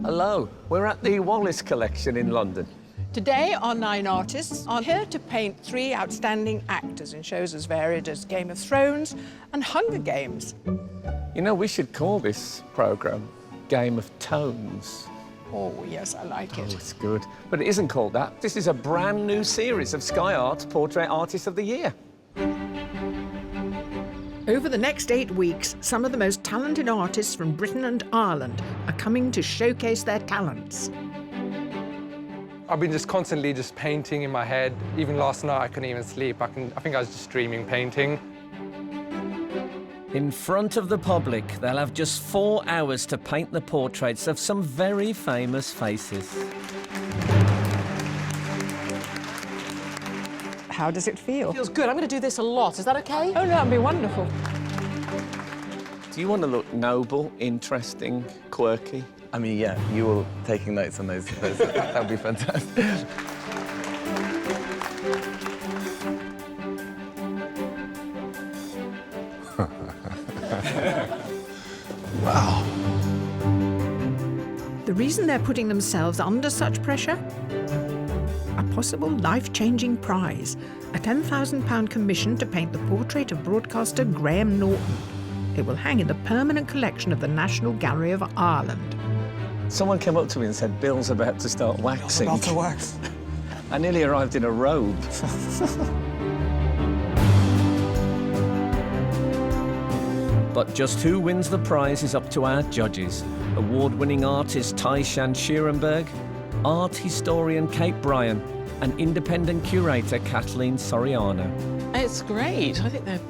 Hello, we're at the Wallace Collection in London. Today, our 9 artists are here to paint 3 outstanding actors in shows as varied as Game of Thrones and Hunger Games. You know, we should call this programme Game of Tones. Oh, yes, I like it. Oh, it's good. But it isn't called that. This is a brand new series of Sky Art's Portrait Artist of the Year. Over the next 8 weeks, some of the most talented artists from Britain and Ireland are coming to showcase their talents. I've been just constantly painting in my head. Even last night, I couldn't even sleep. I think I was just dreaming painting. In front of the public, they'll have just 4 hours to paint the portraits of some very famous faces. How does it feel? Feels good. I'm going to do this a lot. Is that okay? Oh, no, that'd be wonderful. Do you want to look noble, interesting, quirky? I mean, yeah, you all taking notes on those that would be fantastic. Wow. The reason they're putting themselves under such pressure? A possible life-changing prize, a £10,000 commission to paint the portrait of broadcaster Graeme Norton. It will hang in the permanent collection of the National Gallery of Ireland. Someone came up to me and said, Bill's about to start waxing. About to wax. I nearly arrived in a robe. But just who wins the prize is up to our judges. Award-winning artist Tyshan Sheerenberg, art historian Kate Bryan, and independent curator Kathleen Soriano. It's great. I think they're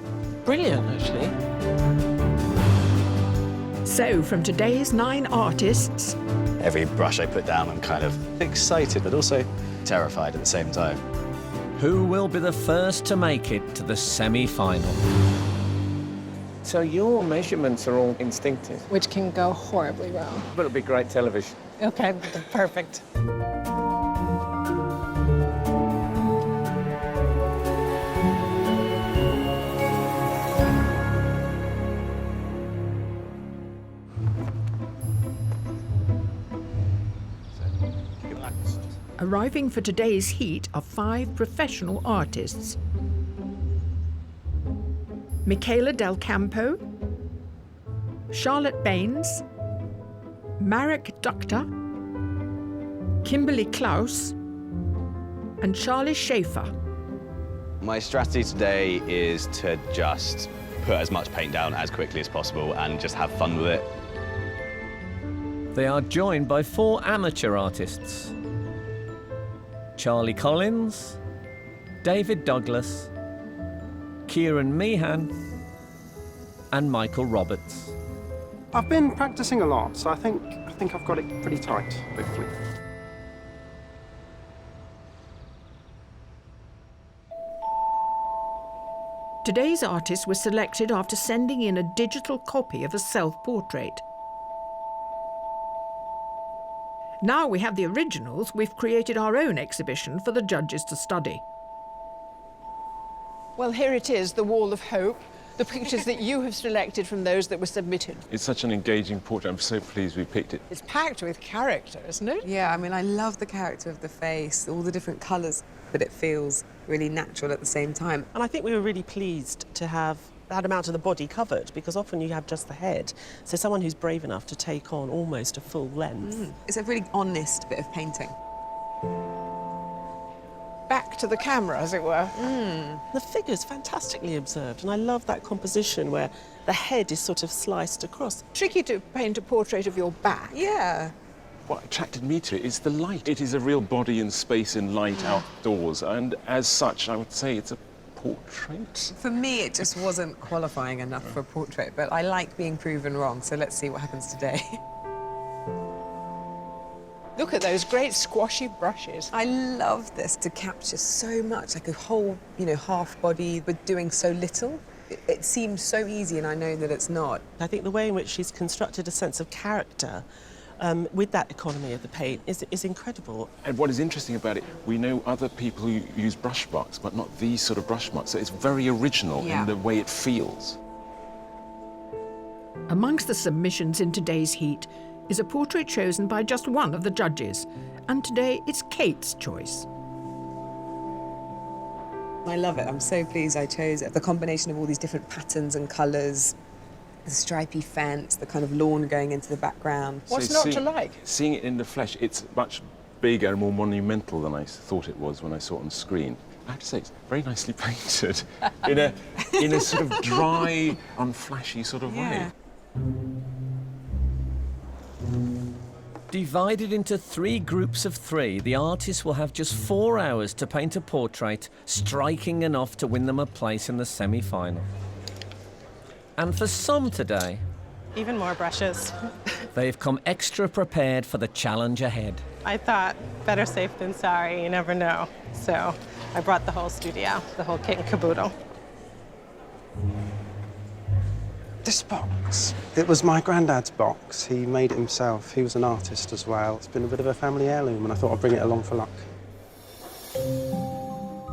brilliant, actually. So, from today's 9 artists... Every brush I put down, I'm kind of excited, but also terrified at the same time. Who will be the first to make it to the semi-final? So your measurements are all instinctive, Which can go horribly wrong. but it'll be great television. Okay, perfect. Arriving for today's heat are 5 professional artists. Michaela Del Campo, Charlotte Baines, Marek Ducter, Kimberly Klaus, and Charlie Schaefer. My strategy today is to just put as much paint down as quickly as possible and just have fun with it. They are joined by 4 amateur artists. Charlie Collins, David Douglas, Kieran Meehan, and Michael Roberts. I've been practicing a lot, so I think I've got it pretty tight, hopefully. Today's artists were selected after sending in a digital copy of a self-portrait. Now we have the originals, we've created our own exhibition for the judges to study. Well, here it is, the Wall of Hope, the pictures that you have selected from those that were submitted. It's such an engaging portrait. I'm so pleased we picked it. It's packed with character, isn't it? Yeah, I mean, I love the character of the face, all the different colours, but it feels really natural at the same time. And I think we were really pleased to have that amount of the body covered, because often you have just the head. So someone who's brave enough to take on almost a full length. It's a really honest bit of painting. Back to the camera, as it were. The figure's fantastically observed, and I love that composition where the head is sort of sliced across. Tricky to paint a portrait of your back. Yeah. What attracted me to it is the light. It is a real body and space and light outdoors, and as such, I would say it's a portrait. For me, it just wasn't qualifying enough for a portrait, but I like being proven wrong, so let's see what happens today. Look at those great squashy brushes. I love this, to capture so much, like a whole, half body, but doing so little. It seems so easy, and I know that it's not. I think the way in which she's constructed a sense of character with that economy of the paint is incredible. And what is interesting about it, we know other people who use brush marks, but not these sort of brush marks. So it's very original in the way it feels. Amongst the submissions in today's heat, is a portrait chosen by just one of the judges, and today it's Kate's choice. I love it. I'm so pleased I chose it. The combination of all these different patterns and colours, the stripy fence, the kind of lawn going into the background. What's not to like? Seeing it in the flesh, it's much bigger and more monumental than I thought it was when I saw it on screen. I have to say, it's very nicely painted in a sort of dry, unflashy sort of way. Divided into 3 groups of 3, the artist will have just 4 hours to paint a portrait, striking enough to win them a place in the semi-final. And for some today, Even more brushes. they've come extra prepared for the challenge ahead. I thought, better safe than sorry, you never know. So I brought the whole studio, the whole kit and caboodle. This box. It was my granddad's box. He made it himself. He was an artist as well. It's been a bit of a family heirloom, and I thought I'd bring it along for luck.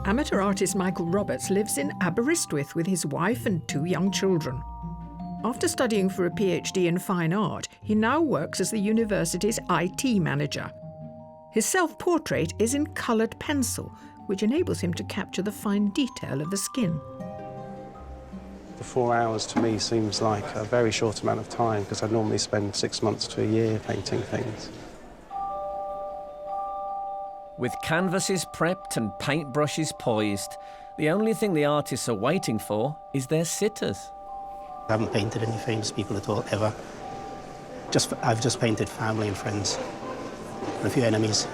Amateur artist Michael Roberts lives in Aberystwyth with his wife and 2 young children. After studying for a PhD in fine art, he now works as the university's IT manager. His self-portrait is in coloured pencil, which enables him to capture the fine detail of the skin. The 4 hours to me seems like a very short amount of time, because I normally spend 6 months to a year painting things. With canvases prepped and paintbrushes poised, the only thing the artists are waiting for is their sitters. I haven't painted any famous people at all, ever. I've just painted family and friends, and a few enemies.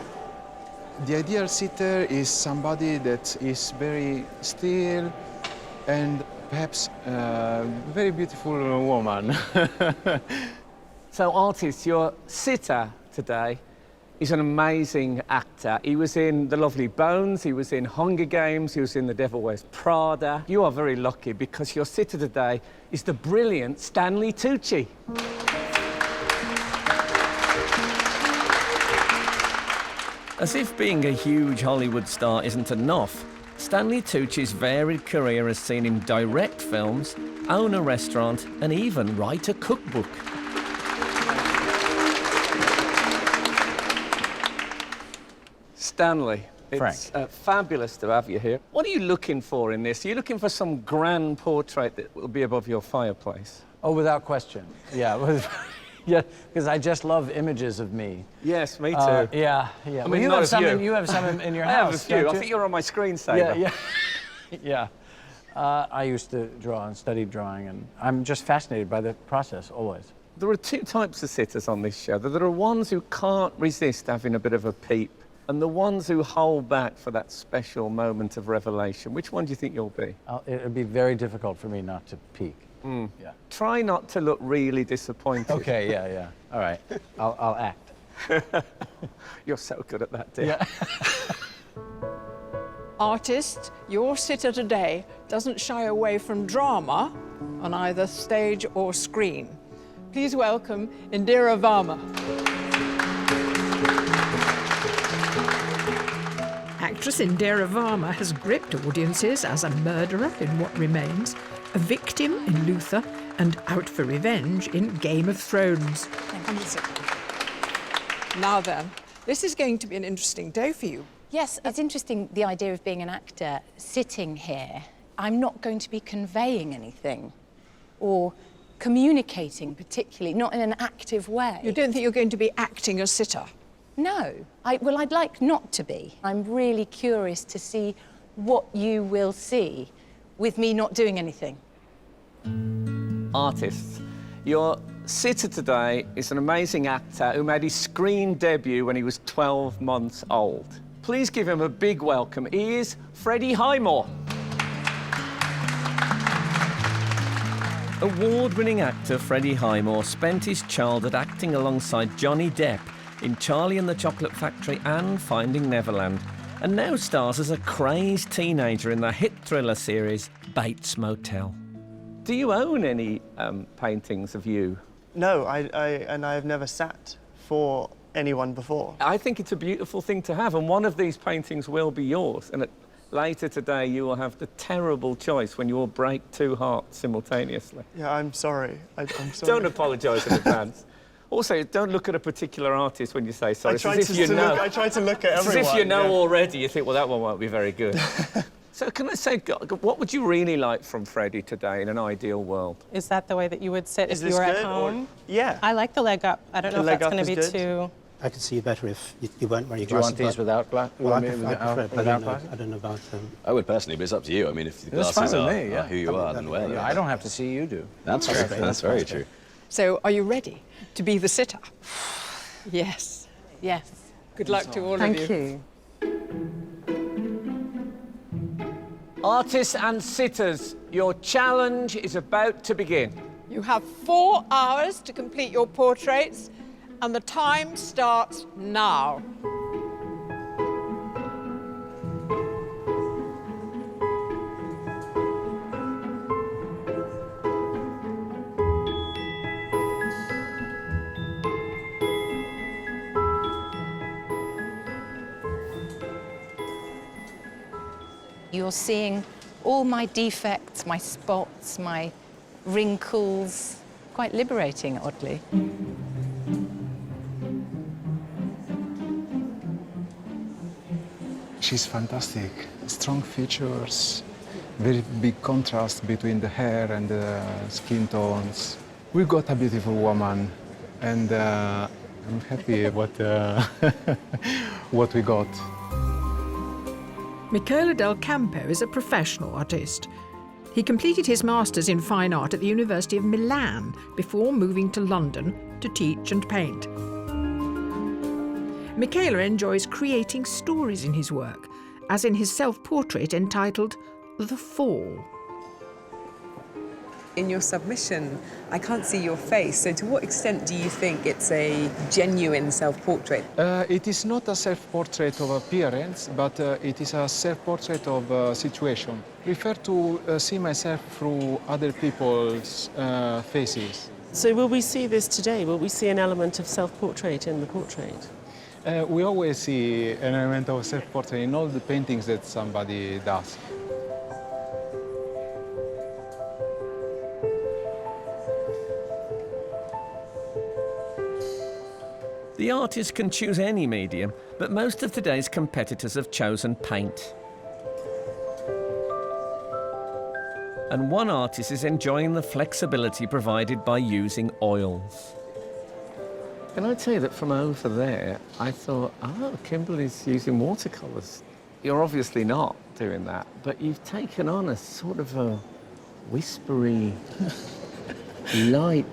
The ideal sitter is somebody that is very still and perhaps a very beautiful woman. So, artist, your sitter today is an amazing actor. He was in The Lovely Bones, he was in Hunger Games, he was in The Devil Wears Prada. You are very lucky because your sitter today is the brilliant Stanley Tucci. As if being a huge Hollywood star isn't enough, Stanley Tucci's varied career has seen him direct films, own a restaurant, and even write a cookbook. Stanley, it's fabulous to have you here. What are you looking for in this? Are you looking for some grand portrait that will be above your fireplace? Oh, without question. Yeah, yeah, because I just love images of me. Yes, me too. Yeah. I Well, mean, you have some in your I house. have a few. I think you're on my screensaver. Yeah. I used to draw and studied drawing, and I'm just fascinated by the process always. There are 2 types of sitters on this show. There are ones who can't resist having a bit of a peep, and the ones who hold back for that special moment of revelation. Which one do you think you'll be? It would be very difficult for me not to peek. Yeah. Try not to look really disappointed. Okay, yeah. All right, I'll act. You're so good at that, dear. Yeah. Artist, your sitter today doesn't shy away from drama on either stage or screen. Please welcome Indira Varma. Actress Indira Varma has gripped audiences as a murderer in What Remains, a victim in Luther, and out for revenge in Game of Thrones. Now then, this is going to be an interesting day for you. Yes, it's interesting, the idea of being an actor sitting here. I'm not going to be conveying anything or communicating particularly, not in an active way. You don't think you're going to be acting a sitter? No. Well, I'd like not to be. I'm really curious to see what you will see with me not doing anything. Artists, your sitter today is an amazing actor who made his screen debut when he was 12 months old. Please give him a big welcome. He is Freddie Highmore. Award-winning actor Freddie Highmore spent his childhood acting alongside Johnny Depp in Charlie and the Chocolate Factory and Finding Neverland, and now stars as a crazed teenager in the hit thriller series Bates Motel. Do you own any paintings of you? No, I've never sat for anyone before. I think it's a beautiful thing to have, and one of these paintings will be yours. And later today, you will have the terrible choice when you will break 2 hearts simultaneously. Yeah, I'm sorry. I'm sorry. Don't apologise in advance. Also, don't look at a particular artist when you say sorry. I try to look at everyone. As if you know already, you think, well, that one won't be very good. So can I say, what would you really like from Freddie today in an ideal world? Is that the way that you would sit Is if you were this at good, home? or- Yeah. I like the leg up. I don't know if leg that's up going to be is good. too... I could see you better if you weren't wearing your Do you want glasses. these without glasses? Well, I prefer it, but I don't know about them. I would personally, but it's up to you. I mean, if the That's glasses fine with are, me, yeah. are who you are, then wear them. I don't have to see you do. That's true. That's very true. So, are you ready to be the sitter? Yes. Yes. Good luck to all of Thank you. Artists and sitters, your challenge is about to begin. You have 4 hours to complete your portraits, and the time starts now. You're seeing all my defects, my spots, my wrinkles. Quite liberating, oddly. She's fantastic. Strong features, very big contrast between the hair and the skin tones. We got a beautiful woman, and I'm happy what we got. Michele Del Campo is a professional artist. He completed his Masters in Fine Art at the University of Milan before moving to London to teach and paint. Michele enjoys creating stories in his work, as in his self-portrait entitled The Fall. In your submission, I can't see your face, so to what extent do you think it's a genuine self-portrait? It is not a self-portrait of appearance, but it is a self-portrait of a situation. I prefer to see myself through other people's faces. So will we see this today? Will we see an element of self-portrait in the portrait? We always see an element of self-portrait in all the paintings that somebody does. The artist can choose any medium, but most of today's competitors have chosen paint. And one artist is enjoying the flexibility provided by using oils. Can I tell you that from over there, I thought, oh, Kimberly's using watercolours. You're obviously not doing that, but you've taken on a sort of a whispery, light,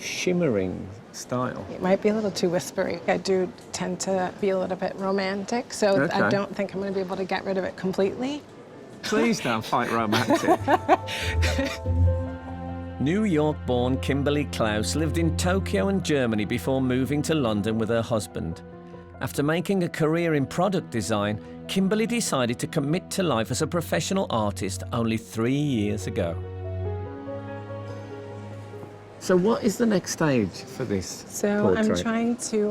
shimmering style. It might be a little too whispery. I do tend to be a little bit romantic, so Okay. I don't think I'm going to be able to get rid of it completely. Please don't fight romantic. New York-born Kimberly Klaus lived in Tokyo and Germany before moving to London with her husband. After making a career in product design, Kimberly decided to commit to life as a professional artist only 3 years ago. So what is the next stage for this So portrait? I'm trying to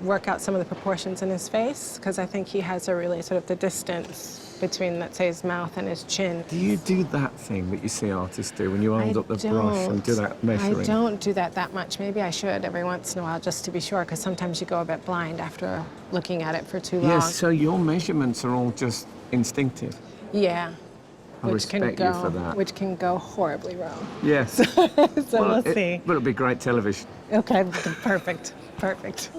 work out some of the proportions in his face, because I think he has a really sort of the distance between, let's say, his mouth and his chin. Do you do that thing that you see artists do when you hold up the brush and do that measuring? I don't do that much. Maybe I should every once in a while, just to be sure, because sometimes you go a bit blind after looking at it for too long. Yes, so your measurements are all just instinctive. Yeah. I respect you for that. Which can go horribly wrong. Yes. So we'll see. But it'll be great television. Okay, perfect, perfect.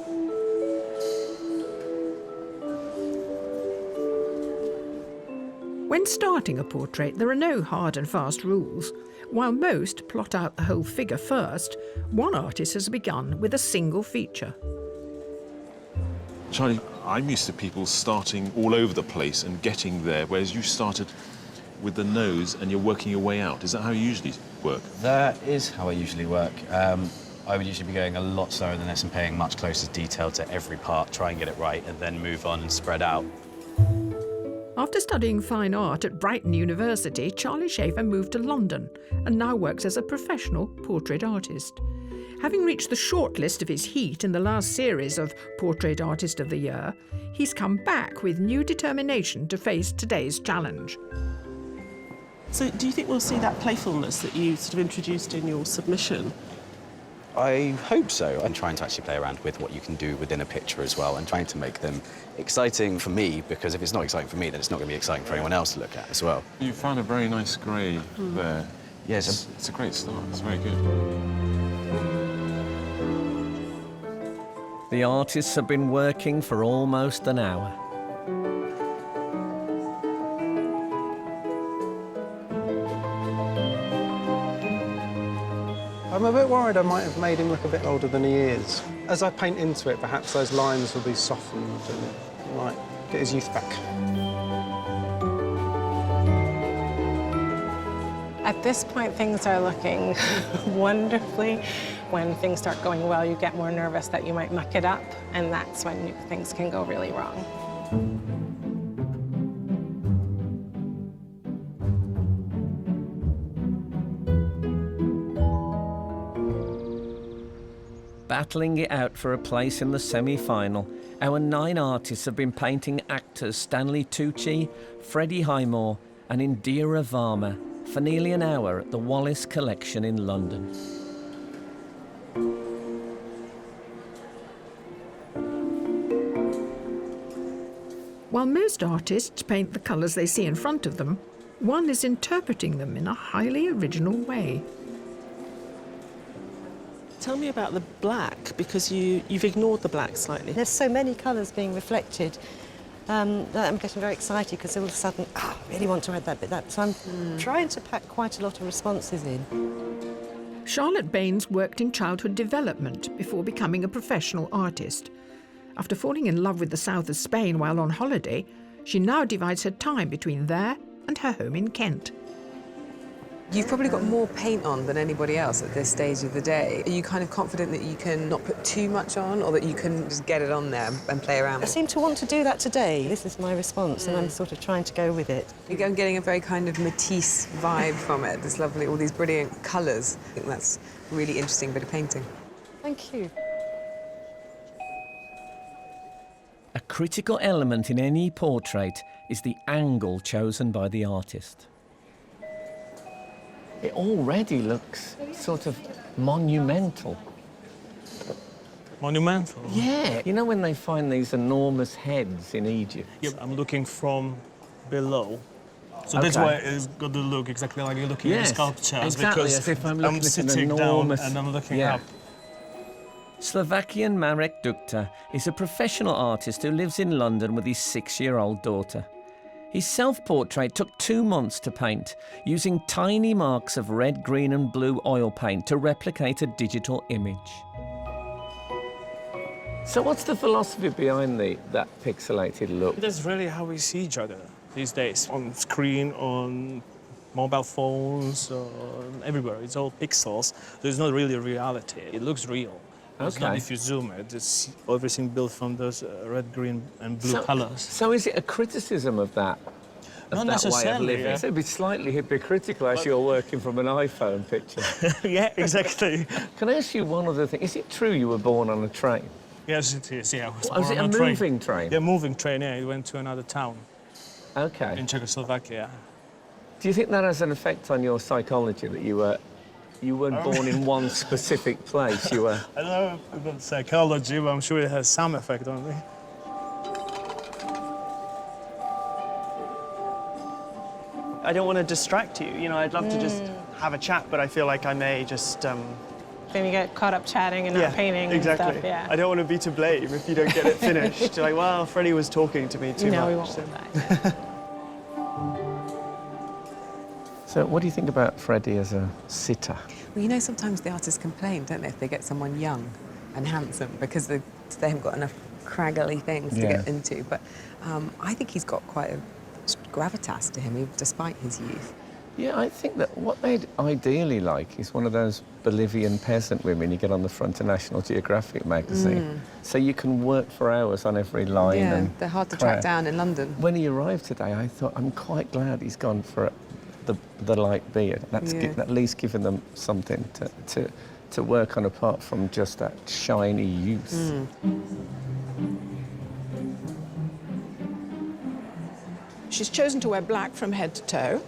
When starting a portrait, there are no hard and fast rules. While most plot out the whole figure first, one artist has begun with a single feature. Charlie, I'm used to people starting all over the place and getting there, whereas you started with the nose and you're working your way out. Is that how you usually work? That is how I usually work. I would usually be going a lot slower than this and paying much closer detail to every part, try and get it right, and then move on and spread out. After studying fine art at Brighton University, Charlie Schaefer moved to London and now works as a professional portrait artist. Having reached the shortlist of his heat in the last series of Portrait Artist of the Year, he's come back with new determination to face today's challenge. So do you think we'll see that playfulness that you sort of introduced in your submission? I hope so. I'm trying to actually play around with what you can do within a picture as well and trying to make them exciting for me, because if it's not exciting for me, then it's not going to be exciting for anyone else to look at as well. You found a very nice grey there. Yes. It's a great start. It's very good. The artists have been working for almost an hour. I'm a bit worried I might have made him look a bit older than he is. As I paint into it, perhaps those lines will be softened and he might get his youth back. At this point, things are looking wonderfully. When things start going well, you get more nervous that you might muck it up, and that's when things can go really wrong. Battling it out for a place in the semi-final, our 9 artists have been painting actors Stanley Tucci, Freddie Highmore and Indira Varma for nearly an hour at the Wallace Collection in London. While most artists paint the colours they see in front of them, one is interpreting them in a highly original way. Tell me about the black, because you've ignored the black slightly. There's so many colours being reflected that I'm getting very excited, because all of a sudden, I really want to add that bit. So I'm trying to pack quite a lot of responses in. Charlotte Baines worked in childhood development before becoming a professional artist. After falling in love with the south of Spain while on holiday, she now divides her time between there and her home in Kent. You've probably got more paint on than anybody else at this stage of the day. Are you kind of confident that you can not put too much on, or that you can just get it on there and play around? I seem to want to do that today. This is my response, and I'm sort of trying to go with it. I'm getting a very kind of Matisse vibe from it. It's lovely, all these brilliant colours. I think that's a really interesting bit of painting. Thank you. A critical element in any portrait is the angle chosen by the artist. It already looks sort of monumental. Monumental? Yeah. You know when they find these enormous heads in Egypt? Yeah, I'm looking from below. So that's why it's got the look exactly like you're looking at the sculptures. Exactly, because as if I'm looking at sitting an enormous... down and I'm looking up. Slovakian Marek Dukta is a professional artist who lives in London with his 6-year-old daughter. His self-portrait took 2 months to paint, using tiny marks of red, green and blue oil paint to replicate a digital image. So what's the philosophy behind that pixelated look? That's really how we see each other these days. On screen, on mobile phones, everywhere. It's all pixels. So it's not really reality. It looks real. It's not if you zoom it. It's everything built from those red, green and blue colours. So is it a criticism of that? Not that necessarily, way of living? yeah. So it'd be slightly hypocritical as you're working from an iPhone picture. Yeah, exactly. Can I ask you one other thing? Is it true you were born on a train? Yes, it is, yeah. Was it a moving train? Yeah, moving train, yeah. It went to another town. Okay. In Czechoslovakia. Do you think that has an effect on your psychology, that you weren't born in one specific place? You were... I don't know about psychology, but I'm sure it has some effect on me. I don't want to distract you. You know, I'd love to just have a chat, but I feel like I may just... Then you get caught up chatting and not painting exactly. and stuff, yeah. I don't want to be to blame if you don't get it finished. Like, well, Freddie was talking to me too much. No, we won't do that. So what do you think about Freddie as a sitter? Well, you know, sometimes the artists complain, don't they, if they get someone young and handsome, because they haven't got enough craggly things to get into. But I think he's got quite a gravitas to him, despite his youth. Yeah, I think that what they'd ideally like is one of those Bolivian peasant women you get on the front of National Geographic magazine. So you can work for hours on every line. Yeah, and they're hard to track down in London. When he arrived today, I thought, I'm quite glad he's gone for the light beard. That's at least given them something to work on apart from just that shiny youth. She's chosen to wear black from head to toe.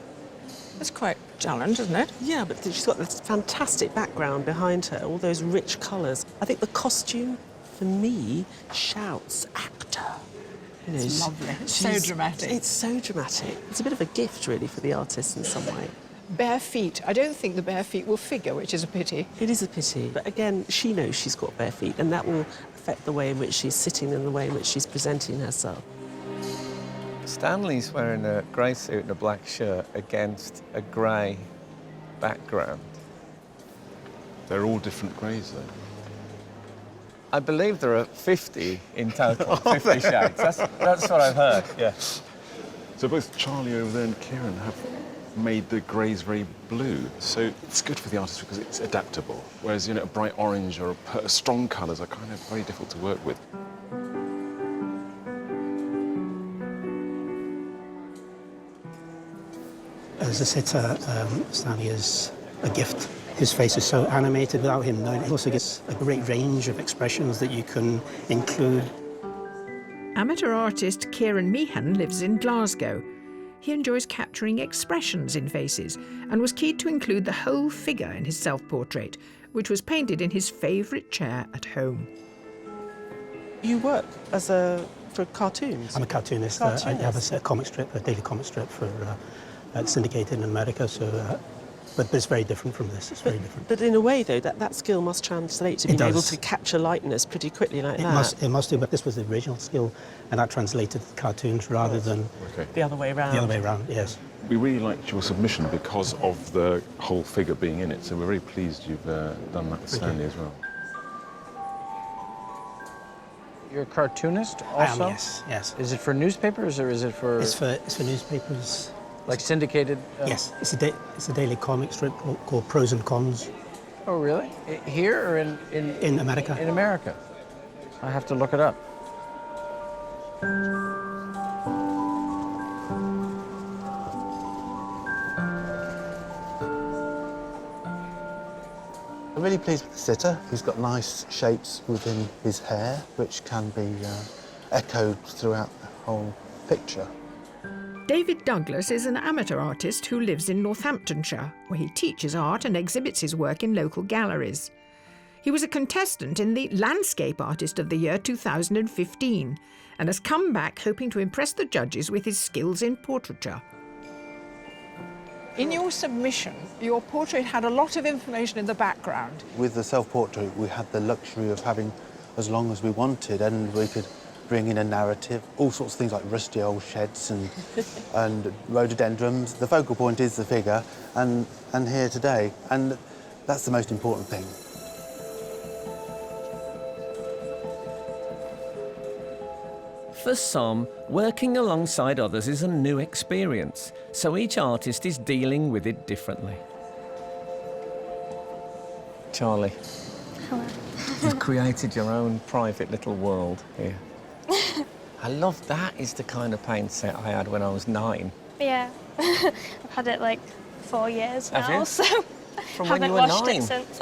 It's quite a challenge, isn't it? Yeah, but she's got this fantastic background behind her, all those rich colours. I think the costume, for me, shouts actor. You know, It's lovely. It's so dramatic. It's so dramatic. It's a bit of a gift, really, for the artist in some way. Bare feet. I don't think the bare feet will figure, which is a pity. It is a pity. But again, she knows she's got bare feet, and that will affect the way in which she's sitting and the way in which she's presenting herself. Stanley's wearing a grey suit and a black shirt against a grey background. They're all different greys, though. I believe there are 50 in total, 50 shades. That's what I've heard, yeah. So both Charlie over there and Kieran have made the greys very blue. So it's good for the artist because it's adaptable. Whereas, you know, a bright orange or strong colours are kind of very difficult to work with. As a sitter, Stanley is a gift. His face is so animated without him knowing. He also gets a great range of expressions that you can include. Amateur artist Kieran Meehan lives in Glasgow. He enjoys capturing expressions in faces and was keen to include the whole figure in his self-portrait, which was painted in his favourite chair at home. You work for cartoons? I'm a cartoonist. I have a comic strip, a daily comic strip for syndicated in America, so, but it's very different from this. It's very different. But in a way, though, that skill must translate to being able to capture likeness pretty quickly like that. It must do, but this was the original skill, and that translated to cartoons rather than the other way around. The other way around, yes. We really liked your submission because of the whole figure being in it, so we're very pleased you've done that with Stanley as well. You're a cartoonist also? I am, yes. Is it for newspapers or is it for... It's for newspapers. Like syndicated? Yes, it's a daily comic strip called Pros and Cons. Oh, really? Here or in America? In America. I have to look it up. I'm really pleased with the sitter. He's got nice shapes within his hair, which can be echoed throughout the whole picture. David Douglas is an amateur artist who lives in Northamptonshire, where he teaches art and exhibits his work in local galleries. He was a contestant in the Landscape Artist of the Year 2015 and has come back hoping to impress the judges with his skills in portraiture. In your submission, your portrait had a lot of information in the background. With the self-portrait, we had the luxury of having as long as we wanted, and we could bring in a narrative, all sorts of things like rusty old sheds and rhododendrons. The focal point is the figure and here today, and that's the most important thing. For some, working alongside others is a new experience, so each artist is dealing with it differently. Charlie. Hello. You've created your own private little world here. I love that. Is the kind of paint set I had when I was 9. Yeah. I've had it like 4 years now, Have you? so From haven't when you were washed 9? it since.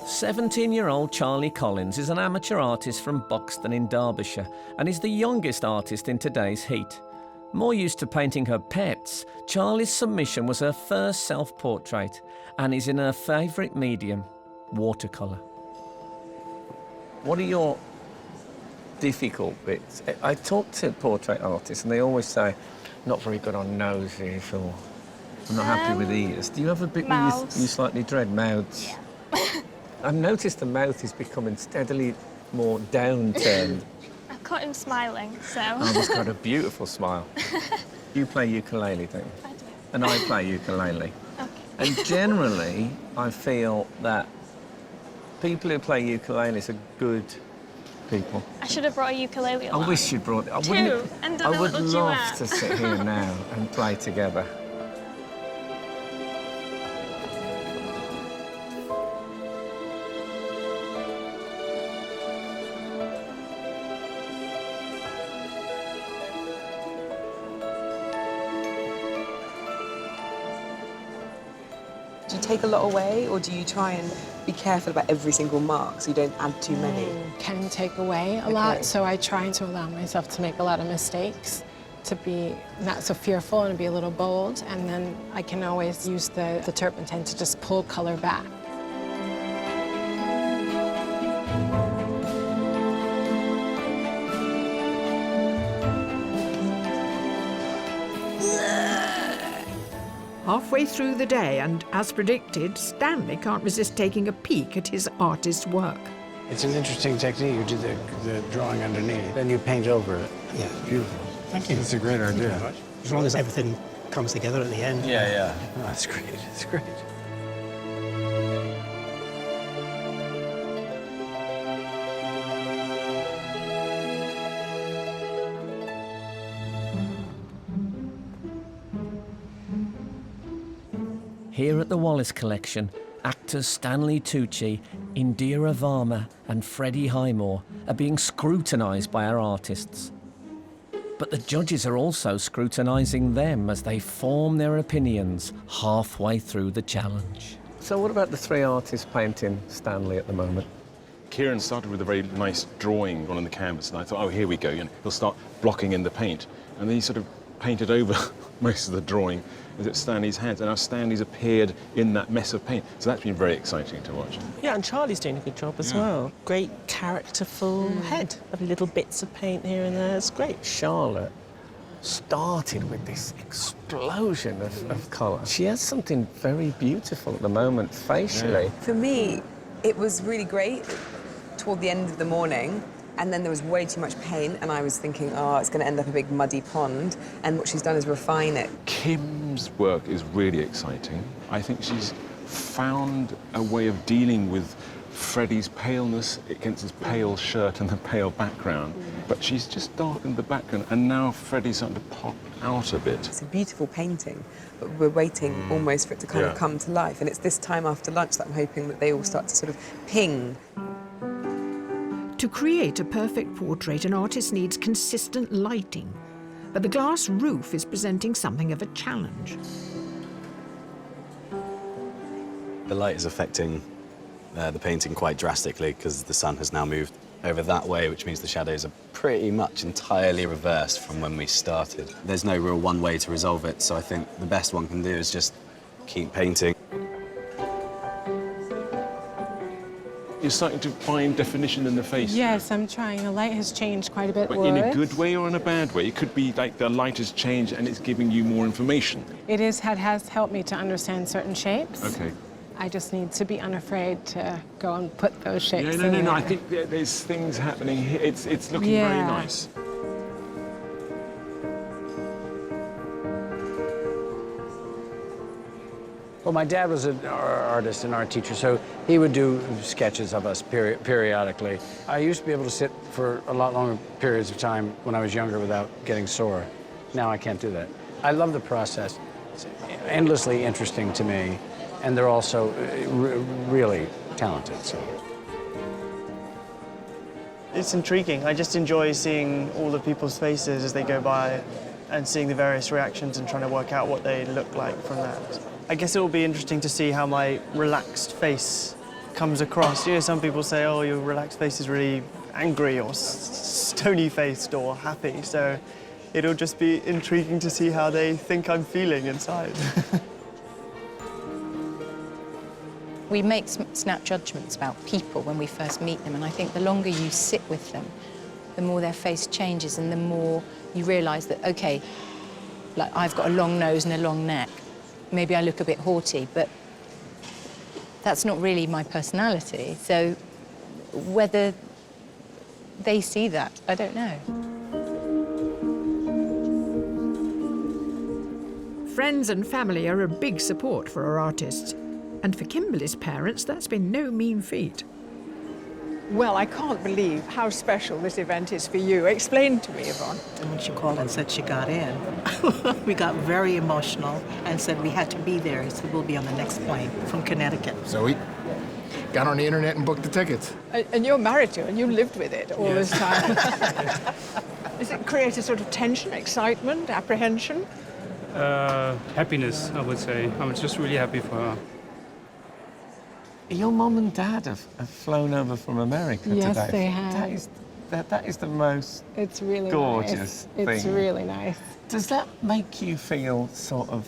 17-year-old Charlie Collins is an amateur artist from Buxton in Derbyshire and is the youngest artist in today's heat. More used to painting her pets, Charlie's submission was her first self-portrait and is in her favourite medium, watercolour. What are your difficult bits? I talk to portrait artists and they always say, not very good on noses or I'm not happy with ears. Do you have a bit where you slightly dread mouths? Yeah. I've noticed the mouth is becoming steadily more downturned. I've caught him smiling, so... Oh, he's got a beautiful smile. You play ukulele, don't you? I do. And I play ukulele. Okay. And generally, I feel that people who play ukuleles are good people. I should have brought a ukulele along. I wish you'd brought it. I would love to sit here now and play together. Do you take a lot away, or do you try and be careful about every single mark so you don't add too many? Can take away a lot, so I try to allow myself to make a lot of mistakes to be not so fearful and be a little bold, and then I can always use the turpentine to just pull color back. Halfway through the day, and as predicted, Stanley can't resist taking a peek at his artist's work. It's an interesting technique. You do the drawing underneath, then you paint over it. Yeah. Beautiful. Thank you. That's a great Thank you idea. very much. As long as everything comes together at the end. Yeah, yeah. Oh, that's great. It's great. Here at the Wallace Collection, actors Stanley Tucci, Indira Varma and Freddie Highmore are being scrutinised by our artists. But the judges are also scrutinising them as they form their opinions halfway through the challenge. So what about the three artists painting Stanley at the moment? Kieran started with a very nice drawing on the canvas, and I thought, oh, here we go. You know, he'll start blocking in the paint. And then he sort of painted over most of the drawing as it's Stanley's hands, and now Stanley's appeared in that mess of paint. So that's been very exciting to watch. Yeah, and Charlie's doing a good job as well. Great characterful head. Lovely little bits of paint here and there. It's great. Charlotte started with this explosion of colour. She has something very beautiful at the moment, facially. For me, it was really great toward the end of the morning, and then there was way too much paint, and I was thinking, oh, it's going to end up a big muddy pond. And what she's done is refine it. Kim's work is really exciting. I think she's found a way of dealing with Freddie's paleness against his pale shirt and the pale background. But she's just darkened the background, and now Freddie's starting to pop out a bit. It's a beautiful painting, but we're waiting almost for it to kind of come to life. And it's this time after lunch that I'm hoping that they all start to sort of ping. To create a perfect portrait, an artist needs consistent lighting, but the glass roof is presenting something of a challenge. The light is affecting the painting quite drastically because the sun has now moved over that way, which means the shadows are pretty much entirely reversed from when we started. There's no real one way to resolve it, so I think the best one can do is just keep painting. You're starting to find definition in the face. Yes, I'm trying. The light has changed quite a bit. But in a good way or in a bad way? It could be like the light has changed and it's giving you more information. It has helped me to understand certain shapes. Okay. I just need to be unafraid to go and put those shapes Yeah, in no. there. I think there's things happening here. It's looking very nice. Well, my dad was an artist and art teacher, so he would do sketches of us periodically. I used to be able to sit for a lot longer periods of time when I was younger without getting sore. Now I can't do that. I love the process. It's endlessly interesting to me, and they're also really talented. So. It's intriguing. I just enjoy seeing all the people's faces as they go by and seeing the various reactions and trying to work out what they look like from that. I guess it will be interesting to see how my relaxed face comes across. You know, some people say, oh, your relaxed face is really angry or stony-faced or happy, so it'll just be intriguing to see how they think I'm feeling inside. We make snap judgments about people when we first meet them, and I think the longer you sit with them, the more their face changes and the more you realise that, OK, like I've got a long nose and a long neck. Maybe I look a bit haughty, but that's not really my personality. So whether they see that, I don't know. Friends and family are a big support for our artists. And for Kimberly's parents, that's been no mean feat. Well, I can't believe how special this event is for you. Explain to me, Yvonne. And when she called and said she got in, we got very emotional and said we had to be there. He said, we'll be on the next plane from Connecticut. So we got on the internet and booked the tickets. And you're married to her, and you lived with it all this time. Does it create a sort of tension, excitement, apprehension? Happiness, I would say. I'm just really happy for her. Your mum and dad have flown over from America today. Yes, they have. That is the most it's really gorgeous nice. thing. It's really nice. Does that make you feel sort of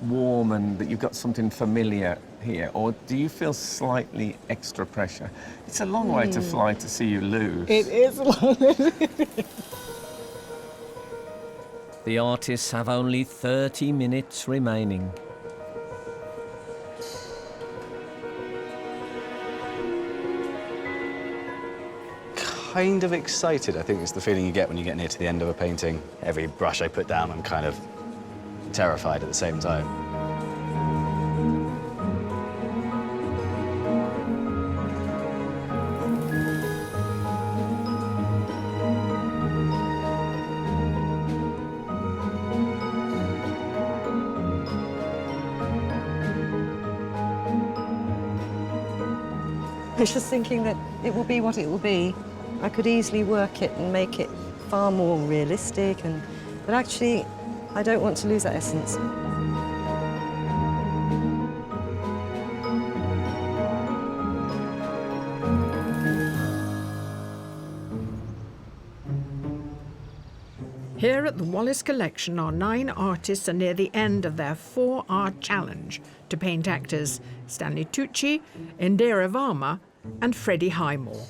warm and that you've got something familiar here, or do you feel slightly extra pressure? It's a long way to fly to see you lose. It is long. The artists have only 30 minutes remaining. Kind of excited, I think, is the feeling you get when you get near to the end of a painting. Every brush I put down, I'm kind of terrified at the same time. I was just thinking that it will be what it will be. I could easily work it and make it far more realistic, but actually, I don't want to lose that essence. Here at the Wallace Collection, our 9 artists are near the end of their 4-art challenge to paint actors Stanley Tucci, Indira Varma and Freddie Highmore.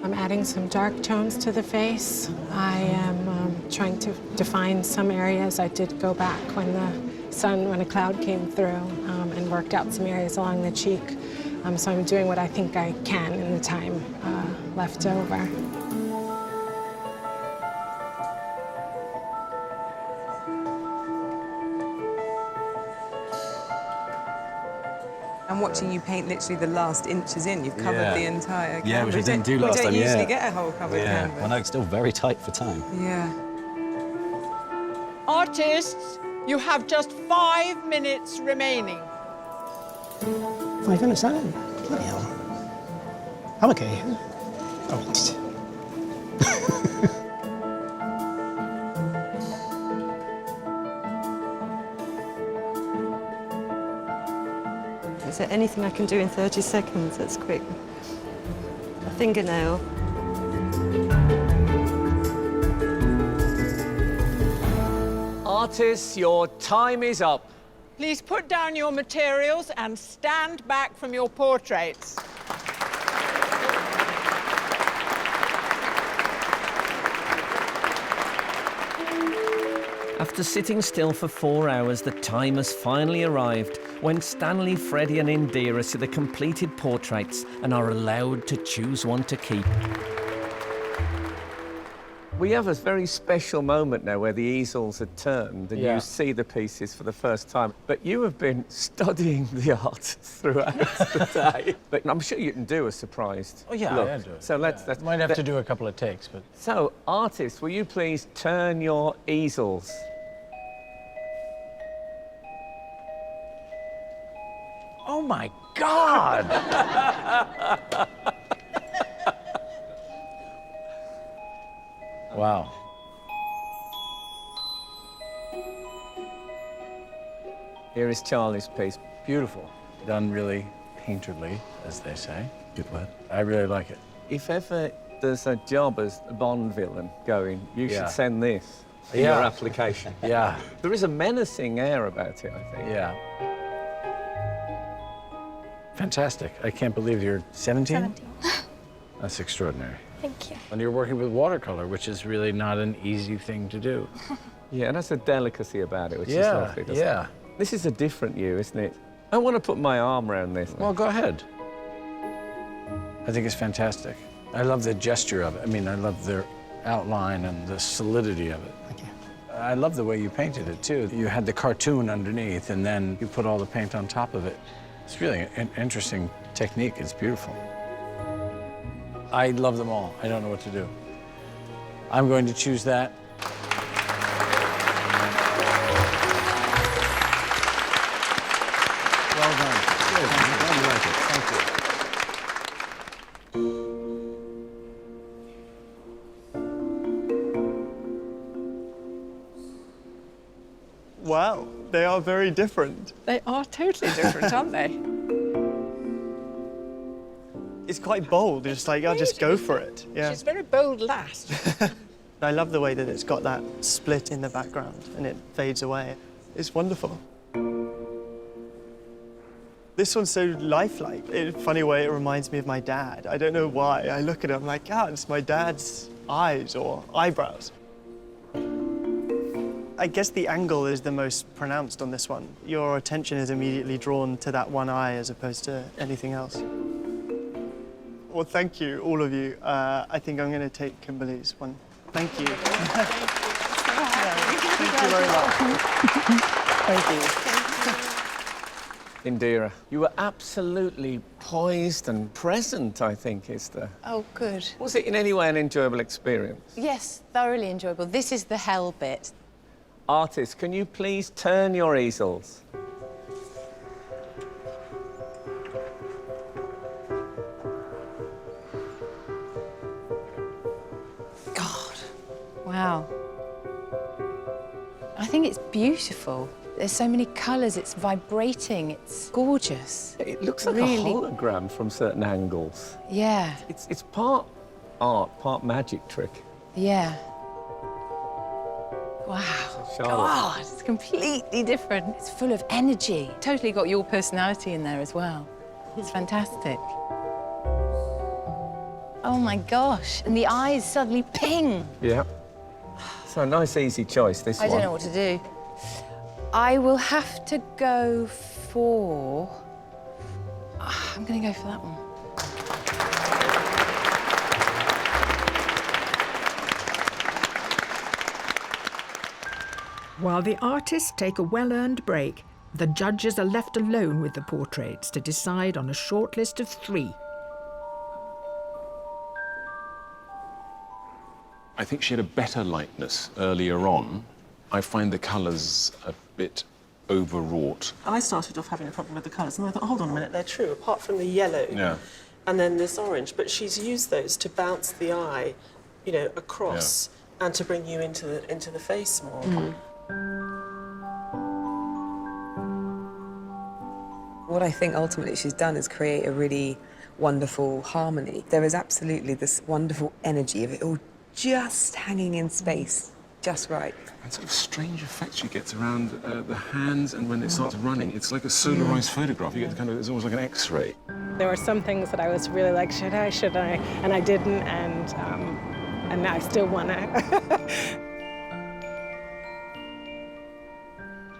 I'm adding some dark tones to the face. I am trying to define some areas. I did go back when a cloud came through and worked out some areas along the cheek. So I'm doing what I think I can in the time left over. I'm watching you paint literally the last inches in. You've covered the entire canvas. Yeah, which I didn't do last time. We don't usually get a whole covered canvas. Well, no, it's still very tight for time. Yeah. Artists, you have just 5 minutes remaining. 5 minutes, that is? Bloody hell. I'm okay. Is there anything I can do in 30 seconds that's quick? A fingernail. Artists, your time is up. Please put down your materials and stand back from your portraits. After sitting still for 4 hours, the time has finally arrived when Stanley, Freddie and Indira see the completed portraits and are allowed to choose one to keep. We have a very special moment now where the easels are turned and you see the pieces for the first time. But you have been studying the art throughout the day. But I'm sure you can do a surprised Oh, yeah, look. I'll do it. So let's Might have to do a couple of takes, but... So, artists, will you please turn your easels? Oh, my God! Wow. Here is Charlie's piece. Beautiful. Done really painterly, as they say. Good word. I really like it. If ever there's a job as a Bond villain going, you should send this in your application. Yeah. There is a menacing air about it, I think. Yeah. Fantastic. I can't believe you're 17? 17. That's extraordinary. Thank you. And you're working with watercolor, which is really not an easy thing to do. Yeah, and that's a delicacy about it, which is lovely, doesn't it? This is a different you, isn't it? I want to put my arm around this. Well, go ahead. I think it's fantastic. I love the gesture of it. I mean, I love the outline and the solidity of it. Thank you. I love the way you painted it, too. You had the cartoon underneath, and then you put all the paint on top of it. It's really an interesting technique. It's beautiful. I love them all. I don't know what to do. I'm going to choose that. Well done. Good. I'm glad you like it. Thank you. Wow, they are very different. They are totally different, aren't they? It's quite bold. It's like, I'll just go for it. Yeah. She's a very bold lass. I love the way that it's got that split in the background and it fades away. It's wonderful. This one's so lifelike. In a funny way, it reminds me of my dad. I don't know why. I look at it, I'm like, ah, it's my dad's eyes or eyebrows. I guess the angle is the most pronounced on this one. Your attention is immediately drawn to that one eye as opposed to anything else. Well, thank you, all of you. I think I'm going to take Kimberly's one. Thank you. Thank you very much. Thank you. Indira, you were absolutely poised and present, I think, is the... Oh, good. Was it in any way an enjoyable experience? Yes, thoroughly enjoyable. This is the hell bit. Artists, can you please turn your easels? God. Wow. I think it's beautiful. There's so many colours, it's vibrating, it's gorgeous. It looks like really... a hologram from certain angles. Yeah. It's part art, part magic trick. Yeah. Wow. Charlotte. God, it's completely different. It's full of energy. Totally got your personality in there as well. It's fantastic. Oh my gosh. And the eyes suddenly ping. Yeah. So a nice, easy choice, this one. I don't know what to do. I will have to go for... I'm going to go for that one. While the artists take a well-earned break, the judges are left alone with the portraits to decide on a shortlist of 3. I think she had a better likeness earlier on. I find the colours a bit overwrought. I started off having a problem with the colours, and I thought, hold on a minute, they're true, apart from the yellow and then this orange. But she's used those to bounce the eye, you know, across and to bring you into the face more. What I think ultimately she's done is create a really wonderful harmony. There is absolutely this wonderful energy of it all just hanging in space, just right. And sort of strange effects she gets around the hands, and when it starts running, it's like a solarized photograph. You get kind of, it's almost like an X-ray. There were some things that I was really like, should I? And I didn't, and I still want to.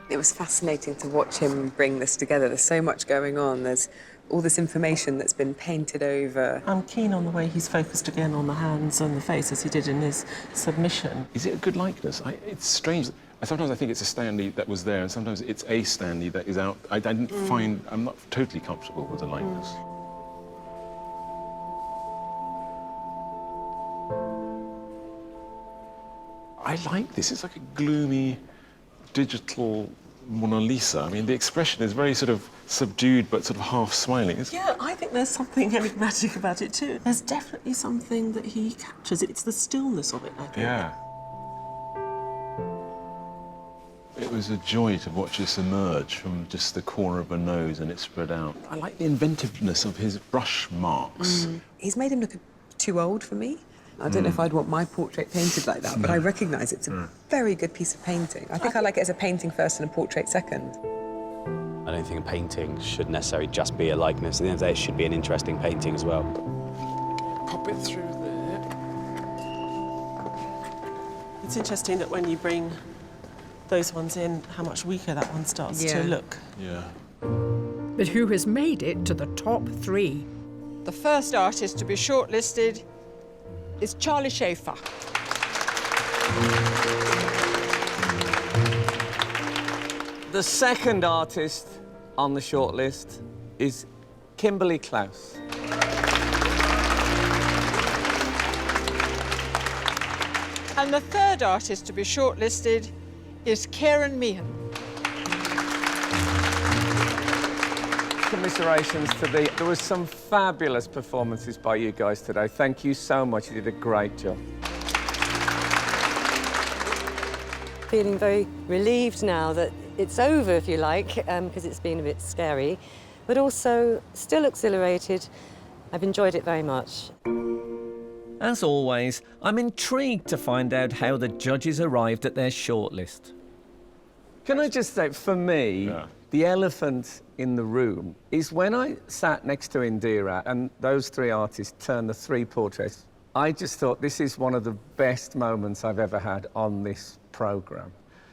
It was fascinating to watch him bring this together. There's so much going on. There's all this information that's been painted over. I'm keen on the way he's focused again on the hands and the face as he did in his submission. Is it a good likeness? It's strange. Sometimes I think it's a Stanley that was there, and sometimes it's a Stanley that is out. I didn't find... I'm not totally comfortable with the likeness. I like this. It's like a gloomy, digital Mona Lisa. I mean, the expression is very sort of subdued, but sort of half smiling. Yeah, I think there's something enigmatic about it too. There's definitely something that he captures. It's the stillness of it, I think. Yeah. It was a joy to watch this emerge from just the corner of a nose and it spread out. I like the inventiveness of his brush marks. He's made him look too old for me. I don't know if I'd want my portrait painted like that, but I recognise it's a very good piece of painting. I think I like it as a painting first and a portrait second. I don't think a painting should necessarily just be a likeness. At the end of the day, it should be an interesting painting as well. Pop it through there. It's interesting that when you bring those ones in, how much weaker that one starts to look. Yeah. But who has made it to the top 3? The first artist to be shortlisted is Charlie Schaefer. The second artist on the shortlist is Kimberly Klaus. And the third artist to be shortlisted is Karen Meehan. Commiserations to there was some fabulous performances by you guys today. Thank you so much. You did a great job. Feeling very relieved now that it's over, if you like, because it's been a bit scary, but also still exhilarated. I've enjoyed it very much. As always, I'm intrigued to find out how the judges arrived at their shortlist. Can I just say, for me, the elephant in the room is when I sat next to Indira and those three artists turned the three portraits, I just thought this is one of the best moments I've ever had on this programme.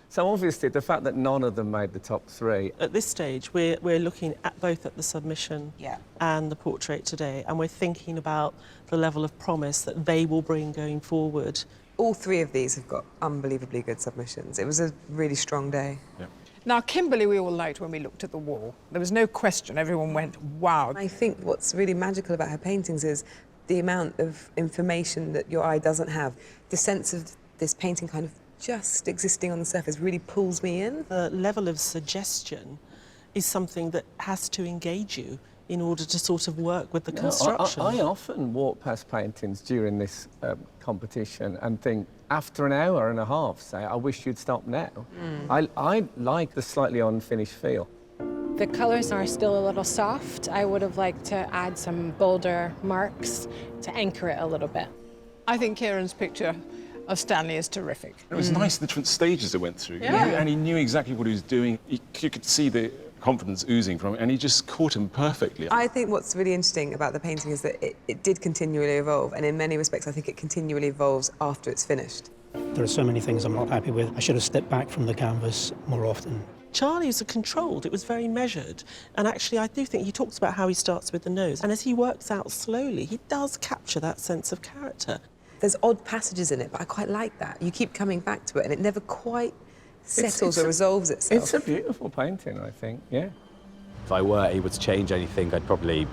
So obviously, the fact that none of them made the top three. At this stage, we're looking at both at the submission and the portrait today, and we're thinking about the level of promise that they will bring going forward. All three of these have got unbelievably good submissions. It was a really strong day. Yeah. Now, Kimberly, we all liked when we looked at the wall. There was no question. Everyone went, wow. I think what's really magical about her paintings is the amount of information that your eye doesn't have. The sense of this painting kind of just existing on the surface really pulls me in. The level of suggestion is something that has to engage you in order to sort of work with the construction. I often walk past paintings during this competition and think, after an hour and a half, say, I wish you'd stop now. I like the slightly unfinished feel. The colours are still a little soft. I would have liked to add some bolder marks to anchor it a little bit. I think Kieran's picture of Stanley is terrific. It was nice, the different stages it went through. Yeah. And he knew exactly what he was doing. You could see the confidence oozing from it, and he just caught him perfectly. I think what's really interesting about the painting is that it did continually evolve, and in many respects I think it continually evolves after it's finished. There are so many things I'm not happy with. I should have stepped back from the canvas more often. Charlie was controlled, it was very measured. And actually, I do think he talks about how he starts with the nose. And as he works out slowly, he does capture that sense of character. There's odd passages in it, but I quite like that. You keep coming back to it, and it never quite settles or resolves itself. It's a beautiful painting, I think, yeah. If I were able to change anything, I'd probably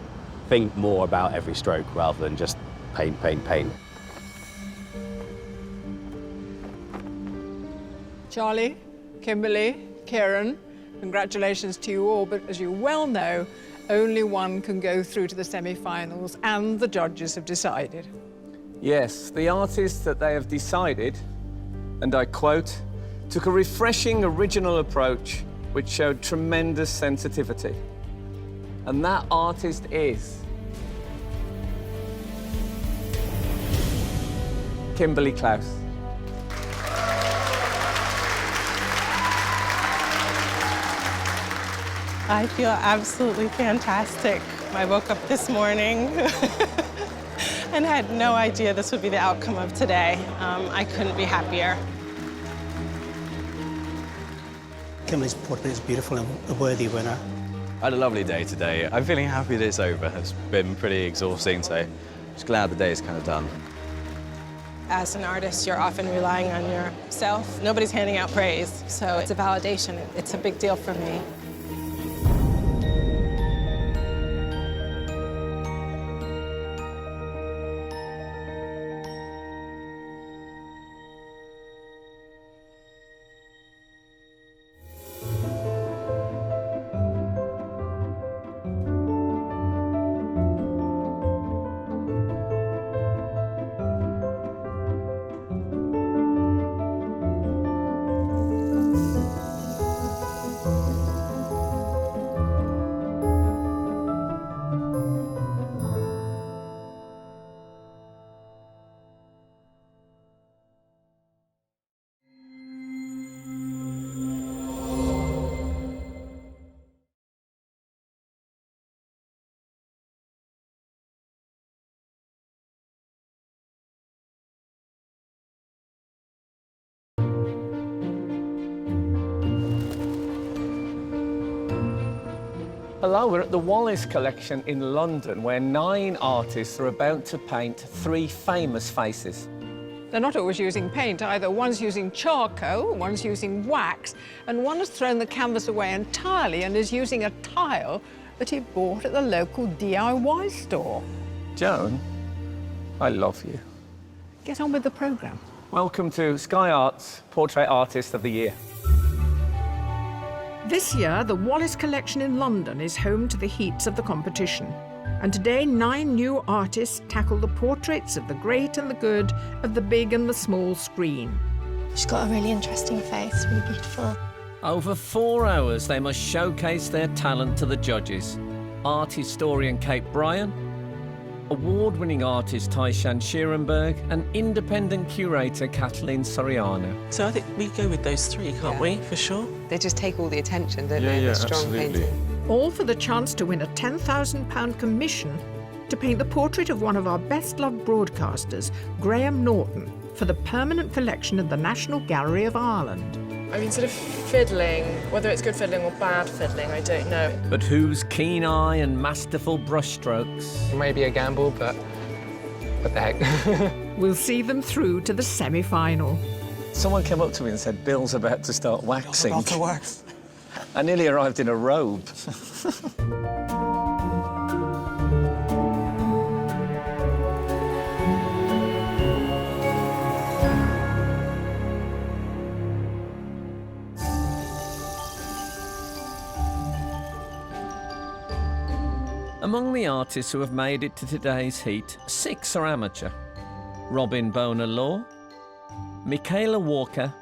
think more about every stroke rather than just paint, paint, paint. Charlie, Kimberly, Kieran, congratulations to you all, but as you well know, only one can go through to the semi-finals, and the judges have decided. Yes, the artists that they have decided, and I quote, took a refreshing original approach which showed tremendous sensitivity. And that artist is Kimberly Klaus. I feel absolutely fantastic. I woke up this morning and had no idea this would be the outcome of today. I couldn't be happier. Kimberly's portrait is beautiful and a worthy winner. I had a lovely day today. I'm feeling happy that it's over. It's been pretty exhausting, so just glad the day is kind of done. As an artist, you're often relying on yourself. Nobody's handing out praise, so it's a validation. It's a big deal for me. Hello, we're at the Wallace Collection in London, where 9 artists are about to paint 3 famous faces. They're not always using paint either. One's using charcoal, one's using wax, and one has thrown the canvas away entirely and is using a tile that he bought at the local DIY store. Joan, I love you. Get on with the programme. Welcome to Sky Arts Portrait Artist of the Year. This year, the Wallace Collection in London is home to the heats of the competition. And today, 9 new artists tackle the portraits of the great and the good, of the big and the small screen. She's got a really interesting face, really beautiful. Over 4 hours, they must showcase their talent to the judges. Art historian Kate Bryan, award-winning artist Tyshan Schierenberg and independent curator Kathleen Soriano. So I think we go with those three, can't we, for sure? They just take all the attention, don't they? The strong painting. All for the chance to win a £10,000 commission to paint the portrait of one of our best-loved broadcasters, Graeme Norton, for the permanent collection of the National Gallery of Ireland. I mean, sort of fiddling, whether it's good fiddling or bad fiddling, I don't know. But whose keen eye and masterful brushstrokes? Maybe a gamble, but what the heck? We'll see them through to the semi-final. Someone came up to me and said, Bill's about to start waxing. About to wax. I nearly arrived in a robe. Among the artists who have made it to today's heat, 6 are amateur. Robin Bonar-Law, Michaela Walker,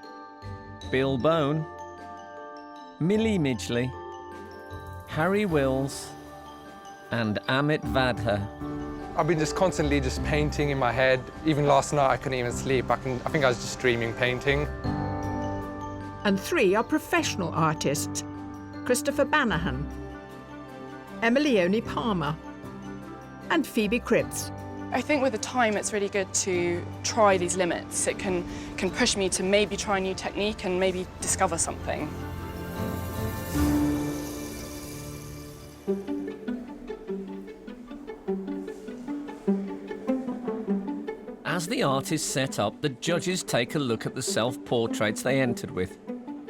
Bill Bone, Millie Midgley, Harry Wills, and Amit Vadher. I've been just constantly just painting in my head. Even last night I couldn't even sleep. I think I was just dreaming painting. And 3 are professional artists, Christopher Bannahan, Emilione Palmer, and Phoebe Cripps. I think with the time it's really good to try these limits. It can push me to maybe try a new technique and maybe discover something. As the artists set up, the judges take a look at the self-portraits they entered with.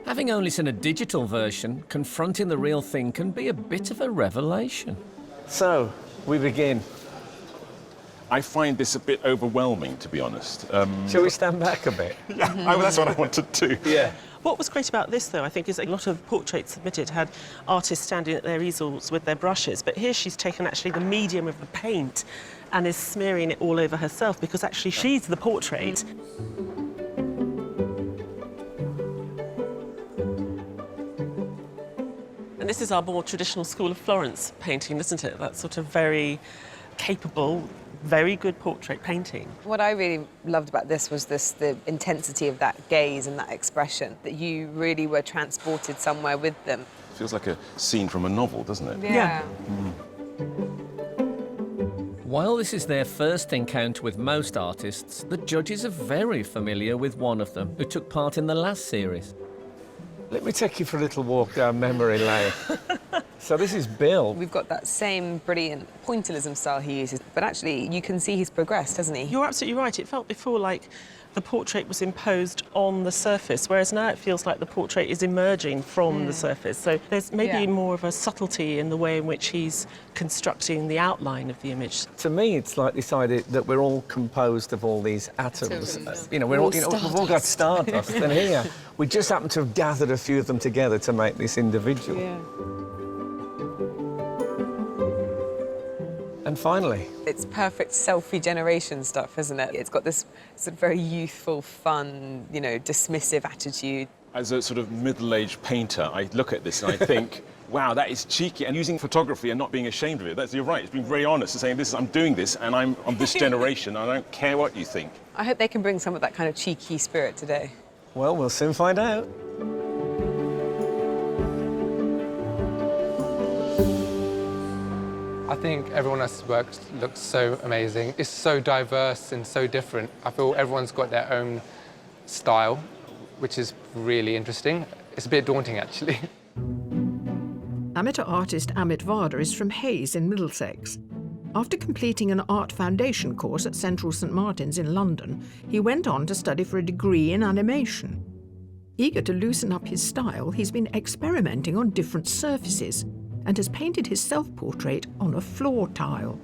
Having only seen a digital version, confronting the real thing can be a bit of a revelation. So, we begin. I find this a bit overwhelming, to be honest. Shall we stand back a bit? Yeah, that's what I want to do. Yeah. What was great about this, though, I think, is a lot of portraits submitted had artists standing at their easels with their brushes, but here she's taken actually the medium of the paint and is smearing it all over herself because actually she's the portrait. And this is our more traditional School of Florence painting, isn't it? That sort of very capable, very good portrait painting. What I really loved about this was the intensity of that gaze and that expression, that you really were transported somewhere with them. It feels like a scene from a novel, doesn't it? Yeah. While this is their first encounter with most artists, the judges are very familiar with one of them, who took part in the last series. Let me take you for a little walk down memory lane. So this is Bill. We've got that same brilliant pointillism style he uses, but actually you can see he's progressed, hasn't he? You're absolutely right. It felt before like the portrait was imposed on the surface, whereas now it feels like the portrait is emerging from the surface. So there's maybe more of a subtlety in the way in which he's constructing the outline of the image. To me, it's like this idea that we're all composed of all these atoms. You know, we've all got stardust. And here, we just happen to have gathered a few of them together to make this individual. Yeah. And finally... It's perfect selfie generation stuff, isn't it? It's got this sort of very youthful, fun, you know, dismissive attitude. As a sort of middle-aged painter, I look at this and I think, wow, that is cheeky. And using photography and not being ashamed of it, you're right, it's being very honest and saying, I'm doing this and I'm of this generation and I don't care what you think. I hope they can bring some of that kind of cheeky spirit today. Well, we'll soon find out. I think everyone else's work looks so amazing. It's so diverse and so different. I feel everyone's got their own style, which is really interesting. It's a bit daunting, actually. Amateur artist Amit Vadher is from Hayes in Middlesex. After completing an art foundation course at Central St Martin's in London, he went on to study for a degree in animation. Eager to loosen up his style, he's been experimenting on different surfaces and has painted his self-portrait on a floor tile.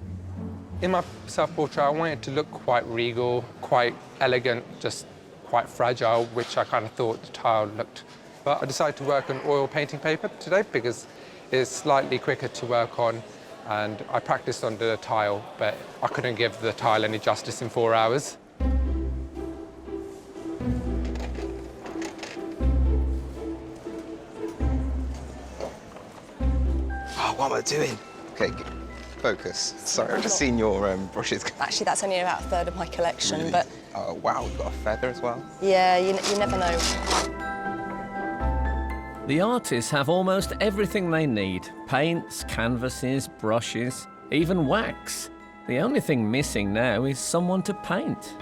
In my self-portrait, I wanted it to look quite regal, quite elegant, just quite fragile, which I kind of thought the tile looked. But I decided to work on oil painting paper today because it's slightly quicker to work on, and I practiced on the tile, but I couldn't give the tile any justice in 4 hours. Oh, what am I doing? Okay, Focus. Sorry, I've just seen your brushes. Actually, that's only about a third of my collection, but Oh, wow, you've got a feather as well. yeah, you never know. The artists have almost everything they need. Paints, canvases, brushes, even wax. The only thing missing now is someone to paint.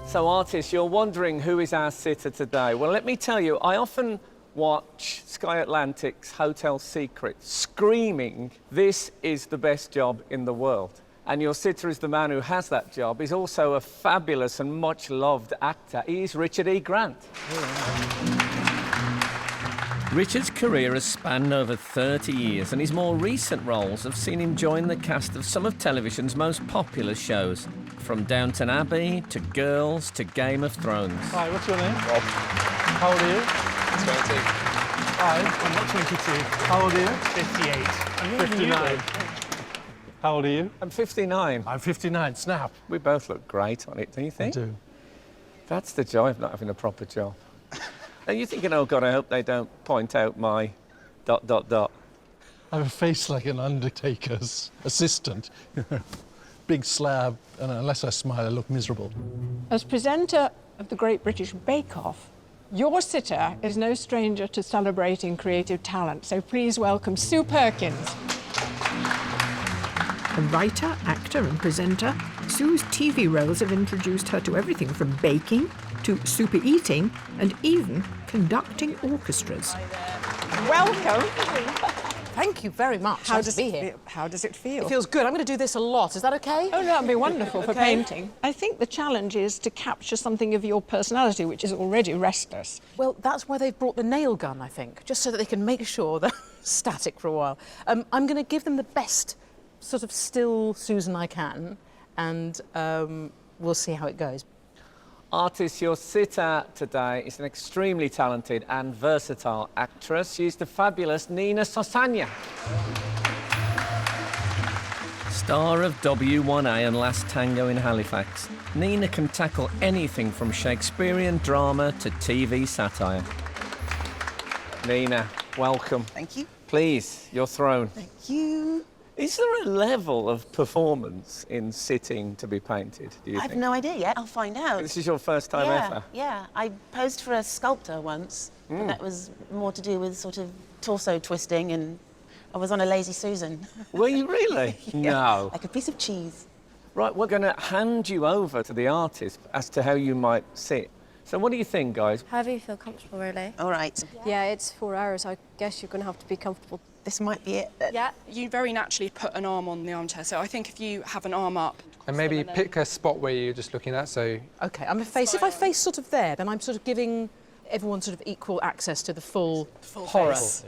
So artists, you're wondering who is our sitter today. Well, let me tell you, I often watch Sky Atlantic's Hotel Secret screaming, this is the best job in the world. And your sitter is the man who has that job. He's also a fabulous and much loved actor. He's Richard E. Grant. Richard's career has spanned over 30 years, and his more recent roles have seen him join the cast of some of television's most popular shows, from Downton Abbey to Girls to Game of Thrones. Hi, what's your name? Rob. How old are you? 22. Hi, I'm not 22. How old are you? 58. I'm 59. How old are you? I'm 59. I'm 59. Snap. We both look great on it, don't you think? I do. That's the joy of not having a proper job. And you're thinking, oh God, I hope they don't point out my ... I have a face like an undertaker's assistant. Big slab, and unless I smile, I look miserable. As presenter of the Great British Bake Off, your sitter is no stranger to celebrating creative talent, so please welcome Sue Perkins. A writer, actor and presenter, Sue's TV roles have introduced her to everything from baking to super eating and even conducting orchestras. Welcome. Thank you very much. How Nice does to be here. How does it feel? It feels good. I'm going to do this a lot. Is that okay? Oh, no, that'd be wonderful for Okay. painting. I think the challenge is to capture something of your personality, which is already restless. Well, that's why they've brought the nail gun, I think, just so that they can make sure they're static for a while. I'm going to give them the best sort of still Susan I can, and we'll see how it goes. Artist, your sitter today is an extremely talented and versatile actress. She's the fabulous Nina Sosanya. Star of W1A and Last Tango in Halifax, Nina can tackle anything from Shakespearean drama to TV satire. Nina, welcome. Thank you. Please, your throne. Thank you. Is there a level of performance in sitting to be painted, do you I think? have no idea yet. I'll find out. This is your first time ever? Yeah. I posed for a sculptor once, but that was more to do with sort of torso twisting, and I was on a Lazy Susan. Were you really? Yeah, No. like a piece of cheese. Right, we're going to hand you over to the artist as to how you might sit. So what do you think, guys? However you feel comfortable, really. All right. Yeah, it's 4 hours. I guess you're going to have to be comfortable. This might be it. Yeah, you very naturally put an arm on the armchair, so I think if you have an arm up... And maybe pick a spot where you're just looking at, so... OK, I'm a face. If I face sort of there, then I'm sort of giving everyone sort of equal access to the full horror. face.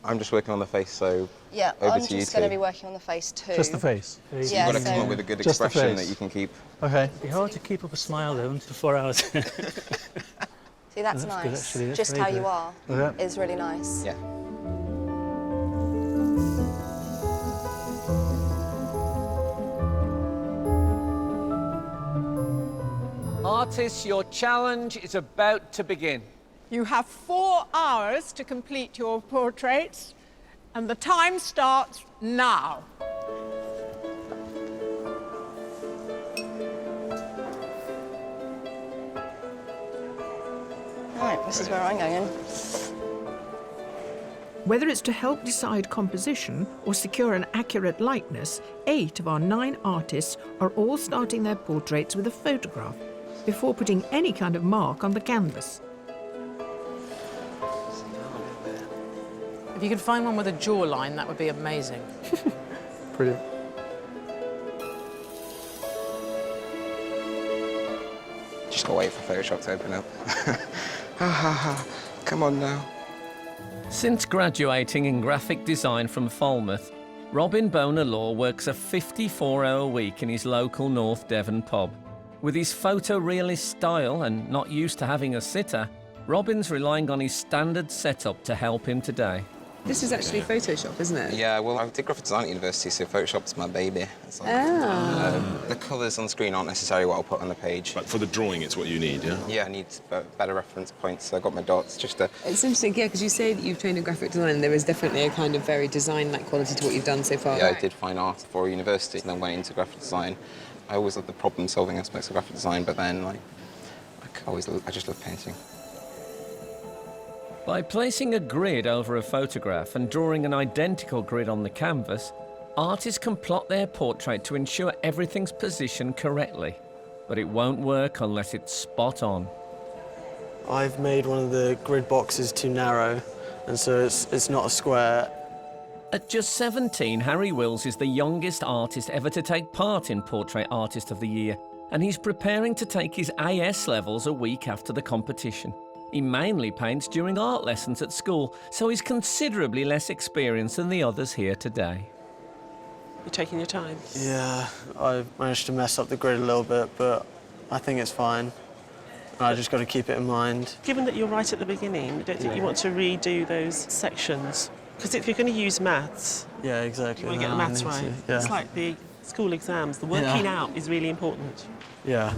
I'm just working on the face, so Yeah, over I'm to you just going to two. be working on the face too. Just the face? So Yeah, you've got to so- come up with a good Just the expression face. that you can keep. OK. It'd be hard to keep up a smile, though, for 4 hours. See, that's That's nice. good, actually. That's Just very how you good. are Yeah. is really nice. Yeah. Artists, your challenge is about to begin. You have 4 hours to complete your portraits, and the time starts now. Right, this is where I'm going in. Whether it's to help decide composition or secure an accurate likeness, 8 of our 9 artists are all starting their portraits with a photograph before putting any kind of mark on the canvas. If you could find one with a jawline, that would be amazing. Brilliant. Just gotta wait for Photoshop to open up. Come on now. Since graduating in graphic design from Falmouth, Robin Bonar-Law works a 54-hour week in his local North Devon pub. With his photorealist style and not used to having a sitter, Robin's relying on his standard setup to help him today. This is actually Photoshop, isn't it? Yeah, well, I did graphic design at university, so Photoshop's my baby. It's like, the colours on the screen aren't necessarily what I'll put on the page. But for the drawing, it's what you need, yeah? Yeah, I need better reference points, so I got my dots, just to... It's interesting, yeah, because you say that you've trained in graphic design, and there is definitely a kind of very design-like quality to what you've done so far. Yeah, I did fine art for university, and then went into graphic design. I always love the problem-solving aspects of graphic design, but then, like, I just love painting. By placing a grid over a photograph and drawing an identical grid on the canvas, artists can plot their portrait to ensure everything's positioned correctly. But it won't work unless it's spot on. I've made one of the grid boxes too narrow, and so it's not a square. At just 17, Harry Wills is the youngest artist ever to take part in Portrait Artist of the Year, and he's preparing to take his AS levels a week after the competition. He mainly paints during art lessons at school, so he's considerably less experienced than the others here today. You're taking your time? Yeah, I managed to mess up the grid a little bit, but I think it's fine. I just got to keep it in mind. Given that you're right at the beginning, don't think you want to redo those sections? Because if you're going to use maths, yeah, exactly. you want to get the maths right. Yeah. It's like the school exams. The working out is really important. Yeah.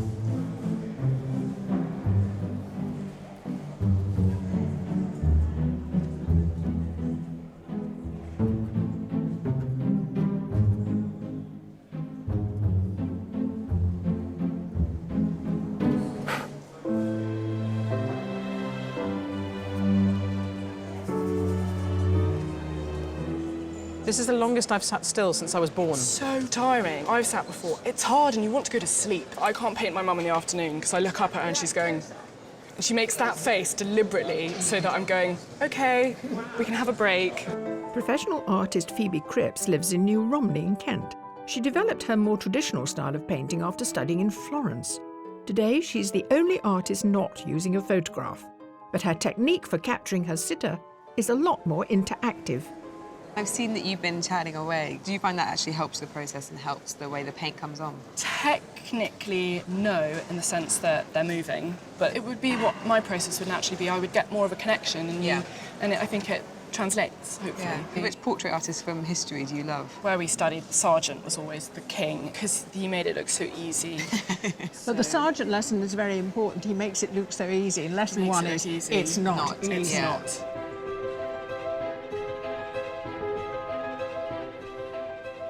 This is the longest I've sat still since I was born. So tiring. I've sat before. It's hard and you want to go to sleep. I can't paint my mum in the afternoon because I look up at her and she's going... And she makes that face deliberately so that I'm going, OK, we can have a break. Professional artist Phoebe Cripps lives in New Romney in Kent. She developed her more traditional style of painting after studying in Florence. Today, she's the only artist not using a photograph. But her technique for capturing her sitter is a lot more interactive. I've seen that you've been chatting away. Do you find that actually helps the process and helps the way the paint comes on? Technically, no, in the sense that they're moving. But it would be what my process would naturally be. I would get more of a connection and I think it translates, hopefully. Yeah. Which portrait artist from history do you love? Where we studied, Sargent was always the king, because he made it look so easy. But the Sargent lesson is very important. He makes it look so easy. And lesson one is, it's not easy. It's not.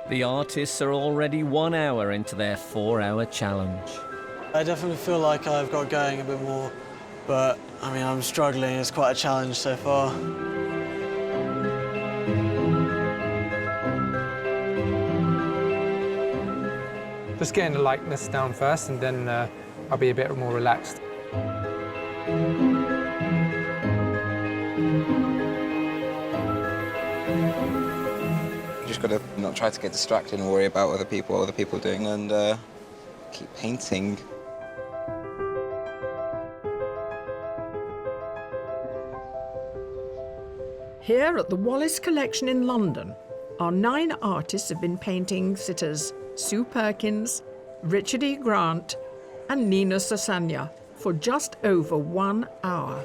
The artists are already 1 hour into their 4-hour challenge. I definitely feel like I've got going a bit more, but I mean, I'm struggling. It's quite a challenge so far. Just getting the likeness down first, and then I'll be a bit more relaxed. Just got to not try to get distracted and worry about other people, what other people are doing, and keep painting. Here at the Wallace Collection in London, our 9 artists have been painting sitters Sue Perkins, Richard E. Grant and Nina Sasanya for just over 1 hour.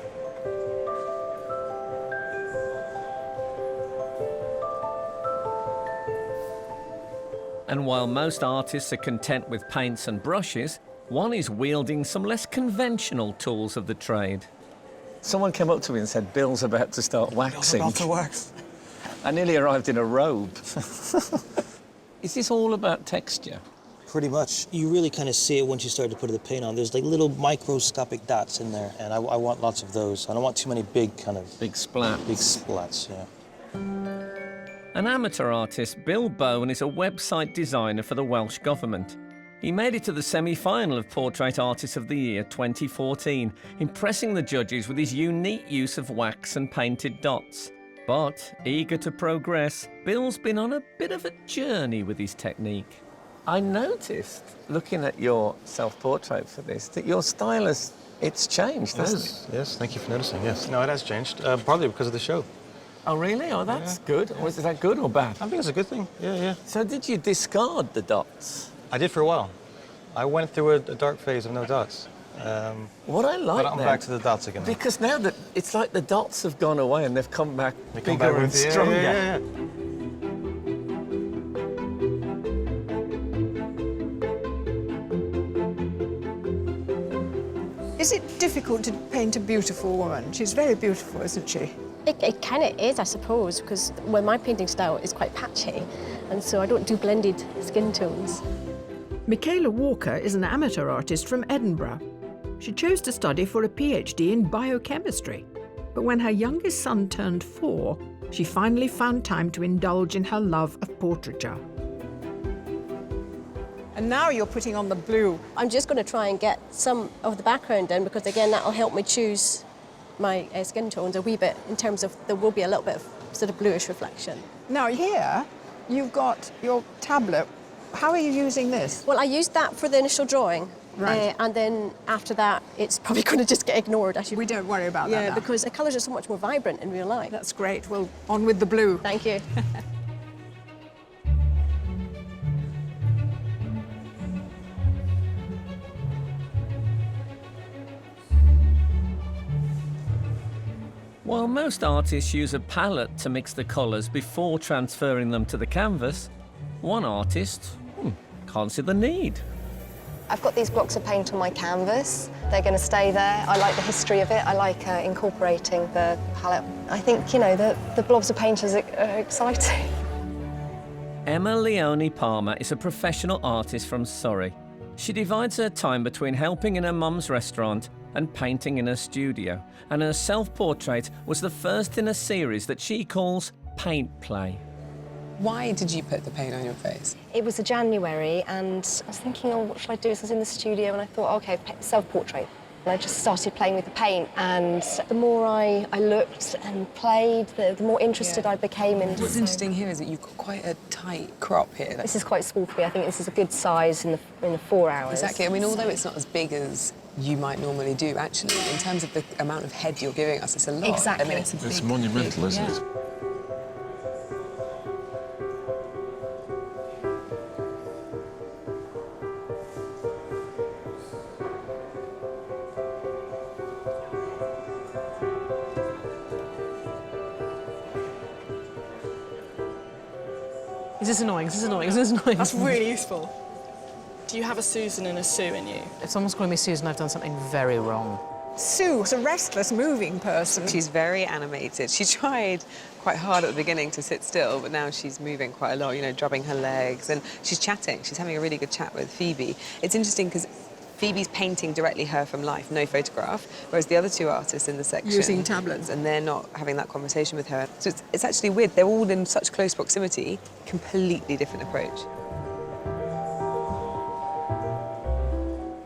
And while most artists are content with paints and brushes, one is wielding some less conventional tools of the trade. Someone came up to me and said, Bill's about to start waxing. Bill's about to wax. I nearly arrived in a robe. Is this all about texture? Pretty much. You really kind of see it once you start to put the paint on. There's like little microscopic dots in there, and I want lots of those. I don't want too many big kind of... Big splats. Big splats, yeah. An amateur artist, Bill Bowen is a website designer for the Welsh Government. He made it to the semi-final of Portrait Artist of the Year 2014, impressing the judges with his unique use of wax and painted dots. But, eager to progress, Bill's been on a bit of a journey with his technique. I noticed, looking at your self-portrait for this, that your style it's changed, hasn't it? Yes, thank you for noticing, yes. No, it has changed, partly because of the show. Oh, really? Oh, that's good. Or is that good or bad? I think it's a good thing, yeah. So did you discard the dots? I did for a while. I went through a dark phase of no dots. What I like But I'm then, back to the dots again. because now that it's like the dots have gone away and they've come back They bigger come back and with stronger. Yeah. Is it difficult to paint a beautiful woman? She's very beautiful, isn't she? It kind of is, I suppose, because my painting style is quite patchy, and so I don't do blended skin tones. Michaela Walker is an amateur artist from Edinburgh. She chose to study for a PhD in biochemistry. But when her youngest son turned 4, she finally found time to indulge in her love of portraiture. And now you're putting on the blue. I'm just going to try and get some of the background in, because again, that'll help me choose my skin tones a wee bit, in terms of there will be a little bit of sort of bluish reflection. Now here, you've got your tablet. How are you using this? Well, I used that for the initial drawing. Right. And then after that, it's probably going to just get ignored. We don't worry about that Yeah, now. because the colours are so much more vibrant in real life. That's great. Well, on with the blue. Thank you. While most artists use a palette to mix the colours before transferring them to the canvas, one artist can't see the need. I've got these blocks of paint on my canvas. They're going to stay there. I like the history of it. I like incorporating the palette. I think, you know, the blobs of paint are exciting. Emma Leone Palmer is a professional artist from Surrey. She divides her time between helping in her mum's restaurant and painting in her studio, and her self-portrait was the first in a series that she calls Paint Play. Why did you put the paint on your face? It was a January, and I was thinking, oh, what should I do? So I was in the studio, and I thought, OK, self-portrait. And I just started playing with the paint, and the more I looked and played, the more interested I became in. What's interesting here is that you've got quite a tight crop here. This is quite small for me. I think this is a good size in the 4 hours. Exactly. I mean, although it's not as big as you might normally do, actually, in terms of the amount of head you're giving us, it's a lot. Exactly. I mean, it's a It's big, monumental, isn't it? Is this annoying? Is this annoying? Is this annoying? That's really useful. Do you have a Susan and a Sue in you? If someone's calling me Susan, I've done something very wrong. Sue's a restless, moving person. She's very animated. She tried quite hard at the beginning to sit still, but now she's moving quite a lot, you know, drubbing her legs, and she's chatting. She's having a really good chat with Phoebe. It's interesting because Phoebe's painting directly her from life, no photograph, whereas the other two artists in the section... Using tablets. And they're not having that conversation with her. So it's actually weird. They're all in such close proximity, completely different approach.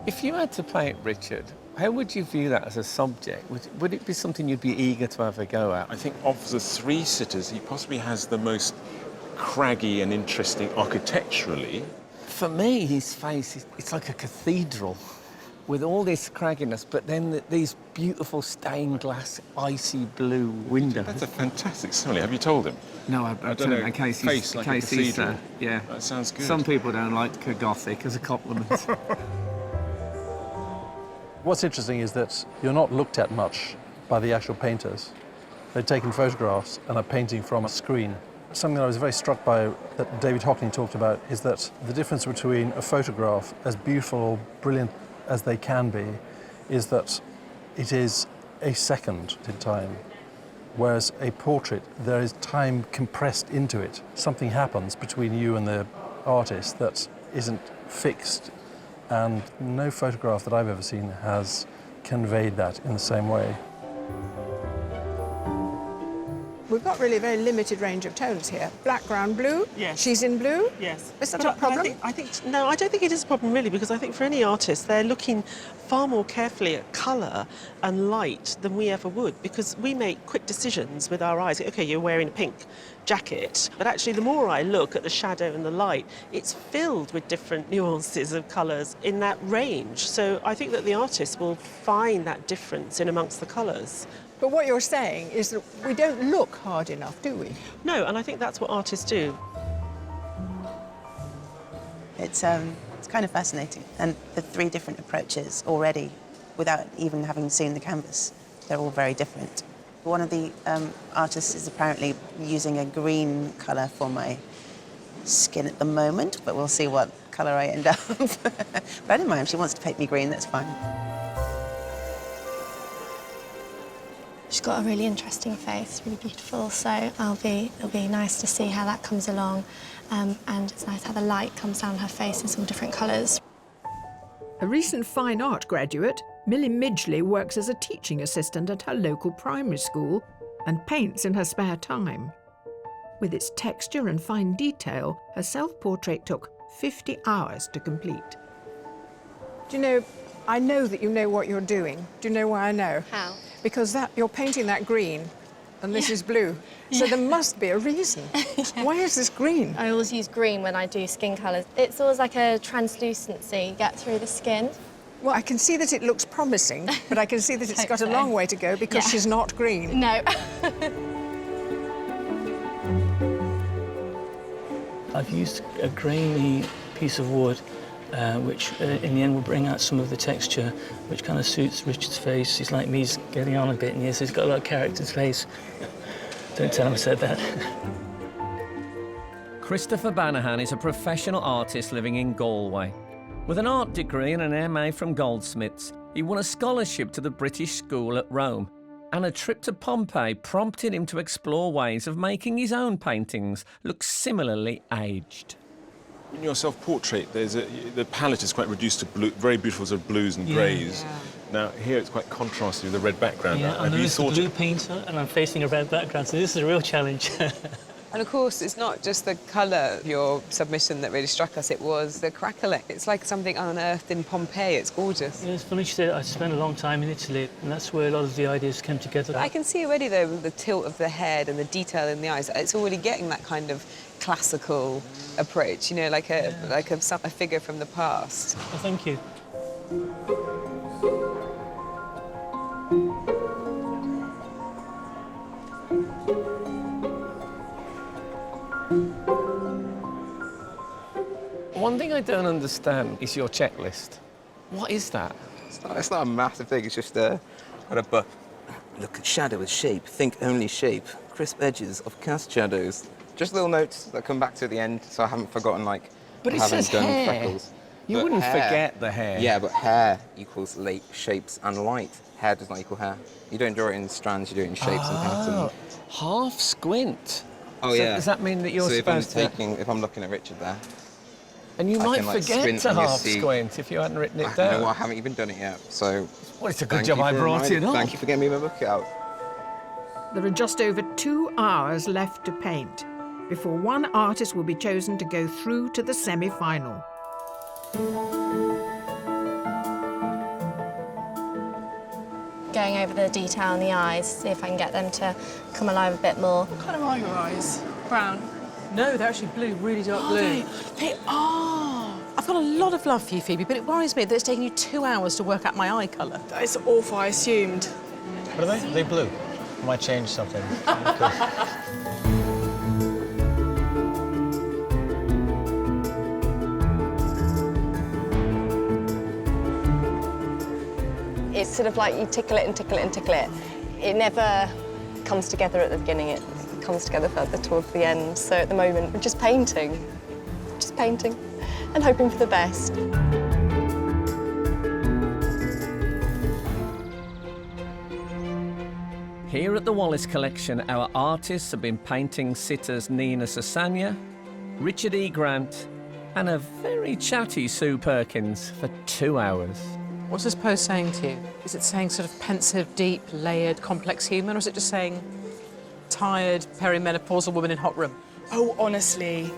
If you had to paint Richard, how would you view that as a subject? Would it be something you'd be eager to have a go at? I think of the 3 sitters, he possibly has the most craggy and interesting architecturally. For me, his face, it's like a cathedral with all this cragginess, but then these beautiful stained glass, icy blue windows. That's a fantastic simile. Have you told him? No, I don't know. In case Face he's, like in a case he's, cathedral. yeah. That sounds good. Some people don't like Gothic as a compliment. What's interesting is that you're not looked at much by the actual painters. They're taking photographs and are painting from a screen. Something that I was very struck by that David Hockney talked about is that the difference between a photograph, as beautiful or brilliant as they can be, is that it is a second in time. Whereas a portrait, there is time compressed into it. Something happens between you and the artist that isn't fixed. And no photograph that I've ever seen has conveyed that in the same way. We've got really a very limited range of tones here. Black, brown, blue. Yes. She's in blue. Yes. Is that But a problem? No, I don't think it is a problem really, because I think for any artist, they're looking far more carefully at colour and light than we ever would, because we make quick decisions with our eyes. OK, you're wearing a pink jacket, but actually the more I look at the shadow and the light, it's filled with different nuances of colours in that range. So I think that the artist will find that difference in amongst the colours. But what you're saying is that we don't look hard enough, do we? No, and I think that's what artists do. It's kind of fascinating, and the 3 different approaches already without even having seen the canvas. They're all very different. One of the artists is apparently using a green colour for my skin at the moment, but we'll see what colour I end up. But I don't mind, if she wants to paint me green, that's fine. She's got a really interesting face, really beautiful, so it'll be nice to see how that comes along. And it's nice how the light comes down her face in some different colours. A recent fine art graduate, Millie Midgley works as a teaching assistant at her local primary school and paints in her spare time. With its texture and fine detail, her self-portrait took 50 hours to complete. Do you know, I know that you know what you're doing. Do you know why I know? How? Because you're painting that green, and this is blue. So there must be a reason. Why is this green? I always use green when I do skin colours. It's always like a translucency you get through the skin. Well, I can see that it looks promising, but I can see that it's got a long way to go because she's not green. No. I've used a grainy piece of wood, which in the end will bring out some of the texture, which kind of suits Richard's face. He's like me, he's getting on a bit, and yes, he's got a lot of character to his face. Don't tell him I said that. Christopher Banahan is a professional artist living in Galway. With an art degree and an MA from Goldsmiths, he won a scholarship to the British School at Rome, and a trip to Pompeii prompted him to explore ways of making his own paintings look similarly aged. In your self-portrait, the palette is quite reduced to blue, very beautiful sort of blues and greys. Yeah. Now, here it's quite contrasty with the red background. Yeah, I'm a blue painter and I'm facing a red background, so this is a real challenge. And of course, it's not just the colour of your submission that really struck us, it was the crackling. It's like something unearthed in Pompeii, it's gorgeous. Yeah, it's funny you said I spent a long time in Italy, and that's where a lot of the ideas came together. I can see already, though, the tilt of the head and the detail in the eyes. It's already getting that kind of classical approach, you know, like a figure from the past. Well, thank you. One thing I don't understand is your checklist. What is that? It's not a massive thing, it's just a look at shadow as shape, think only shape, crisp edges of cast shadows. Just little notes that come back to the end, so I haven't forgotten, like, but I it haven't says done hair. freckles. You But wouldn't hair, forget the hair. Yeah, but hair equals shapes and light. Hair does not equal hair. You don't draw it in strands, you do it in shapes and patterns. Half squint. Oh, so yeah. Does that mean that you're supposed to... If I'm looking at Richard there... And you might forget to half see... squint if you hadn't written it You down. know what, I haven't even done it yet, so... Well, it's a good job I brought it up. Thank you for getting me my book out. There are just over 2 hours left to paint before one artist will be chosen to go through to the semi-final. Going over the detail in the eyes, see if I can get them to come alive a bit more. What colour are your eyes? Brown? No, they're actually blue, really dark Are blue. they are. I've got a lot of love for you, Phoebe, but it worries me that it's taken you 2 hours to work out my eye colour. That is awful, I assumed. What are they? Are they blue? I might change something. It's sort of like you tickle it and tickle it and tickle it. It never comes together at the beginning, it comes together further towards the end. So at the moment, we're just painting and hoping for the best. Here at the Wallace Collection, our artists have been painting sitters Nina Sasanya, Richard E. Grant, and a very chatty Sue Perkins for 2 hours. What's this pose saying to you? Is it saying sort of pensive, deep, layered, complex human, or is it just saying tired, perimenopausal woman in hot room? Oh, honestly.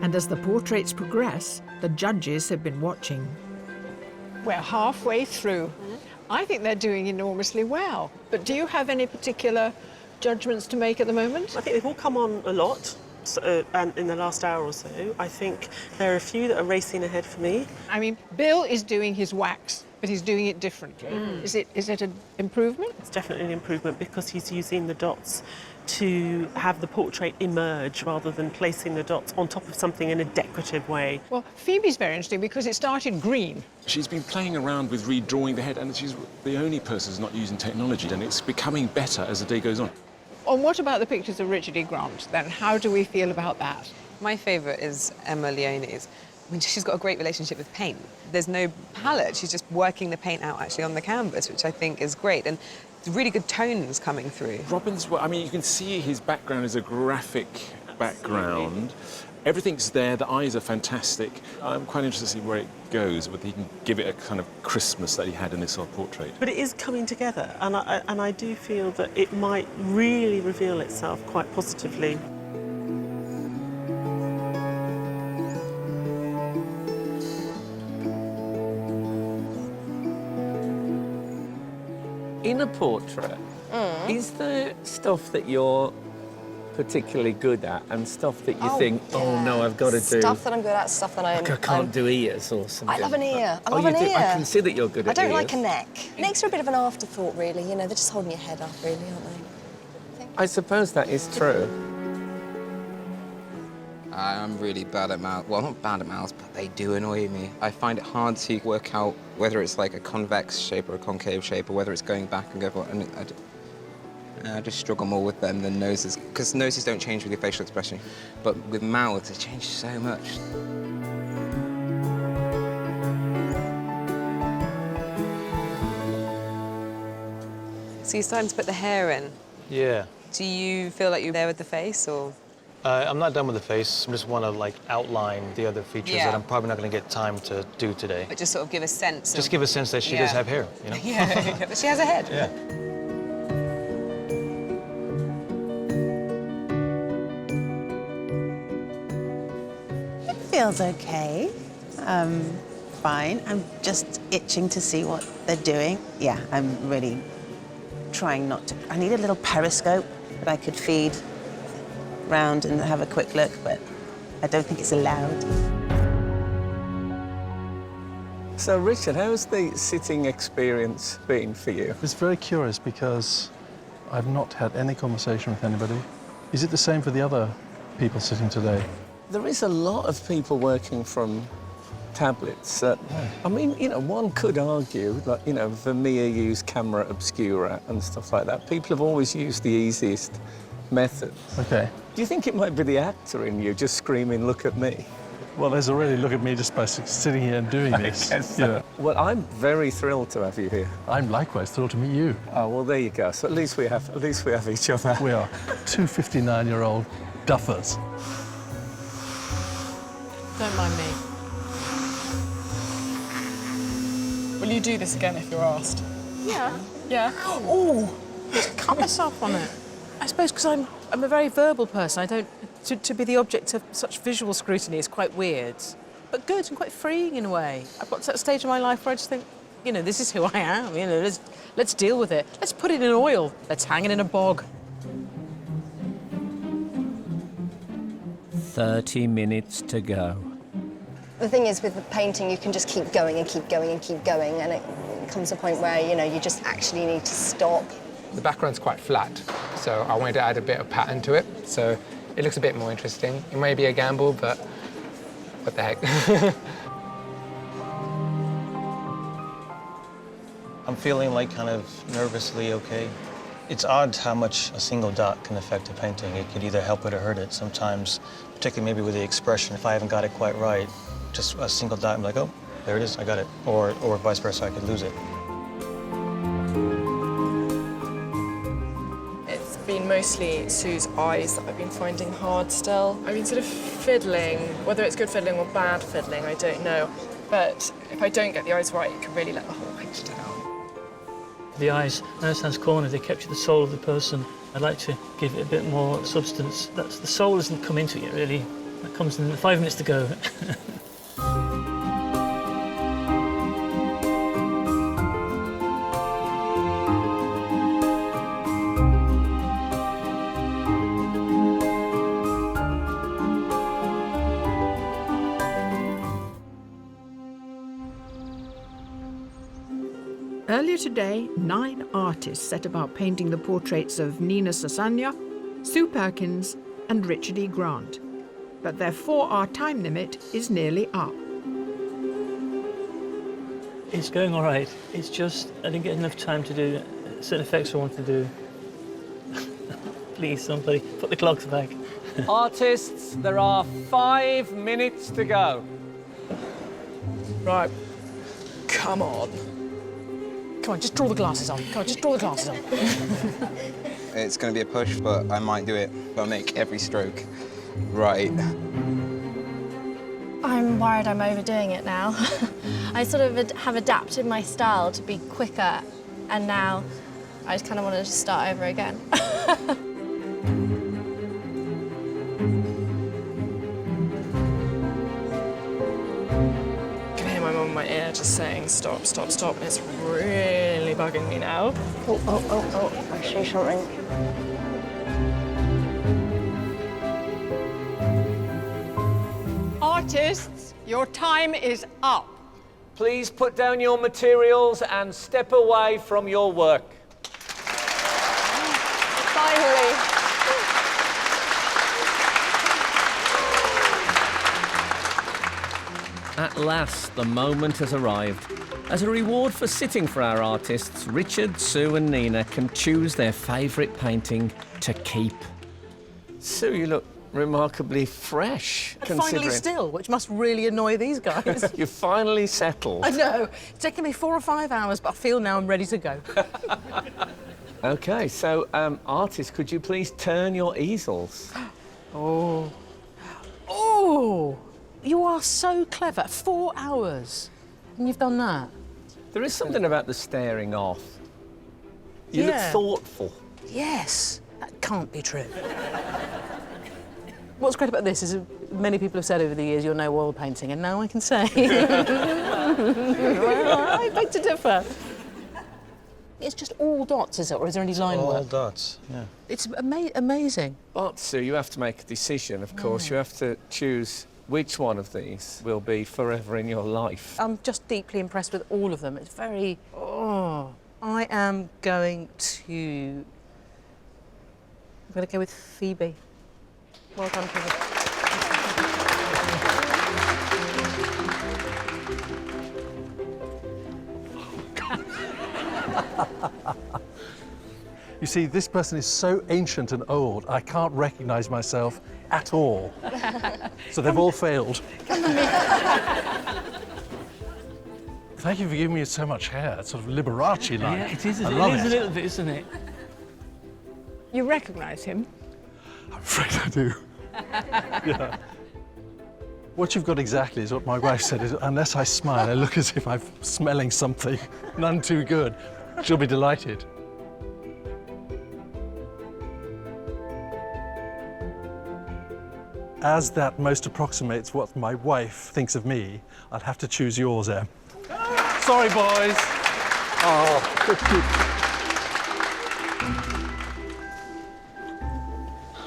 And as the portraits progress, the judges have been watching. We're halfway through. I think they're doing enormously well. But do you have any particular judgments to make at the moment? I think they've all come on a lot. And in the last hour or so, I think there are a few that are racing ahead for me. I mean, Bill is doing his wax. But he's doing it differently. Is it an improvement? It's definitely an improvement because he's using the dots to have the portrait emerge rather than placing the dots on top of something in a decorative way. Well, Phoebe's very interesting because it started green. She's been playing around with redrawing the head, and she's the only person who's not using technology, and it's becoming better as the day goes on. And what about the pictures of Richard E. Grant, then? How do we feel about that? My favourite is Emma Leone's. I mean, she's got a great relationship with paint. There's no palette. She's just working the paint out actually on the canvas, which I think is great. And really good tones coming through. Robin's, I mean, you can see his background is a graphic background. Everything's there, the eyes are fantastic. I'm quite interested to see where it goes, whether he can give it a kind of Christmas that he had in this portrait. But it is coming together, and I do feel that it might really reveal itself quite positively. In a portrait, is there stuff that you're particularly good at and stuff that you think, oh no, I've got to do? Stuff that I'm good at, stuff that I can't do ears or something. I love an ear. I Oh, love you an do? ear. I can see that you're good at I don't ears. like a neck. Necks are a bit of an afterthought, really. You know, they're just holding your head up, really, aren't they? I suppose that is true. I'm really bad at mouths. Well, not bad at mouths, but they do annoy me. I find it hard to work out whether it's like a convex shape or a concave shape, or whether it's going back and go forward. And I just struggle more with them than noses, because noses don't change with your facial expression, but with mouths, they change so much. So you're starting to put the hair in. Yeah. Do you feel like you're there with the face, or...? I'm not done with the face. I just want to like outline the other features that I'm probably not going to get time to do today. But just sort of give a sense Just give a sense that she does have hair, you know? Yeah, but she has a head. Yeah. It feels okay. Fine. I'm just itching to see what they're doing. Yeah, I'm really trying not to. I need a little periscope that I could feed round and have a quick look, but I don't think it's allowed. So, Richard, how's the sitting experience been for you? It's very curious because I've not had any conversation with anybody. Is it the same for the other people sitting today? There is a lot of people working from tablets. I mean, you know, one could argue that, you know, Vermeer used camera obscura and stuff like that. People have always used the easiest methods. Okay. Do you think it might be the actor in you just screaming, "Look at me"? Well, there's already look at me just by sitting here and doing this. I guess so. Well, I'm very thrilled to have you here. I'm likewise thrilled to meet you. Oh, well, there you go. So at least we have each other. We are two 59-year-old duffers. Don't mind me. Will you do this again if you're asked? Yeah. Yeah. Oh, just cut myself on it. I suppose because I'm a very verbal person. I don't to be the object of such visual scrutiny is quite weird, but good and quite freeing in a way. I've got to that stage of my life where I just think, you know, this is who I am. You know, let's deal with it. Let's put it in oil. Let's hang it in a bog. 30 minutes to go. The thing is, with the painting, you can just keep going and keep going and keep going, and it comes to a point where, you know, you just actually need to stop. The background's quite flat, so I wanted to add a bit of pattern to it, so it looks a bit more interesting. It may be a gamble, but what the heck. I'm feeling like kind of nervously okay. It's odd how much a single dot can affect a painting. It could either help it or hurt it. Sometimes, particularly maybe with the expression, if I haven't got it quite right, just a single dot, I'm like, oh, there it is, I got it. Or vice versa, I could lose it. It's been mostly Sue's eyes that I've been finding hard still. I've been sort of fiddling, whether it's good fiddling or bad fiddling, I don't know. But if I don't get the eyes right, it can really let the whole picture down. The eyes, I know it sounds corny, they capture the soul of the person. I'd like to give it a bit more substance. That's the soul hasn't come into it yet, really. That comes in 5 minutes to go. Earlier today, 9 artists set about painting the portraits of Nina Sasanya, Sue Perkins and Richard E. Grant. But their 4-hour time limit is nearly up. It's going all right. It's just I didn't get enough time to do certain effects I wanted to do. Please, somebody, put the clocks back. Artists, there are 5 minutes to go. Right. Come on. Come on, just draw the glasses on. Come on, just draw the glasses on. It's going to be a push, but I might do it. I'll make every stroke right. I'm worried I'm overdoing it now. I sort of have adapted my style to be quicker, and now I just kind of want to just start over again. I can hear my mum in my ear just saying, stop, stop, stop, and it's really bugging me now. Oh, I'll show you something. Artists, your time is up. Please put down your materials and step away from your work. Finally. At last, the moment has arrived. As a reward for sitting for our artists, Richard, Sue and Nina can choose their favourite painting to keep. Sue, you look remarkably fresh, And finally still, which must really annoy these guys. You've finally settled. I know. It's taken me 4 or 5 hours, but I feel now I'm ready to go. OK, so, artists, could you please turn your easels? Oh. Oh! You are so clever. 4 hours. And you've done that. There is something about the staring off. You look thoughtful. Yes. That can't be true. What's great about this is many people have said over the years you're no oil painting, and now I can say I beg to differ. It's just all dots, is it, or is there any line work? All dots, yeah. It's amazing. But, Sue, you have to make a decision, of course. You have to choose which one of these will be forever in your life. I'm just deeply impressed with all of them. It's very... Oh. I am going to... I'm going to go with Phoebe. Well done, Phoebe. You see, this person is so ancient and old, I can't recognise myself at all. So they've all failed. Thank you for giving me so much hair. It's sort of Liberace-like. Yeah, it is. I love It is a little bit, isn't it? You recognise him? I'm afraid I do. Yeah. What you've got exactly is what my wife said, is unless I smile, I look as if I'm smelling something none too good. She'll be delighted. As that most approximates what my wife thinks of me, I'd have to choose yours, Em. Sorry, boys. Oh.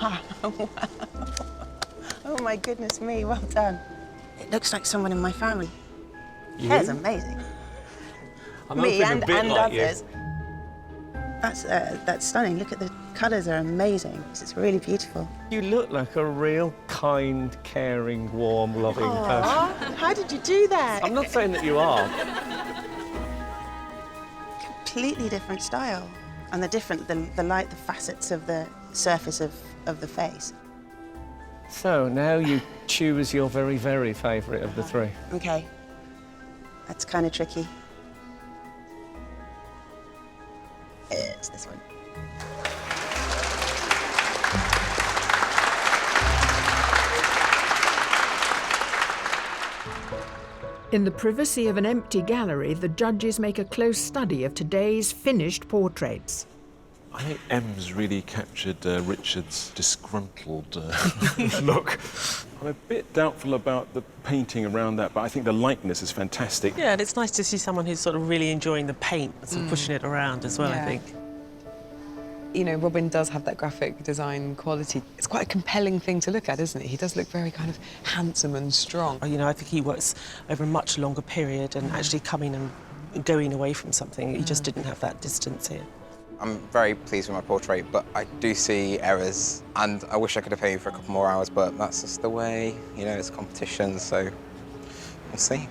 Wow. Oh my goodness me, well done. It looks like someone in my family. You? Hair's amazing. I'm Me hoping and a bit like others. That's stunning. Look at the colours are amazing. It's really beautiful. You look like a real kind, caring, warm, loving person. How did you do that? I'm not saying that you are. Completely different style. And the light, the facets of the surface of the face. So now you choose your very, very favourite of the 3. Okay. That's kind of tricky. It's this one. In the privacy of an empty gallery, the judges make a close study of today's finished portraits. I think Em's really captured Richard's disgruntled look. I'm a bit doubtful about the painting around that, but I think the likeness is fantastic. Yeah, and it's nice to see someone who's sort of really enjoying the paint and sort of pushing it around as well, I think. You know, Robin does have that graphic design quality. It's quite a compelling thing to look at, isn't it? He does look very kind of handsome and strong. You know, I think he works over a much longer period and actually coming and going away from something. You just didn't have that distance here. I'm very pleased with my portrait, but I do see errors, and I wish I could have paid for a couple more hours, but that's just the way, you know, it's competition, so we'll see.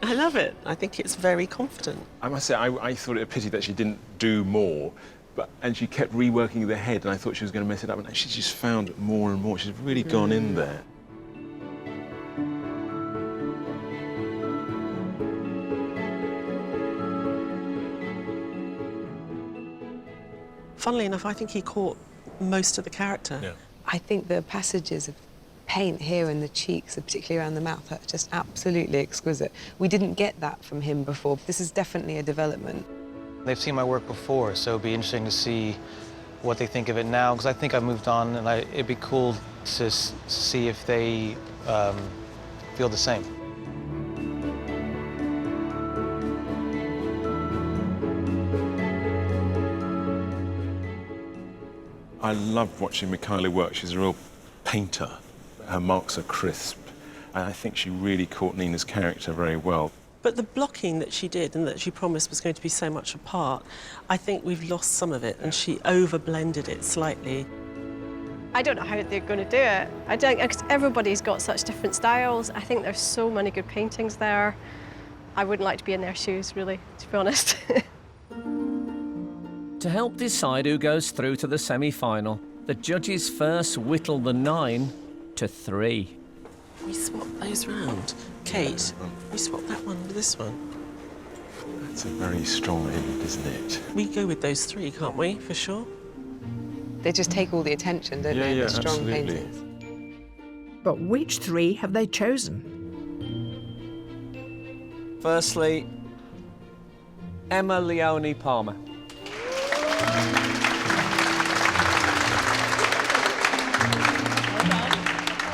I love it. I think it's very confident. I must say, I thought it a pity that she didn't do more, and she kept reworking the head, and I thought she was going to mess it up, and she just found more and more. She's really gone in there. Funnily enough, I think he caught most of the character. Yeah. I think the passages of paint here in the cheeks, particularly around the mouth, are just absolutely exquisite. We didn't get that from him before. This is definitely a development. They've seen my work before, so it'd be interesting to see what they think of it now, because I think I've moved on, and it'd be cool to see if they feel the same. I love watching Michaela work. She's a real painter. Her marks are crisp, and I think she really caught Nina's character very well. But the blocking that she did and that she promised was going to be so much apart, I think we've lost some of it, and she over-blended it slightly. I don't know how they're going to do it. I don't, because everybody's got such different styles. I think there's so many good paintings there. I wouldn't like to be in their shoes, really, to be honest. To help decide who goes through to the semi-final, the judges first whittle the 9 to 3. We swap those round. Kate, we swap that one with this one. That's a very strong end, isn't it? We go with those 3, can't we, for sure? They just take all the attention, don't they? Yeah, The strong absolutely. paintings. But which 3 have they chosen? Firstly, Emma Leone Palmer.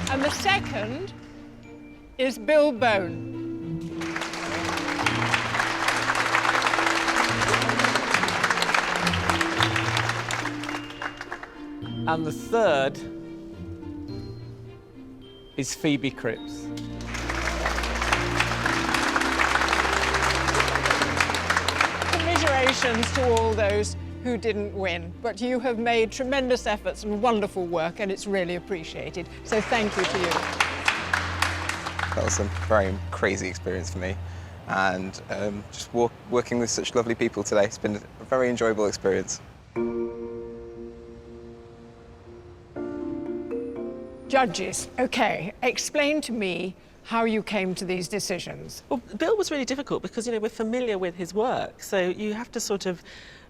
And the second is Bill Bone. And the third is Phoebe Cripps. Commiserations to all those who didn't win, but you have made tremendous efforts and wonderful work, and it's really appreciated. So thank you to you. That was a very crazy experience for me, and just working with such lovely people today, it's been a very enjoyable experience. Judges, okay, explain to me how you came to these decisions. Well, Bill was really difficult because, you know, we're familiar with his work, so you have to sort of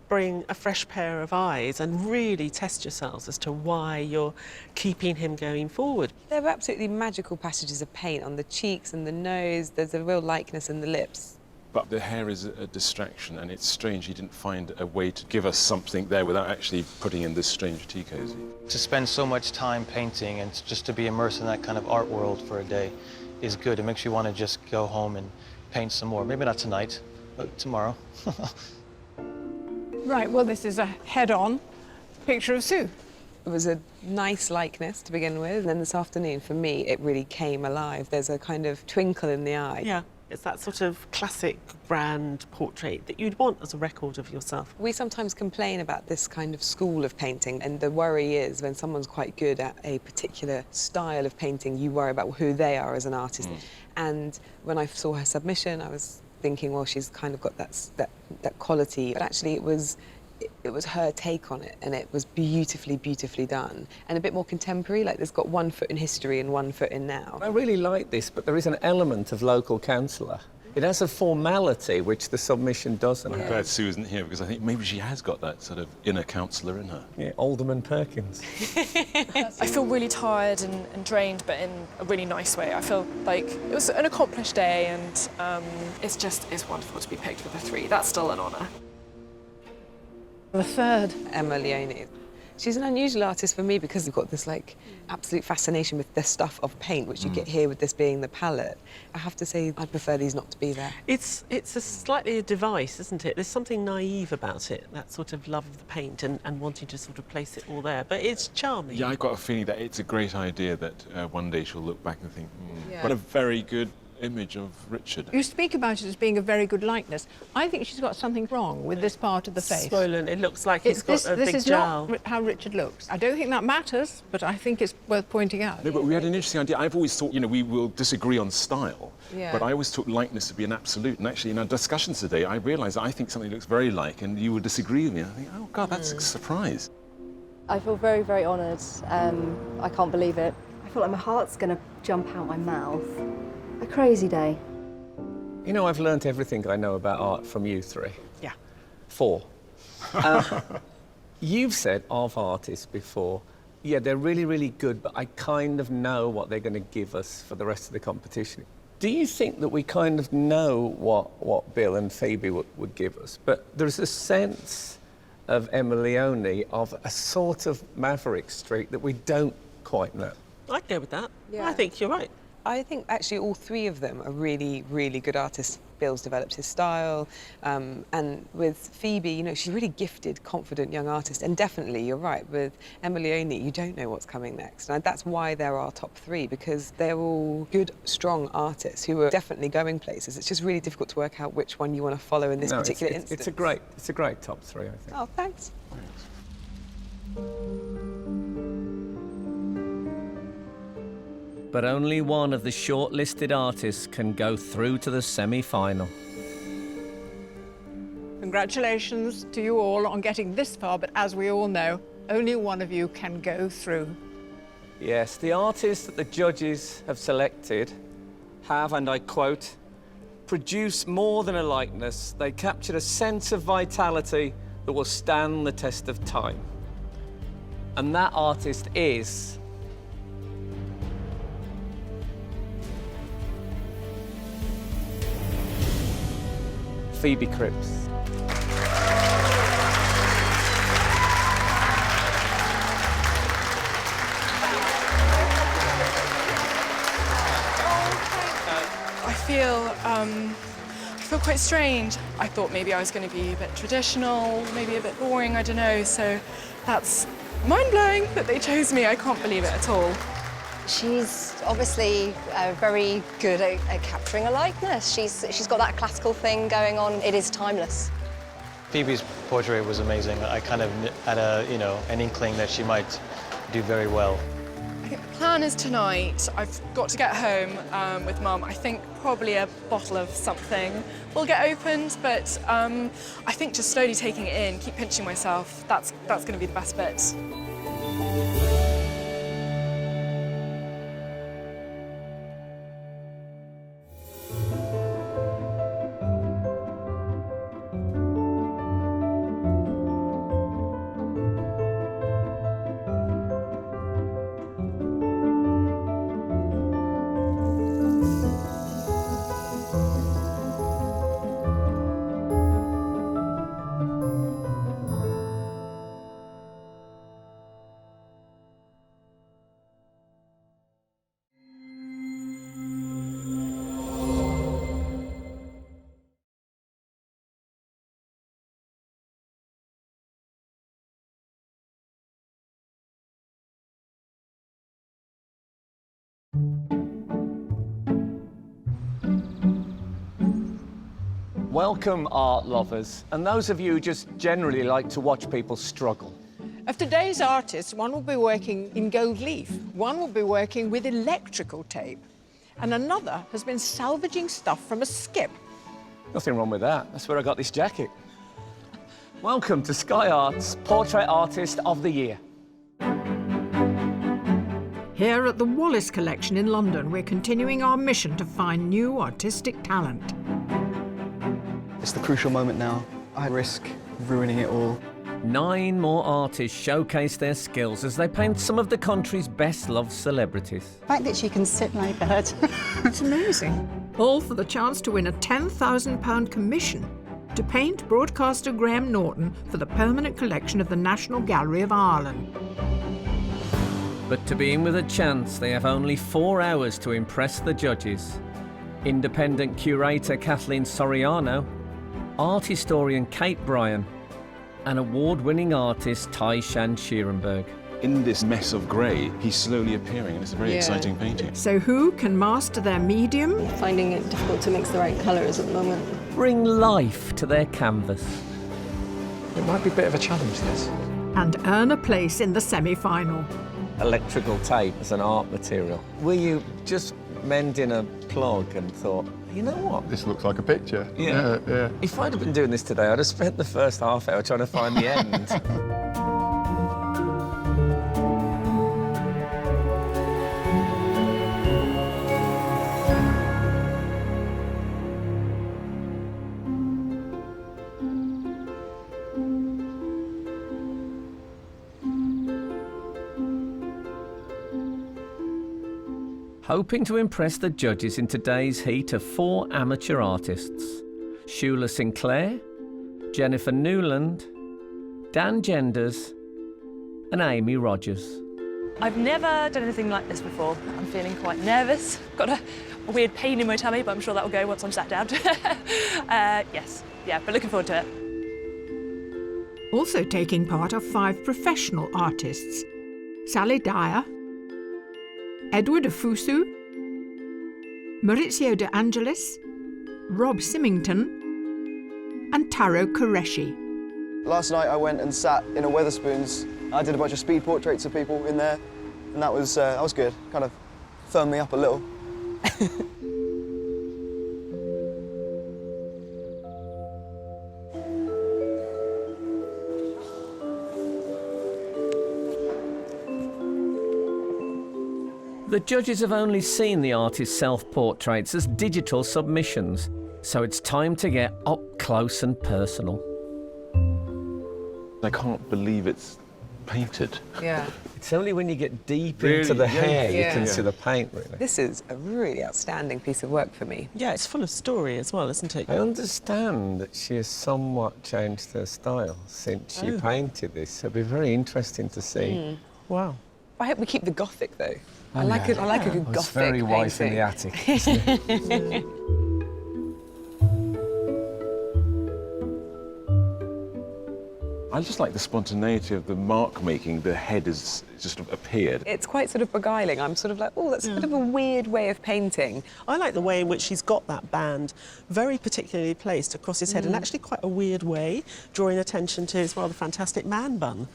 bring a fresh pair of eyes and really test yourselves as to why you're keeping him going forward. There were absolutely magical passages of paint on the cheeks and the nose. There's a real likeness in the lips. But the hair is a distraction, and it's strange he didn't find a way to give us something there without actually putting in this strange tea cozy. To spend so much time painting and just to be immersed in that kind of art world for a day is good. It makes you want to just go home and paint some more. Maybe not tonight, but tomorrow. Right, well, this is a head-on picture of Sue. It was a nice likeness to begin with, and then this afternoon, for me, it really came alive. There's a kind of twinkle in the eye. Yeah, it's that sort of classic brand portrait that you'd want as a record of yourself. We sometimes complain about this kind of school of painting, and the worry is when someone's quite good at a particular style of painting, you worry about who they are as an artist. And when I saw her submission, I was thinking, well, she's kind of got that quality. But actually, it was her take on it, and it was beautifully, beautifully done. And a bit more contemporary, like there's got 1 foot in history and 1 foot in now. I really like this, but there is an element of local councillor. It has a formality which the submission doesn't. I'm glad Sue isn't here, because I think maybe she has got that sort of inner counsellor in her. Yeah, Alderman Perkins. I feel really tired and drained, but in a really nice way. I feel like it was an accomplished day, and it's wonderful to be picked with a 3. That's still an honour. The third. Emma Leone. She's an unusual artist for me because we've got this like absolute fascination with the stuff of paint, which you get here with this being the palette. I have to say, I'd prefer these not to be there. It's a slightly a device, isn't it? There's something naive about it, that sort of love of the paint and wanting to sort of place it all there. But it's charming. Yeah, I've got a feeling that it's a great idea that one day she'll look back and think, Yeah. what a very good image of Richard. You speak about it as being a very good likeness. I think she's got something wrong with this part of the face. Swollen. It looks like he's got a big This is jowl. not how Richard looks. I don't think that matters, but I think it's worth pointing out. No, but we had an interesting idea. I've always thought, we will disagree on style, Yeah. but I always took likeness to be an absolute. And actually, in our discussions today, I realised I think something looks very like, and you would disagree with me. I think, oh God, that's a surprise. I feel very, very honoured. I can't believe it. I feel like my heart's going to jump out my mouth. A crazy day. You know, I've learnt everything I know about art from you three. Yeah. 4. You've said of artists before, yeah, they're really, really good, but I kind of know what they're going to give us for the rest of the competition. Do you think that we kind of know what Bill and Phoebe would give us? But there's a sense of Emma Leone of a sort of maverick streak that we don't quite know. I'd go with that. Yeah. I think you're right. I think actually all three of them are really, really good artists. Bill's developed his style, and with Phoebe, she's a really gifted, confident young artist. And definitely, you're right, with Emma Leone, you don't know what's coming next. And that's why they're our top 3, because they're all good, strong artists who are definitely going places. It's just really difficult to work out which one you want to follow in this particular instance. It's a great top 3, I think. Oh, thanks. But only one of the shortlisted artists can go through to the semi-final. Congratulations to you all on getting this far, but as we all know, only one of you can go through. Yes, the artists that the judges have selected have, and I quote, produced more than a likeness. They captured a sense of vitality that will stand the test of time. And that artist is... Phoebe Cripps. I feel quite strange. I thought maybe I was going to be a bit traditional, maybe a bit boring, I don't know. So that's mind-blowing that they chose me. I can't believe it at all. She's obviously very good at capturing a likeness. She's got that classical thing going on. It is timeless. Phoebe's portrait was amazing. I kind of had an inkling that she might do very well. I think the plan is tonight. I've got to get home with Mum. I think probably a bottle of something will get opened, but I think just slowly taking it in, keep pinching myself, that's going to be the best bit. Welcome, art lovers, and those of you who just generally like to watch people struggle. Of today's artists, one will be working in gold leaf, one will be working with electrical tape, and another has been salvaging stuff from a skip. Nothing wrong with that. That's where I got this jacket. Welcome to Sky Art's Portrait Artist of the Year. Here at the Wallace Collection in London, we're continuing our mission to find new artistic talent. It's the crucial moment now. I risk ruining it all. 9 more artists showcase their skills as they paint some of the country's best-loved celebrities. The fact that she can sit like that. It's amazing. All for the chance to win a £10,000 commission to paint broadcaster Graeme Norton for the permanent collection of the National Gallery of Ireland. But to be in with a chance, they have only 4 hours to impress the judges. Independent curator Kathleen Soriano, art historian Kate Bryan, and award-winning artist Taishan Schierenberg. In this mess of grey, he's slowly appearing, and it's a very exciting painting. So who can master their medium? Finding it difficult to mix the right colours at the moment. Bring life to their canvas. It might be a bit of a challenge, this. And earn a place in the semi-final. Electrical tape as an art material. Were you just mending a plug and thought, you know what? This looks like a picture. Yeah. If I'd have been doing this today, I'd have spent the first half hour trying to find the end. Hoping to impress the judges in today's heat of 4 amateur artists: Shula Sinclair, Jennifer Newland, Dan Genders, and Amy Rogers. I've never done anything like this before. I'm feeling quite nervous. Got a weird pain in my tummy, but I'm sure that will go once I'm sat down. But looking forward to it. Also taking part are 5 professional artists: Sally Dyer, Edward Afusu, Maurizio De Angelis, Rob Symington, and Taro Qureshi. Last night I went and sat in a Wetherspoons. I did a bunch of speed portraits of people in there, and that was good. Kind of firmed me up a little. The judges have only seen the artist's self-portraits as digital submissions, so it's time to get up close and personal. I can't believe it's painted. Yeah. It's only when you get deep Really? into the Yeah. hair you Yeah. can see the paint, really. This is a really outstanding piece of work for me. Yeah, it's full of story as well, isn't it? I understand that she has somewhat changed her style since she painted this, so it'll be very interesting to see. Wow. I hope we keep the Gothic, though. I like a good Gothic It's very wife in the painting. attic, isn't it? I just like the spontaneity of the mark making. The head has just appeared. It's quite sort of beguiling. I'm sort of like, oh, that's a bit of a weird way of painting. I like the way in which he's got that band very particularly placed across his head, in actually quite a weird way, drawing attention to his rather fantastic man bun.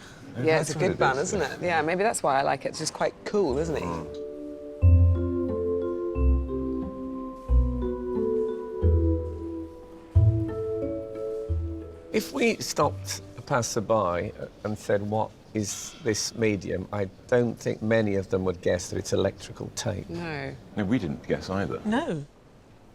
Yeah, it's a good bun, isn't it? Yeah, maybe that's why I like it. It's just quite cool, isn't it? If we stopped a passerby and said, what is this medium, I don't think many of them would guess that it's electrical tape. No. No, we didn't guess either. No.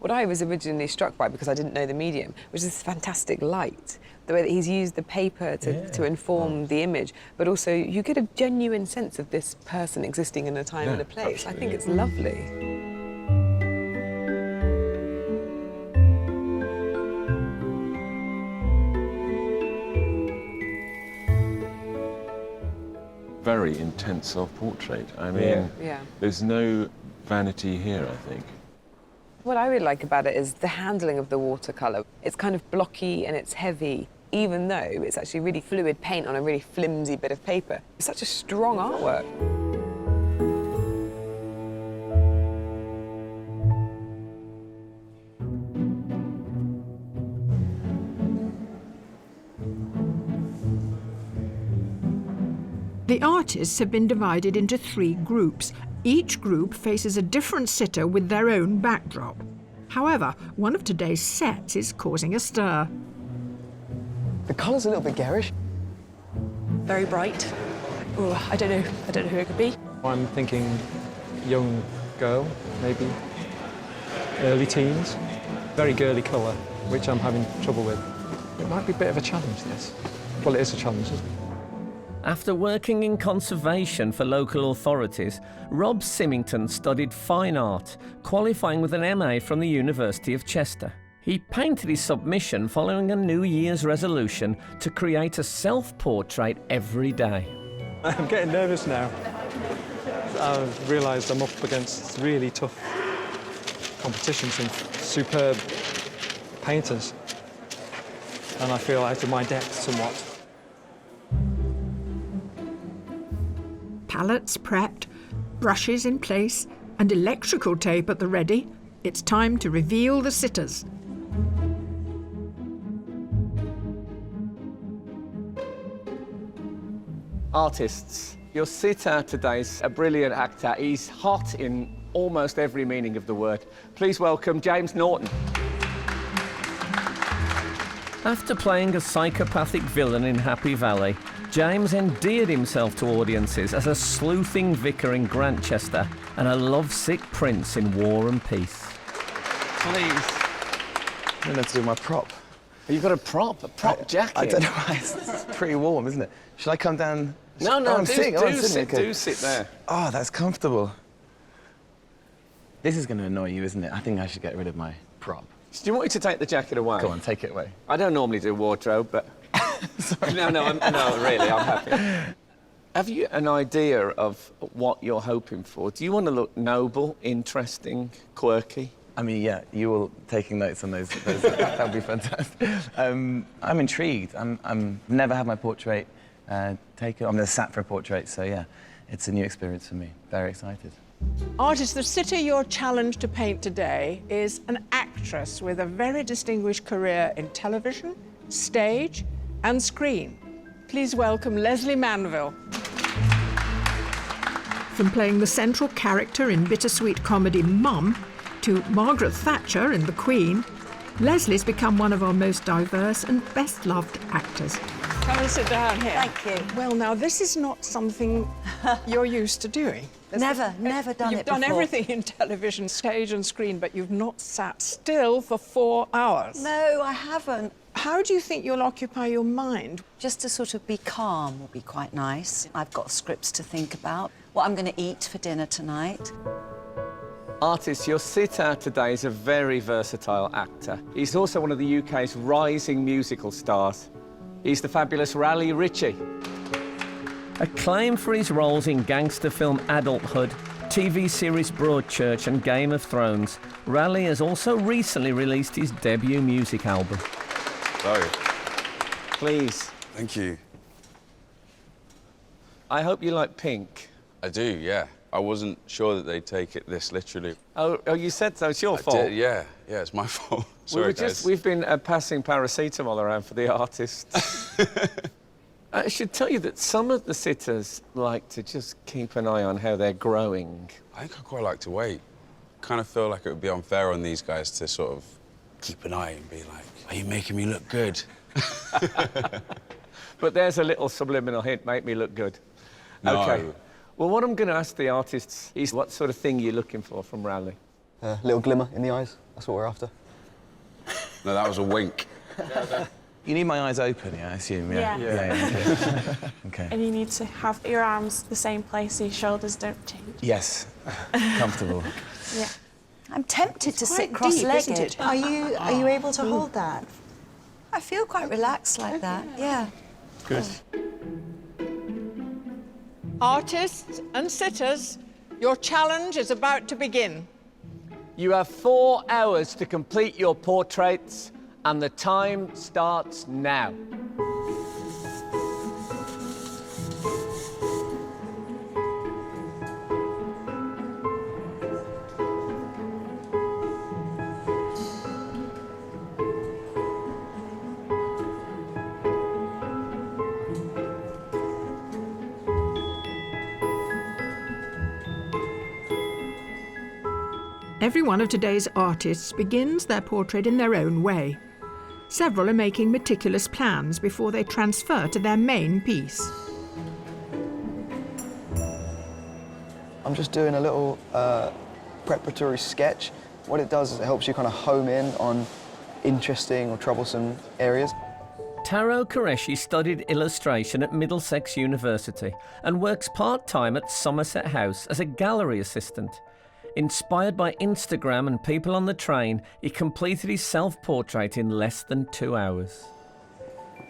What I was originally struck by, because I didn't know the medium, was this fantastic light. The way that he's used the paper to inform the image, but also you get a genuine sense of this person existing in a time and a place. I think it's lovely. Very intense self-portrait. I mean, there's no vanity here, I think. What I really like about it is the handling of the watercolour. It's kind of blocky and it's heavy, even though it's actually really fluid paint on a really flimsy bit of paper. It's such a strong artwork. The artists have been divided into 3 groups. Each group faces a different sitter with their own backdrop. However, one of today's sets is causing a stir. The colour's a little bit garish. Very bright. Oh, I don't know who it could be. I'm thinking young girl, maybe early teens. Very girly colour, which I'm having trouble with. It might be a bit of a challenge, this. Well, it is a challenge, isn't it? After working in conservation for local authorities, Rob Symington studied fine art, qualifying with an MA from the University of Chester. He painted his submission following a New Year's resolution to create a self-portrait every day. I'm getting nervous now. I've realised I'm up against really tough competition, some superb painters, and I feel out of my depth somewhat. Palettes prepped, brushes in place, and electrical tape at the ready, it's time to reveal the sitters. Artists, your sitter today's a brilliant actor. He's hot in almost every meaning of the word. Please welcome James Norton. After playing a psychopathic villain in Happy Valley, James endeared himself to audiences as a sleuthing vicar in Grantchester and a lovesick prince in War and Peace. Please. I'm going to do my prop. You've got a prop jacket? I don't know why. It's pretty warm, isn't it? Should I come down? No, I'm sitting. do sit there. Oh, that's comfortable. This is going to annoy you, isn't it? I think I should get rid of my prop. Do you want me to take the jacket away? Go on, take it away. I don't normally do wardrobe, but... Sorry. No, really, I'm happy. Have you an idea of what you're hoping for? Do you want to look noble, interesting, quirky? I mean, yeah, you all taking notes on those that would be fantastic. I'm intrigued. I'm never had my portrait taken. I'm sat for a portrait, so yeah, it's a new experience for me. Very excited. Artist, the sitter you're challenged to paint today is an actress with a very distinguished career in television, stage, and screen. Please welcome Leslie Manville. From playing the central character in bittersweet comedy Mum to Margaret Thatcher in The Queen, Leslie's become one of our most diverse and best-loved actors. Come and sit down here. Thank you. Well, now, this is not something you're used to doing. Never done it You've done before. everything in television, stage and screen, but you've not sat still for 4 hours. No, I haven't. How do you think you'll occupy your mind? Just to sort of be calm will be quite nice. I've got scripts to think about, what I'm going to eat for dinner tonight. Artist, your sitter today is a very versatile actor. He's also one of the UK's rising musical stars. He's the fabulous Raleigh Ritchie. Acclaimed for his roles in gangster film Adulthood, TV series Broadchurch and Game of Thrones, Raleigh has also recently released his debut music album. Sorry. Please. Thank you. I hope you like pink. I do, yeah. I wasn't sure that they'd take it this literally. Oh, you said so. It's your fault. Did, yeah, it's my fault. Sorry, guys. We've been passing paracetamol around for the artists. I should tell you that some of the sitters like to just keep an eye on how they're growing. I think I quite like to wait. Kind of feel like it would be unfair on these guys to sort of keep an eye and be like, are you making me look good? But there's a little subliminal hint, make me look good. No. OK. Well, what I'm going to ask the artists is what sort of thing you're looking for from Raleigh? A little glimmer in the eyes. That's what we're after. No, that was a wink. You need my eyes open, yeah, I assume, yeah? Yeah. OK. And you need to have your arms the same place so your shoulders don't change. Yes. Comfortable. Yeah. I'm tempted to sit deep, cross-legged. isn't it? Are you able to hold that? I feel quite relaxed like that, yeah. Good. Artists and sitters, your challenge is about to begin. You have 4 hours to complete your portraits, and the time starts now. Every one of today's artists begins their portrait in their own way. Several are making meticulous plans before they transfer to their main piece. I'm just doing a little preparatory sketch. What it does is it helps you kind of home in on interesting or troublesome areas. Taro Qureshi studied illustration at Middlesex University and works part-time at Somerset House as a gallery assistant. Inspired by Instagram and people on the train, he completed his self-portrait in less than 2 hours.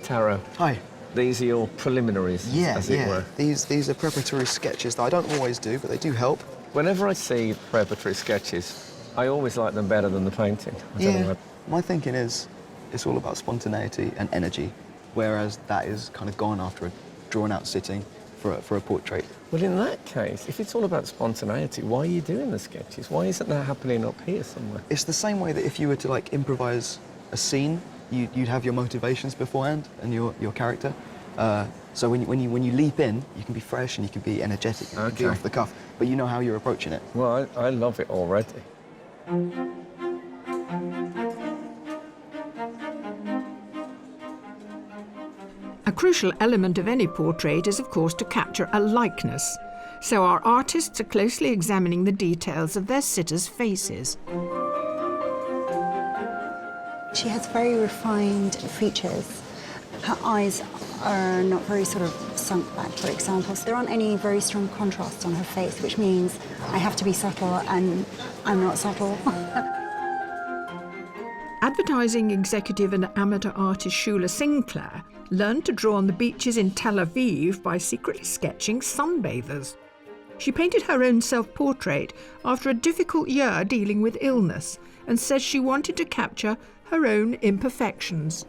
Taro. Hi. These are your preliminaries, as it were. These are preparatory sketches that I don't always do, but they do help. Whenever I see preparatory sketches, I always like them better than the painting. I don't know. My thinking is it's all about spontaneity and energy, whereas that is kind of gone after a drawn-out sitting for a portrait. Well, in that case, if it's all about spontaneity, why are you doing the sketches? Why isn't that happening up here somewhere? It's the same way that if you were to like improvise a scene, you'd have your motivations beforehand and your character. So when you leap in, you can be fresh and you can be energetic and you can be off the cuff, but you know how you're approaching it. Well, I love it already. A crucial element of any portrait is, of course, to capture a likeness. So our artists are closely examining the details of their sitters' faces. She has very refined features. Her eyes are not very sort of sunk back, for example. So there aren't any very strong contrasts on her face, which means I have to be subtle, and I'm not subtle. Advertising executive and amateur artist Shula Sinclair learned to draw on the beaches in Tel Aviv by secretly sketching sunbathers. She painted her own self-portrait after a difficult year dealing with illness and says she wanted to capture her own imperfections.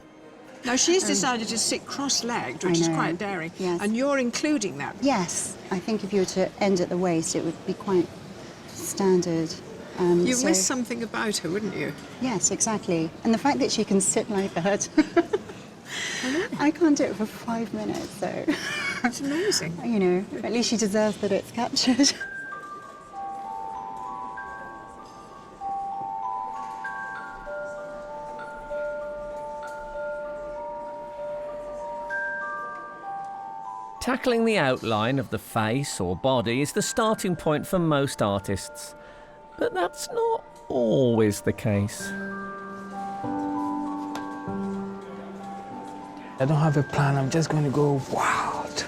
Now, she's decided to sit cross-legged, which is quite daring, and you're including that. Yes, I think if you were to end at the waist, it would be quite standard. You'd miss something about her, wouldn't you? Yes, exactly. And the fact that she can sit like that, I can't do it for 5 minutes, so... It's amazing. You know, at least she deserves that it's captured. Tackling the outline of the face or body is the starting point for most artists. But that's not always the case. I don't have a plan, I'm just going to go wild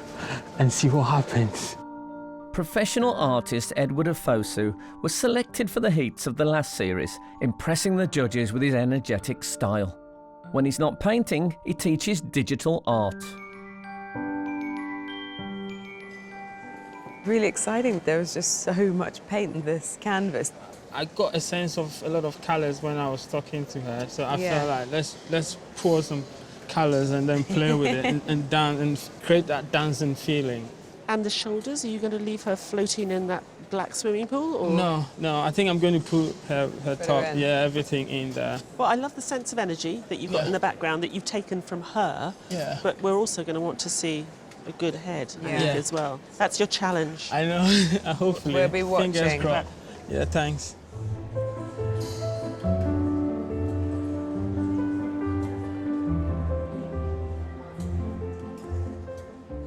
and see what happens. Professional artist Edward Afosu was selected for the heats of the last series, impressing the judges with his energetic style. When he's not painting, he teaches digital art. Really exciting. There was just so much paint in this canvas. I got a sense of a lot of colours when I was talking to her, so I felt like let's pour some colours and then play with it and dance and create that dancing feeling. And the shoulders, are you going to leave her floating in that black swimming pool? Or? No, I think I'm going to put her top, everything in there. Well, I love the sense of energy that you've got in the background that you've taken from her, but we're also going to want to see a good head as well. That's your challenge. I know, hopefully. We'll be watching. Fingers crossed. Yeah, thanks.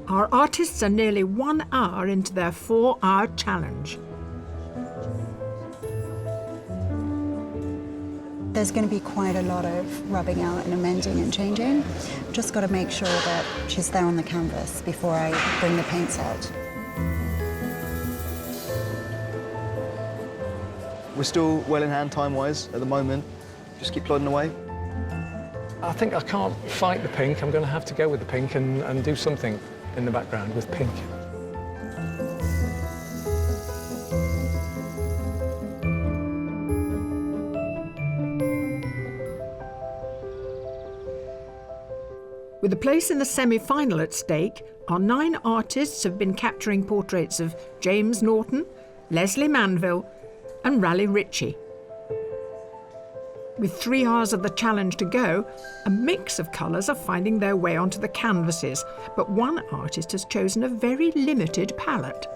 Our artists are nearly 1 hour into their 4-hour challenge. There's going to be quite a lot of rubbing out and amending and changing. Just got to make sure that she's there on the canvas before I bring the paints out. We're still well in hand time-wise at the moment. Just keep plodding away. I think I can't fight the pink. I'm going to have to go with the pink and do something in the background with pink. With a place in the semi-final at stake, our 9 artists have been capturing portraits of James Norton, Leslie Manville and Raleigh Ritchie. With 3 hours of the challenge to go, a mix of colours are finding their way onto the canvases, but one artist has chosen a very limited palette.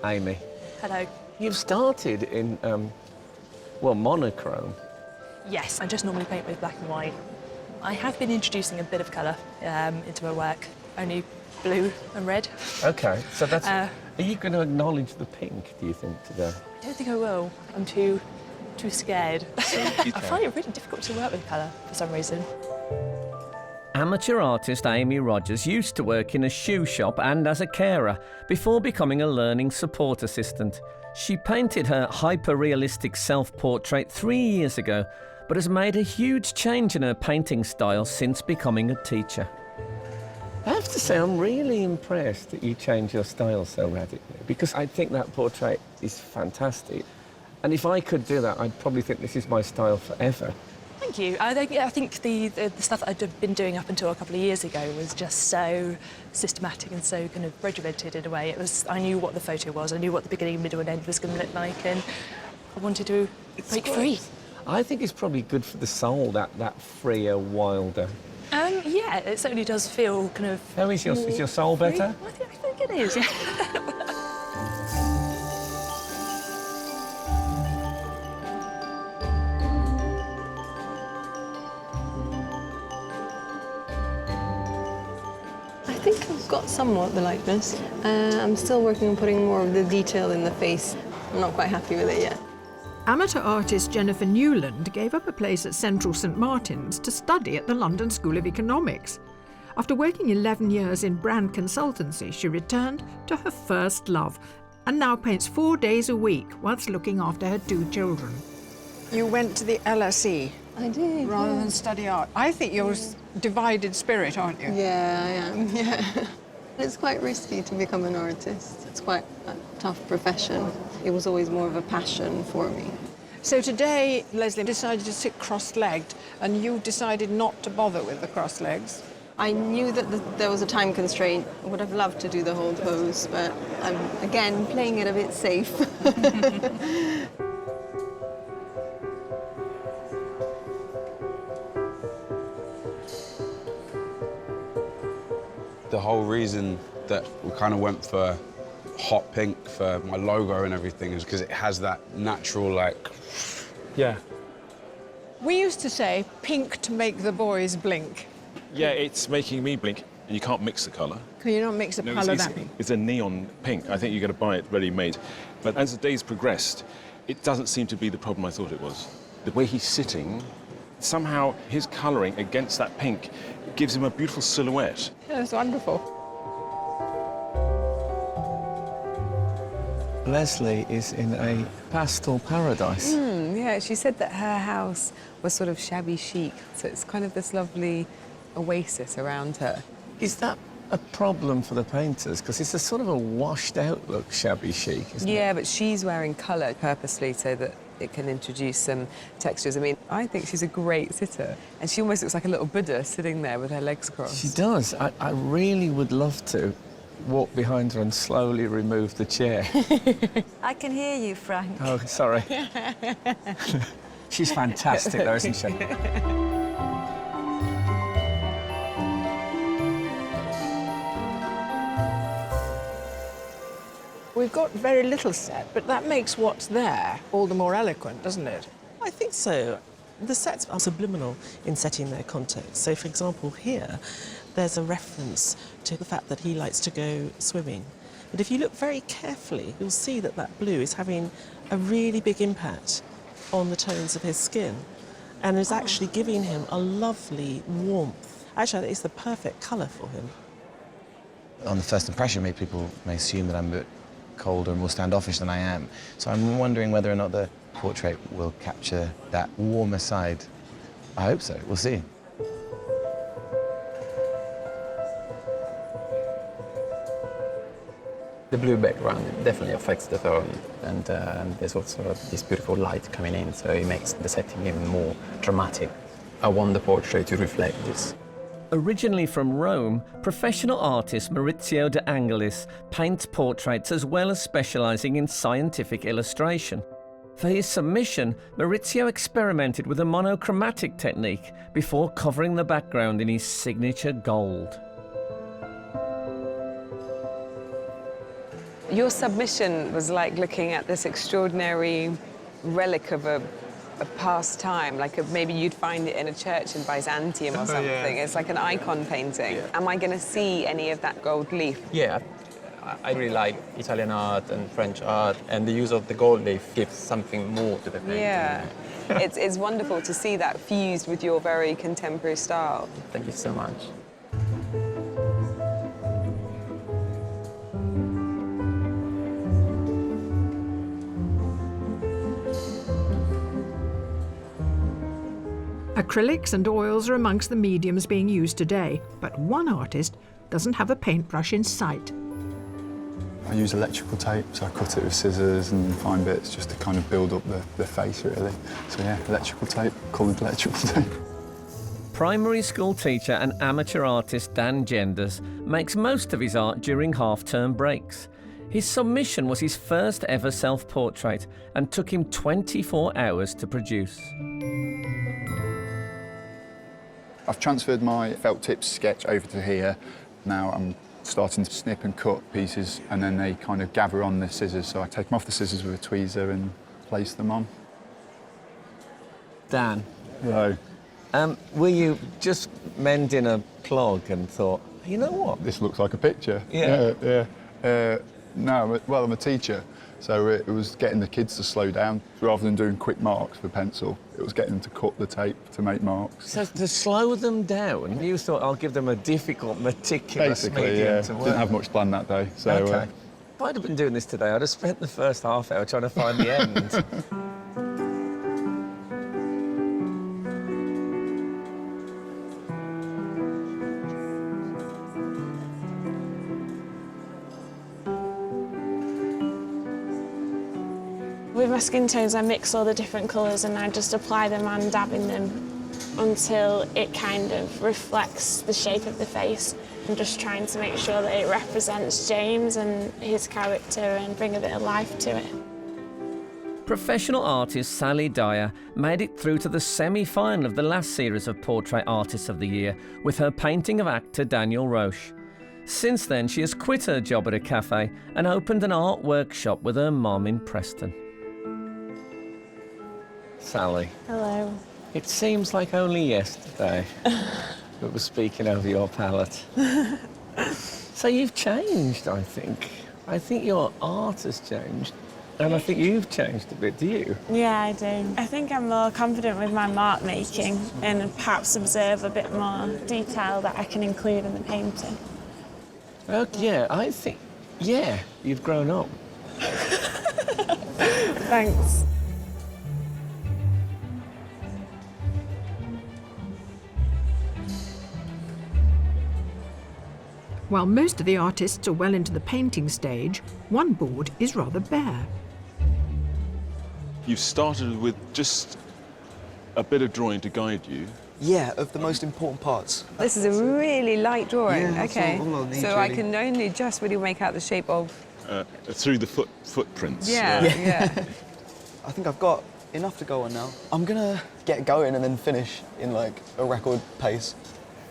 Amy. Hello. You've started in, monochrome. Yes, I just normally paint with black and white. I have been introducing a bit of colour into my work, only blue and red. OK, so that's... are you going to acknowledge the pink, do you think, today? I don't think I will. I'm too scared. I find it really difficult to work with colour for some reason. Amateur artist Amy Rogers used to work in a shoe shop and as a carer before becoming a learning support assistant. She painted her hyper-realistic self-portrait 3 years ago, but has made a huge change in her painting style since becoming a teacher. I have to say, I'm really impressed that you changed your style so radically, because I think that portrait is fantastic. And if I could do that, I'd probably think this is my style forever. Thank you. I think the stuff that I'd been doing up until a couple of years ago was just so systematic and so kind of regimented in a way. I knew what the photo was, I knew what the beginning, middle and end was going to look like, and I wanted to break free. I think it's probably good for the soul, that freer, wilder. Yeah, it certainly does feel kind of... How is your soul better? I think it is, yeah. I think I've got somewhat the likeness. I'm still working on putting more of the detail in the face. I'm not quite happy with it yet. Amateur artist Jennifer Newland gave up a place at Central St Martin's to study at the London School of Economics. After working 11 years in brand consultancy, she returned to her first love and now paints 4 days a week whilst looking after her 2 children. You went to the LSE. I did. Rather than study art. I think you're divided spirit, aren't you? Yeah, I am, yeah. It's quite risky to become an artist. It's quite a tough profession. It was always more of a passion for me. So today, Leslie decided to sit cross-legged, and you decided not to bother with the cross legs. I knew that there was a time constraint. I would have loved to do the whole pose, but I'm, again, playing it a bit safe. The whole reason that we kind of went for hot pink for my logo and everything is because it has that natural, like... Yeah. We used to say pink to make the boys blink. Yeah, it's making me blink, and you can't mix the colour. Can you not mix a colour that pink? It's a neon pink. I think you've got to buy it ready-made. But as the days progressed, it doesn't seem to be the problem I thought it was. The way he's sitting, somehow his colouring against that pink gives him a beautiful silhouette. That's wonderful. Leslie is in a pastel paradise. Yeah, she said that her house was sort of shabby chic, so it's kind of this lovely oasis around her. Is that a problem for the painters? Because it's a sort of a washed-out look, shabby chic, isn't it? Yeah, but she's wearing colour purposely so that it can introduce some textures. I mean, I think she's a great sitter, and she almost looks like a little Buddha sitting there with her legs crossed. She does. I really would love to walk behind her and slowly remove the chair. I can hear you, Frank. Oh, sorry. She's fantastic, though, isn't she? We've got very little set, but that makes what's there all the more eloquent, doesn't it? I think so. The sets are subliminal in setting their context. So, for example, here, there's a reference to the fact that he likes to go swimming. But if you look very carefully, you'll see that that blue is having a really big impact on the tones of his skin and is actually giving him a lovely warmth. Actually, it's the perfect colour for him. On the first impression, maybe people may assume that I'm a bit colder and more standoffish than I am. So I'm wondering whether or not the portrait will capture that warmer side. I hope so. We'll see. The blue background definitely affects the tone, and there's also this beautiful light coming in, so it makes the setting even more dramatic. I want the portrait to reflect this. Originally from Rome, professional artist Maurizio De Angelis paints portraits as well as specialising in scientific illustration. For his submission, Maurizio experimented with a monochromatic technique before covering the background in his signature gold. Your submission was like looking at this extraordinary relic of a past time, like maybe you'd find it in a church in Byzantium or something. Yeah. It's like an icon painting. Yeah. Am I going to see any of that gold leaf? Yeah, I really like Italian art and French art, and the use of the gold leaf gives something more to the painting. Yeah. It's wonderful to see that fused with your very contemporary style. Thank you so much. Acrylics and oils are amongst the mediums being used today, but one artist doesn't have a paintbrush in sight. I use electrical tape, so I cut it with scissors and fine bits just to kind of build up the face, really. So yeah, electrical tape, coloured electrical tape. Primary school teacher and amateur artist Dan Genders makes most of his art during half-term breaks. His submission was his first ever self-portrait and took him 24 hours to produce. I've transferred my felt tips sketch over to here. Now I'm starting to snip and cut pieces, and then they kind of gather on the scissors. So I take them off the scissors with a tweezer and place them on. Dan. Hello. Were you just mending a plug and thought, you know what? This looks like a picture. Yeah. No, well, I'm a teacher, so it was getting the kids to slow down. Rather than doing quick marks with pencil, it was getting them to cut the tape to make marks. So to slow them down, you thought, I'll give them a difficult, meticulous Basically, medium yeah. to work. Didn't have much planned that day, so... Okay. If I'd have been doing this today, I'd have spent the first half hour trying to find the end. With my skin tones, I mix all the different colours and I just apply them and dab in them until it kind of reflects the shape of the face. I'm just trying to make sure that it represents James and his character and bring a bit of life to it. Professional artist Sally Dyer made it through to the semi-final of the last series of Portrait Artists of the Year with her painting of actor Daniel Roche. Since then, she has quit her job at a cafe and opened an art workshop with her mum in Preston. Sally. Hello. It seems like only yesterday we were speaking over your palette. So you've changed, I think. I think your art has changed. And I think you've changed a bit, do you? Yeah, I do. I think I'm more confident with my mark making and perhaps observe a bit more detail that I can include in the painting. Oh, yeah, I think, yeah, you've grown up. Thanks. While most of the artists are well into the painting stage, one board is rather bare. You've started with just a bit of drawing to guide you. Yeah, of the most important parts. This is a really light drawing. Yeah, okay. all I'll need, So I really. can only just really make out the shape of... Through the footprints. Yeah. I think I've got enough to go on now. I'm gonna get going and then finish in like a record pace.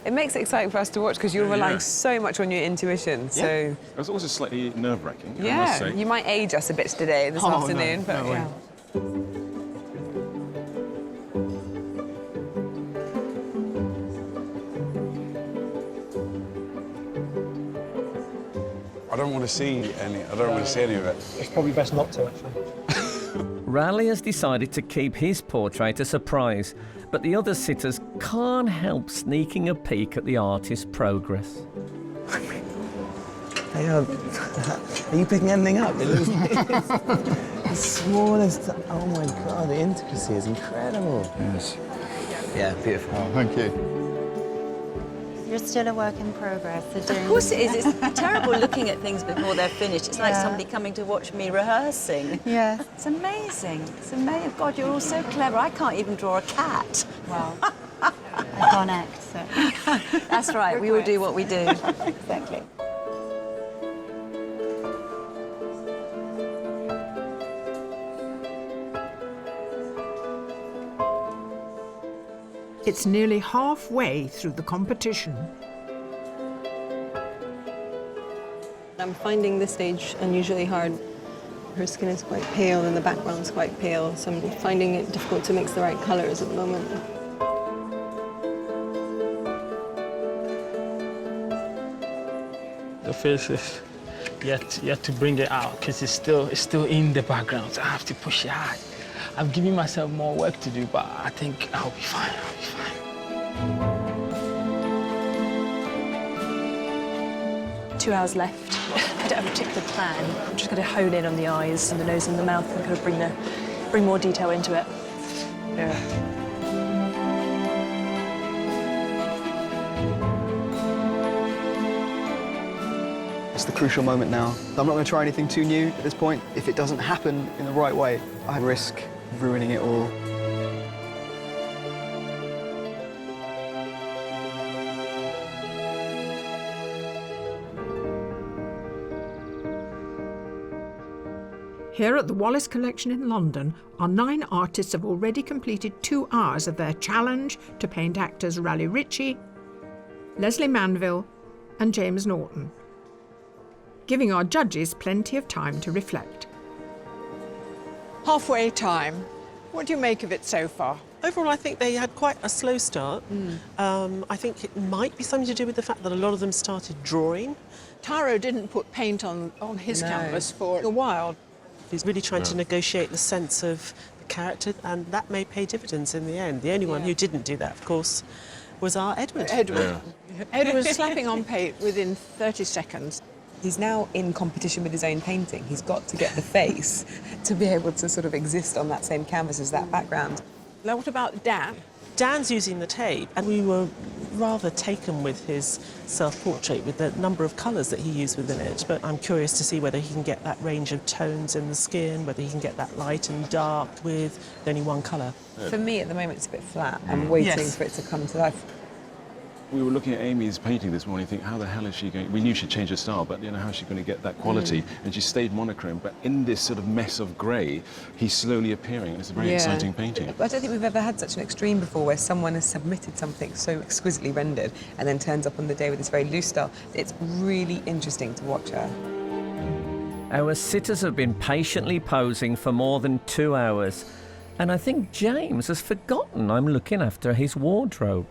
It makes it exciting for us to watch because you're relying so much on your intuition. So It was also slightly nerve-wracking, I must yeah, say. you might age us a bit today, this afternoon, but yeah. I don't want to see any. I don't want to see any of it. It's probably best not to, actually. Raleigh has decided to keep his portrait a surprise, but the other sitters can't help sneaking a peek at the artist's progress. Hey, are you picking anything up? It looks the smallest. Oh my God, the intricacy is incredible. Yes. Yeah, beautiful. Oh, thank you. You're still a work in progress. So Of course it is. It's terrible looking at things before they're finished. It's like Yeah. somebody coming to watch me rehearsing. Yeah. It's amazing. It's amazing. God, you're all so clever. I can't even draw a cat. Well, I can't act, so... That's right. We all do what we do. Exactly. It's nearly halfway through the competition. I'm finding this stage unusually hard. Her skin is quite pale and the background's quite pale, so I'm finding it difficult to mix the right colours at the moment. The face is yet to bring it out because it's still in the background. So I have to push it hard. I'm giving myself more work to do, but I think I'll be fine. I'll be fine. 2 hours left. I don't have a particular plan. I'm just going to hone in on the eyes and the nose and the mouth and kind of bring more detail into it. Yeah. It's the crucial moment now. I'm not going to try anything too new at this point. If it doesn't happen in the right way, I risk ruining it all. Here at the Wallace Collection in London, our 9 artists have already completed 2 hours of their challenge to paint actors Raleigh Ritchie, Leslie Manville and James Norton, giving our judges plenty of time to reflect. Halfway time. What do you make of it so far? Overall, I think they had quite a slow start. I think it might be something to do with the fact that a lot of them started drawing. Taro didn't put paint on his canvas for a while. He's really trying to negotiate the sense of the character, and that may pay dividends in the end. The only one who didn't do that, of course, was our Edward. Edward was slapping on paint within 30 seconds. He's now in competition with his own painting. He's got to get the face to be able to sort of exist on that same canvas as that background. Now, what about Dan? Dan's using the tape, and we were rather taken with his self-portrait, with the number of colours that he used within it. But I'm curious to see whether he can get that range of tones in the skin, whether he can get that light and dark with only one colour. For me, at the moment, it's a bit flat. I'm waiting for it to come to life. We were looking at Amy's painting this morning, think, how the hell is she going? We knew she'd change her style, but you know, how's she going to get that quality? And she stayed monochrome, but in this sort of mess of grey, he's slowly appearing, and it's a very exciting painting. I don't think we've ever had such an extreme before, where someone has submitted something so exquisitely rendered and then turns up on the day with this very loose style. It's really interesting to watch her. Our sitters have been patiently posing for more than 2 hours, and I think James has forgotten I'm looking after his wardrobe.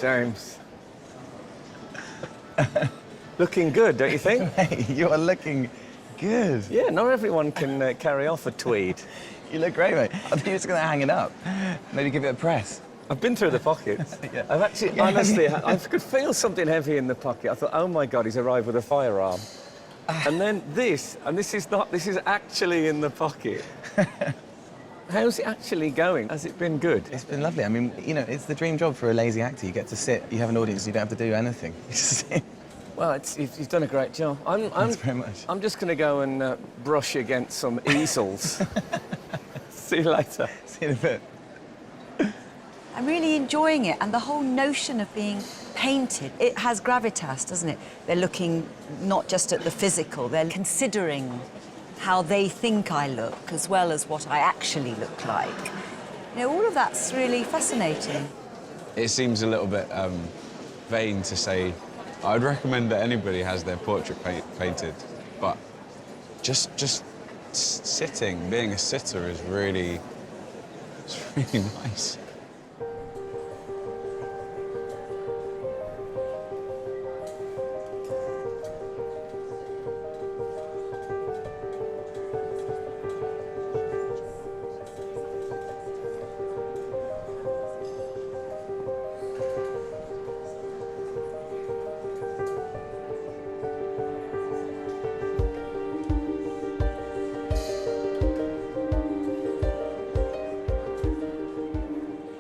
James. Looking good, don't you think? Hey, you are looking good. Yeah, not everyone can carry off a tweed. You look great, mate. I think you're just going to hang it up. Maybe give it a press. I've been through the pockets. I've actually, honestly, I could feel something heavy in the pocket. I thought, oh my God, he's arrived with a firearm. And then this is actually in the pocket. How's it actually going? Has it been good? It's been lovely. I mean, you know, it's the dream job for a lazy actor. You get to sit, you have an audience, you don't have to do anything. Well, you've done a great job. Thanks very much. I'm just going to go and brush against some easels. See you later. See you in a bit. I'm really enjoying it, and the whole notion of being painted, it has gravitas, doesn't it? They're looking not just at the physical, they're considering how they think I look, as well as what I actually look like. You know, all of that's really fascinating. It seems a little bit vain to say, I'd recommend that anybody has their portrait painted, but just sitting, being a sitter is really, it's really nice.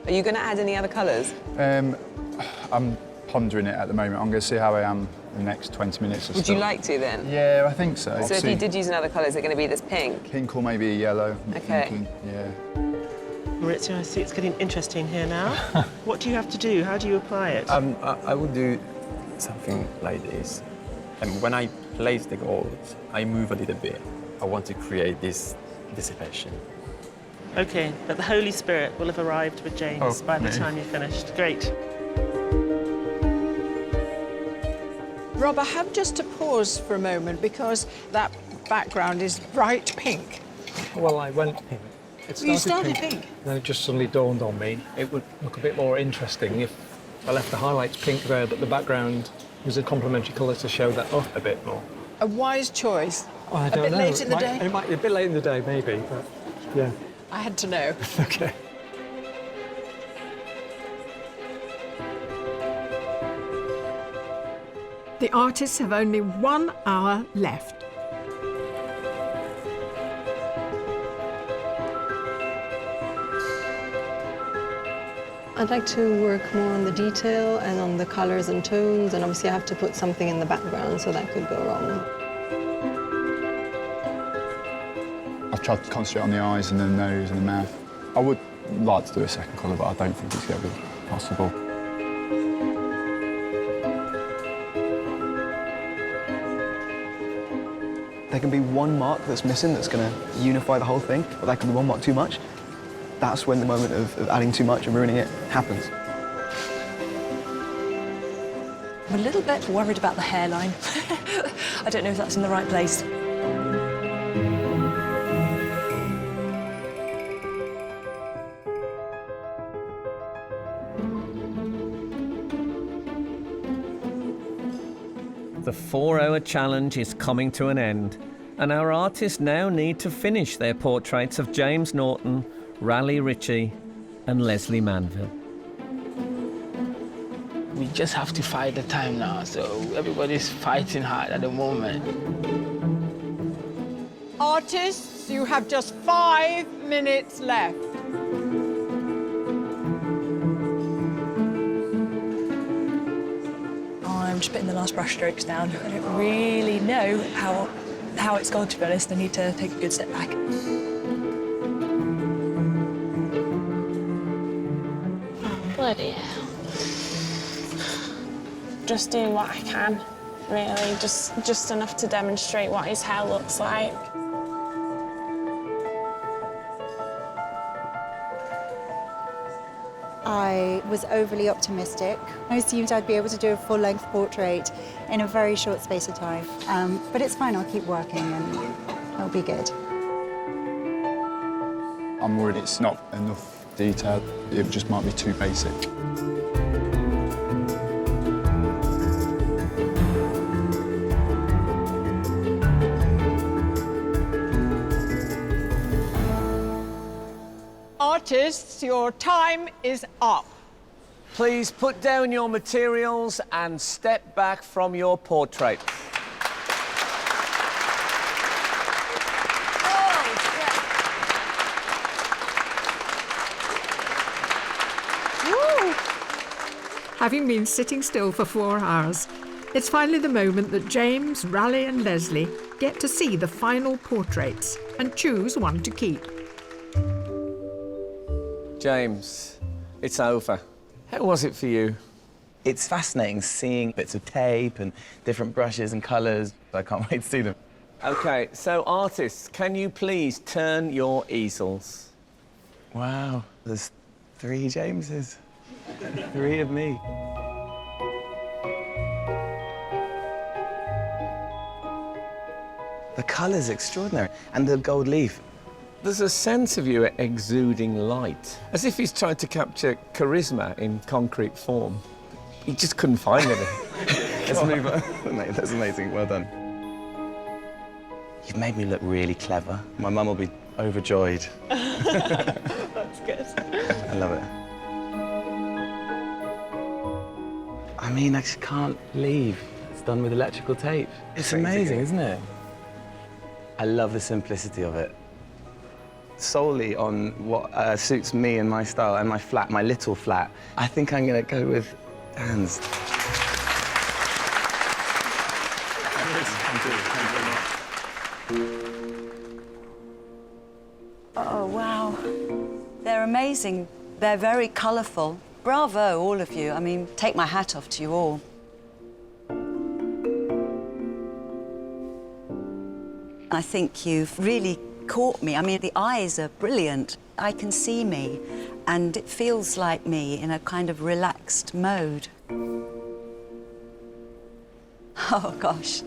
Are you going to add any other colours? I'm pondering it at the moment. I'm going to see how I am in the next 20 minutes or so. Would you like to, then? Yeah, I think so. So if you did use another colour, is it going to be this pink? Pink or maybe a yellow. OK. Yeah. Maurizio, I see it's getting interesting here now. What do you have to do? How do you apply it? I would do something like this. And when I place the gold, I move a little bit. I want to create this dissipation. OK, but the Holy Spirit will have arrived with James by the time you're finished. Great. Rob, I have just to pause for a moment because that background is bright pink. Well, I went pink. You started pink? Then it just suddenly dawned on me it would look a bit more interesting if I left the highlights pink there, but the background Use a complementary colour to show that up a bit more. A wise choice. Oh, I don't a bit know. late in the day. It might be a bit late in the day, maybe, but yeah. I had to know. Okay. The artists have only 1 hour left. I'd like to work more on the detail and on the colours and tones, and obviously I have to put something in the background, so that could go wrong. I've tried to concentrate on the eyes and the nose and the mouth. I would like to do a second colour, but I don't think it's going to be possible. There can be one mark that's missing that's going to unify the whole thing, but there can be one mark too much. That's when the moment of adding too much and ruining it happens. I'm a little bit worried about the hairline. I don't know if that's in the right place. The 4-hour challenge is coming to an end, and our artists now need to finish their portraits of James Norton, Raleigh Ritchie and Leslie Manville. We just have to fight the time now, so everybody's fighting hard at the moment. Artists, you have just 5 minutes left. I'm just putting the last brush strokes down. I don't really know how it's gone, to be honest. I need to take a good step back. Bloody hell. Just doing what I can, really. Just enough to demonstrate what his hair looks like. I was overly optimistic. I assumed I'd be able to do a full-length portrait in a very short space of time. But it's fine, I'll keep working and it'll be good. I'm worried it's not enough detail. It just might be too basic. Artists, your time is up. Please put down your materials and step back from your portraits. Having been sitting still for 4 hours, it's finally the moment that James, Raleigh and Leslie get to see the final portraits and choose one to keep. James, it's over. How was it for you? It's fascinating seeing bits of tape and different brushes and colours. I can't wait to see them. OK, so artists, can you please turn your easels? Wow, there's 3 Jameses. 3 of me. The colour's extraordinary, and the gold leaf. There's a sense of you exuding light, as if he's tried to capture charisma in concrete form. He just couldn't find anything. Let's move on. Mate, that's amazing, well done. You've made me look really clever. My mum will be overjoyed. That's good. I love it. I mean, I just can't believe it's done with electrical tape. It's amazing, isn't it? I love the simplicity of it. Solely on what suits me and my style and my flat, my little flat, I think I'm going to go with hands. Oh, wow. They're amazing. They're very colourful. Bravo, all of you. I mean, take my hat off to you all. I think you've really caught me. I mean, the eyes are brilliant. I can see me, and it feels like me in a kind of relaxed mode. Oh, gosh.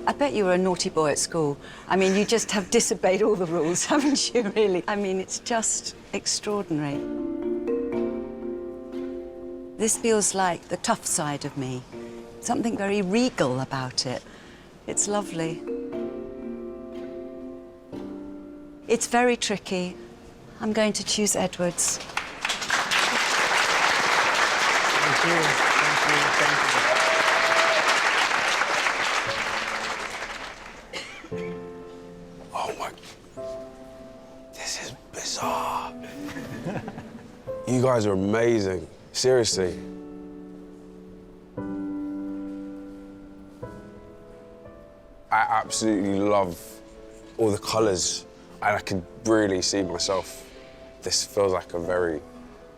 I bet you were a naughty boy at school. I mean, you just have disobeyed all the rules, haven't you, really? I mean, it's just extraordinary. This feels like the tough side of me. something very regal about it. It's lovely. It's very tricky. I'm going to choose Edwards. Thank you. Oh my... This is bizarre. You guys are amazing. Seriously. I absolutely love all the colours, and I can really see myself. This feels like a very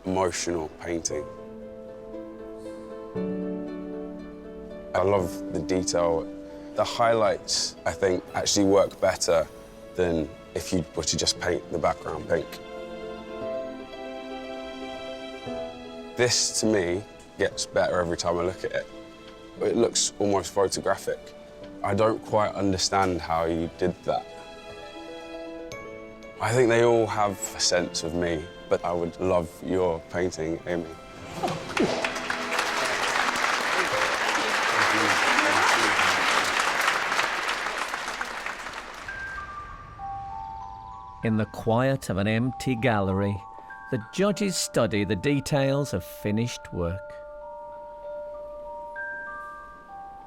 emotional painting. I love the detail. The highlights, I think, actually work better than if you were to just paint the background pink. This, to me, gets better every time I look at it. It looks almost photographic. I don't quite understand how you did that. I think they all have a sense of me, but I would love your painting, Amy. In the quiet of an empty gallery, the judges study the details of finished work.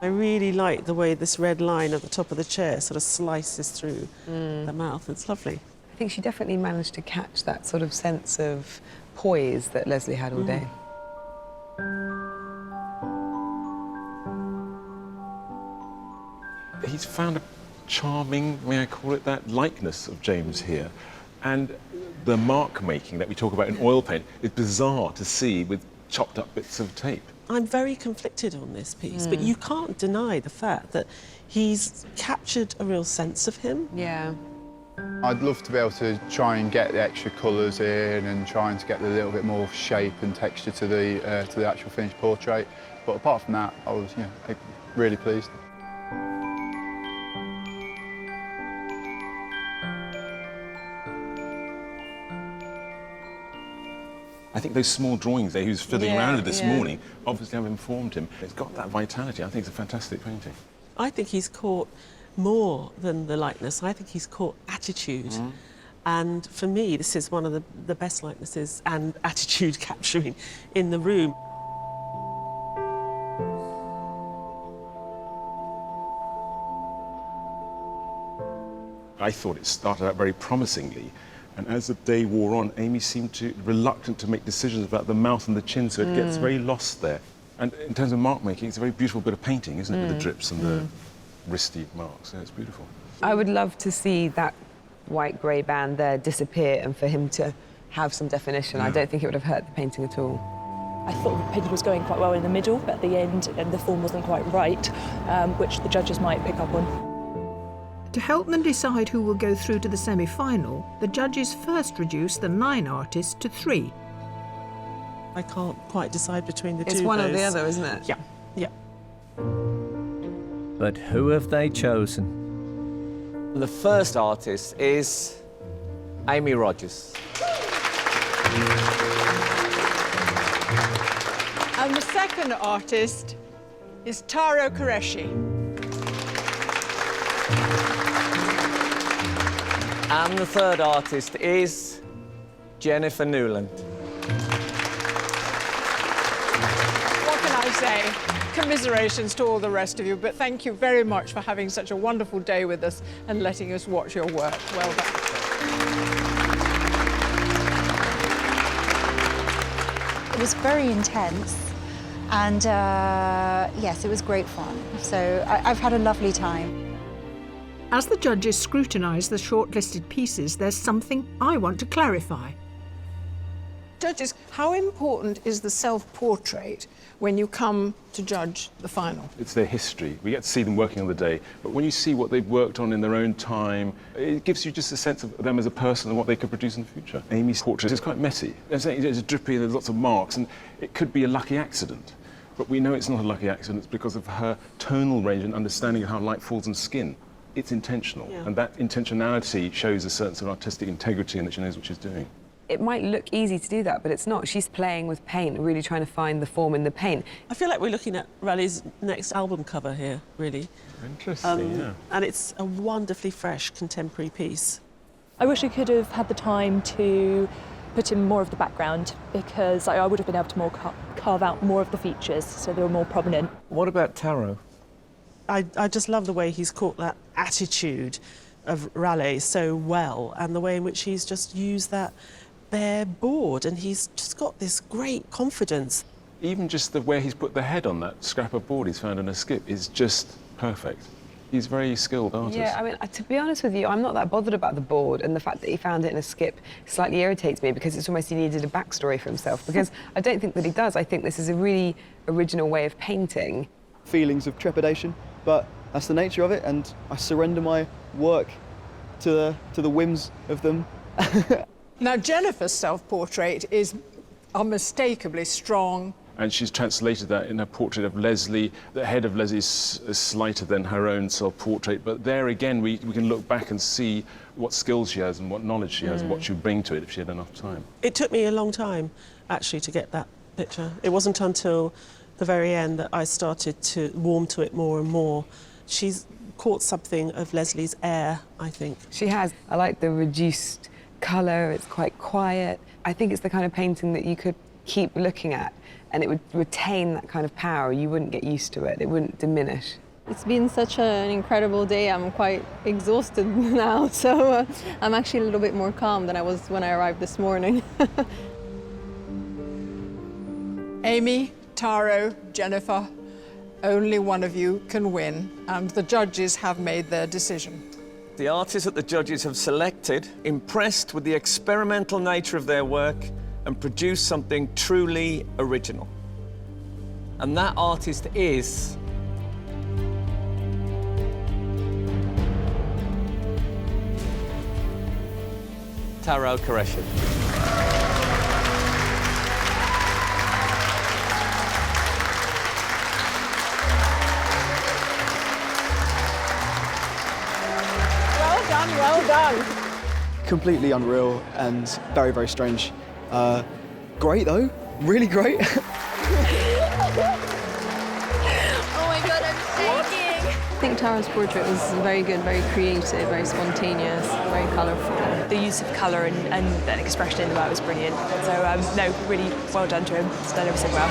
I really like the way this red line at the top of the chair sort of slices through the mouth. It's lovely. I think she definitely managed to catch that sort of sense of poise that Leslie had all day. He's found a charming, may I call it that, likeness of James here. And the mark making that we talk about in oil paint is bizarre to see with chopped up bits of tape. I'm very conflicted on this piece, but you can't deny the fact that he's captured a real sense of him. Yeah. I'd love to be able to try and get the extra colours in and trying to get a little bit more shape and texture to the actual finished portrait. But apart from that, I was really pleased. I think those small drawings there he was fiddling around with this morning obviously have informed him. It's got that vitality. I think it's a fantastic painting. I think he's caught more than the likeness. I think he's caught attitude. And for me, this is one of the best likenesses and attitude capturing in the room. I thought it started out very promisingly, and as the day wore on, Amy seemed reluctant to make decisions about the mouth and the chin, so it gets very lost there. And in terms of mark making, it's a very beautiful bit of painting, isn't it, with the drips and the wristy marks. So it's beautiful. I would love to see that white-grey band there disappear and for him to have some definition. I don't think it would have hurt the painting at all. I thought the painting was going quite well in the middle, but at the end, and the form wasn't quite right, which the judges might pick up on. To help them decide who will go through to the semi-final, the judges first reduced the 9 artists to 3. I can't quite decide between the two. It's one or the other, isn't it? Yeah, yeah. But who have they chosen? The first artist is Amy Rogers. And the second artist is Taro Qureshi. And the third artist is Jennifer Newland. What can I say? Commiserations to all the rest of you, but thank you very much for having such a wonderful day with us and letting us watch your work. Well done. It was very intense, and yes, it was great fun. So I've had a lovely time. As the judges scrutinise the shortlisted pieces, there's something I want to clarify. Judges, how important is the self-portrait when you come to judge the final? It's their history. We get to see them working on the day, but when you see what they've worked on in their own time, it gives you just a sense of them as a person and what they could produce in the future. Amy's portrait is quite messy. It's drippy, there's lots of marks, and it could be a lucky accident. But we know it's not a lucky accident, it's because of her tonal range and understanding of how light falls on skin. It's intentional, and that intentionality shows a sense of artistic integrity and that she knows what she's doing. It might look easy to do that, but it's not. She's playing with paint, really trying to find the form in the paint. I feel like we're looking at Raleigh's next album cover here, really. Interesting, yeah. And it's a wonderfully fresh contemporary piece. I wish I could have had the time to put in more of the background, because I would have been able to carve out more of the features so they were more prominent. What about Tarot? I just love the way he's caught that attitude of Raleigh so well, and the way in which he's just used that bare board, and he's just got this great confidence. Even just the way he's put the head on that scrap of board he's found in a skip is just perfect. He's a very skilled artist. Yeah, I mean, to be honest with you, I'm not that bothered about the board, and the fact that he found it in a skip slightly irritates me, because it's almost he needed a backstory for himself, because I don't think that he does. I think this is a really original way of painting. Feelings of trepidation, but that's the nature of it, and I surrender my work to the whims of them. Now, Jennifer's self-portrait is unmistakably strong. And she's translated that in her portrait of Leslie. The head of Leslie is slighter than her own self-portrait, but there again we can look back and see what skills she has and what knowledge she has and what she would bring to it if she had enough time. It took me a long time, actually, to get that picture. It wasn't until the very end that I started to warm to it more and more. She's caught something of Leslie's air, I think. She has. I like the reduced colour, it's quite quiet. I think it's the kind of painting that you could keep looking at and it would retain that kind of power. You wouldn't get used to it, it wouldn't diminish. It's been such an incredible day. I'm quite exhausted now, so I'm actually a little bit more calm than I was when I arrived this morning. Amy, Taro, Jennifer, only one of you can win, and the judges have made their decision. The artists that the judges have selected, impressed with the experimental nature of their work, and produced something truly original. And that artist is... Taro Koreshi. Well done. Completely unreal and very, very strange. Great though, really great. Oh my God, I'm shaking. I think Tara's portrait was very good, very creative, very spontaneous, very colourful. The use of colour and expression in the work was brilliant. So, no, really well done to him. He's done everything well.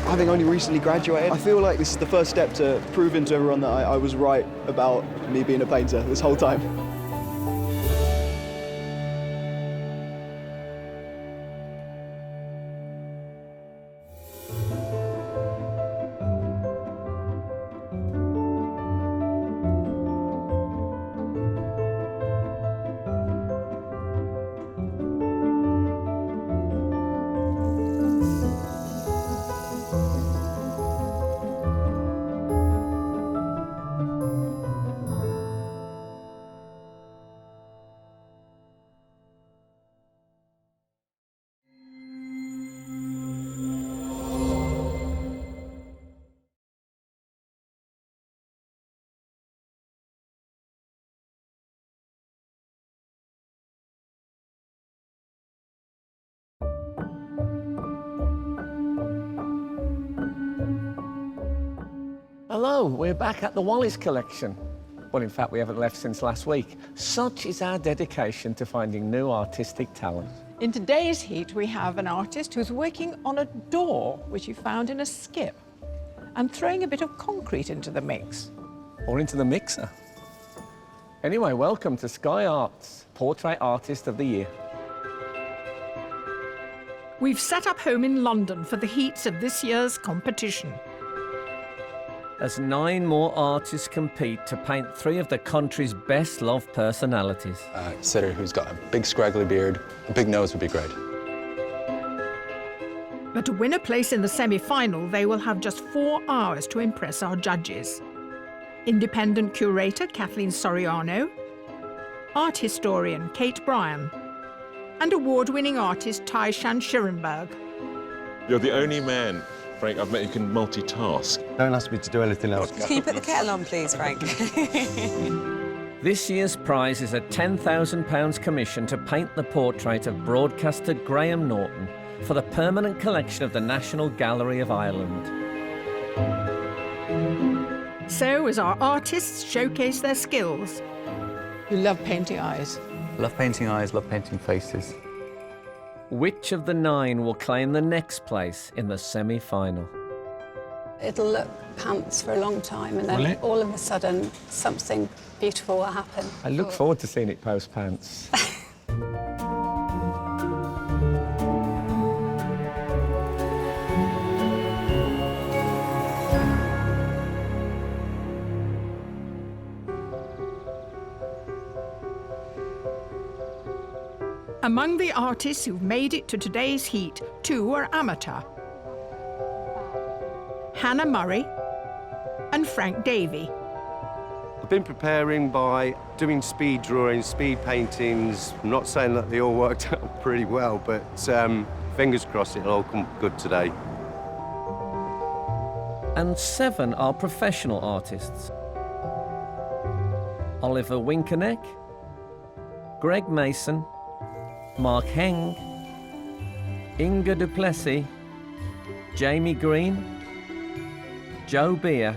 Having only recently graduated, I feel like this is the first step to proving to everyone that I was right about me being a painter this whole time. Hello, we're back at the Wallace Collection. Well, in fact, we haven't left since last week. Such is our dedication to finding new artistic talent. In today's heat, we have an artist who's working on a door, which he found in a skip, and throwing a bit of concrete into the mix. Or into the mixer. Anyway, welcome to Sky Arts, Portrait Artist of the Year. We've set up home in London for the heats of this year's competition. As 9 more artists compete to paint 3 of the country's best-loved personalities. A sitter who's got a big scraggly beard, a big nose would be great. But to win a place in the semi-final, they will have just 4 hours to impress our judges. Independent curator Kathleen Soriano, art historian Kate Bryan, and award-winning artist Taishan Shirenberg. You're the only man, Frank, I've met who can multitask. Don't ask me to do anything else. Can you put the kettle on, please, Frank? This year's prize is a £10,000 commission to paint the portrait of broadcaster Graeme Norton for the permanent collection of the National Gallery of Ireland. So, as our artists showcase their skills, You love painting eyes. Love painting eyes, love painting faces. Which of the 9 will claim the next place in the semi-final? It'll look pants for a long time, and then all of a sudden something beautiful will happen. I look forward to seeing it post pants. among the artists who've made it to today's heat, 2 are amateur. Hannah Murray and Frank Davey. I've been preparing by doing speed drawings, speed paintings. I'm not saying that they all worked out pretty well, but fingers crossed it'll all come good today. And 7 are professional artists. Oliver Winkerneck, Greg Mason, Mark Heng, Inga Duplessis, Jamie Green, Joe Beer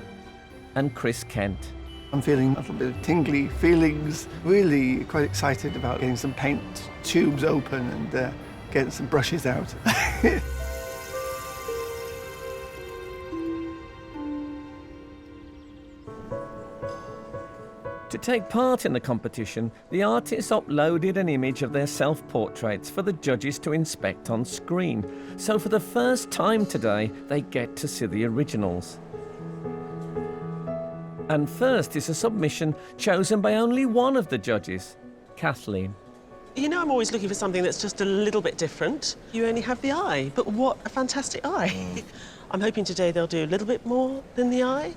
and Chris Kent. I'm feeling a little bit of tingly feelings, really quite excited about getting some paint tubes open and getting some brushes out. To take part in the competition, the artists uploaded an image of their self-portraits for the judges to inspect on screen. So for the first time today, they get to see the originals. And first is a submission chosen by only one of the judges, Kathleen. You know, I'm always looking for something that's just a little bit different. You only have the eye, but what a fantastic eye. I'm hoping today they'll do a little bit more than the eye,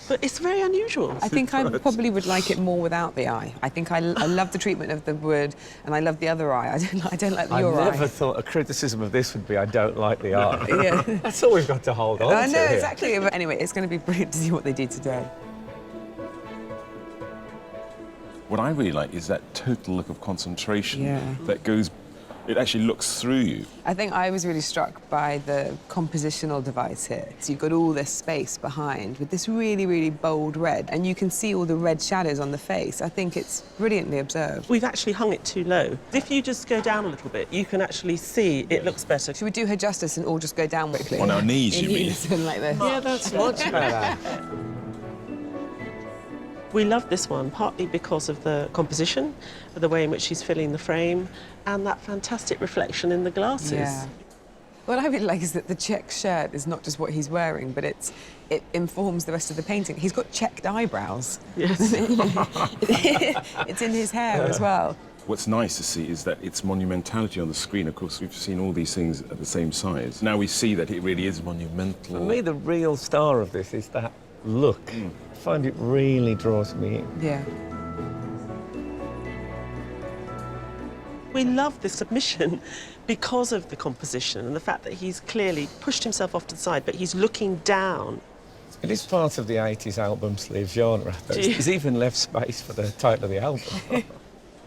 but it's very unusual. I think I probably would like it more without the eye. I think I love the treatment of the wood, and I love the other eye. I don't like your eye. I never thought a criticism of this would be I don't like the eye. Yeah. That's all we've got to hold on to. I know, here. exactly. But anyway, it's going to be brilliant to see what they do today. What I really like is that total look of concentration that goes, it actually looks through you. I think I was really struck by the compositional device here. So you've got all this space behind with this really, really bold red, and you can see all the red shadows on the face. I think it's brilliantly observed. We've actually hung it too low. If you just go down a little bit, you can actually see it looks better. Should we do her justice and all just go down quickly? On our knees, you mean? Unison like this. Yeah, that's much better. We love this one, partly because of the composition, the way in which she's filling the frame, and that fantastic reflection in the glasses. Yeah. What I really like is that the check shirt is not just what he's wearing, but it informs the rest of the painting. He's got checked eyebrows. Yes. It's in his hair as well. What's nice to see is that it's monumentality on the screen. Of course, we've seen all these things at the same size. Now we see that it really is monumental. For me, the real star of this is that look. I find it really draws me in. Yeah. We love this submission because of the composition and the fact that he's clearly pushed himself off to the side, but he's looking down. It is part of the 80s album sleeve genre. There's even left space for the title of the album.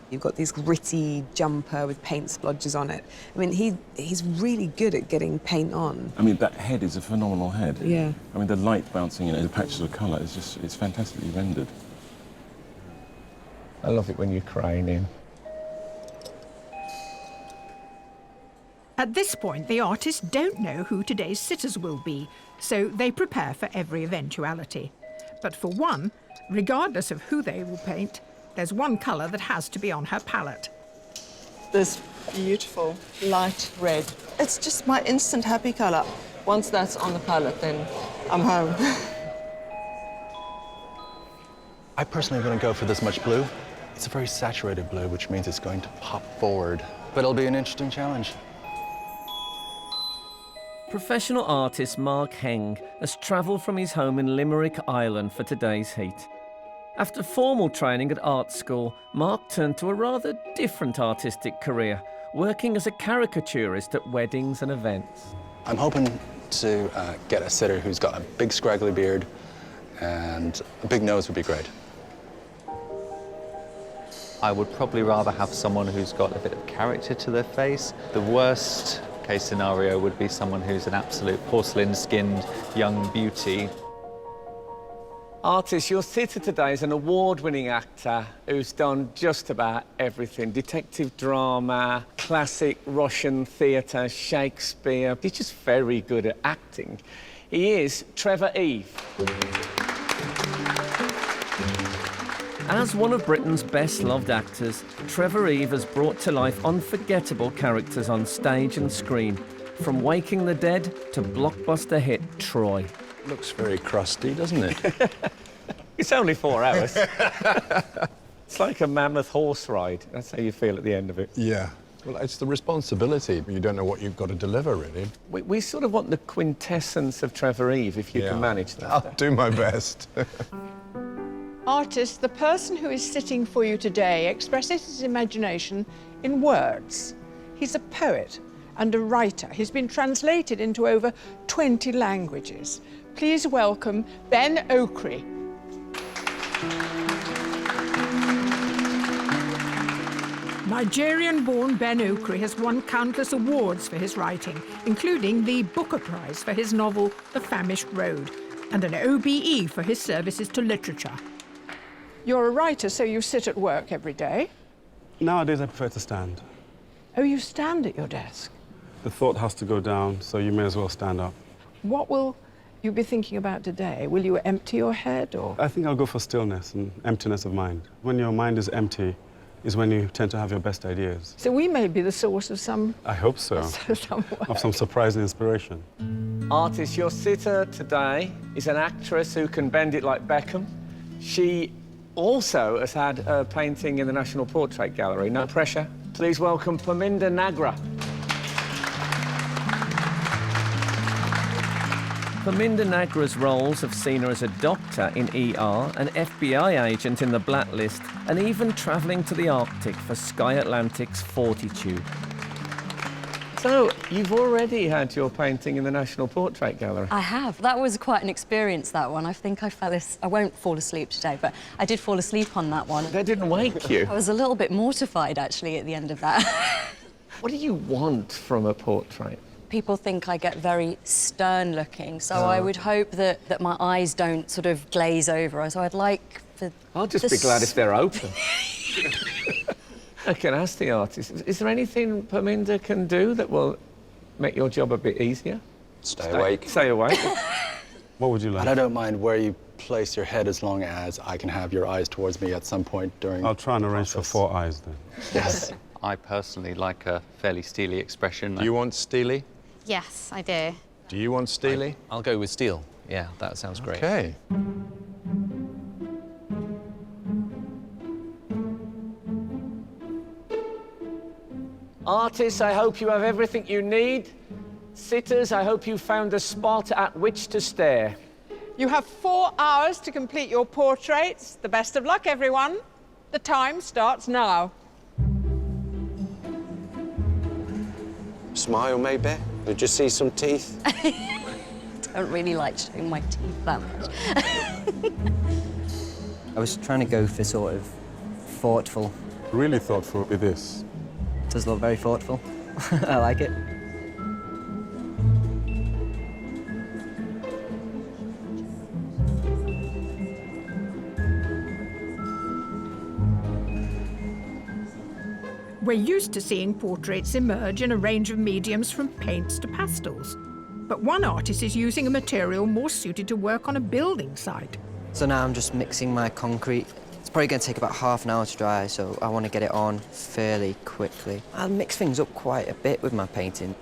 You've got this gritty jumper with paint splodges on it. I mean, he's really good at getting paint on. I mean, that head is a phenomenal head. Yeah. I mean, the light bouncing in it, the patches of colour, it's fantastically rendered. I love it when you crane in. At this point, the artists don't know who today's sitters will be, so they prepare for every eventuality. But for one, regardless of who they will paint, there's one colour that has to be on her palette. This beautiful light red. It's just my instant happy colour. Once that's on the palette, then I'm home. I personally wouldn't go for this much blue. It's a very saturated blue, which means it's going to pop forward. But it'll be an interesting challenge. Professional artist Mark Heng has travelled from his home in Limerick, Ireland for today's heat. After formal training at art school, Mark turned to a rather different artistic career, working as a caricaturist at weddings and events. I'm hoping to get a sitter who's got a big scraggly beard, and a big nose would be great. I would probably rather have someone who's got a bit of character to their face. The worst case scenario would be someone who's an absolute porcelain-skinned young beauty. Artist, your sitter today is an award-winning actor who's done just about everything. Detective drama, classic Russian theatre, Shakespeare. He's just very good at acting. He is Trevor Eve. As one of Britain's best-loved actors, Trevor Eve has brought to life unforgettable characters on stage and screen, from Waking the Dead to blockbuster hit Troy. Looks very crusty, doesn't it? It's only 4 hours. It's like a mammoth horse ride. That's how you feel at the end of it. Yeah. Well, it's the responsibility. You don't know what you've got to deliver, really. We sort of want the quintessence of Trevor Eve, if you can manage that. I'll do my best. Artist, the person who is sitting for you today expresses his imagination in words. He's a poet and a writer. He's been translated into over 20 languages. Please welcome Ben Okri. Nigerian-born Ben Okri has won countless awards for his writing, including the Booker Prize for his novel The Famished Road, and an OBE for his services to literature. You're a writer, so you sit at work every day? Nowadays, I prefer to stand. Oh, you stand at your desk? The thought has to go down, so you may as well stand up. What will you be thinking about today? Will you empty your head, or...? I think I'll go for stillness and emptiness of mind. When your mind is empty is when you tend to have your best ideas. So we may be the source of some... I hope so. Of some surprising inspiration. Artist, your sitter today is an actress who can bend it like Beckham. She also has had a painting in the National Portrait Gallery. No pressure. Please welcome Paminda Nagra. Paminda Nagra's roles have seen her as a doctor in ER, an FBI agent in The Blacklist, and even travelling to the Arctic for Sky Atlantic's Fortitude. So, you've already had your painting in the National Portrait Gallery? I have. That was quite an experience, that one. I think I won't fall asleep today, but I did fall asleep on that one. That didn't wake you? I was a little bit mortified, actually, at the end of that. What do you want from a portrait? People think I get very stern-looking, so I would hope that my eyes don't sort of glaze over. So I'd like for... I'll just be glad if they're open. I can ask the artist, is there anything Paminda can do that will make your job a bit easier? Stay awake. Stay awake. What would you like? And I don't mind where you place your head as long as I can have your eyes towards me at some point during I'll try and arrange for 4 eyes then. Yes. I personally like a fairly steely expression. Do you want steely? Yes, I do. Do you want steely? I'll go with steel. Yeah, that sounds great. Okay. Artists, I hope you have everything you need. Sitters, I hope you found a spot at which to stare. You have 4 hours to complete your portraits. The best of luck, everyone. The time starts now. Smile, maybe? Did you see some teeth? Don't really like showing my teeth that much. I was trying to go for sort of thoughtful. Really thoughtful would be this. It does look very thoughtful. I like it. We're used to seeing portraits emerge in a range of mediums from paints to pastels. But one artist is using a material more suited to work on a building site. So now I'm just mixing my concrete. It's probably going to take about half an hour to dry, so I want to get it on fairly quickly. I'll mix things up quite a bit with my painting.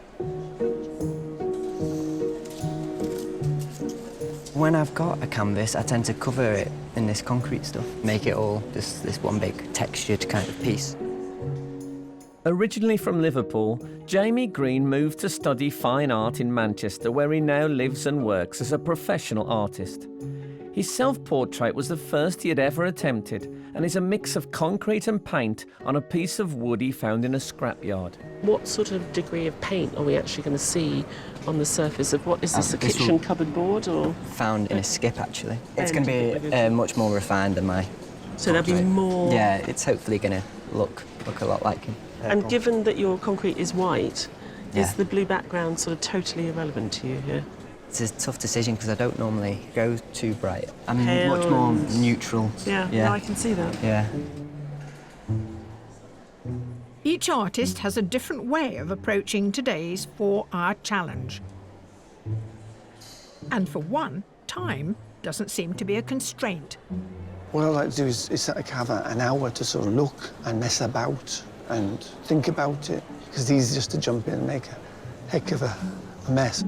When I've got a canvas, I tend to cover it in this concrete stuff, make it all just this one big textured kind of piece. Originally from Liverpool, Jamie Green moved to study fine art in Manchester, where he now lives and works as a professional artist. His self-portrait was the first he had ever attempted and is a mix of concrete and paint on a piece of wood he found in a scrapyard. What sort of degree of paint are we actually going to see on the surface of what is this, a kitchen cupboard board or? Found in a skip, actually. It's going to be much more refined than my So there'll be more... Yeah, it's hopefully going to look a lot like him. And given that your concrete is white, Yeah. is the blue background sort of totally irrelevant to you here? It's a tough decision because I don't normally go too bright. I'm Pale much more and- neutral. Yeah, no, I can see that. Yeah. Each artist has a different way of approaching today's 4-hour challenge. And for one, time doesn't seem to be a constraint. What I like to do is like have an hour to sort of look and mess about and think about it, because it's easy just to jump in and make a heck of a mess.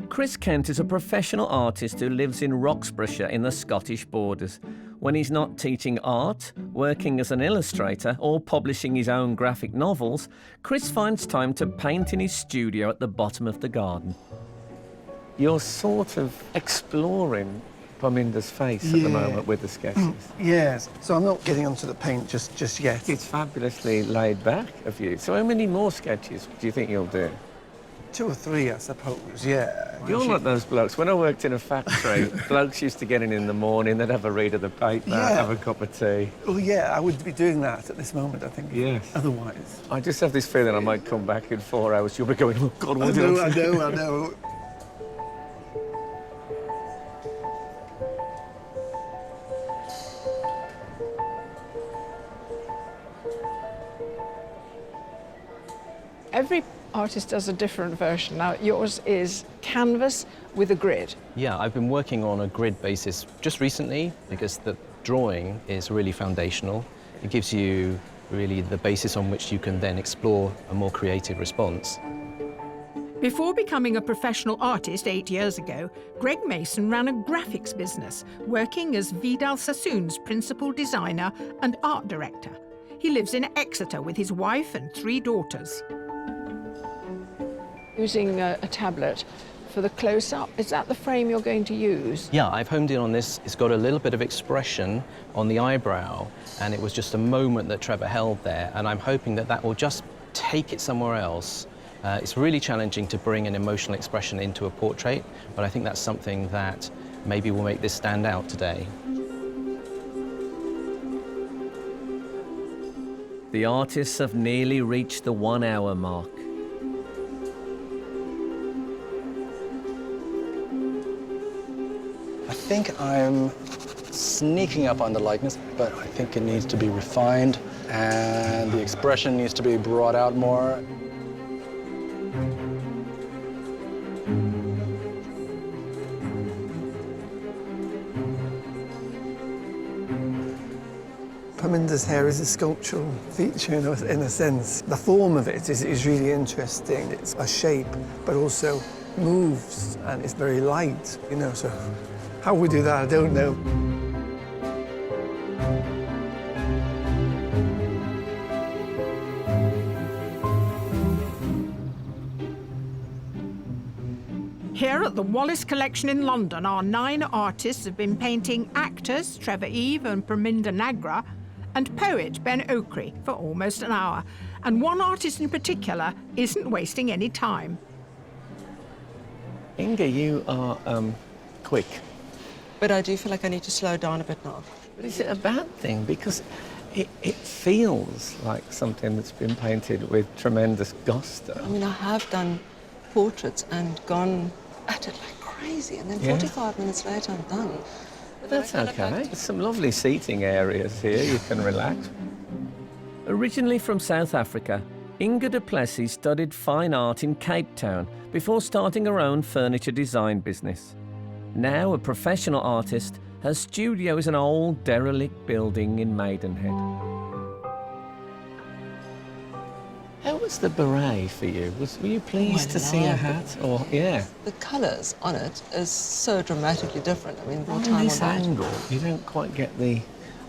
Chris Kent is a professional artist who lives in Roxburghshire in the Scottish borders. When he's not teaching art, working as an illustrator, or publishing his own graphic novels, Chris finds time to paint in his studio at the bottom of the garden. You're sort of exploring Parminder's face at the moment with the sketches. Yes, so I'm not getting onto the paint just yet. It's fabulously laid back of you. So how many more sketches do you think you'll do? 2 or 3, I suppose, yeah. You're like those blokes. When I worked in a factory, blokes used to get in the morning, they'd have a read of the paper, have a cup of tea. Well, yeah, I would be doing that at this moment, I think. Yes. Otherwise. I just have this feeling I might come back in 4 hours. You'll be going, oh, God, what did I say? I know. Every artist does a different version. Now, yours is canvas with a grid. Yeah, I've been working on a grid basis just recently because the drawing is really foundational. It gives you really the basis on which you can then explore a more creative response. Before becoming a professional artist 8 years ago, Greg Mason ran a graphics business, working as Vidal Sassoon's principal designer and art director. He lives in Exeter with his wife and 3 daughters. Using a tablet for the close-up, is that the frame you're going to use? Yeah, I've homed in on this. It's got a little bit of expression on the eyebrow, and it was just a moment that Trevor held there, and I'm hoping that that will just take it somewhere else. It's really challenging to bring an emotional expression into a portrait, but I think that's something that maybe will make this stand out today. The artists have nearly reached the 1 hour mark. I think I'm sneaking up on the likeness, but I think it needs to be refined and the expression needs to be brought out more. Parminder's hair is a sculptural feature, in a sense. The form of it is really interesting. It's a shape, but also moves, and it's very light, so how we do that, I don't know. Here at the Wallace Collection in London, our 9 artists have been painting actors, Trevor Eve and Parminder Nagra, and poet Ben Okri for almost an hour. And one artist in particular isn't wasting any time. Inga, you are quick. But I do feel like I need to slow down a bit now. But is it a bad thing? Because it feels like something that's been painted with tremendous gusto. I mean, I have done portraits and gone at it like crazy, and then 45 minutes later I'm done. But that's okay. There's some lovely seating areas here. You can relax. Originally from South Africa, Inga du Plessis studied fine art in Cape Town before starting her own furniture design business. Now a professional artist, her studio is an old derelict building in Maidenhead. How was the beret for you? Were you pleased to see a hat? Or The colours on it is so dramatically different. I mean, more on time this on that. angle, you don't quite get the...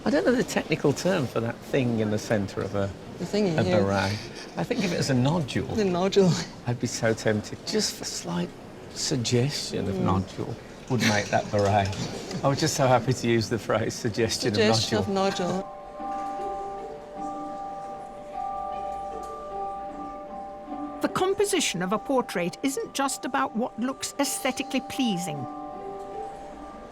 I don't know the technical term for that thing in the centre of a beret. I think of it as a nodule. The nodule. I'd be so tempted. Just a slight suggestion of nodule would make that beret. I was just so happy to use the phrase suggestion of nodule. The composition of a portrait isn't just about what looks aesthetically pleasing.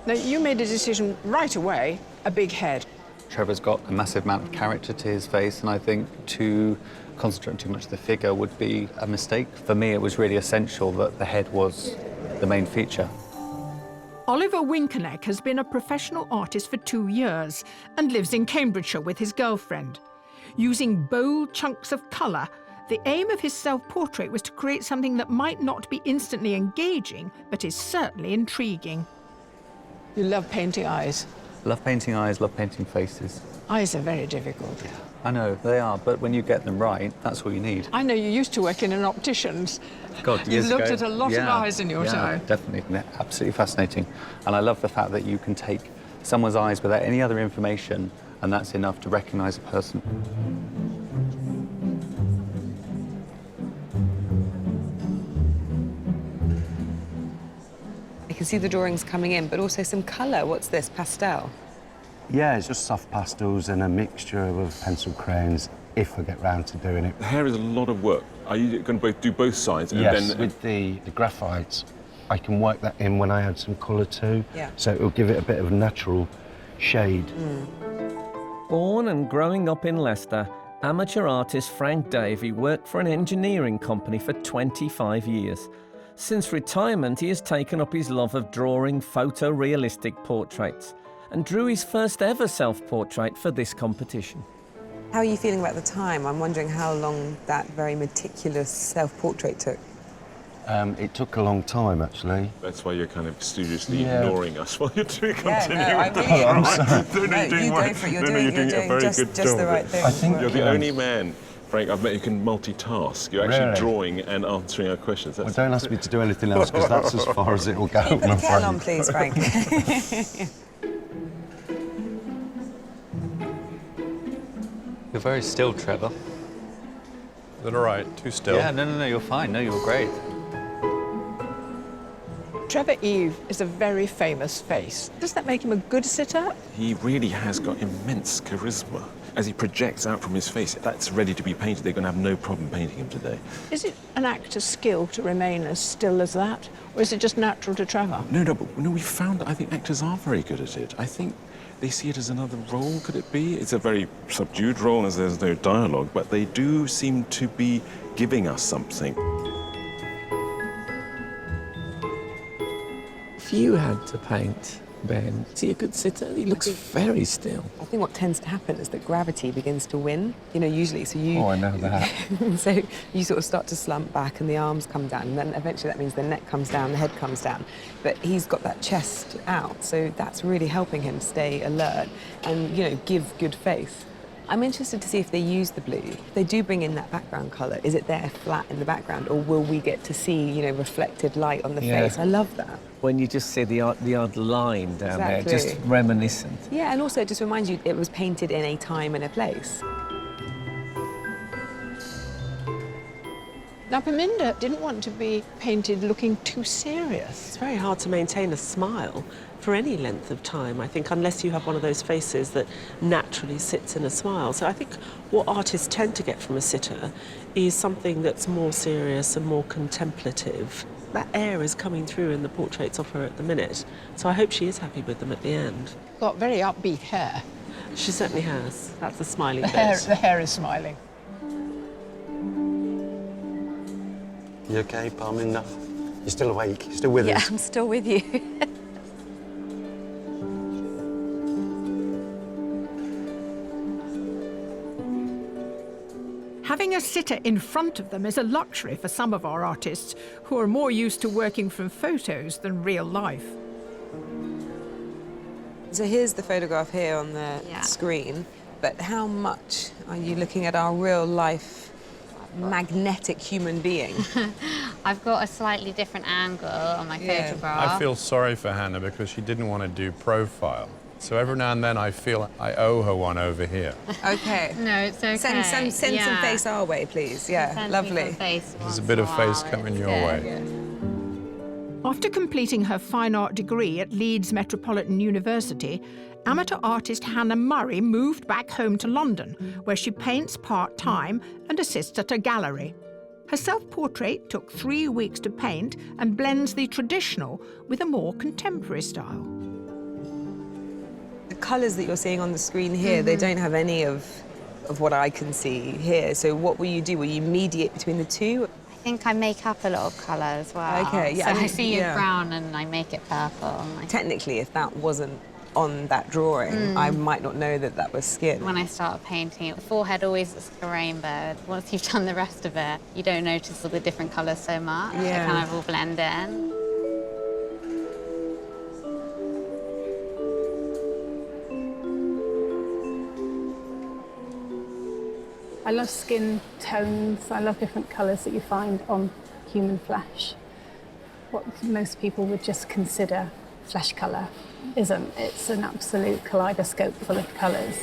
Now, you made a decision right away a big head. Trevor's got a massive amount of character to his face, and I think to concentrate too much on the figure would be a mistake. For me, it was really essential that the head was the main feature. Oliver Winkeneck has been a professional artist for 2 years and lives in Cambridgeshire with his girlfriend. Using bold chunks of colour, the aim of his self-portrait was to create something that might not be instantly engaging, but is certainly intriguing. You love painting eyes. Love painting eyes, love painting faces. Eyes are very difficult. I know, they are, but when you get them right, that's all you need. I know you used to work in an optician's. God, You years looked ago. at a lot of eyes in your time. Definitely, absolutely fascinating. And I love the fact that you can take someone's eyes without any other information, and that's enough to recognise a person. I can see the drawings coming in, but also some colour. What's this, pastel? Yeah, it's just soft pastels and a mixture of pencil crayons, if I get round to doing it. The hair is a lot of work. Are you going to do both sides? And Yes, then... with the graphites, I can work that in when I add some colour too. Yeah. So it'll give it a bit of a natural shade. Born and growing up in Leicester, amateur artist Frank Davey worked for an engineering company for 25 years. Since retirement, he has taken up his love of drawing photorealistic portraits and drew his first ever self-portrait for this competition. How are you feeling about the time? I'm wondering how long that very meticulous self-portrait took. It took a long time, actually. That's why you're kind of studiously ignoring us while you're doing Yeah, continuing. no, I really I'm sorry. No, you go for it. You're doing a very just good the job. right thing. I think You're the only man, Frank, I've met who can multitask. You're actually Really? drawing and answering our questions. Well, don't ask me to do anything else, because that's as far as it will go. Keep the kettle on, please, Frank. You're very still, Trevor. Is that all right? Too still? Yeah, no, you're fine. No, you were great. Trevor Eve is a very famous face. Does that make him a good sitter? He really has got immense charisma. As he projects out from his face, that's ready to be painted. They're going to have no problem painting him today. Is it an actor's skill to remain as still as that? Or is it just natural to Trevor? No, we found that I think actors are very good at it. I think they see it as another role, could it be? It's a very subdued role as there's no dialogue, but they do seem to be giving us something. If you had to paint Ben, is he a good sitter? He looks very still. I think what tends to happen is that gravity begins to win. You know, usually, so you... Oh, I know that. So you sort of start to slump back and the arms come down, and then eventually that means the neck comes down, the head comes down. But he's got that chest out, so that's really helping him stay alert and, you know, give good face. I'm interested to see if they use the blue. If they do bring in that background colour, is it there flat in the background, or will we get to see, you know, reflected light on the face? I love that. When you just see the odd line down there, Exactly. just reminiscent. Yeah, and also it just reminds you it was painted in a time and a place. Now, Paminda didn't want to be painted looking too serious. It's very hard to maintain a smile for any length of time, I think, unless you have one of those faces that naturally sits in a smile. So I think what artists tend to get from a sitter is something that's more serious and more contemplative. That air is coming through in the portraits of her at the minute, so I hope she is happy with them at the end. Got very upbeat hair. She certainly has. That's the smiling The bit. hair is smiling. You okay, Parminda? You're still awake? You're still with Yeah, us? I'm still with you. Having a sitter in front of them is a luxury for some of our artists who are more used to working from photos than real life. So here's the photograph here on the screen, but how much are you looking at our real life magnetic human being? I've got a slightly different angle on my photograph. I feel sorry for Hannah because she didn't want to do profile. So every now and then I feel I owe her one over here. Okay. No, it's okay. Send some face our way, please. Yeah, Send lovely. me some face There's a bit of face coming your way. After completing her fine art degree at Leeds Metropolitan University, amateur artist Hannah Murray moved back home to London, where she paints part-time and assists at a gallery. Her self-portrait took 3 weeks to paint and blends the traditional with a more contemporary style. colours that you're seeing on the screen here, they don't have any of what I can see here. So what will you do? Will you mediate between the two? I think I make up a lot of colour as well. Okay, yeah. So I see it brown and I make it purple. Technically, if that wasn't on that drawing, I might not know that that was skin. When I start painting, the forehead always looks like a rainbow. Once you've done the rest of it, you don't notice all the different colours so much. They kind of all blend in. I love skin tones. I love different colours that you find on human flesh. What most people would just consider flesh colour isn't. It's an absolute kaleidoscope full of colours.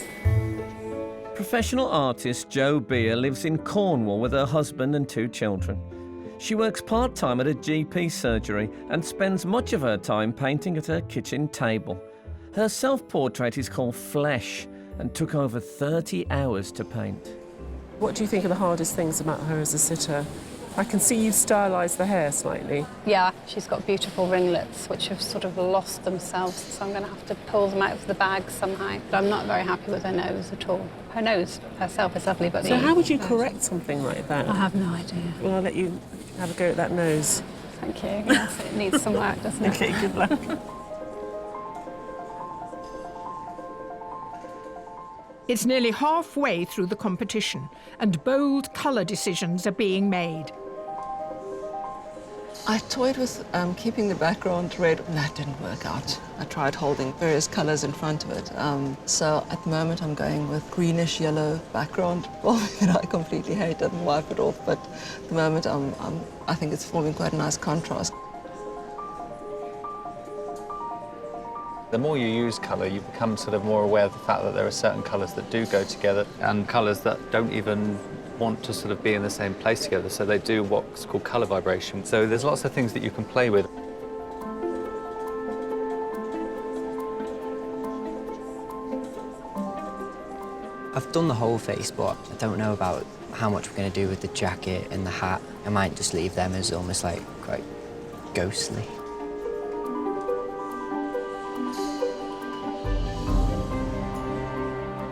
Professional artist Jo Beer lives in Cornwall with her husband and 2 children. She works part-time at a GP surgery and spends much of her time painting at her kitchen table. Her self-portrait is called Flesh and took over 30 hours to paint. What do you think are the hardest things about her as a sitter? I can see you've stylised the hair slightly. Yeah, she's got beautiful ringlets, which have sort of lost themselves, so I'm going to have to pull them out of the bag somehow. But I'm not very happy with her nose at all. Her nose herself is lovely, but... So how would you correct something like that? I have no idea. Well, I'll let you have a go at that nose. Thank you. Yes, it needs some work, doesn't it? OK, good luck. It's nearly halfway through the competition, and bold colour decisions are being made. I toyed with keeping the background red, and that didn't work out. I tried holding various colours in front of it. So at the moment I'm going with greenish yellow background. Well, I completely hate it and wipe it off, but at the moment I think it's forming quite a nice contrast. The more you use colour, you become sort of more aware of the fact that there are certain colours that do go together and colours that don't even want to sort of be in the same place together, so they do what's called colour vibration. So there's lots of things that you can play with. I've done the whole face, but I don't know about how much we're going to do with the jacket and the hat. I might just leave them as almost like quite ghostly.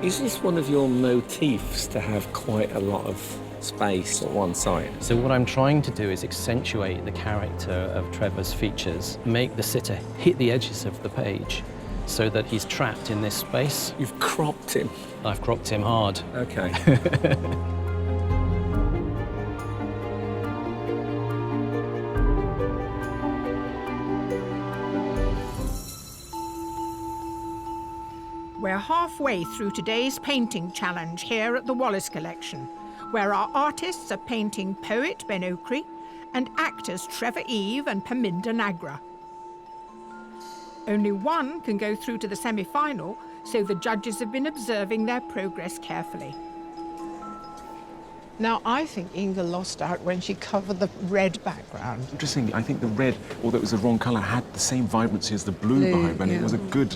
Is this one of your motifs to have quite a lot of space on one side? So what I'm trying to do is accentuate the character of Trevor's features, make the sitter hit the edges of the page so that he's trapped in this space. You've cropped him? I've cropped him hard. OK. We're halfway through today's painting challenge here at the Wallace Collection, where our artists are painting poet Ben Okri and actors Trevor Eve and Paminda Nagra. Only one can go through to the semi-final, so the judges have been observing their progress carefully. Now, I think Inga lost out when she covered the red background. Interesting, I think the red, although it was the wrong colour, had the same vibrancy as the blue vibe, and it was a good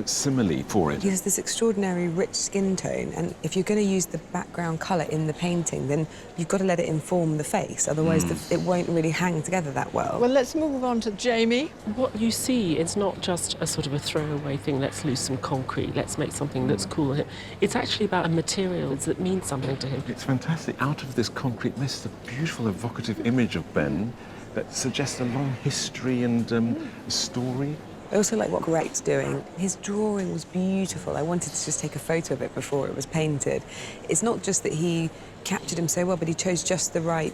simile for it. He has this extraordinary rich skin tone, and if you're going to use the background colour in the painting, then you've got to let it inform the face, otherwise it won't really hang together that well. Well, let's move on to Jamie. What you see is not just a sort of a throwaway thing, let's lose some concrete, let's make something that's cool. It's actually about a material that means something to him. It's fantastic. Out of this concrete mist, a beautiful evocative image of Ben that suggests a long history and a story. I also like what Greg's doing. His drawing was beautiful. I wanted to just take a photo of it before it was painted. It's not just that he captured him so well, but he chose just the right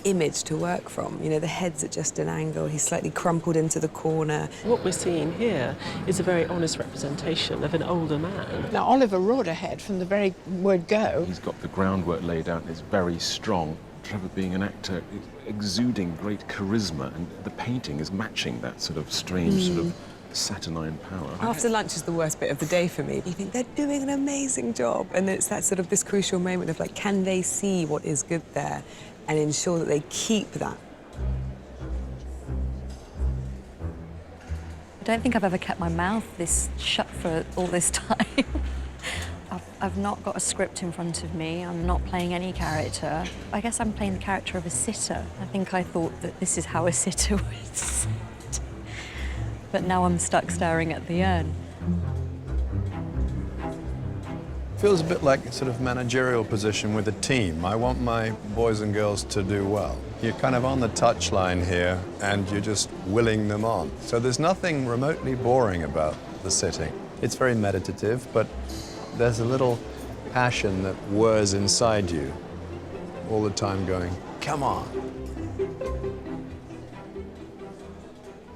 image to work from. You know, the head's at just an angle, he's slightly crumpled into the corner. What we're seeing here is a very honest representation of an older man. Now, Oliver roared ahead from the very word go. He's got the groundwork laid out and it's very strong. Trevor, being an actor, is exuding great charisma, and the painting is matching that sort of strange sort of saturnine power. After lunch is the worst bit of the day for me. You think they're doing an amazing job, and it's that sort of this crucial moment of like, can they see what is good there and ensure that they keep that? I don't think I've ever kept my mouth this shut for all this time. I've not got a script in front of me. I'm not playing any character. I guess I'm playing the character of a sitter. I think I thought that this is how a sitter would sit. But now I'm stuck staring at the urn. Feels a bit like a sort of managerial position with a team. I want my boys and girls to do well. You're kind of on the touchline here, and you're just willing them on. So there's nothing remotely boring about the sitting. It's very meditative, but there's a little passion that whirs inside you all the time going, come on.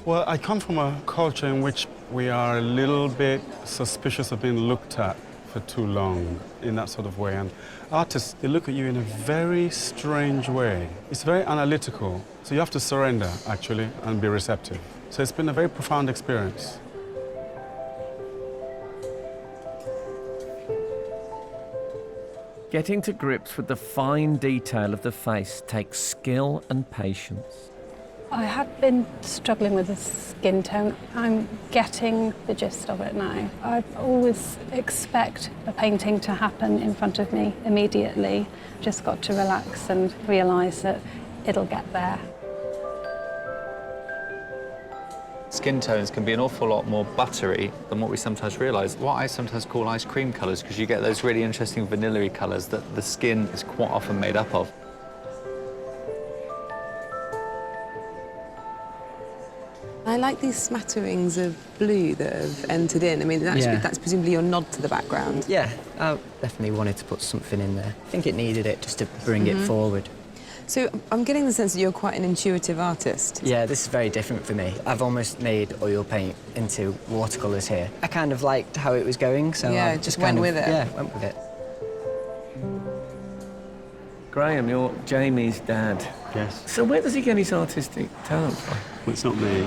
Well, I come from a culture in which we are a little bit suspicious of being looked at for too long in that sort of way. And artists, they look at you in a very strange way. It's very analytical. So you have to surrender, actually, and be receptive. So it's been a very profound experience. Getting to grips with the fine detail of the face takes skill and patience. I had been struggling with the skin tone. I'm getting the gist of it now. I always expect a painting to happen in front of me immediately. Just got to relax and realise that it'll get there. Skin tones can be an awful lot more buttery than what we sometimes realise. What I sometimes call ice cream colours, because you get those really interesting vanilla-y colours that the skin is quite often made up of. I like these smatterings of blue that have entered in. I mean, that's presumably your nod to the background. Yeah, I definitely wanted to put something in there. I think it needed it just to bring it forward. So I'm getting the sense that you're quite an intuitive artist. Yeah, this is very different for me. I've almost made oil paint into watercolours here. I kind of liked how it was going, so I just went with it. Yeah, went with it. Graeme, you're Jamie's dad. Yes. So where does he get his artistic talent from? Well, it's not me.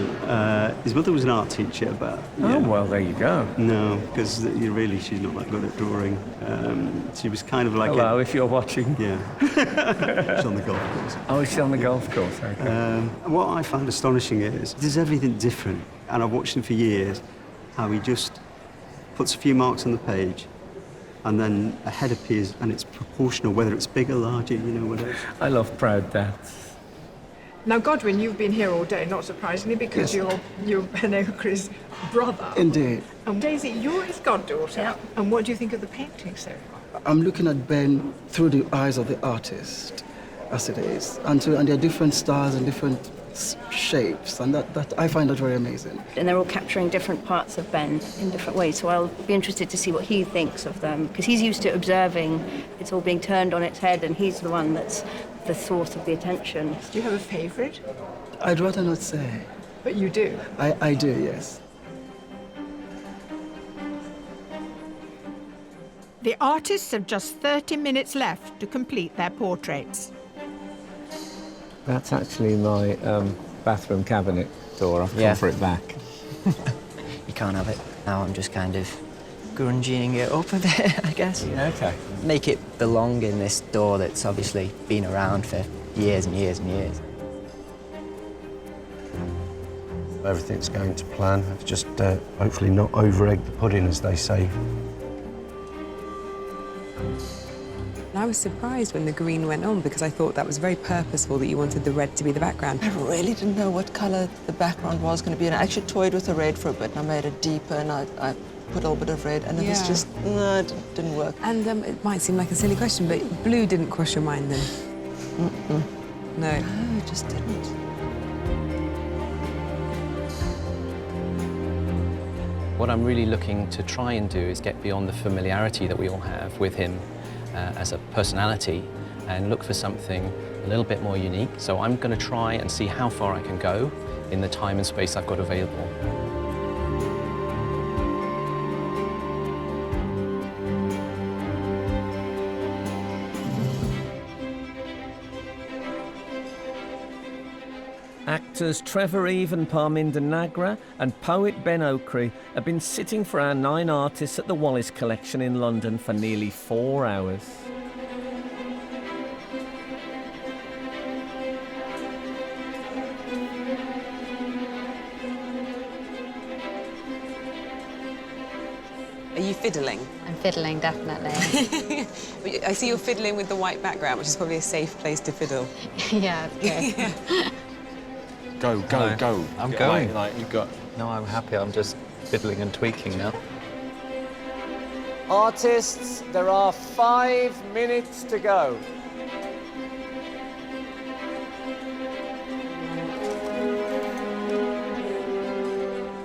His mother was an art teacher, but... Oh, well, there you go. No, because really she's not that good at drawing. She was kind of like Hello, if you're watching. Yeah. She's on the golf course. Oh, she's on the golf course, okay. What I find astonishing is there's everything different, and I've watched him for years, how he just puts a few marks on the page, and then a head appears, and it's proportional, whether it's bigger, larger, you know, whatever. I love proud dads. Now, Godwin, you've been here all day, not surprisingly, because you're Ben Ochre's brother. Indeed. And Daisy, you're his goddaughter. Yeah. And what do you think of the painting so far? I'm looking at Ben through the eyes of the artist, as it is. And there are different styles and different shapes, and that I find that very amazing. And they're all capturing different parts of Ben in different ways, so I'll be interested to see what he thinks of them, because he's used to observing it's all being turned on its head, and he's the one that's the source of the attention. Do you have a favourite? I'd rather not say. But you do? I do, yes. The artists have just 30 minutes left to complete their portraits. That's actually my bathroom cabinet door. I've come for it back. You can't have it. Now I'm just kind of grunging it up a bit, I guess. Yeah, okay. Make it belong in this door that's obviously been around for years and years and years. Everything's going to plan. I've just hopefully not over-egged the pudding, as they say. I was surprised when the green went on, because I thought that was very purposeful, that you wanted the red to be the background. I really didn't know what colour the background was going to be, and I actually toyed with the red for a bit, and I made it deeper, and I put a little bit of red, and it was just, no, it didn't work. And it might seem like a silly question, but blue didn't cross your mind then? Mm-mm. No. No, it just didn't. What I'm really looking to try and do is get beyond the familiarity that we all have with him as a personality and look for something a little bit more unique. So I'm going to try and see how far I can go in the time and space I've got available. Actors Trevor Eve and Parminder Nagra and poet Ben Ochre have been sitting for our 9 artists at the Wallace Collection in London for nearly 4 hours. Are you fiddling? I'm fiddling, definitely. I see you're fiddling with the white background, which is probably a safe place to fiddle. Yeah, it's good. Go. I'm going. Like, you've got... No, I'm happy. I'm just fiddling and tweaking now. Artists, there are 5 minutes to go.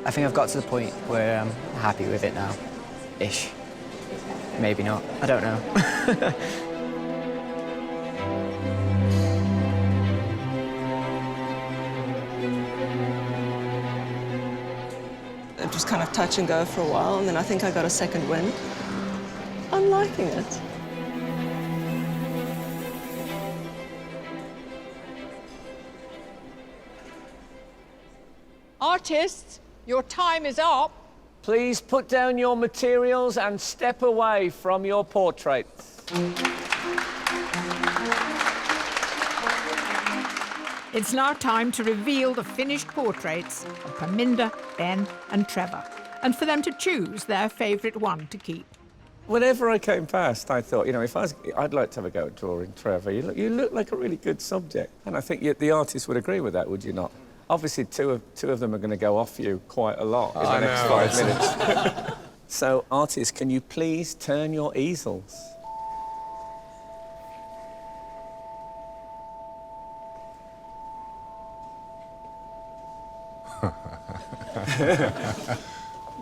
I think I've got to the point where I'm happy with it now. Ish. Maybe not. I don't know. It was kind of touch and go for a while, and then I think I got a second win. I'm liking it. Artists, your time is up. Please put down your materials and step away from your portraits. It's now time to reveal the finished portraits of Parminder, Ben and Trevor, and for them to choose their favourite one to keep. Whenever I came past, I thought, you know, I'd like to have a go at drawing Trevor. You look like a really good subject. And I think the artist would agree with that, would you not? Obviously, two of them are going to go off you quite a lot in the next 5 minutes. So, artists, can you please turn your easels?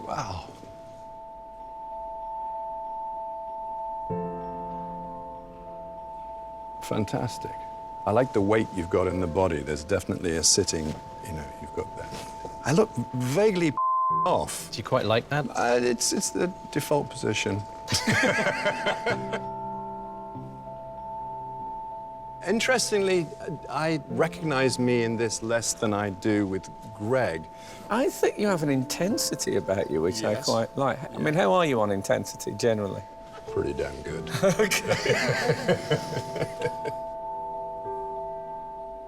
Wow. Fantastic. I like the weight you've got in the body. There's definitely a sitting, you know, you've got that. I look vaguely off. Do you quite like that? It's the default position. Interestingly, I recognize me in this less than I do with Greg. I think you have an intensity about you, which I quite like. I mean, how are you on intensity, generally? Pretty damn good. OK.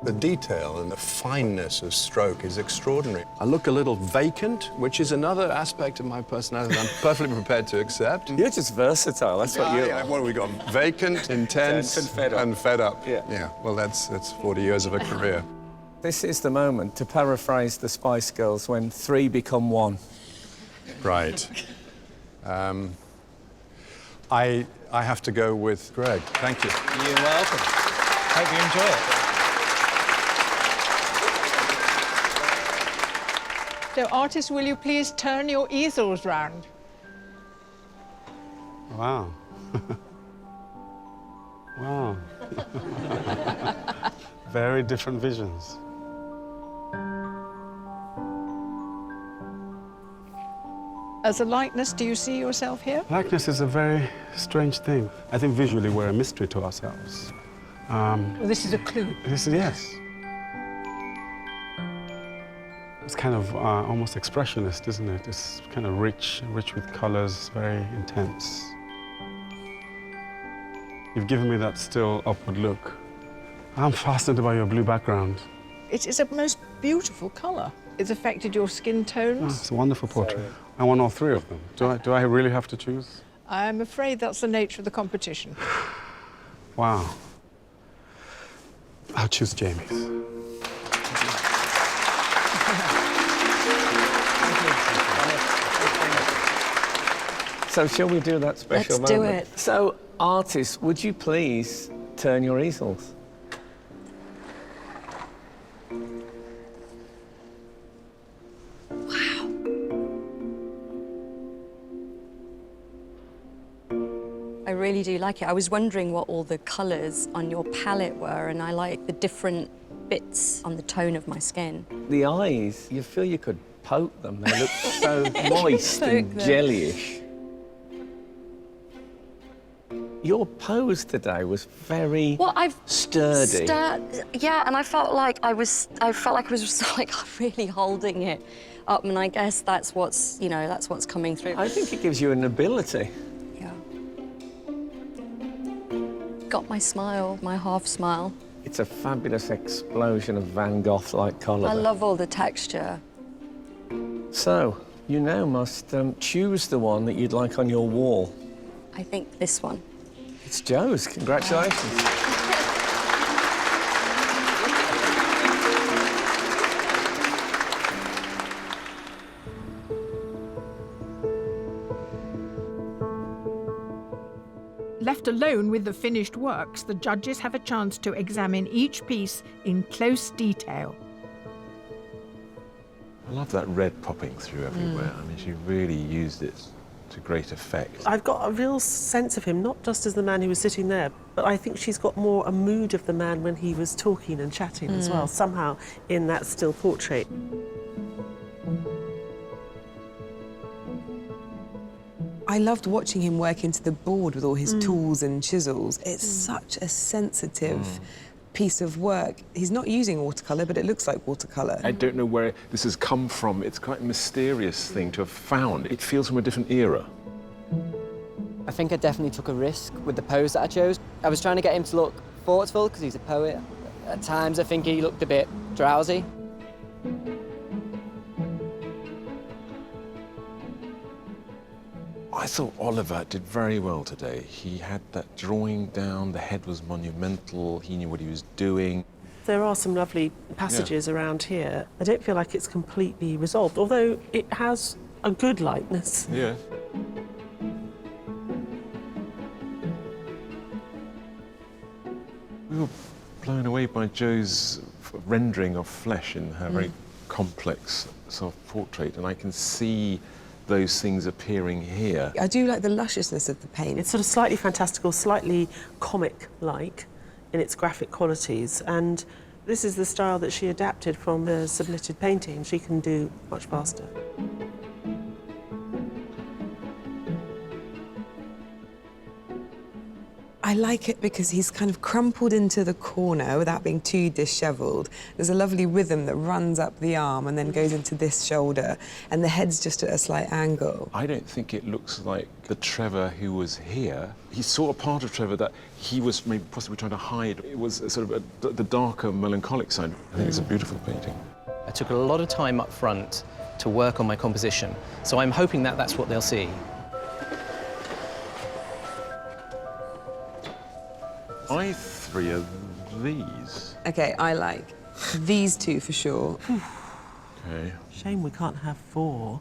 The detail and the fineness of stroke is extraordinary. I look a little vacant, which is another aspect of my personality I'm perfectly prepared to accept. You're just versatile, that's what you're like. What have we got? Vacant, intense, and fed up. Yeah. Well, that's 40 years of a career. This is the moment, to paraphrase the Spice Girls, when 3 become 1. Right. I have to go with Greg. Thank you. You're welcome. Hope you enjoy it. So, artists, will you please turn your easels round? Wow. Wow. Very different visions. As a likeness, do you see yourself here? Likeness is a very strange thing. I think visually we're a mystery to ourselves. Well, this is a clue. Yes. It's kind of almost expressionist, isn't it? It's kind of rich with colors, very intense. You've given me that still upward look. I'm fascinated by your blue background. It is a most beautiful colour. It's affected your skin tones. It's a wonderful portrait. I want all 3 of them. Do I really have to choose? I'm afraid that's the nature of the competition. Wow. I'll choose Jamie's. So shall we do that special moment? Let's do it. So, artists, would you please turn your easels? I really do like it. I was wondering what all the colours on your palette were, and I like the different bits on the tone of my skin. The eyes, you feel you could poke them. They look so moist and jellyish. Your pose today was very sturdy. Yeah, and I felt like I was like really holding it up, and I guess that's what's coming through. I think it gives you an ability. Yeah. Got my smile, my half smile. It's a fabulous explosion of Van Gogh-like colour. I love all the texture. So, you now must choose the one that you'd like on your wall. I think this one. It's Joe's. Congratulations. Left alone with the finished works, the judges have a chance to examine each piece in close detail. I love that red popping through everywhere. I mean, she really used it to great effect. I've got a real sense of him, not just as the man who was sitting there, but I think she's got more a mood of the man when he was talking and chatting as well, somehow in that still portrait. I loved watching him work into the board with all his tools and chisels. It's such a sensitive piece of work. He's not using watercolour, but it looks like watercolour. I don't know where this has come from. It's quite a mysterious thing to have found. It feels from a different era. I think I definitely took a risk with the pose that I chose. I was trying to get him to look thoughtful because he's a poet. At times I think he looked a bit drowsy. I thought Oliver did very well today. He had that drawing down, the head was monumental, he knew what he was doing. There are some lovely passages around here. I don't feel like it's completely resolved, although it has a good likeness. Yeah. We were blown away by Jo's rendering of flesh in her very complex self-portrait, and I can see those things appearing here. I do like the lusciousness of the paint. It's sort of slightly fantastical, slightly comic-like in its graphic qualities, and this is the style that she adapted from the submitted painting. She can do much faster. I like it because he's kind of crumpled into the corner without being too dishevelled. There's a lovely rhythm that runs up the arm and then goes into this shoulder, and the head's just at a slight angle. I don't think it looks like the Trevor who was here. He saw a part of Trevor that he was maybe possibly trying to hide. It was sort of the darker, melancholic side. I think it's a beautiful painting. I took a lot of time up front to work on my composition, so I'm hoping that that's what they'll see. I three of these. OK, I like these two for sure. OK. Shame we can't have 4.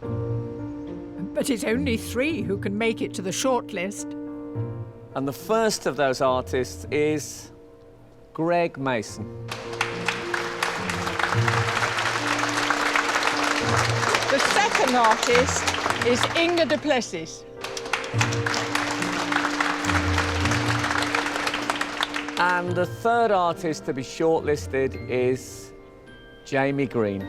But it's only 3 who can make it to the shortlist. And the first of those artists is Greg Mason. The second artist is Inga du Plessis. And the third artist to be shortlisted is Jamie Green. You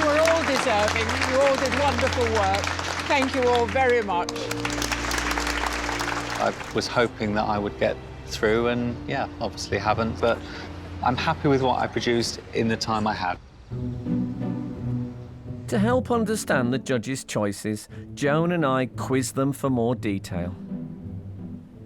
were all deserving. You all did wonderful work. Thank you all very much. I was hoping that I would get through, and yeah, obviously haven't, but I'm happy with what I produced in the time I had. To help understand the judges' choices, Joan and I quiz them for more detail.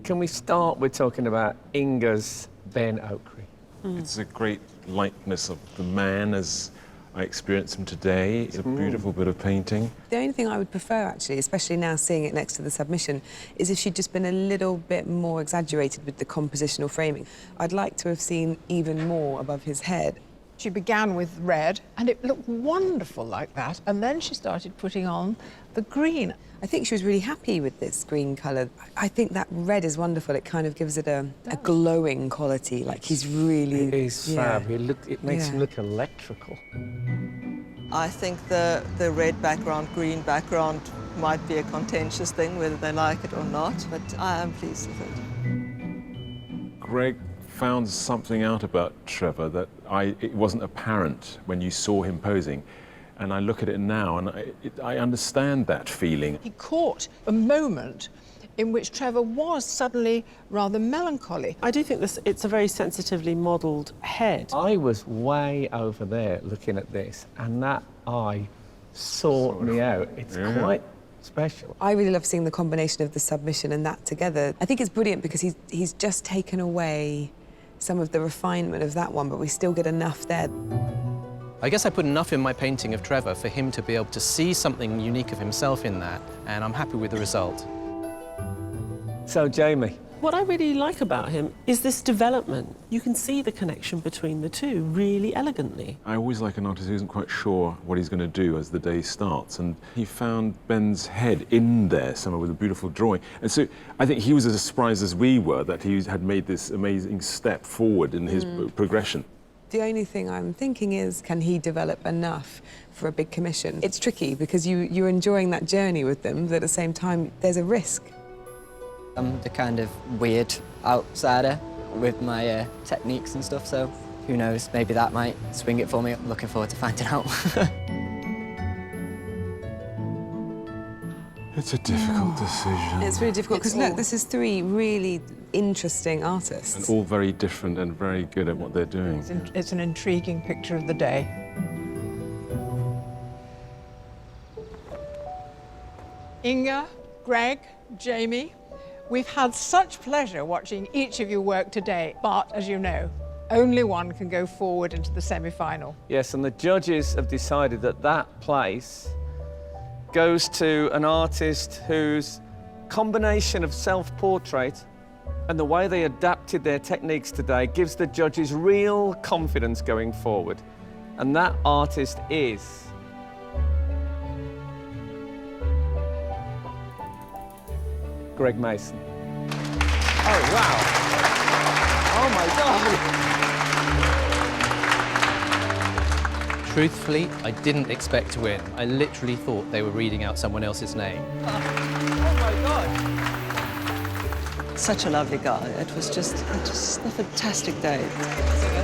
Can we start with talking about Inga's Ben Oakley? It's a great likeness of the man as I experienced him today. It's a beautiful bit of painting. The only thing I would prefer, actually, especially now seeing it next to the submission, is if she'd just been a little bit more exaggerated with the compositional framing. I'd like to have seen even more above his head. She began with red, and it looked wonderful like that, and then she started putting on the green. I think she was really happy with this green colour. I think that red is wonderful. It kind of gives it a glowing quality, like he's really... It is fab. It makes him look electrical. I think the red background, green background might be a contentious thing, whether they like it or not, but I am pleased with it. Greg found something out about Trevor that it wasn't apparent when you saw him posing. And I look at it now and I understand that feeling. He caught a moment in which Trevor was suddenly rather melancholy. I do think it's a very sensitively modelled head. I was way over there looking at this, and that eye sought me out. It's quite special. I really love seeing the combination of the submission and that together. I think it's brilliant because he's just taken away some of the refinement of that one, but we still get enough there. I guess I put enough in my painting of Trevor for him to be able to see something unique of himself in that, and I'm happy with the result. So, Jamie, What I really like about him is this development. You can see the connection between the two really elegantly. I always like an artist who isn't quite sure what he's going to do as the day starts, and he found Ben's head in there somewhere with a beautiful drawing. And so I think he was as surprised as we were that he had made this amazing step forward in his progression. The only thing I'm thinking is, can he develop enough for a big commission? It's tricky because you're enjoying that journey with them, but at the same time, there's a risk. I'm the kind of weird outsider with my techniques and stuff, so who knows, maybe that might swing it for me. I'm looking forward to finding out. It's a difficult decision. It's really difficult because, look, this is 3 really interesting artists. And all very different and very good at what they're doing. It's an intriguing picture of the day. Inga, Greg, Jamie, we've had such pleasure watching each of you work today, but as you know, only one can go forward into the semi-final. Yes, and the judges have decided that that place goes to an artist whose combination of self-portrait and the way they adapted their techniques today gives the judges real confidence going forward. And that artist is... Greg Mason. Oh, wow. Oh, my God. Truthfully, I didn't expect to win. I literally thought they were reading out someone else's name. Oh, my God. Such a lovely guy. It was just a fantastic day.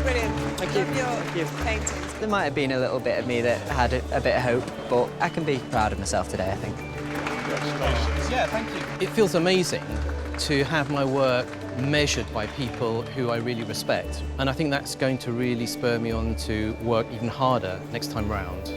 Brilliant. Thank you. Love your paintings. There might have been a little bit of me that had a bit of hope, but I can be proud of myself today, I think. Congratulations. Yeah, thank you. It feels amazing to have my work measured by people who I really respect. And I think that's going to really spur me on to work even harder next time round.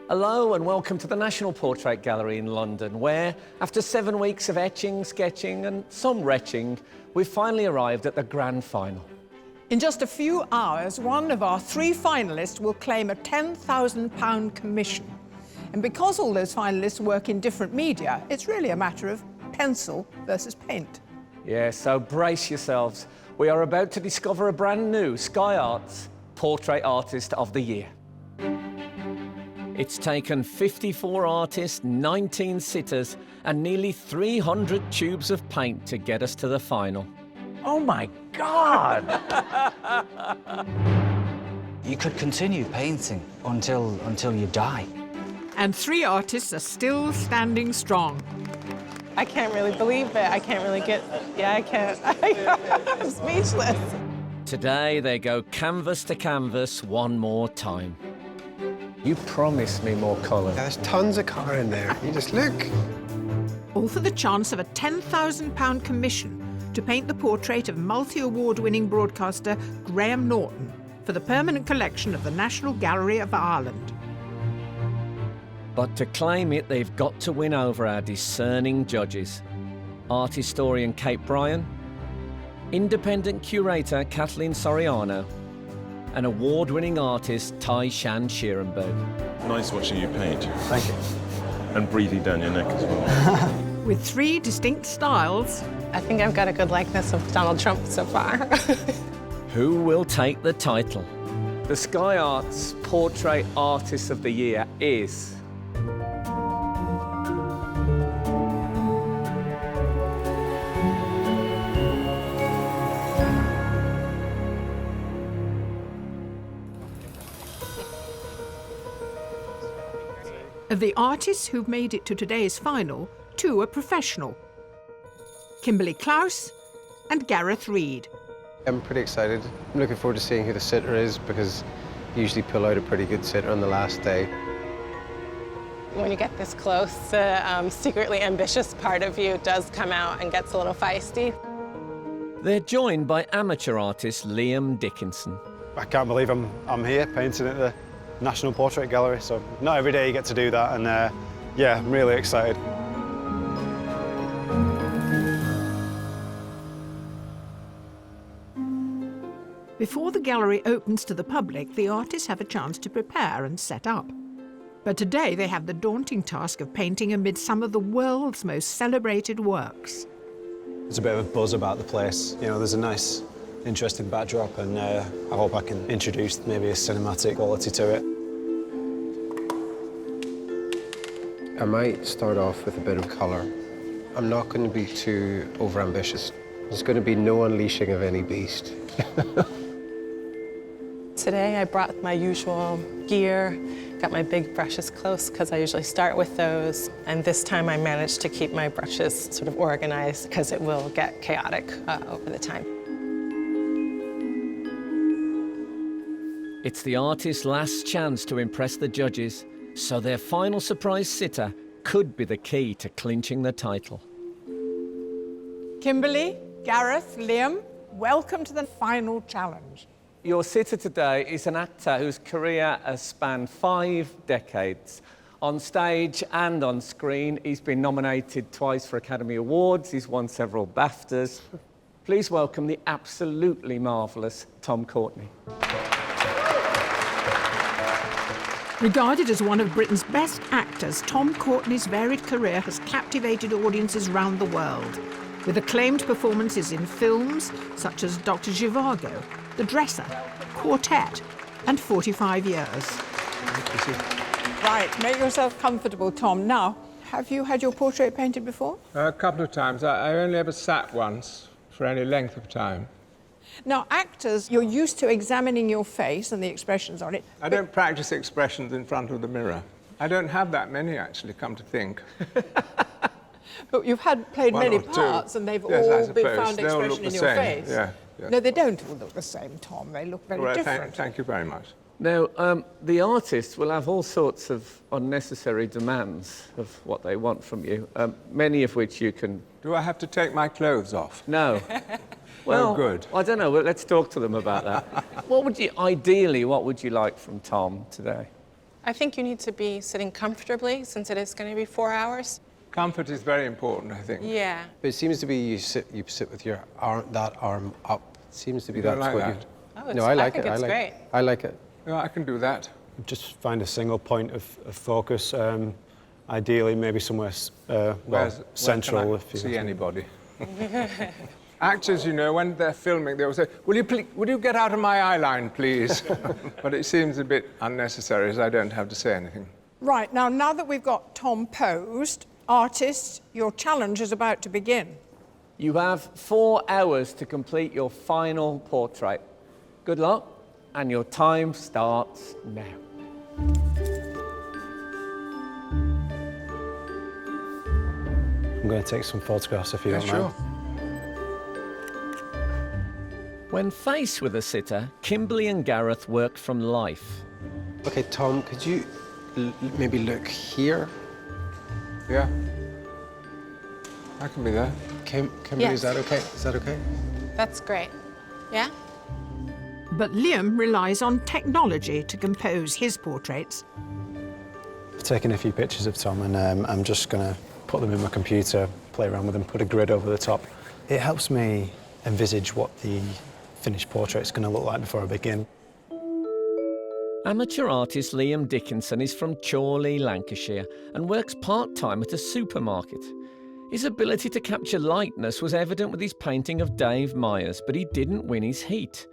Hello and welcome to the National Portrait Gallery in London, where, after 7 weeks of etching, sketching and some retching, we've finally arrived at the grand final. In just a few hours, one of our 3 finalists will claim a £10,000 commission. And because all those finalists work in different media, it's really a matter of pencil versus paint. Yeah, so brace yourselves. We are about to discover a brand new Sky Arts Portrait Artist of the Year. It's taken 54 artists, 19 sitters, and nearly 300 tubes of paint to get us to the final. Oh my God! You could continue painting until you die. And 3 artists are still standing strong. I can't really believe it. I can't really get... Yeah, I can't. I'm speechless. Today, they go canvas to canvas one more time. You promised me more colour. There's tons of colour in there. You just look. All for the chance of a £10,000 commission to paint the portrait of multi-award-winning broadcaster Graeme Norton for the permanent collection of the National Gallery of Ireland. But to claim it, they've got to win over our discerning judges. Art historian Kate Bryan, independent curator Kathleen Soriano, and award-winning artist Tai-Shan Schierenberg. Nice watching you paint. Thank you. And breathing down your neck as well. With 3 distinct styles. I think I've got a good likeness of Donald Trump so far. Who will take the title? The Sky Arts Portrait Artist of the Year is... Of the artists who've made it to today's final, 2 are professional. Kimberly Klaus and Gareth Reid. I'm pretty excited. I'm looking forward to seeing who the sitter is, because you usually pull out a pretty good sitter on the last day. When you get this close, the secretly ambitious part of you does come out and gets a little feisty. They're joined by amateur artist Liam Dickinson. I can't believe I'm here painting at the National Portrait Gallery, so not every day you get to do that, and yeah, I'm really excited. Before the gallery opens to the public, the artists have a chance to prepare and set up. But today they have the daunting task of painting amid some of the world's most celebrated works. There's a bit of a buzz about the place. You know, there's a nice, interesting backdrop, and I hope I can introduce maybe a cinematic quality to it. I might start off with a bit of colour. I'm not going to be too overambitious. There's going to be no unleashing of any beast. Today I brought my usual gear, got my big brushes close because I usually start with those, and this time I managed to keep my brushes sort of organized because it will get chaotic over the time. It's the artist's last chance to impress the judges, so their final surprise sitter could be the key to clinching the title. Kimberly, Gareth, Liam, welcome to the final challenge. Your sitter today is an actor whose career has spanned 5 decades. On stage and on screen, he's been nominated twice for Academy Awards, he's won several BAFTAs. Please welcome the absolutely marvellous Tom Courtenay. Regarded as one of Britain's best actors, Tom Courtenay's varied career has captivated audiences round the world, with acclaimed performances in films such as Dr. Zhivago, The Dresser, Quartet, and 45 Years. Right, make yourself comfortable, Tom. Now, have you had your portrait painted before? A couple of times. I only ever sat once for any length of time. Now, actors, you're used to examining your face and the expressions on it. I don't practice expressions in front of the mirror. I don't have that many, actually, come to think. But you've played One many or two. parts, and they've Yes, I all been suppose. found They all expression look in the your same. face. Yeah, yeah. No, they don't all look the same, Tom. They look very Well, different. thank you very much. Now, the artist will have all sorts of unnecessary demands of what they want from you, many of which you can... Do I have to take my clothes off? No. Well, oh, good. I don't know. Well, let's talk to them about that. What would you like from Tom today? I think you need to be sitting comfortably since it is going to be 4 hours. Comfort is very important, I think. Yeah. But it seems to be you sit with your that arm up. It seems to be You don't that's like what that? Oh, No, I like think it. it's great. I like it. Yeah, I can do that. Just find a single point of focus. Ideally, maybe somewhere central. Where if can you I see anybody? Actors, you know, when they're filming, they always say, would you get out of my eye line, please? But it seems a bit unnecessary, as I don't have to say anything. Right, now that we've got Tom posed, artists, your challenge is about to begin. You have 4 hours to complete your final portrait. Good luck, and your time starts now. I'm going to take some photographs if you don't mind. When faced with a sitter, Kimberly and Gareth worked from life. Okay, Tom, could you maybe look here? Yeah. I can be there. Kimberly, Yes. is that okay? Is that okay? That's great. Yeah? But Liam relies on technology to compose his portraits. I've taken a few pictures of Tom, and I'm just going to put them in my computer, play around with them, put a grid over the top. It helps me envisage what the finished portrait's going to look like before I begin. Amateur artist Liam Dickinson is from Chorley, Lancashire, and works part-time at a supermarket. His ability to capture likeness was evident with his painting of Dave Myers, but he didn't win his heat.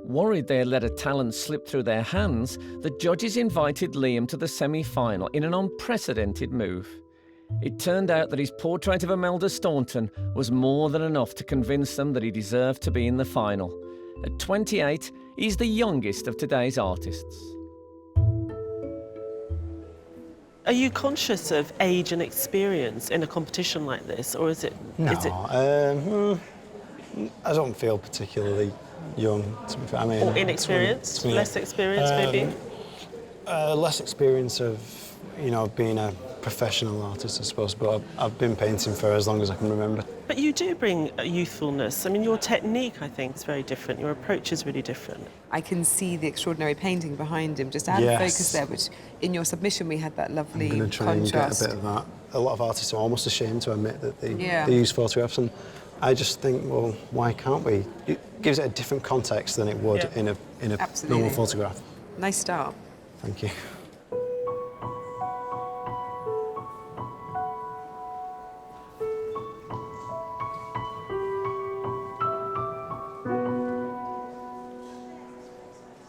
Worried they had let a talent slip through their hands, the judges invited Liam to the semi-final in an unprecedented move. It turned out that his portrait of Imelda Staunton was more than enough to convince them that he deserved to be in the final. At 28, he's the youngest of today's artists. Are you conscious of age and experience in a competition like this, or is it? No, Is it I don't feel particularly young, to be fair. I mean, or inexperienced? 28. Less experience, maybe? Less experience of, you know, being a professional artist, I suppose, but I've been painting for as long as I can remember. But you do bring a youthfulness. I mean, your technique, I think, is very different. Your approach is really different. I can see the extraordinary painting behind him, just out of focus there, which in your submission we had that lovely I'm going to try contrast. and get a bit of that. A lot of artists are almost ashamed to admit that they use photographs, and I just think, well, why can't we? It gives it a different context than it would in a normal photograph. Nice start. Thank you.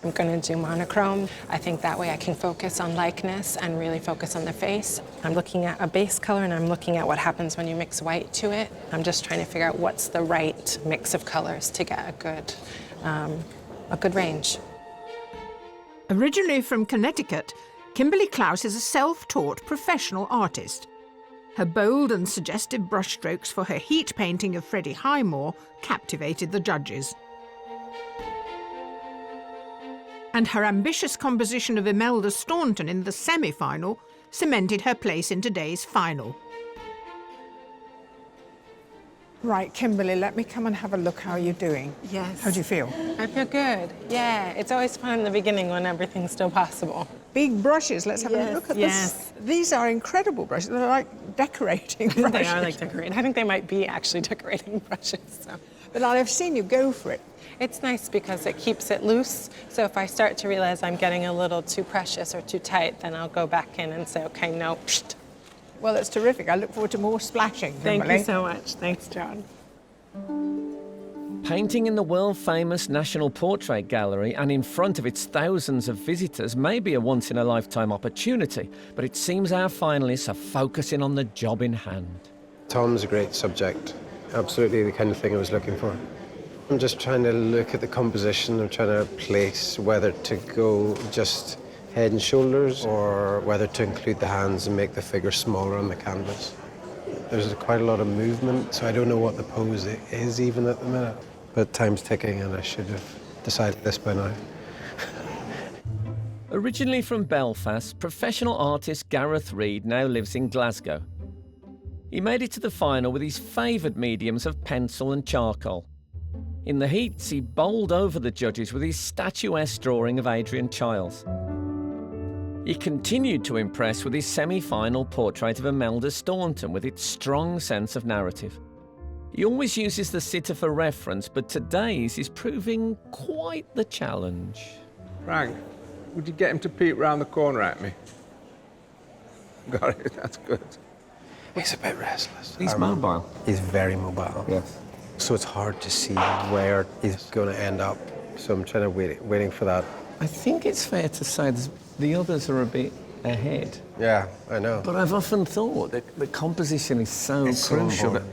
I'm going to do monochrome. I think that way I can focus on likeness and really focus on the face. I'm looking at a base color and I'm looking at what happens when you mix white to it. I'm just trying to figure out what's the right mix of colors to get a good range. Originally from Connecticut, Kimberly Klaus is a self-taught professional artist. Her bold and suggestive brushstrokes for her heat painting of Freddie Highmore captivated the judges. And her ambitious composition of Imelda Staunton in the semi-final cemented her place in today's final. Right, Kimberly, let me come and have a look. How are you doing? Yes. How do you feel? I feel good. Yeah, it's always fun in the beginning when everything's still possible. Big brushes. Let's have a look at this. These are incredible brushes. They're like decorating brushes. They are like decorating. I think they might be actually decorating brushes. So. But I've seen you go for it. It's nice because it keeps it loose. So if I start to realize I'm getting a little too precious or too tight, then I'll go back in and say, okay, no. Well, that's terrific. I look forward to more splashing. Thank you so much. Thanks, John. Painting in the world-famous National Portrait Gallery and in front of its thousands of visitors may be a once-in-a-lifetime opportunity, but it seems our finalists are focusing on the job in hand. Tom's a great subject. Absolutely the kind of thing I was looking for. I'm just trying to look at the composition. I'm trying to place whether to go just head and shoulders or whether to include the hands and make the figure smaller on the canvas. There's quite a lot of movement, so I don't know what the pose is even at the minute. But time's ticking and I should have decided this by now. Originally from Belfast, professional artist Gareth Reid now lives in Glasgow. He made it to the final with his favoured mediums of pencil and charcoal. In the heats, he bowled over the judges with his statuesque drawing of Adrian Chiles. He continued to impress with his semi-final portrait of Imelda Staunton with its strong sense of narrative. He always uses the sitter for reference, but today's is proving quite the challenge. Frank, would you get him to peek round the corner at me? Got it, that's good. He's a bit restless. He's mobile. He's very mobile. Yes. So it's hard to see where he's going to end up. So I'm trying to waiting for that. I think it's fair to say the others are a bit ahead. Yeah, I know. But I've often thought that the composition is so crucial that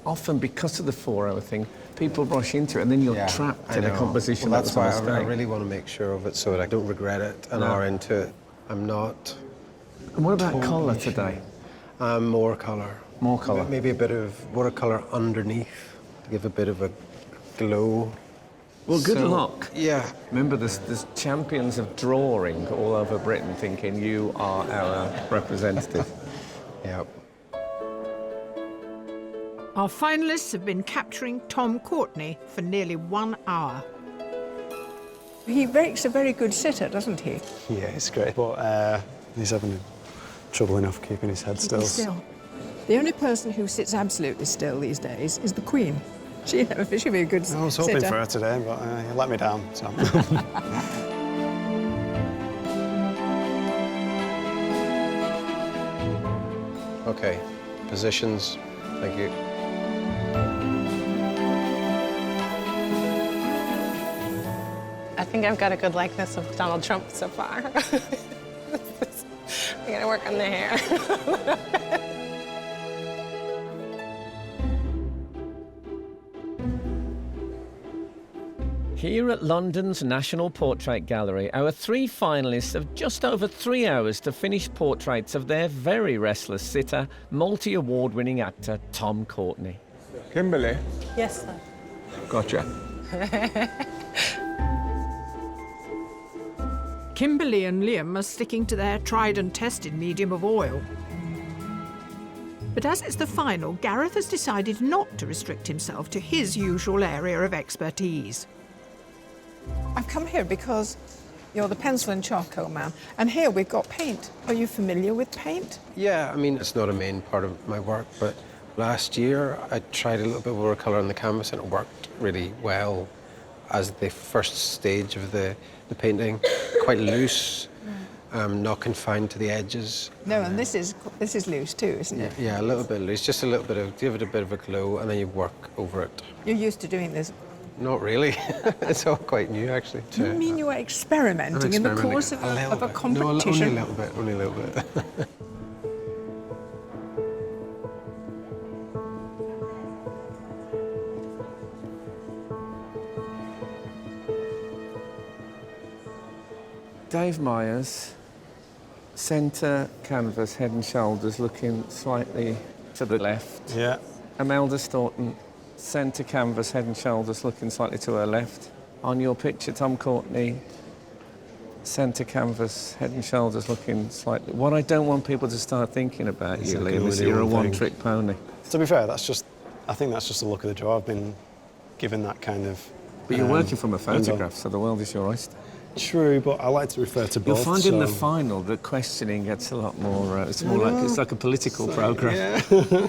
often because of the 4-hour thing, people rush into it and then you're trapped in a composition. Well, that's why I really want to make sure of it so that I don't regret it and are into it. I'm not. And what about colour today? More colour. More colour. Maybe a bit of watercolour underneath to give a bit of a glow. Well, good luck. Yeah. Remember, there's champions of drawing all over Britain thinking you are our representative. Yeah. Our finalists have been capturing Tom Courtney for nearly 1 hour. He makes a very good sitter, doesn't he? Yeah, it's great. But he's having trouble enough keeping his head still. The only person who sits absolutely still these days is the Queen. She'd be a good sitter. I was hoping for her today, but he let me down, so. Okay, positions. Thank you. I think I've got a good likeness of Donald Trump so far. I gotta work on the hair. Here at London's National Portrait Gallery, our 3 finalists have just over 3 hours to finish portraits of their very restless sitter, multi-award-winning actor Tom Courtenay. Kimberly? Yes, sir. Gotcha. Kimberly and Liam are sticking to their tried and tested medium of oil. But as it's the final, Gareth has decided not to restrict himself to his usual area of expertise. I've come here because you're the pencil and charcoal man, and here we've got paint. Are you familiar with paint? Yeah, I mean, it's not a main part of my work, but last year I tried a little bit of watercolour on the canvas and it worked really well as the first stage of the painting. Quite loose, not confined to the edges. No, and this is loose too, isn't it? Yeah, a little bit loose, just a little bit of, give it a bit of a glow and then you work over it. You're used to doing this. Not really. It's all quite new, actually. Do you mean you were experimenting in the course of a competition? No, only a little bit. Dave Myers, centre canvas, head and shoulders, looking slightly to the left. Yeah. Imelda Staunton, centre canvas, head and shoulders, looking slightly to her left. On your picture, Tom Courtenay, centre canvas, head and shoulders, looking slightly... What I don't want people to start thinking about you, Liam, is you're a one-trick pony. To be fair, I think that's just the look of the draw. I've been given that kind of... But you're working from a photograph, so the world is your oyster. True, but I like to refer to both. You'll find in the final that questioning gets a lot more... it's more like it's like a political programme. Yeah.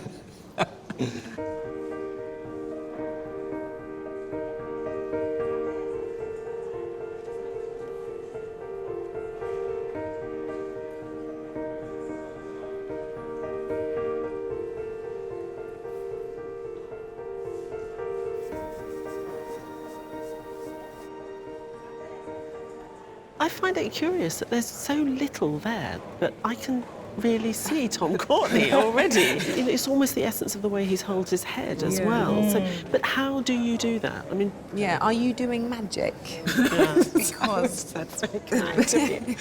I find it curious that there's so little there, but I can really see Tom Courtenay already. You know, it's almost the essence of the way he holds his head as well. So, but how do you do that? I mean, yeah, are you doing magic? Yeah. Because that's very kind of you.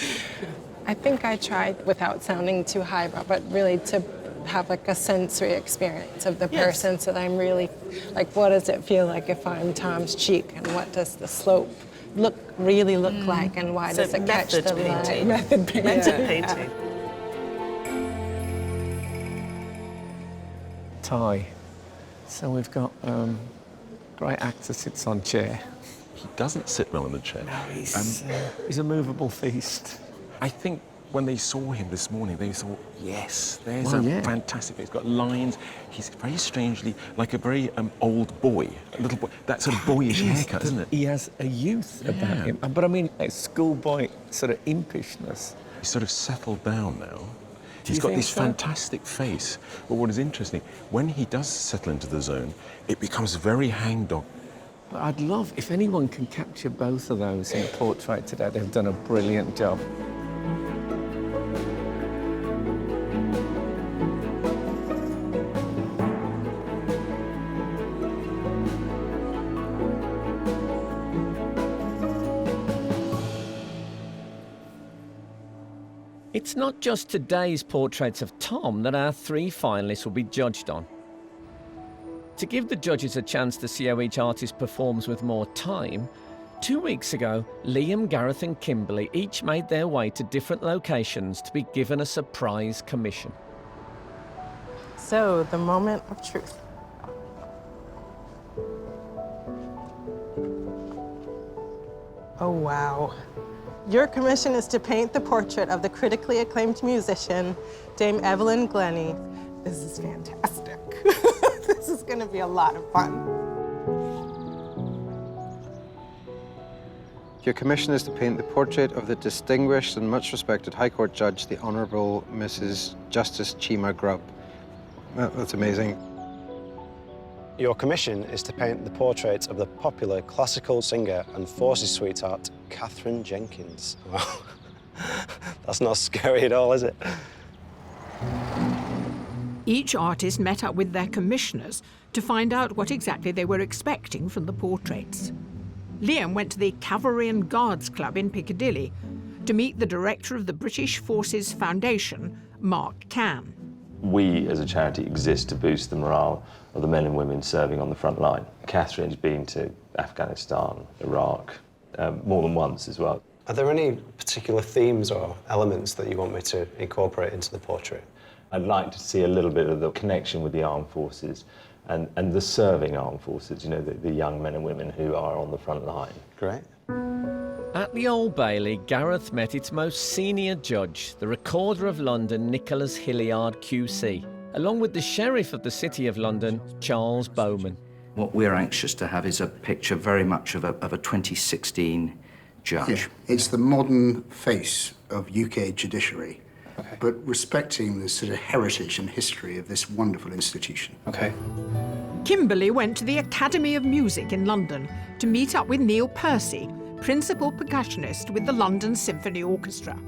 I think I tried, without sounding too highbrow, but really to have like a sensory experience of the person, so that I'm really like, what does it feel like if I'm Tom's cheek, and what does the slope really look like, and why does it catch the light? Method painting. Method painting. Tie. So we've got great actor sits on chair. He doesn't sit well in the chair. No, he's a movable feast. I think when they saw him this morning, they thought, yes, there's fantastic. He's got lines. He's very strangely like a very old boy, a little boy. That sort of boyish haircut, isn't it? He has a youth about him. But I mean, a schoolboy sort of impishness. He's sort of settled down now. He's got this fantastic face. But what is interesting, when he does settle into the zone, it becomes very hangdog. But I'd love, if anyone can capture both of those in a portrait today, they've done a brilliant job. It's not just today's portraits of Tom that our 3 finalists will be judged on. To give the judges a chance to see how each artist performs with more time, 2 weeks ago, Liam, Gareth and Kimberly each made their way to different locations to be given a surprise commission. So, the moment of truth. Oh, wow. Your commission is to paint the portrait of the critically acclaimed musician, Dame Evelyn Glennie. This is fantastic. This is going to be a lot of fun. Your commission is to paint the portrait of the distinguished and much respected High Court Judge, the Honourable Mrs. Justice Chima Grubb. That's amazing. Your commission is to paint the portrait of the popular classical singer and Forces sweetheart, Catherine Jenkins. Wow. That's not scary at all, is it? Each artist met up with their commissioners to find out what exactly they were expecting from the portraits. Liam went to the Cavalry and Guards Club in Piccadilly to meet the director of the British Forces Foundation, Mark Cann. We, as a charity, exist to boost the morale of the men and women serving on the front line. Catherine's been to Afghanistan, Iraq, more than once as well. Are there any particular themes or elements that you want me to incorporate into the portrait? I'd like to see a little bit of the connection with the armed forces and the serving armed forces, you know, the young men and women who are on the front line. Great. At the Old Bailey, Gareth met its most senior judge, the Recorder of London, Nicholas Hilliard QC, along with the Sheriff of the City of London, Charles Bowman. What we're anxious to have is a picture very much of a 2016 judge. Yeah, it's the modern face of UK judiciary, but respecting the sort of heritage and history of this wonderful institution. Okay. Kimberly went to the Academy of Music in London to meet up with Neil Percy, principal percussionist with the London Symphony Orchestra.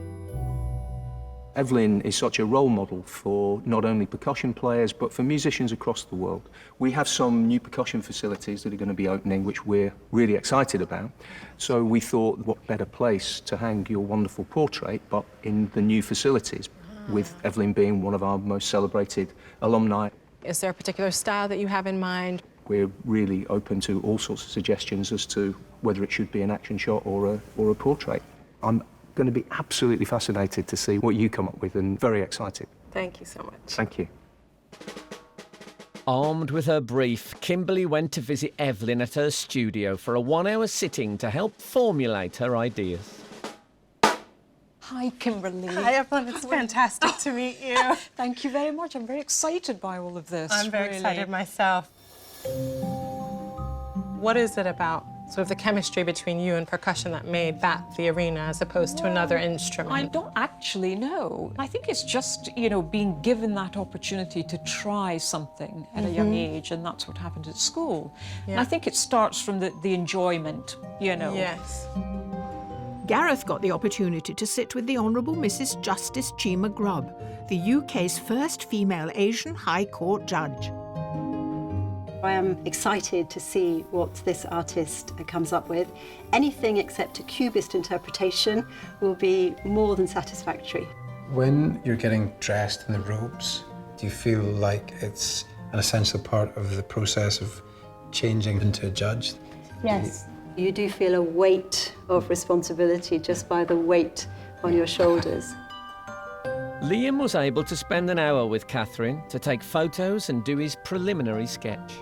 Evelyn is such a role model for not only percussion players, but for musicians across the world. We have some new percussion facilities that are going to be opening, which we're really excited about. So we thought, what better place to hang your wonderful portrait, but in the new facilities, with Evelyn being one of our most celebrated alumni. Is there a particular style that you have in mind? We're really open to all sorts of suggestions as to whether it should be an action shot or a portrait. I'm going to be absolutely fascinated to see what you come up with and very excited. Thank you so much. Thank you. Armed with her brief, Kimberly went to visit Evelyn at her studio for a 1-hour sitting to help formulate her ideas. Hi, Kimberly. Hi, Evelyn. It's fantastic to meet you. Thank you very much. I'm very excited by all of this. I'm very excited myself. What is it about sort of the chemistry between you and percussion that made that the arena as opposed to another instrument? I don't actually know. I think it's just, you know, being given that opportunity to try something at a young age, and that's what happened at school. Yeah. And I think it starts from the enjoyment, you know. Yes. Gareth got the opportunity to sit with the Honourable Mrs. Justice Chima Grubb, the UK's first female Asian High Court judge. I am excited to see what this artist comes up with. Anything except a cubist interpretation will be more than satisfactory. When you're getting dressed in the robes, do you feel like it's an essential part of the process of changing into a judge? Yes. You do feel a weight of responsibility just by the weight on your shoulders. Liam was able to spend an hour with Catherine to take photos and do his preliminary sketch.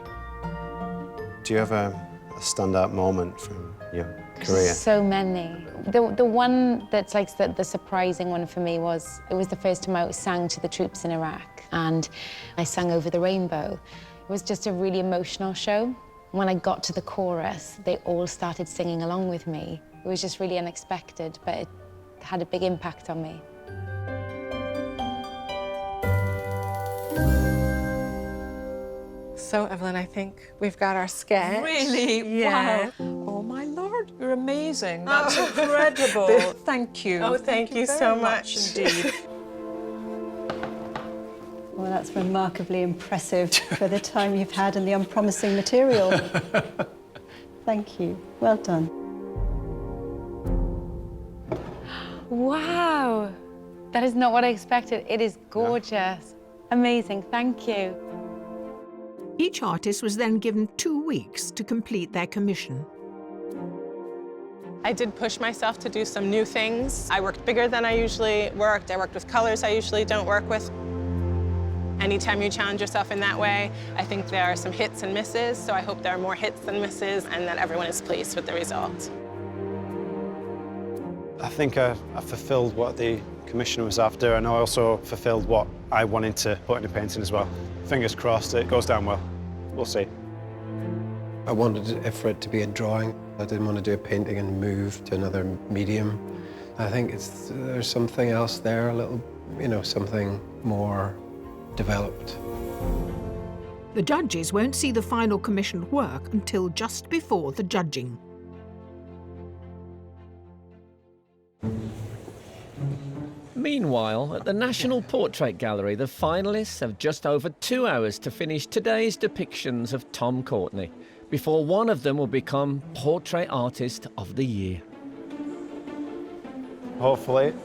Do you have a standout moment from your career? So many. The one that's like the surprising one for me was, it was the first time I sang to the troops in Iraq, and I sang Over the Rainbow. It was just a really emotional show. When I got to the chorus, they all started singing along with me. It was just really unexpected, but it had a big impact on me. So, Evelyn, I think we've got our sketch. Really? Yeah. Wow. Oh, my Lord, you're amazing. That's incredible. Thank you. Oh, thank you so much. Indeed. Well, that's remarkably impressive for the time you've had and the unpromising material. Thank you. Well done. Wow. That is not what I expected. It is gorgeous. Amazing. Thank you. Each artist was then given 2 weeks to complete their commission. I did push myself to do some new things. I worked bigger than I usually worked. I worked with colors I usually don't work with. Anytime you challenge yourself in that way, I think there are some hits and misses, so I hope there are more hits than misses and that everyone is pleased with the result. I think I fulfilled what the commissioner was after, and I also fulfilled what I wanted to put in the painting as well. Fingers crossed it goes down well. We'll see. I wanted it for it to be a drawing. I didn't want to do a painting and move to another medium. I think there's something else there, a little, you know, something more developed. The judges won't see the final commissioned work until just before the judging. Meanwhile, at the National Portrait Gallery, the finalists have just over 2 hours to finish today's depictions of Tom Courtenay before one of them will become Portrait Artist of the Year. Hopefully,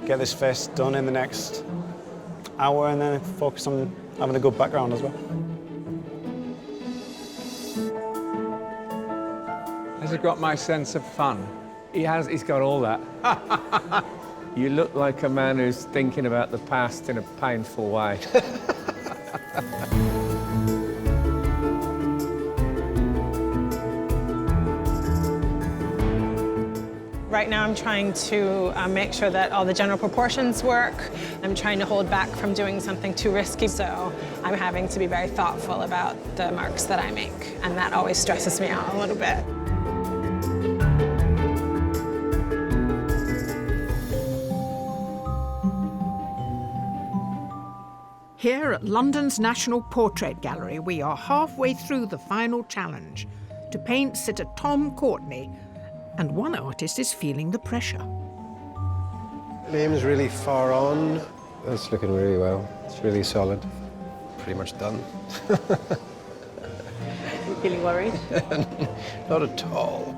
get this face done in the next hour and then focus on having a good background as well. Has he got my sense of fun? He has, he's got all that. You look like a man who's thinking about the past in a painful way. Right now I'm trying to make sure that all the general proportions work. I'm trying to hold back from doing something too risky, so I'm having to be very thoughtful about the marks that I make, and that always stresses me out a little bit. Here at London's National Portrait Gallery, we are halfway through the final challenge to paint sitter Tom Courtney, and one artist is feeling the pressure. Name's really far on. That's looking really well. It's really solid. Pretty much done. You feeling worried? Not at all.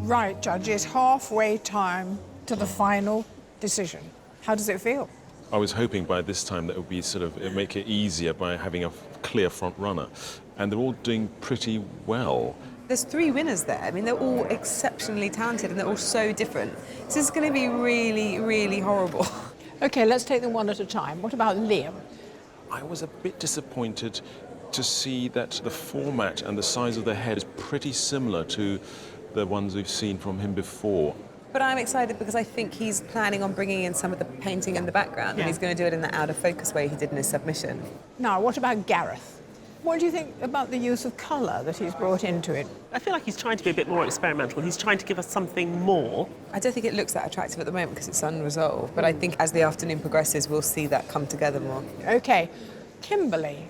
Right, judges, halfway time to the final decision. How does it feel? I was hoping by this time that it would be it'd make it easier by having a clear front runner. And they're all doing pretty well. There's 3 winners there. I mean, they're all exceptionally talented and they're all so different. This is going to be really, really horrible. OK, let's take them one at a time. What about Liam? I was a bit disappointed to see that the format and the size of the head is pretty similar to the ones we've seen from him before. But I'm excited because I think he's planning on bringing in some of the painting in the background, and he's going to do it in the out-of-focus way he did in his submission. Now, what about Gareth? What do you think about the use of colour that he's brought into it? I feel like he's trying to be a bit more experimental. He's trying to give us something more. I don't think it looks that attractive at the moment because it's unresolved, but I think as the afternoon progresses, we'll see that come together more. OK. Kimberly.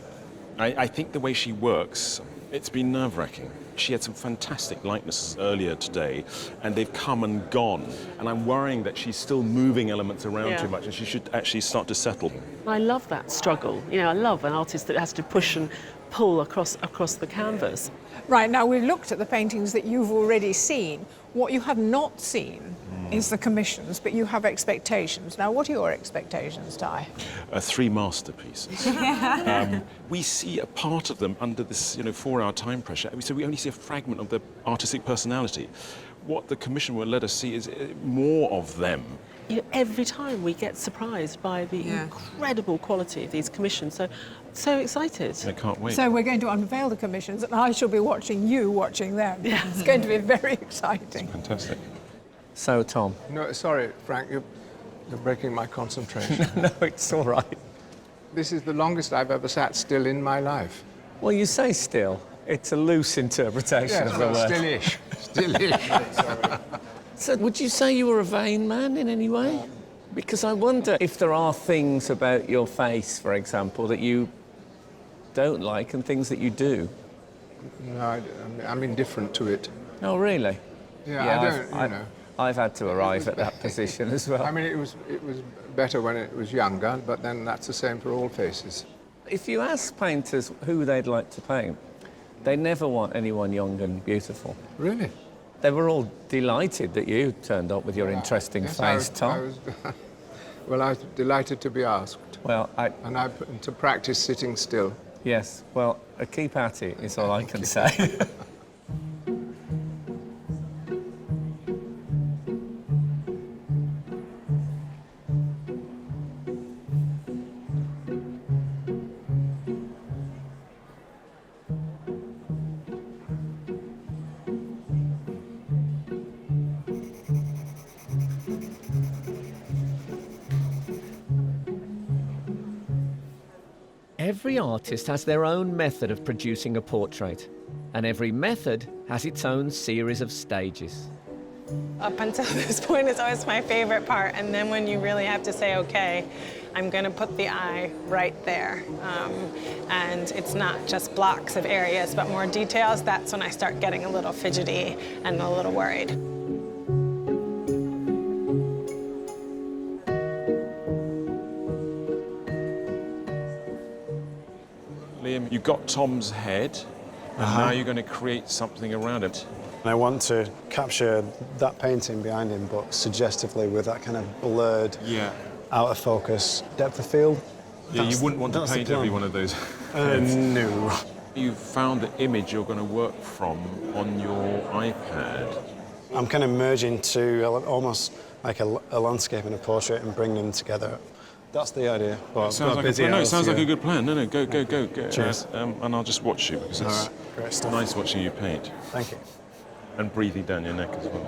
I think the way she works, it's been nerve-wracking. She had some fantastic likenesses earlier today, and they've come and gone. And I'm worrying that she's still moving elements around too much, and she should actually start to settle. I love that struggle. You know, I love an artist that has to push and pull across the canvas. Right, now we've looked at the paintings that you've already seen. What you have not seen is the commissions, but you have expectations. Now, what are your expectations, Ty? 3 masterpieces. We see a part of them under this, 4-hour time pressure. So we only see a fragment of the artistic personality. What the commission will let us see is more of them. You know, every time we get surprised by the incredible quality of these commissions. So excited. I can't wait. So we're going to unveil the commissions, and I shall be watching you watching them. Yeah. It's going to be very exciting. Fantastic. So, Tom. No, sorry, Frank, you're breaking my concentration. No, it's all right. This is the longest I've ever sat still in my life. Well, you say still. It's a loose interpretation of the word. Still-ish. Still-ish. So, would you say you were a vain man in any way? Because I wonder if there are things about your face, for example, that you don't like and things that you do. No, I'm indifferent to it. Oh, really? Yeah, I've had to arrive at that position as well. I mean, it was better when it was younger, but then that's the same for all faces. If you ask painters who they'd like to paint, they never want anyone young and beautiful. Really? They were all delighted that you turned up with your interesting face, Tom. Well, I was delighted to be asked. Well, And I put into practice sitting still. Yes, well, keep at it is all I can say. Every artist has their own method of producing a portrait, and every method has its own series of stages. Up until this point is always my favorite part, and then when you really have to say, okay, I'm going to put the eye right there. And it's not just blocks of areas, but more details. That's when I start getting a little fidgety and a little worried. Liam time, you got Tom's head, and now you're going to create something around it. And I want to capture that painting behind him, but suggestively with that kind of blurred, out of focus depth of field. Yeah, you wouldn't want to paint every one of those heads. No. You've found the image you're going to work from on your iPad. I'm kind of merging two, almost like a landscape and a portrait, and bring them together. That's the idea. Well, sounds like a good plan. No, go. Cheers. And I'll just watch you, because it's great stuff. nice watching you paint. Thank you. And breathing down your neck as well.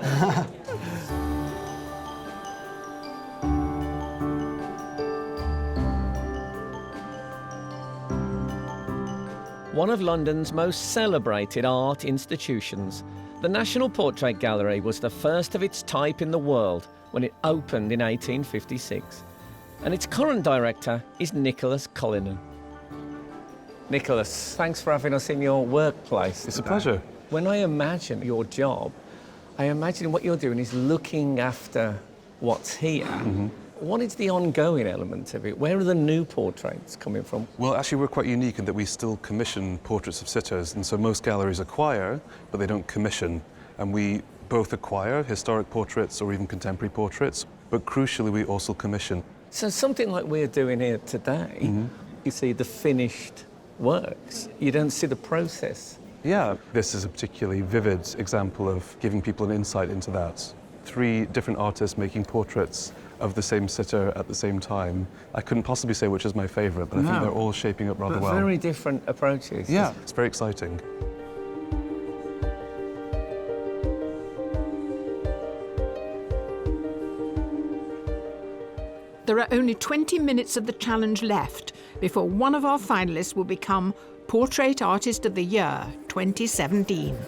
One of London's most celebrated art institutions, the National Portrait Gallery was the first of its type in the world when it opened in 1856. And its current director is Nicholas Cullinan. Nicholas, thanks for having us in your workplace. It's a pleasure. When I imagine your job, I imagine what you're doing is looking after what's here. What is the ongoing element of it? Where are the new portraits coming from? Well, actually, we're quite unique in that we still commission portraits of sitters, and so most galleries acquire, but they don't commission. And we both acquire historic portraits or even contemporary portraits, but crucially, we also commission. So something like we're doing here today, you see the finished works. You don't see the process. Yeah, this is a particularly vivid example of giving people an insight into that. 3 different artists making portraits of the same sitter at the same time. I couldn't possibly say which is my favourite, but I think they're all shaping up rather well. Very different approaches. Yeah, it's very exciting. There are only 20 minutes of the challenge left before one of our finalists will become Portrait Artist of the Year 2017.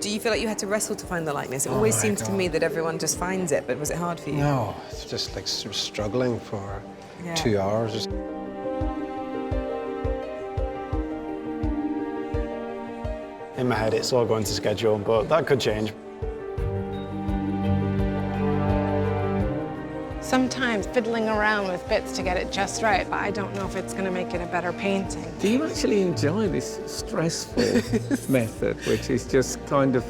Do you feel like you had to wrestle to find the likeness? It always seems to me that everyone just finds it, but was it hard for you? No, it's just like sort of struggling for 2 hours. In my head, it's all going to schedule, but that could change. Sometimes fiddling around with bits to get it just right, but I don't know if it's going to make it a better painting. Do you actually enjoy this stressful method, which is just kind of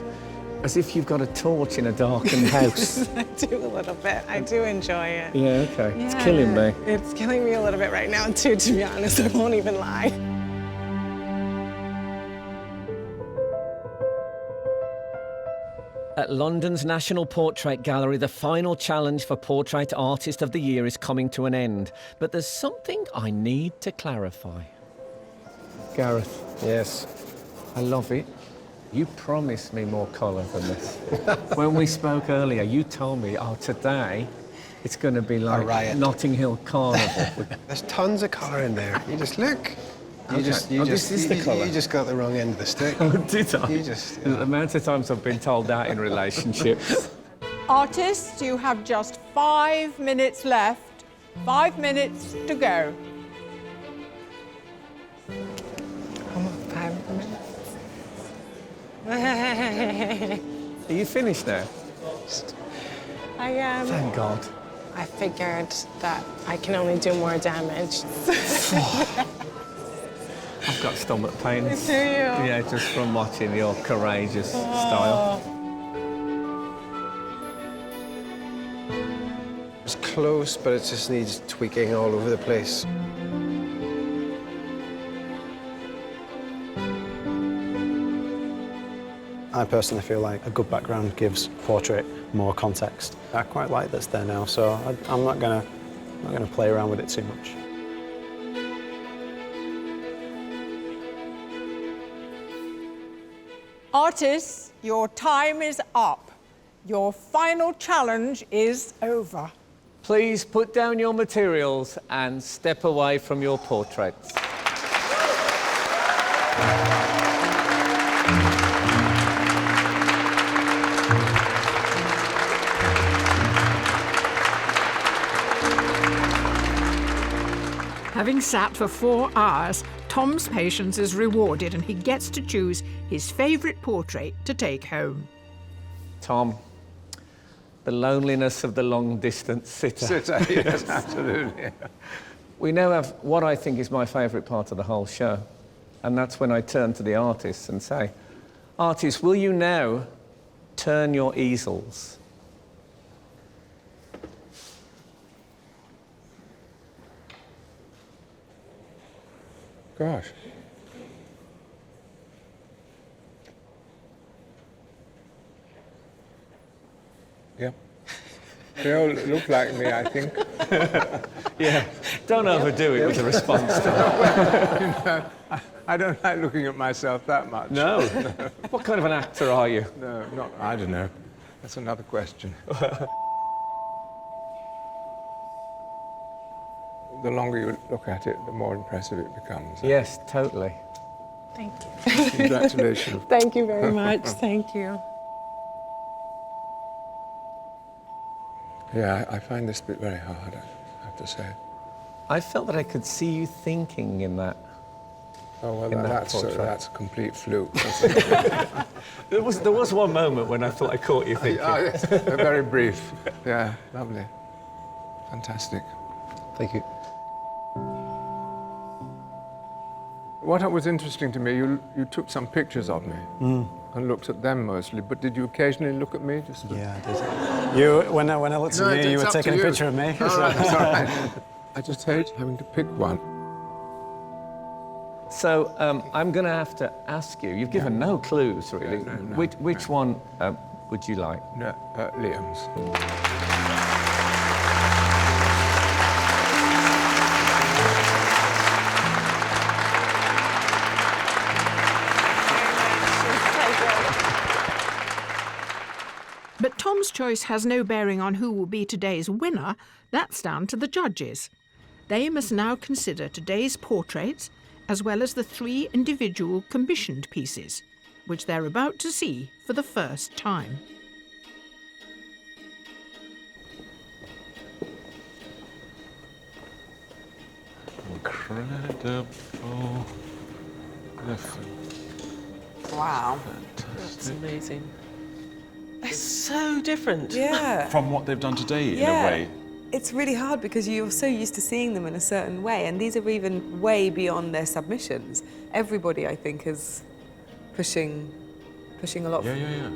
as if you've got a torch in a darkened house? I do a little bit. I do enjoy it. Yeah, okay. It's killing me. It's killing me a little bit right now, too, to be honest. I won't even lie. At London's National Portrait Gallery, the final challenge for Portrait Artist of the Year is coming to an end. But there's something I need to clarify. Gareth. Yes. I love it. You promised me more colour than this. When we spoke earlier, you told me, oh, today it's going to be like Notting Hill Carnival. There's tons of colour in there. You just look. This is the colour. You just got the wrong end of the stick. Oh, did I? You just... The amount of times I've been told that in relationships. Artists, you have just 5 minutes left. 5 minutes to go. 5 minutes. Are you finished now? I am. Thank God. I figured that I can only do more damage. I've got stomach pains. Do you? Yeah, just from watching your courageous style. It's close, but it just needs tweaking all over the place. I personally feel like a good background gives portrait more context. I quite like that's there now, so I'm not gonna play around with it too much. Artists, your time is up. Your final challenge is over. Please put down your materials and step away from your portraits. Having sat for 4 hours, Tom's patience is rewarded and he gets to choose his favourite portrait to take home. Tom, the loneliness of the long-distance sitter. Sitter, yes, absolutely. We now have what I think is my favourite part of the whole show. And that's when I turn to the artists and say, artists, will you now turn your easels? Gosh. Yeah. They all look like me, I think. Yeah, don't overdo it with the response time. I don't like looking at myself that much. No? What kind of an actor are you? No, not, I don't know. That's another question. The longer you look at it, the more impressive it becomes. Yes, totally. Thank you. Congratulations. Thank you very much. Thank you. Yeah, I find this bit very hard, I have to say. I felt that I could see you thinking in that. Oh, well, in that's a complete fluke. There was one moment when I thought I caught you thinking. Very brief. Yeah, lovely. Fantastic. Thank you. What was interesting to me, you took some pictures of me and looked at them mostly, but did you occasionally look at me? Yeah, I did. When I looked at me, you were taking a picture of me. All right, that's all right. I just hate having to pick one. So I'm going to have to ask you, you've given no clues, really. Which one would you like? No, Liam's. But Tom's choice has no bearing on who will be today's winner. That's down to the judges. They must now consider today's portraits as well as the 3 individual commissioned pieces, which they're about to see for the first time. Incredible. Wow. That's amazing. They're so different. Yeah. From what they've done today, in Yeah. a way. It's really hard because you're so used to seeing them in a certain way, and these are even way beyond their submissions. Everybody, I think, is pushing a lot. Yeah.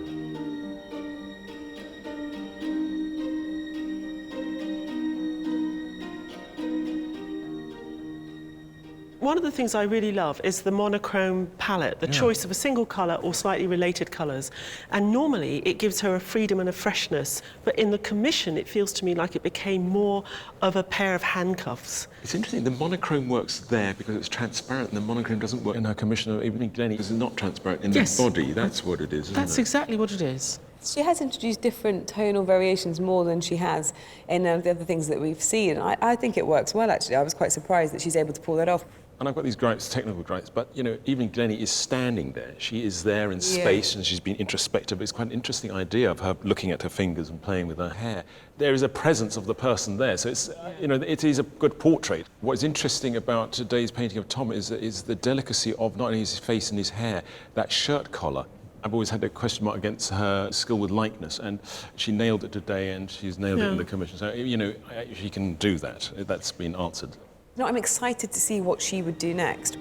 One of the things I really love is the monochrome palette, the choice of a single colour or slightly related colours. And normally it gives her a freedom and a freshness, but in the commission it feels to me like it became more of a pair of handcuffs. It's interesting, the monochrome works there because it's transparent, and the monochrome doesn't work in her commission, or even in Glennie, because it's not transparent in the body. That's what it is, isn't That's it? exactly what it is. She has introduced different tonal variations more than she has in the other things that we've seen. I think it works well, actually. I was quite surprised that she's able to pull that off. And I've got these gripes, technical gripes, but, you know, even Glennie is standing there. She is there in space, and she's been introspective. It's quite an interesting idea of her looking at her fingers and playing with her hair. There is a presence of the person there, so it's, you know, it is a good portrait. What is interesting about today's painting of Tom is the delicacy of not only his face and his hair, that shirt collar. I've always had a question mark against her skill with likeness, and she nailed it today, and she's nailed it in the commission. So, you know, she can do that. That's been answered. No, I'm excited to see what she would do next.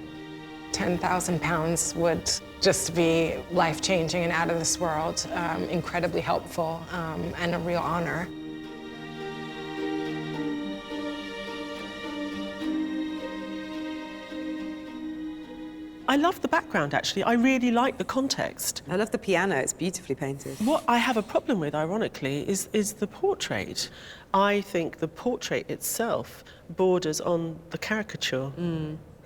£10,000 would just be life-changing and out of this world, incredibly helpful, and a real honour. I love the background, actually. I really like the context. I love the piano. It's beautifully painted. What I have a problem with, ironically, is the portrait. I think the portrait itself borders on the caricature.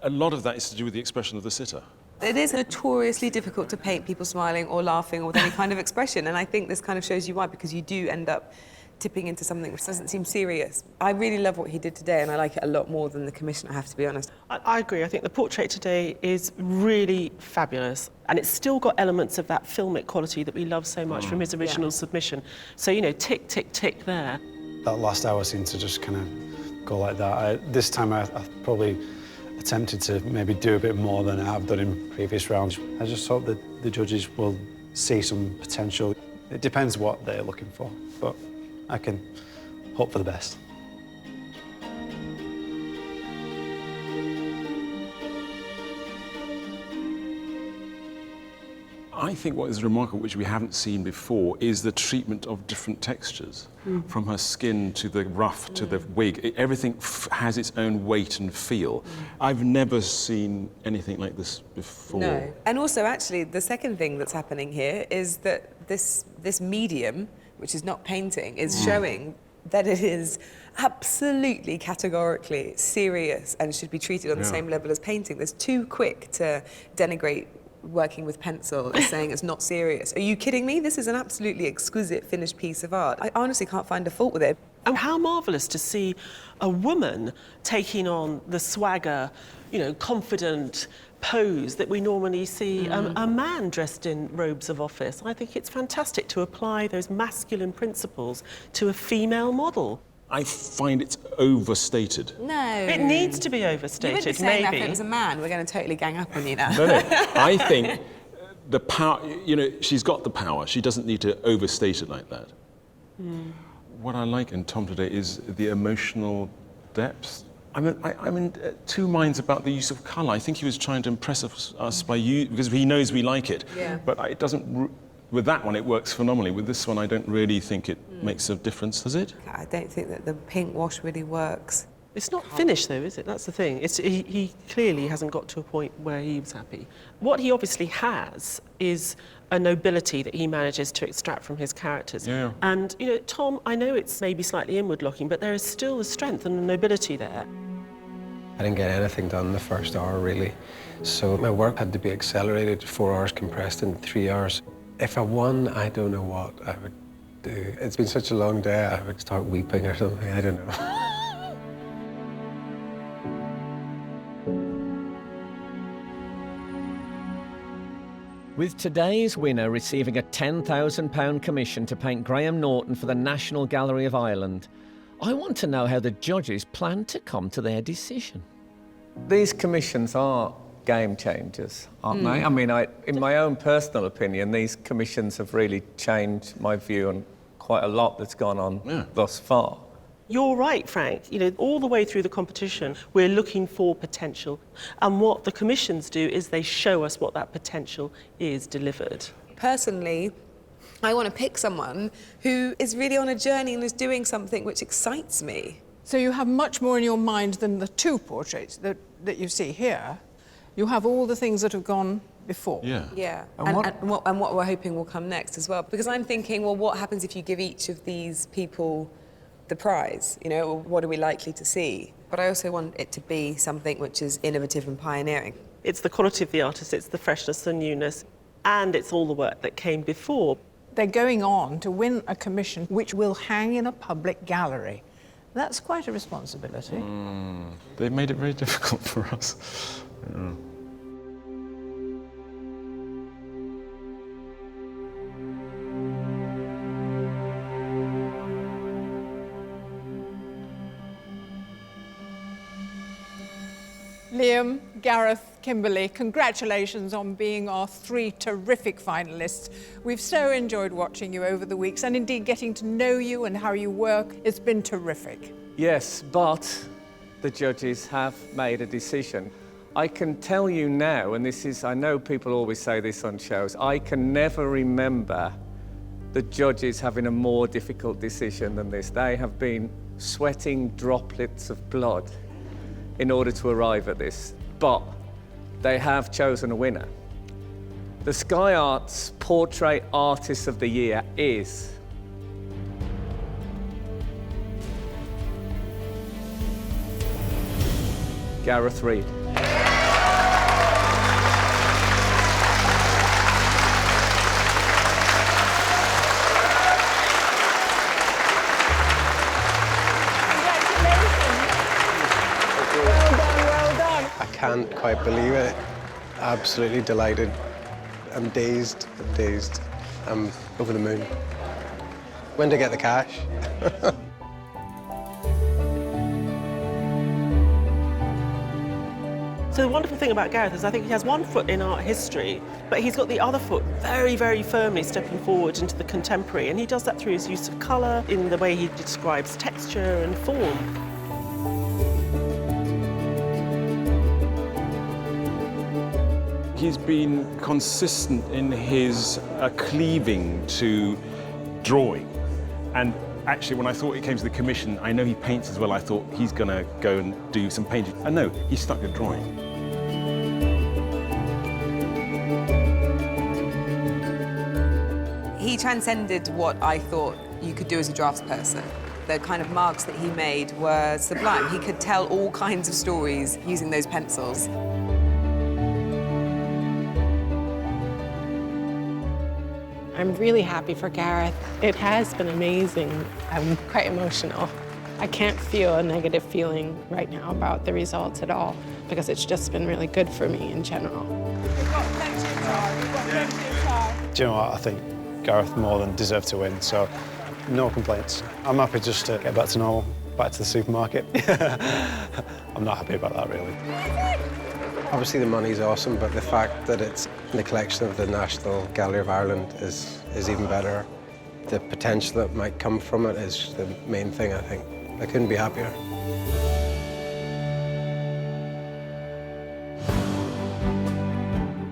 A lot of that is to do with the expression of the sitter. It is notoriously difficult to paint people smiling or laughing or with any kind of expression, and I think this kind of shows you why, because you do end up tipping into something which doesn't seem serious. I really love what he did today, and I like it a lot more than the commission, I have to be honest. I agree. I think the portrait today is really fabulous, and it's still got elements of that filmic quality that we love so much from his original submission. So, you know, tick, tick, tick there. That last hour seemed to just kind of go like that. This time I probably attempted to maybe do a bit more than I have done in previous rounds. I just hope that the judges will see some potential. It depends what they're looking for, but I can hope for the best. I think what is remarkable, which we haven't seen before, is the treatment of different textures. From her skin to the ruff to the wig. Everything has its own weight and feel. I've never seen anything like this before. No. And also, actually, the second thing that's happening here is that this medium, which is not painting, is showing that it is absolutely categorically serious and should be treated on the same level as painting. It's too quick to denigrate working with pencil as saying it's not serious. Are you kidding me? This is an absolutely exquisite finished piece of art. I honestly can't find a fault with it. And how marvellous to see a woman taking on the swagger, you know, confident pose that we normally see a man dressed in robes of office. I think it's fantastic to apply those masculine principles to a female model. I find it's overstated. No. It needs to be overstated, You wouldn't be saying maybe. that if it was a man. We're going to totally gang up on you now. No. I think the power, you know, she's got the power. She doesn't need to overstate it like that. What I like in Tom today is the emotional depth. I'm in two minds about the use of colour. I think he was trying to impress us by because he knows we like it. Yeah. But it doesn't. With that one, it works phenomenally. With this one, I don't really think it makes a difference, does it? I don't think that the pink wash really works. It's not finished, though, is it? That's the thing. He clearly hasn't got to a point where he was happy. What he obviously has is a nobility that he manages to extract from his characters. Yeah. And, you know, Tom, I know it's maybe slightly inward-looking, but there is still a strength and a nobility there. I didn't get anything done the first hour, really. So my work had to be accelerated, 4 hours compressed into 3 hours. If I won, I don't know what I would do. It's been such a long day, I would start weeping or something, I don't know. With today's winner receiving a £10,000 commission to paint Graeme Norton for the National Gallery of Ireland, I want to know how the judges plan to come to their decision. These commissions are game changers, aren't they? I mean, in my own personal opinion, these commissions have really changed my view on quite a lot that's gone on thus far. You're right, Frank. You know, all the way through the competition, we're looking for potential. And what the commissions do is they show us what that potential is delivered. Personally, I want to pick someone who is really on a journey and is doing something which excites me. So you have much more in your mind than the two portraits that you see here. You have all the things that have gone before. Yeah, and what we're hoping will come next as well. Because I'm thinking, well, what happens if you give each of these people the prize? You know, what are we likely to see? But I also want it to be something which is innovative and pioneering. It's the quality of the artist, it's the freshness, the newness, and it's all the work that came before. They're going on to win a commission which will hang in a public gallery. That's quite a responsibility. They've made it very difficult for us. Liam, Gareth, Kimberly, congratulations on being our 3 terrific finalists. We've so enjoyed watching you over the weeks and indeed getting to know you and how you work. It's been terrific. Yes, but the judges have made a decision. I can tell you now, and this is, I know people always say this on shows, I can never remember the judges having a more difficult decision than this. They have been sweating droplets of blood in order to arrive at this, but they have chosen a winner. The Sky Arts Portrait Artist of the Year is Gareth Reid. I can't quite believe it. Absolutely delighted. I'm dazed, I'm over the moon. When to get the cash? So the wonderful thing about Gareth is I think he has one foot in art history, but he's got the other foot very, very firmly stepping forward into the contemporary, and he does that through his use of colour, in the way he describes texture and form. he's been consistent in his cleaving to drawing. And actually, when I thought it came to the commission, I know he paints as well, I thought he's going to go and do some painting. And no, he stuck to drawing. He transcended what I thought you could do as a draftsperson. The kind of marks that he made were sublime. He could tell all kinds of stories using those pencils. I'm really happy for Gareth. It has been amazing. I'm quite emotional. I can't feel a negative feeling right now about the results at all because it's just been really good for me in general. We've got plenty of time. We've got plenty of time. Do you know what? I think Gareth more than deserved to win, so no complaints. I'm happy just to get back to normal, back to the supermarket. I'm not happy about that, really. Obviously the money's awesome, but the fact that it's in the collection of the National Gallery of Ireland is even better. The potential that might come from it is the main thing, I think. I couldn't be happier.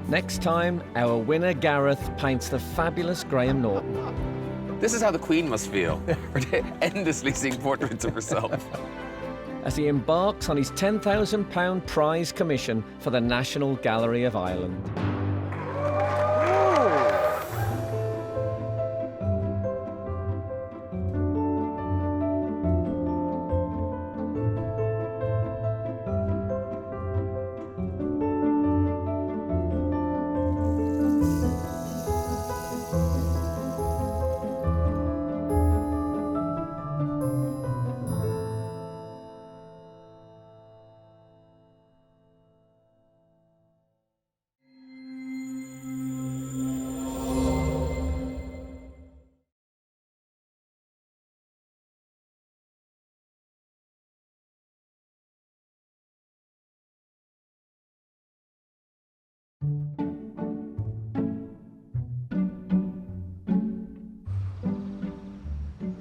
Next time, our winner Gareth paints the fabulous Graeme Norton. This is how the Queen must feel, endlessly seeing portraits of herself. As he embarks on his £10,000 prize commission for the National Gallery of Ireland.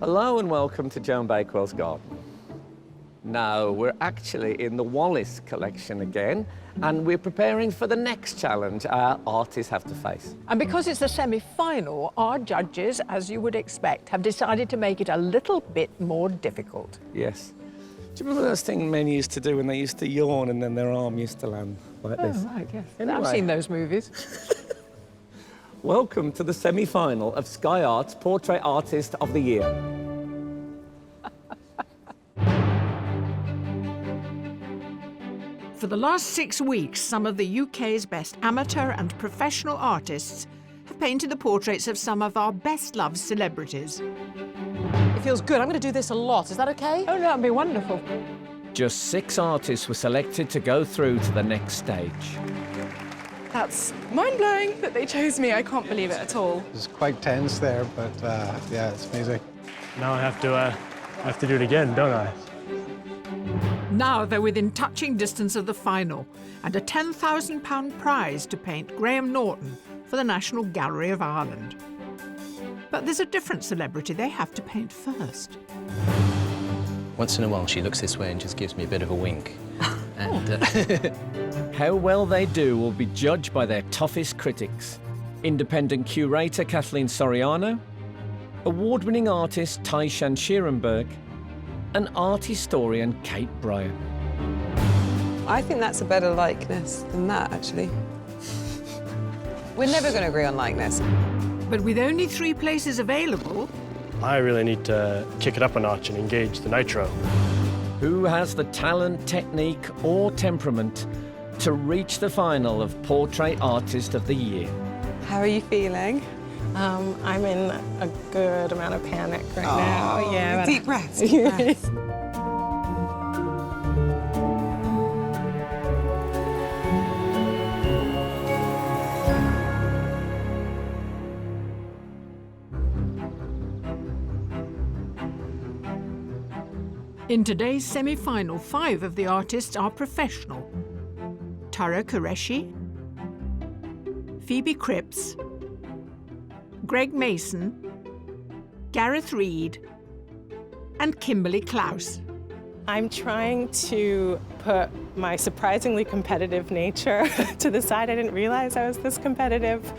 Hello and welcome to Joan Bakewell's garden. Now, we're actually in the Wallace Collection again, and we're preparing for the next challenge our artists have to face. And because it's the semi-final, our judges, as you would expect, have decided to make it a little bit more difficult. Yes. Do you remember those things men used to do when they used to yawn and then their arm used to land like this? Oh, right, yes. Anyway. I've seen those movies. Welcome to the semi-final of Sky Arts Portrait Artist of the Year. For the last 6 weeks, some of the UK's best amateur and professional artists have painted the portraits of some of our best-loved celebrities. It feels good. I'm going to do this a lot. Is that okay? Oh, that'd be wonderful. Just 6 artists were selected to go through to the next stage. That's mind-blowing that they chose me. I can't believe it at all. It's quite tense there, but yeah, it's amazing. Now I have to do it again, don't I? Now they're within touching distance of the final and a £10,000 prize to paint Graeme Norton for the National Gallery of Ireland. But there's a different celebrity they have to paint first. Once in a while she looks this way and just gives me a bit of a wink. And How well they do will be judged by their toughest critics. Independent curator Kathleen Soriano, award-winning artist Tyshan Schierenberg, and art historian Kate Bryan. I think that's a better likeness than that, actually. We're never going to agree on likeness. But with only 3 places available... I really need to kick it up a notch and engage the nitro. Who has the talent, technique, or temperament to reach the final of Portrait Artist of the Year? How are you feeling? I'm in a good amount of panic right now. Yeah. Deep breaths. Deep breaths. In today's semi-final, 5 of the artists are professional. Tara Qureshi, Phoebe Cripps, Greg Mason, Gareth Reed, and Kimberly Klaus. I'm trying to put my surprisingly competitive nature to the side. I didn't realize I was this competitive,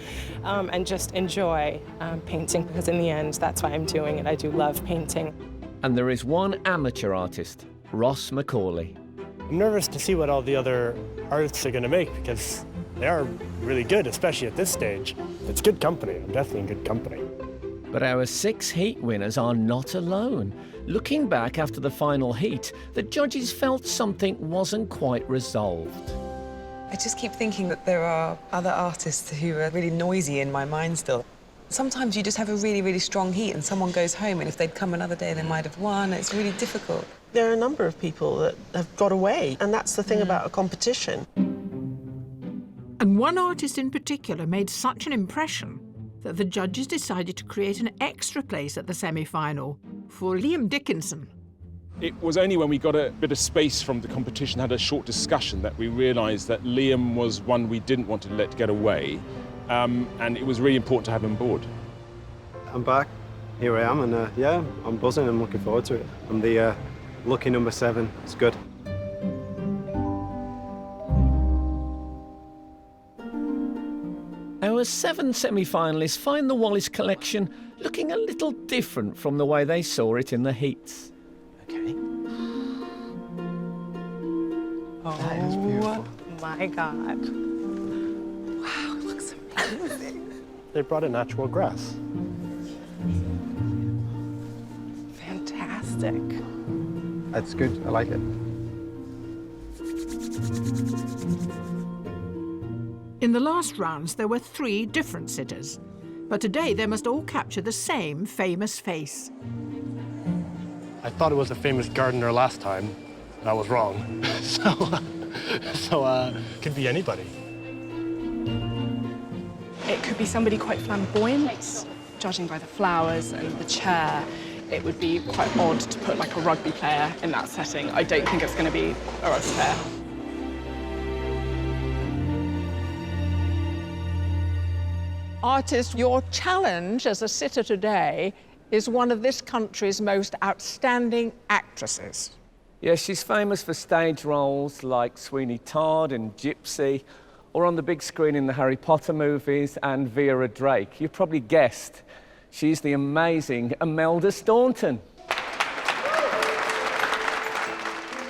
and just enjoy painting, because in the end, that's why I'm doing it. I do love painting. And there is one amateur artist, Ross Macaulay. I'm nervous to see what all the other artists are going to make, because they are really good, especially at this stage. It's good company. I'm definitely in good company. But our 6 heat winners are not alone. Looking back after the final heat, the judges felt something wasn't quite resolved. I just keep thinking that there are other artists who are really noisy in my mind still. Sometimes you just have a really, really strong heat and someone goes home, and if they'd come another day, they might have won. It's really difficult. There are a number of people that have got away, and that's the thing about a competition. And one artist in particular made such an impression that the judges decided to create an extra place at the semi-final for Liam Dickinson. It was only when we got a bit of space from the competition, had a short discussion, that we realised that Liam was one we didn't want to let get away, and it was really important to have him on board. I'm back. Here I am, and yeah, I'm buzzing. I'm looking forward to it. I'm the lucky number 7. It's good. Our 7 semi-finalists find the Wallace Collection looking a little different from the way they saw it in the heats. Okay. That is beautiful. My God. Wow, it looks amazing. They brought in natural grass. Fantastic. That's good. I like it. In the last rounds, there were 3 different sitters, but today they must all capture the same famous face. I thought it was a famous gardener last time, and I was wrong. so could be anybody. It could be somebody quite flamboyant. Judging by the flowers and the chair, it would be quite odd to put like a rugby player in that setting. I don't think it's going to be a rugby player. Artist, your challenge as a sitter today is one of this country's most outstanding actresses. Yes, she's famous for stage roles like Sweeney Todd and Gypsy, or on the big screen in the Harry Potter movies and Vera Drake. You've probably guessed, she's the amazing Imelda Staunton.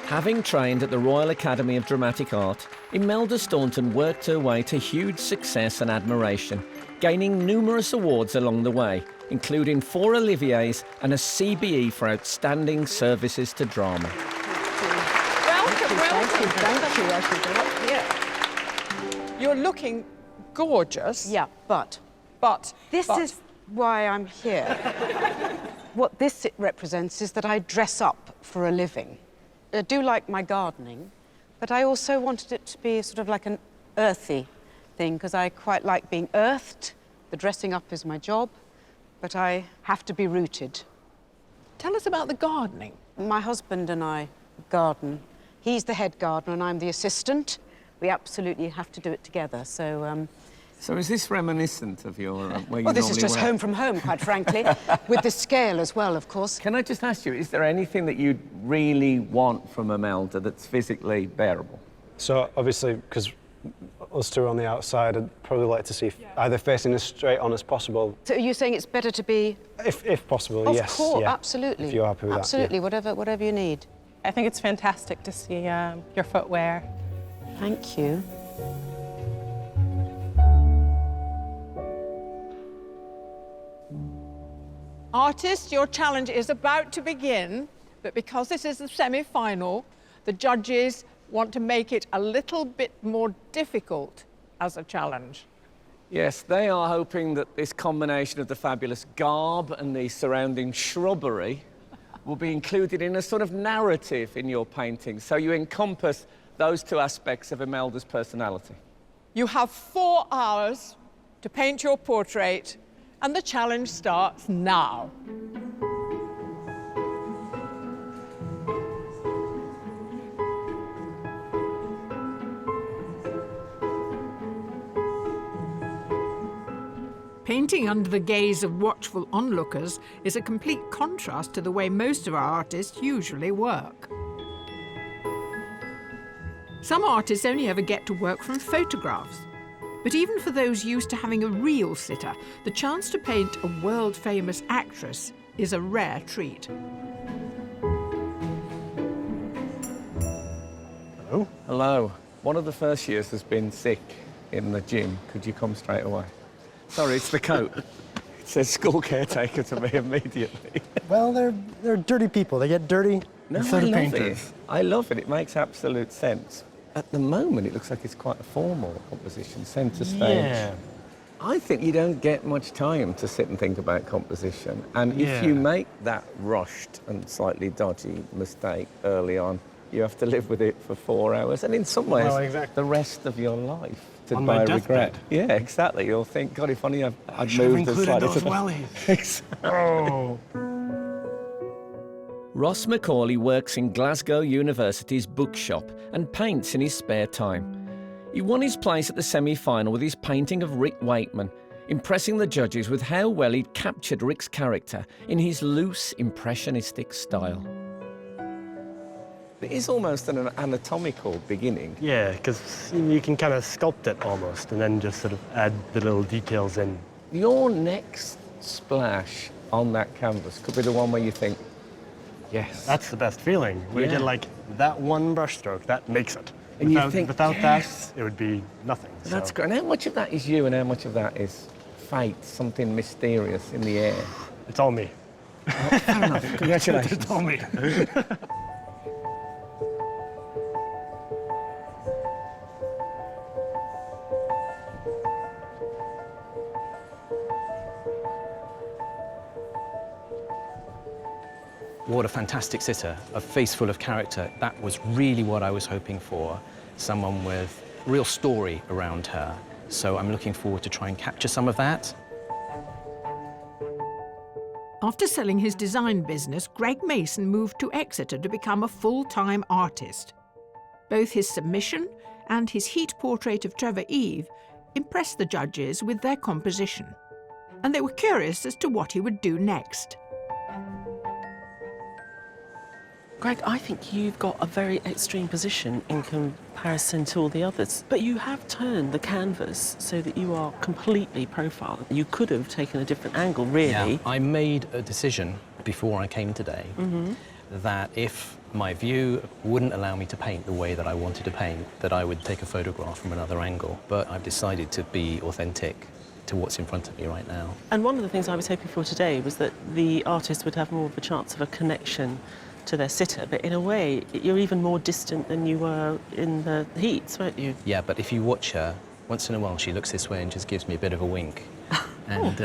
Having trained at the Royal Academy of Dramatic Art, Imelda Staunton worked her way to huge success and admiration, gaining numerous awards along the way, including 4 Oliviers and a CBE for outstanding services to drama. Welcome, welcome. Thank you. I should go up here. You're looking gorgeous. Yeah, but this is why I'm here. What this represents is that I dress up for a living. I do like my gardening, but I also wanted it to be sort of like an earthy thing, because I quite like being earthed. The dressing up is my job, but I have to be rooted. Tell us about the gardening. My husband and I garden. He's the head gardener and I'm the assistant. We absolutely have to do it together, so... So is this reminiscent of your... where you well, this is normally just work? home from home, quite frankly, with the scale as well, of course. Can I just ask you, is there anything that you really want from Imelda that's physically bearable? So obviously, because us 2 are on the outside, I'd probably like to see either facing as straight on as possible. So are you saying it's better to be... If possible, of yes. Of course, yeah. absolutely. If you're happy with absolutely, that. Absolutely, whatever you need. I think it's fantastic to see your footwear. Thank you. Artist, your challenge is about to begin, but because this is the semi-final, the judges want to make it a little bit more difficult as a challenge. Yes, they are hoping that this combination of the fabulous garb and the surrounding shrubbery will be included in a sort of narrative in your painting, so you encompass those 2 aspects of Imelda's personality. You have 4 hours to paint your portrait, and the challenge starts now. Painting under the gaze of watchful onlookers is a complete contrast to the way most of our artists usually work. Some artists only ever get to work from photographs. But even for those used to having a real sitter, the chance to paint a world-famous actress is a rare treat. Hello. Hello. One of the first years has been sick in the gym. Could you come straight away? Sorry, it's the coat. It says school caretaker to me immediately. Well, they're dirty people. They get dirty. No, and so I do love painters. it. I love it. It makes absolute sense. At the moment, it looks like it's quite a formal composition, centre stage. Yeah. I think you don't get much time to sit and think about composition. And if Yeah. you make that rushed and slightly dodgy mistake early on, you have to live with it for 4 hours. And in some ways, Well, exactly. the rest of your life. On my By deathbed. regret. Yeah, exactly. You'll think, God, if only I'd should have moved as included slightly those to the... wellies. Exactly. Oh. Ross Macaulay works in Glasgow University's bookshop and paints in his spare time. He won his place at the semi-final with his painting of Rick Wakeman, impressing the judges with how well he'd captured Rick's character in his loose, impressionistic style. It is almost an anatomical beginning. Yeah, because you can kind of sculpt it almost and then just sort of add the little details in. Your next splash on that canvas could be the one where you think, yes. That's the best feeling. When you Yeah. get like that one brushstroke, that makes it. And without, you think, without yes. that, it would be nothing. That's so. great. And how much of that is you and how much of that is fate, something mysterious in the air? It's all me. Fair enough. Congratulations. It's all me. What a fantastic sitter, a face full of character. That was really what I was hoping for, someone with real story around her. So I'm looking forward to try and capture some of that. After selling his design business, Greg Mason moved to Exeter to become a full-time artist. Both his submission and his heat portrait of Trevor Eve impressed the judges with their composition, and they were curious as to what he would do next. Greg, I think you've got a very extreme position in comparison to all the others, but you have turned the canvas so that you are completely profiled. You could have taken a different angle, really. Yeah, I made a decision before I came today that if my view wouldn't allow me to paint the way that I wanted to paint, that I would take a photograph from another angle. But I've decided to be authentic to what's in front of me right now. And one of the things I was hoping for today was that the artist would have more of a chance of a connection to their sitter, but in a way, you're even more distant than you were in the heats, weren't you? Yeah, but if you watch her, once in a while she looks this way and just gives me a bit of a wink. And,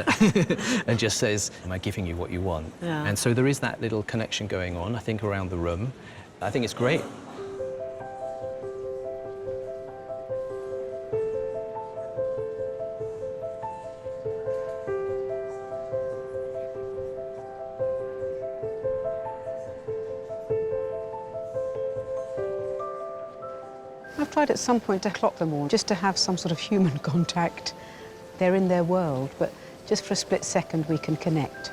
and just says, am I giving you what you want? Yeah. And so there is that little connection going on, I think, around the room. I think it's great. I've tried at some point to clock them all, just to have some sort of human contact. They're in their world, but just for a split second we can connect.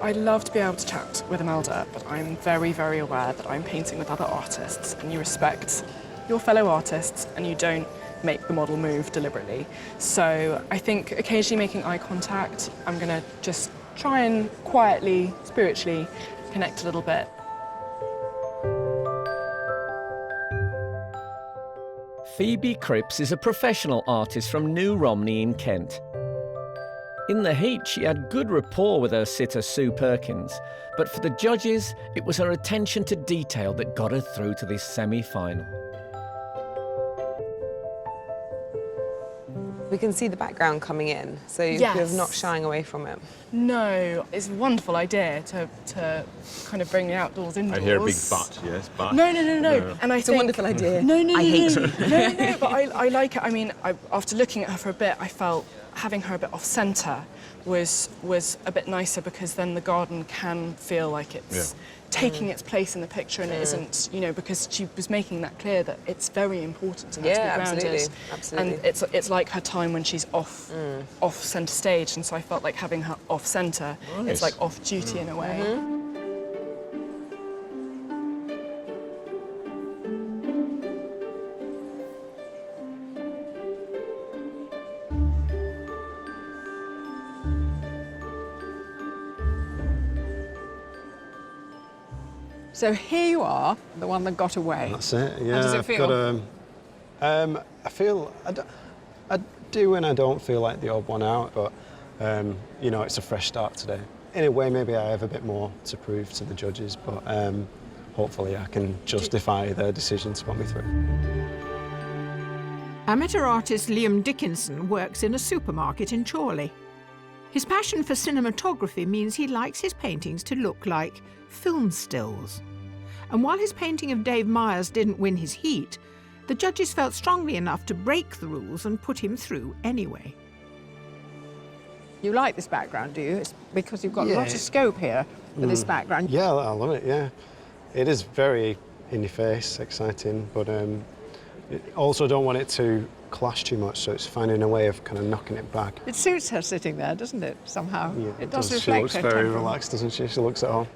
I'd love to be able to chat with Imelda, but I'm very, very aware that I'm painting with other artists, and you respect your fellow artists and you don't make the model move deliberately. So I think occasionally making eye contact, I'm going to just try and quietly, spiritually connect a little bit. Phoebe Cripps is a professional artist from New Romney in Kent. In the heat, she had good rapport with her sitter, Sue Perkins, but for the judges, it was her attention to detail that got her through to this semi-final. We can see the background coming in, so you're Yes. not shying away from it. No, it's a wonderful idea to kind of bring the outdoors indoors. I hear a big but, yes, but. No. And I It's think, a wonderful idea. No. I hate you. No, but I like it. I mean, after looking at her for a bit, I felt having her a bit off centre was a bit nicer, because then the garden can feel like it's taking its place in the picture, and it isn't, you know, because she was making that clear that it's very important to her to be grounded. Absolutely. And it's like her time when she's off centre stage, and so I felt like having her off centre, it's like off duty in a way. So here you are, the one that got away. That's it, yeah. How does it feel? I feel, I do and I don't feel like the odd one out, but, you know, it's a fresh start today. In a way, maybe I have a bit more to prove to the judges, but hopefully I can justify their decision to put me through. Amateur artist Liam Dickinson works in a supermarket in Chorley. His passion for cinematography means he likes his paintings to look like film stills. And while his painting of Dave Myers didn't win his heat, the judges felt strongly enough to break the rules and put him through anyway. You like this background, do you? It's because you've got a lot of scope here for this background. Yeah, I love it, yeah. It is very in your face, exciting, but also don't want it to clash too much, so it's finding a way of kind of knocking it back. It suits her sitting there, doesn't it, somehow? Yeah, it does She reflect looks her very temperament. relaxed, doesn't she? She looks at home.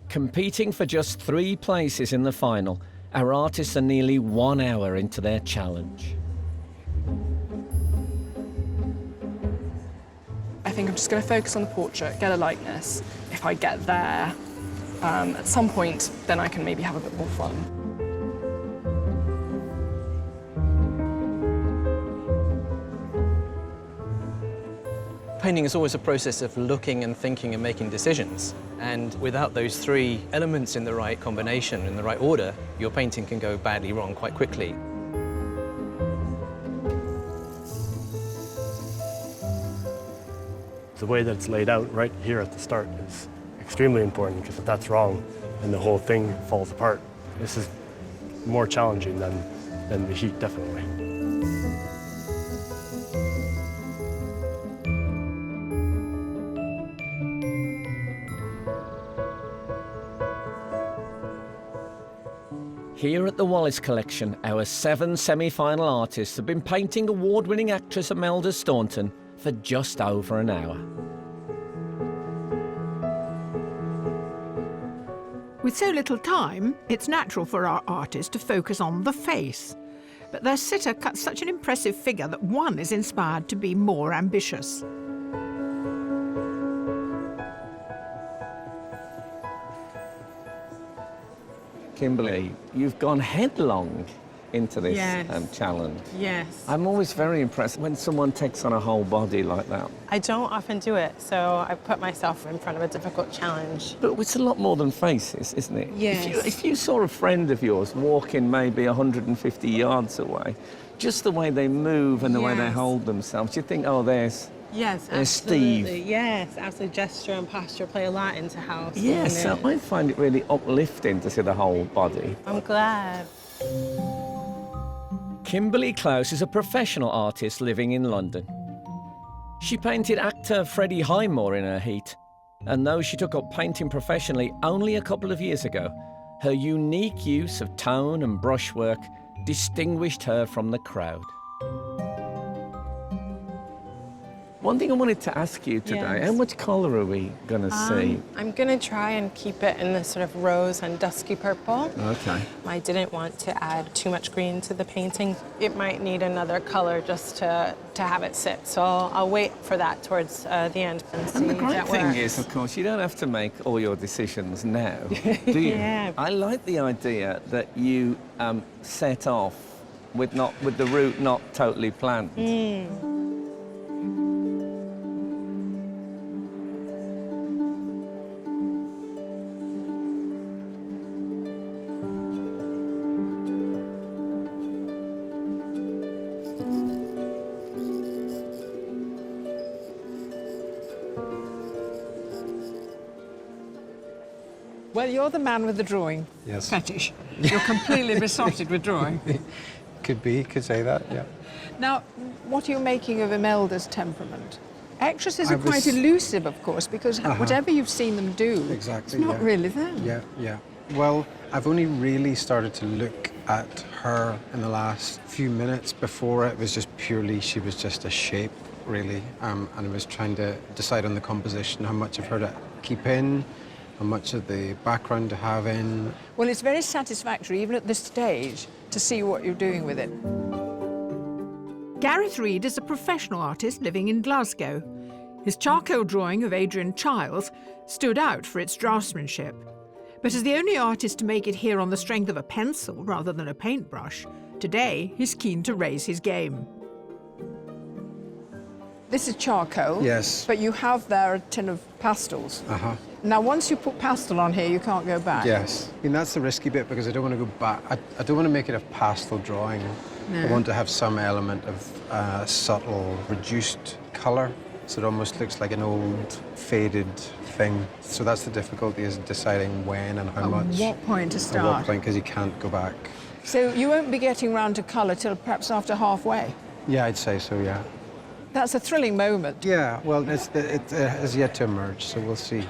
Competing for just 3 places in the final, our artists are nearly 1 hour into their challenge. I think I'm just going to focus on the portrait, get a likeness. If I get there, at some point, then I can maybe have a bit more fun. Painting is always a process of looking and thinking and making decisions. And without those 3 elements in the right combination, in the right order, your painting can go badly wrong quite quickly. The way that it's laid out right here at the start is extremely important, because if that's wrong, then the whole thing falls apart. This is more challenging than the heat, definitely. Here at the Wallace Collection, our 7 semi-final artists have been painting award-winning actress Imelda Staunton for just over an hour. With so little time, it's natural for our artists to focus on the face. But their sitter cuts such an impressive figure that one is inspired to be more ambitious. Kimberly, you've gone headlong into this challenge. Yes. I'm always very impressed when someone takes on a whole body like that. I don't often do it, so I put myself in front of a difficult challenge. But it's a lot more than faces, isn't it? Yes. If you saw a friend of yours walking maybe 150 yards away, just the way they move and the way they hold themselves, you think, oh, there's Steve. Steve. Yes, absolutely. Gesture and posture play a lot into how Yes, so I find it really uplifting to see the whole body. I'm glad. Kimberly Klaus is a professional artist living in London. She painted actor Freddie Highmore in her heat, and though she took up painting professionally only a couple of years ago, her unique use of tone and brushwork distinguished her from the crowd. One thing I wanted to ask you today, how much colour are we going to see? I'm going to try and keep it in this sort of rose and dusky purple. Okay. I didn't want to add too much green to the painting. It might need another colour just to have it sit, so I'll wait for that towards the end and see And the great that thing works. is, of course, you don't have to make all your decisions now, do you? Yeah. I like the idea that you set off with the route not totally planned. Well, you're the man with the drawing fetish. You're completely besotted with drawing. Could be, could say that, yeah. Now, what are you making of Imelda's temperament? Actresses I are quite was- elusive, of course, because whatever you've seen them do, Exactly, it's not really them. Yeah. Well, I've only really started to look at her in the last few minutes. Before it was just purely, she was just a shape, really. And I was trying to decide on the composition, how much of her to keep in, how much of the background to have in. Well, it's very satisfactory, even at this stage, to see what you're doing with it. Gareth Reid is a professional artist living in Glasgow. His charcoal drawing of Adrian Chiles stood out for its draftsmanship. But as the only artist to make it here on the strength of a pencil rather than a paintbrush, today he's keen to raise his game. This is charcoal. Yes. But you have there a tin of pastels. Uh-huh. Now, once you put pastel on here, you can't go back. Yes. I mean, that's the risky bit because I don't want to go back. I don't want to make it a pastel drawing. No. I want to have some element of subtle, reduced colour, so it almost looks like an old, faded thing. So that's the difficulty, is deciding when and how much. At what point to At what start? point, because you can't go back. So you won't be getting round to colour till perhaps after halfway. Yeah, I'd say so, yeah. That's a thrilling moment. Yeah, well, it has yet to emerge, so we'll see.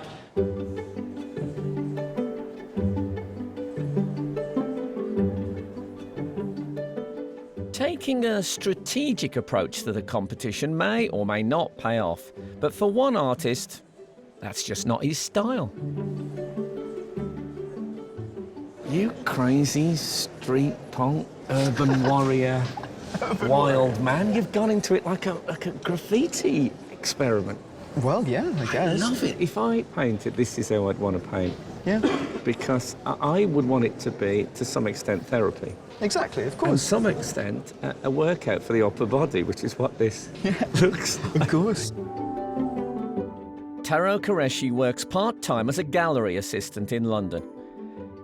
Taking a strategic approach to the competition may or may not pay off, but for one artist, that's just not his style. You crazy street punk, urban warrior, wild man, you've gone into it like a graffiti experiment. Well, yeah, I guess. I love it. If I painted, this is how I'd want to paint. Yeah. Because I would want it to be, to some extent, therapy. Exactly, of And course. some extent, a workout for the upper body, which is what this looks like. Of course. Taro Qureshi works part-time as a gallery assistant in London.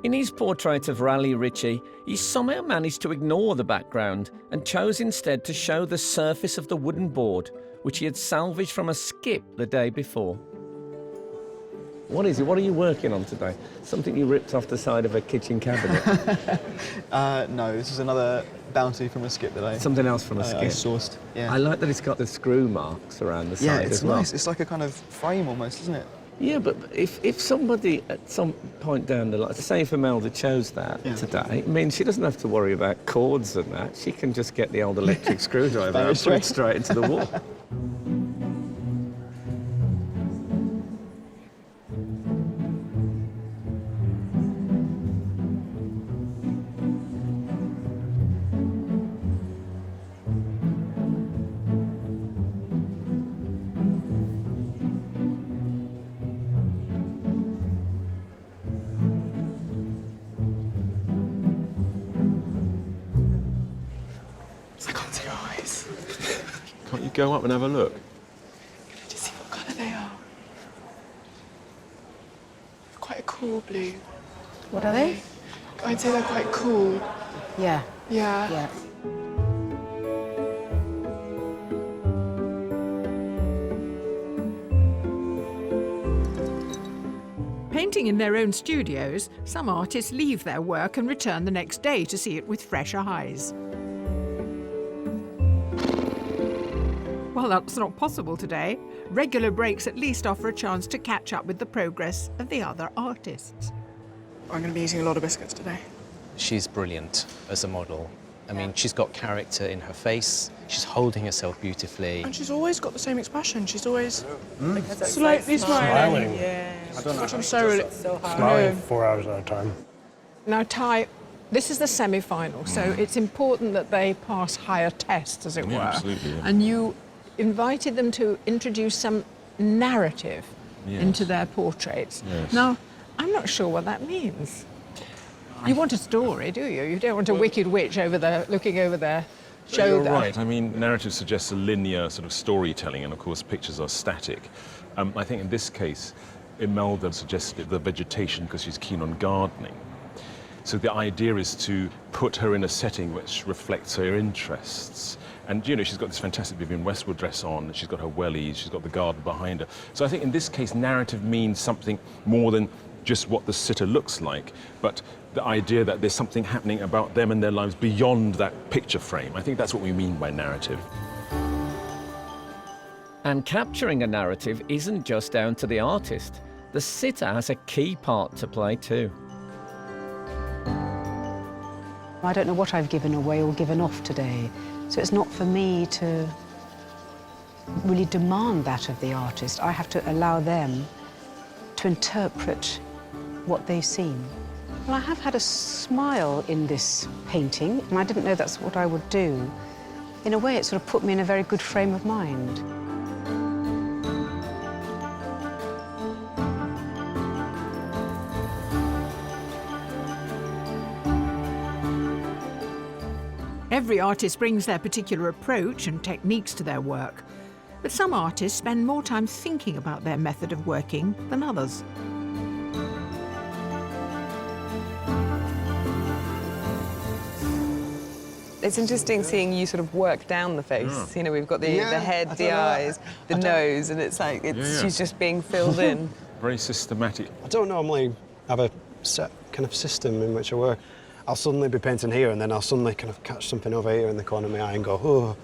In his portrait of Raleigh Ritchie, he somehow managed to ignore the background and chose instead to show the surface of the wooden board, which he had salvaged from a skip the day before. What is it? What are you working on today? Something you ripped off the side of a kitchen cabinet? No, this is another bounty from a skip that I... Something else from a skip? I sourced, yeah. I like that it's got the screw marks around the Yeah, side it's as well. nice. It's like a kind of frame almost, isn't it? Yeah, but if somebody at some point down the line, say if Imelda chose that today, it means she doesn't have to worry about cords and that. She can just get the old electric screwdriver out and put it straight into the wall. Can't you go up and have a look? To see what colour they are. Quite a cool blue. What are they? I'd say they're quite cool. Yeah. Yeah. Yeah. Painting in their own studios, some artists leave their work and return the next day to see it with fresh eyes. Well, that's not possible today. Regular breaks at least offer a chance to catch up with the progress of the other artists. I'm going to be eating a lot of biscuits today. She's brilliant as a model. I mean, she's got character in her face. She's holding herself beautifully. And she's always got the same expression. She's always Because slightly smiling. Yeah. I don't know. I'm so Smiling 4 hours at a time. Now, Ty, this is the semi-final, so it's important that they pass higher tests, as it were. Absolutely. Yeah. And you invited them to introduce some narrative into their portraits. Yes. Now, I'm not sure what that means. You want a story, do you? You don't want a wicked witch over there, looking over their shoulder. You're right. I mean, narrative suggests a linear sort of storytelling, and of course, pictures are static. I think in this case, Imelda suggested the vegetation because she's keen on gardening. So the idea is to put her in a setting which reflects her interests. And, you know, she's got this fantastic Vivienne Westwood dress on, she's got her wellies, she's got the garden behind her. So I think in this case, narrative means something more than just what the sitter looks like, but the idea that there's something happening about them and their lives beyond that picture frame. I think that's what we mean by narrative. And capturing a narrative isn't just down to the artist. The sitter has a key part to play too. I don't know what I've given away or given off today, so it's not for me to really demand that of the artist. I have to allow them to interpret what they've seen. Well, I have had a smile in this painting, and I didn't know that's what I would do. In a way, it sort of put me in a very good frame of mind. Every artist brings their particular approach and techniques to their work, but some artists spend more time thinking about their method of working than others. It's interesting seeing you sort of work down the face. Yeah. You know, we've got the head, the eyes, the I don't- nose, and it's like she's just being filled in. Very systematic. I don't normally have a set kind of system in which I work. I'll suddenly be painting here and then I'll suddenly kind of catch something over here in the corner of my eye and go, oh.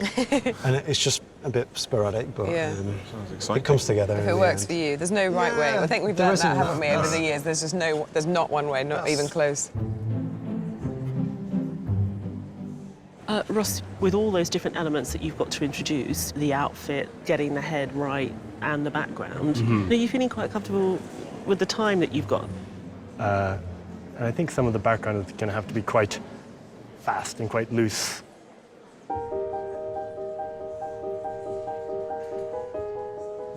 And it's just a bit sporadic, but it comes together. If it works for you, there's no right way. I think we've learned that, haven't we, over the years? There's not one way, not even close. Ross, with all those different elements that you've got to introduce, the outfit, getting the head right, and the background, are you feeling quite comfortable with the time that you've got? And I think some of the background is going to have to be quite fast and quite loose.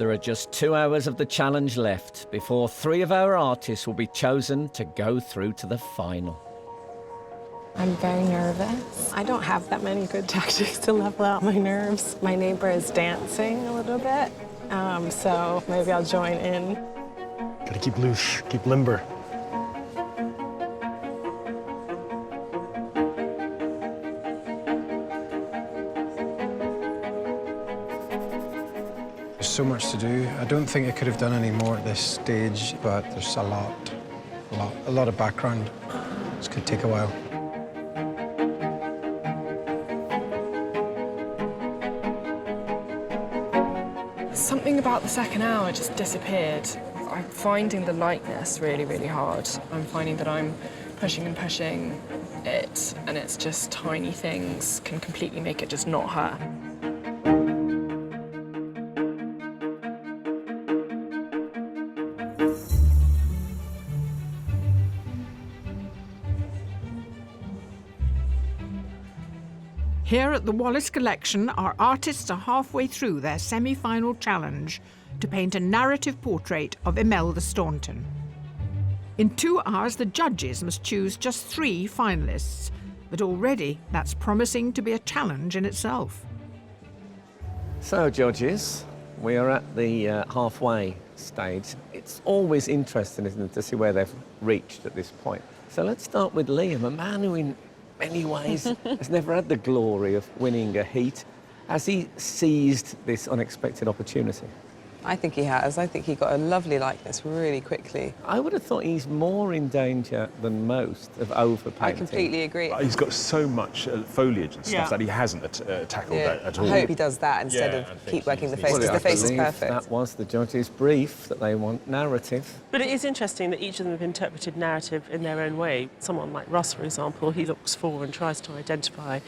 There are just 2 hours of the challenge left before 3 of our artists will be chosen to go through to the final. I'm very nervous. I don't have that many good tactics to level out my nerves. My neighbor is dancing a little bit, so maybe I'll join in. Gotta keep loose, keep limber. There's so much to do. I don't think I could have done any more at this stage, but there's a lot of background. This could take a while. Something about the second hour just disappeared. I'm finding the lightness really, really hard. I'm finding that I'm pushing and pushing it, and it's just tiny things can completely make it just not her. Here at the Wallace Collection, our artists are halfway through their semi-final challenge to paint a narrative portrait of Imelda Staunton. In 2 hours, the judges must choose just 3 finalists, but already that's promising to be a challenge in itself. So, judges, we are at the halfway stage. It's always interesting, isn't it, to see where they've reached at this point. So let's start with Liam, a man who in many ways has never had the glory of winning a heat. Has he seized this unexpected opportunity? I think he has. I think he got a lovely likeness really quickly. I would have thought he's more in danger than most of overpainting. I completely agree. He's got so much foliage and stuff that he hasn't tackled at all. I hope he does that instead of keep working the face, because the face is perfect. That was the judges' brief, that they want narrative. But it is interesting that each of them have interpreted narrative in their own way. Someone like Russ, for example, he looks for and tries to identify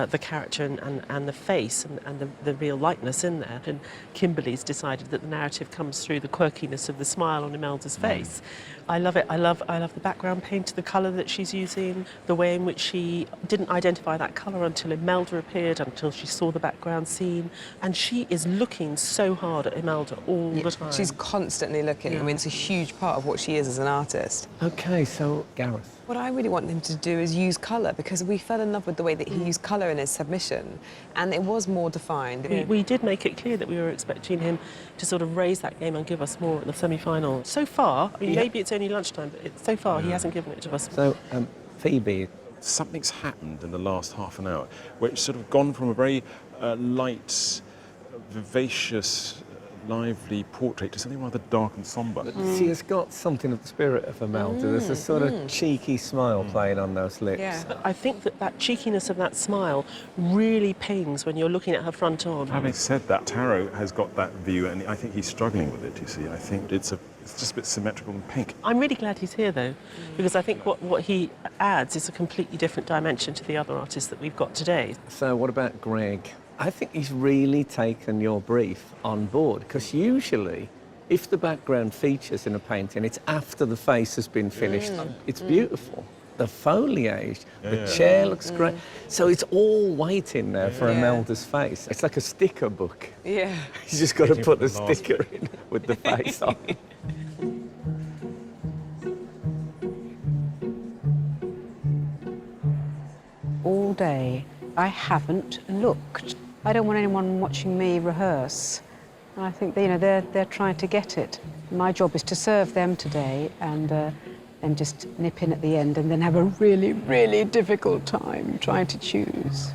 the character and the face and the real likeness in there. And Kimberly's decided that the narrative comes through the quirkiness of the smile on Imelda's face. I love it. I love the background paint, the colour that she's using, the way in which she didn't identify that colour until Imelda appeared, until she saw the background scene. And she is looking so hard at Imelda all the time. She's constantly looking. I mean, it's a huge part of what she is as an artist. OK, so Gareth. What I really want him to do is use colour, because we fell in love with the way that he used colour in his submission, and it was more defined. We did make it clear that we were expecting him to sort of raise that game and give us more at the semi-final. So far, I mean, maybe it's only lunchtime, but so far he hasn't given it to us. So, Phoebe. Something's happened in the last half an hour, where it's sort of gone from a very light, vivacious, lively portrait to something rather dark and sombre. She has got something of the spirit of Imelda. There's a sort of cheeky smile playing on those lips. Yeah. But I think that cheekiness of that smile really pains when you're looking at her front on. Having said that, Taro has got that view, and I think he's struggling with it, you see. I think it's just a bit symmetrical and pink. I'm really glad he's here, though, because I think what he adds is a completely different dimension to the other artists that we've got today. So what about Greg? I think he's really taken your brief on board, because usually, if the background features in a painting, it's after the face has been finished. It's beautiful. The foliage, the chair looks great. So it's all waiting there for Imelda's face. It's like a sticker book. Yeah. You just got to put the sticker in with the face on. All day, I haven't looked. I don't want anyone watching me rehearse. And I think, they're trying to get it. My job is to serve them today and just nip in at the end and then have a really, really difficult time trying to choose.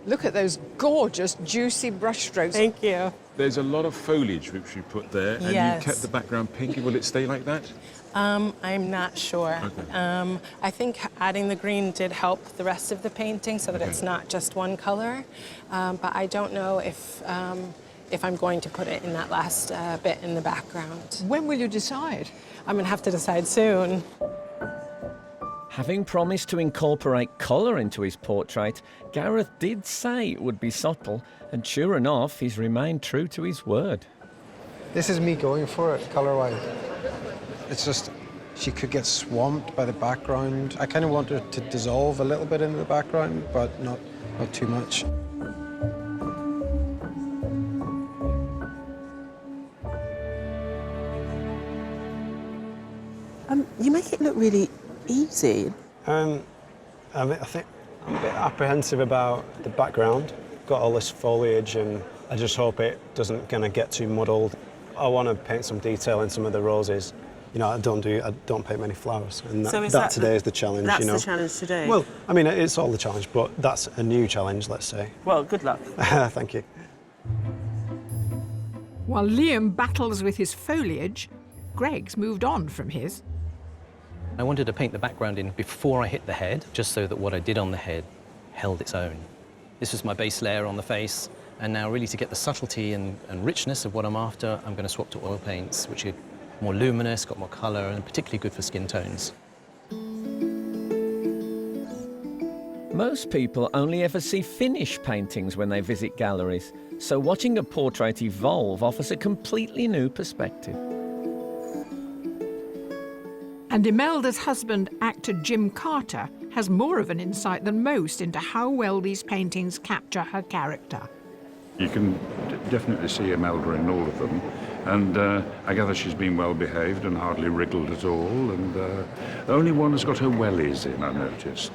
Look at those gorgeous, juicy brush strokes. Thank you. There's a lot of foliage which you put there, and Yes. you kept the background pinky. Will it stay like that? I'm not sure. Okay. I think adding the green did help the rest of the painting so that it's not just one color. But I don't know if I'm going to put it in that last bit in the background. When will you decide? I'm going to have to decide soon. Having promised to incorporate colour into his portrait, Gareth did say it would be subtle, and sure enough, he's remained true to his word. This is me going for it, colour-wise. It's just, she could get swamped by the background. I kind of want her to dissolve a little bit into the background, but not too much. You make it look really easy. I think I'm a bit apprehensive about the background. Got all this foliage, and I just hope it doesn't kind of get too muddled. I want to paint some detail in some of the roses. I don't paint many flowers, and So is that today is the challenge. That's the challenge today? Well, I mean, it's all the challenge, but that's a new challenge, let's say. Well, good luck. Thank you. While Liam battles with his foliage, Greg's moved on from his. I wanted to paint the background in before I hit the head, just so that what I did on the head held its own. This was my base layer on the face, and now really to get the subtlety and richness of what I'm after, I'm going to swap to oil paints, which are more luminous, got more colour, and particularly good for skin tones. Most people only ever see finished paintings when they visit galleries, so watching a portrait evolve offers a completely new perspective. And Imelda's husband, actor Jim Carter, has more of an insight than most into how well these paintings capture her character. You can definitely see Imelda in all of them, and I gather she's been well behaved and hardly wriggled at all, and only one has got her wellies in, I noticed.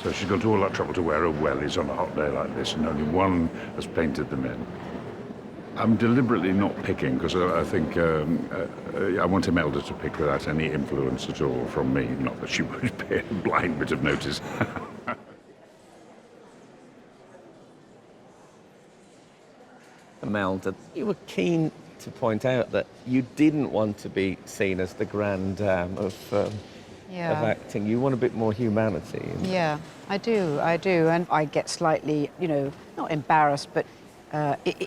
So she's gone to all that trouble to wear her wellies on a hot day like this, and only one has painted them in. I'm deliberately not picking because I think I want Imelda to pick without any influence at all from me. Not that she would pay a blind bit of notice. Imelda, you were keen to point out that you didn't want to be seen as the grand dame of acting. You want a bit more humanity. Yeah, I do. And I get slightly, not embarrassed, but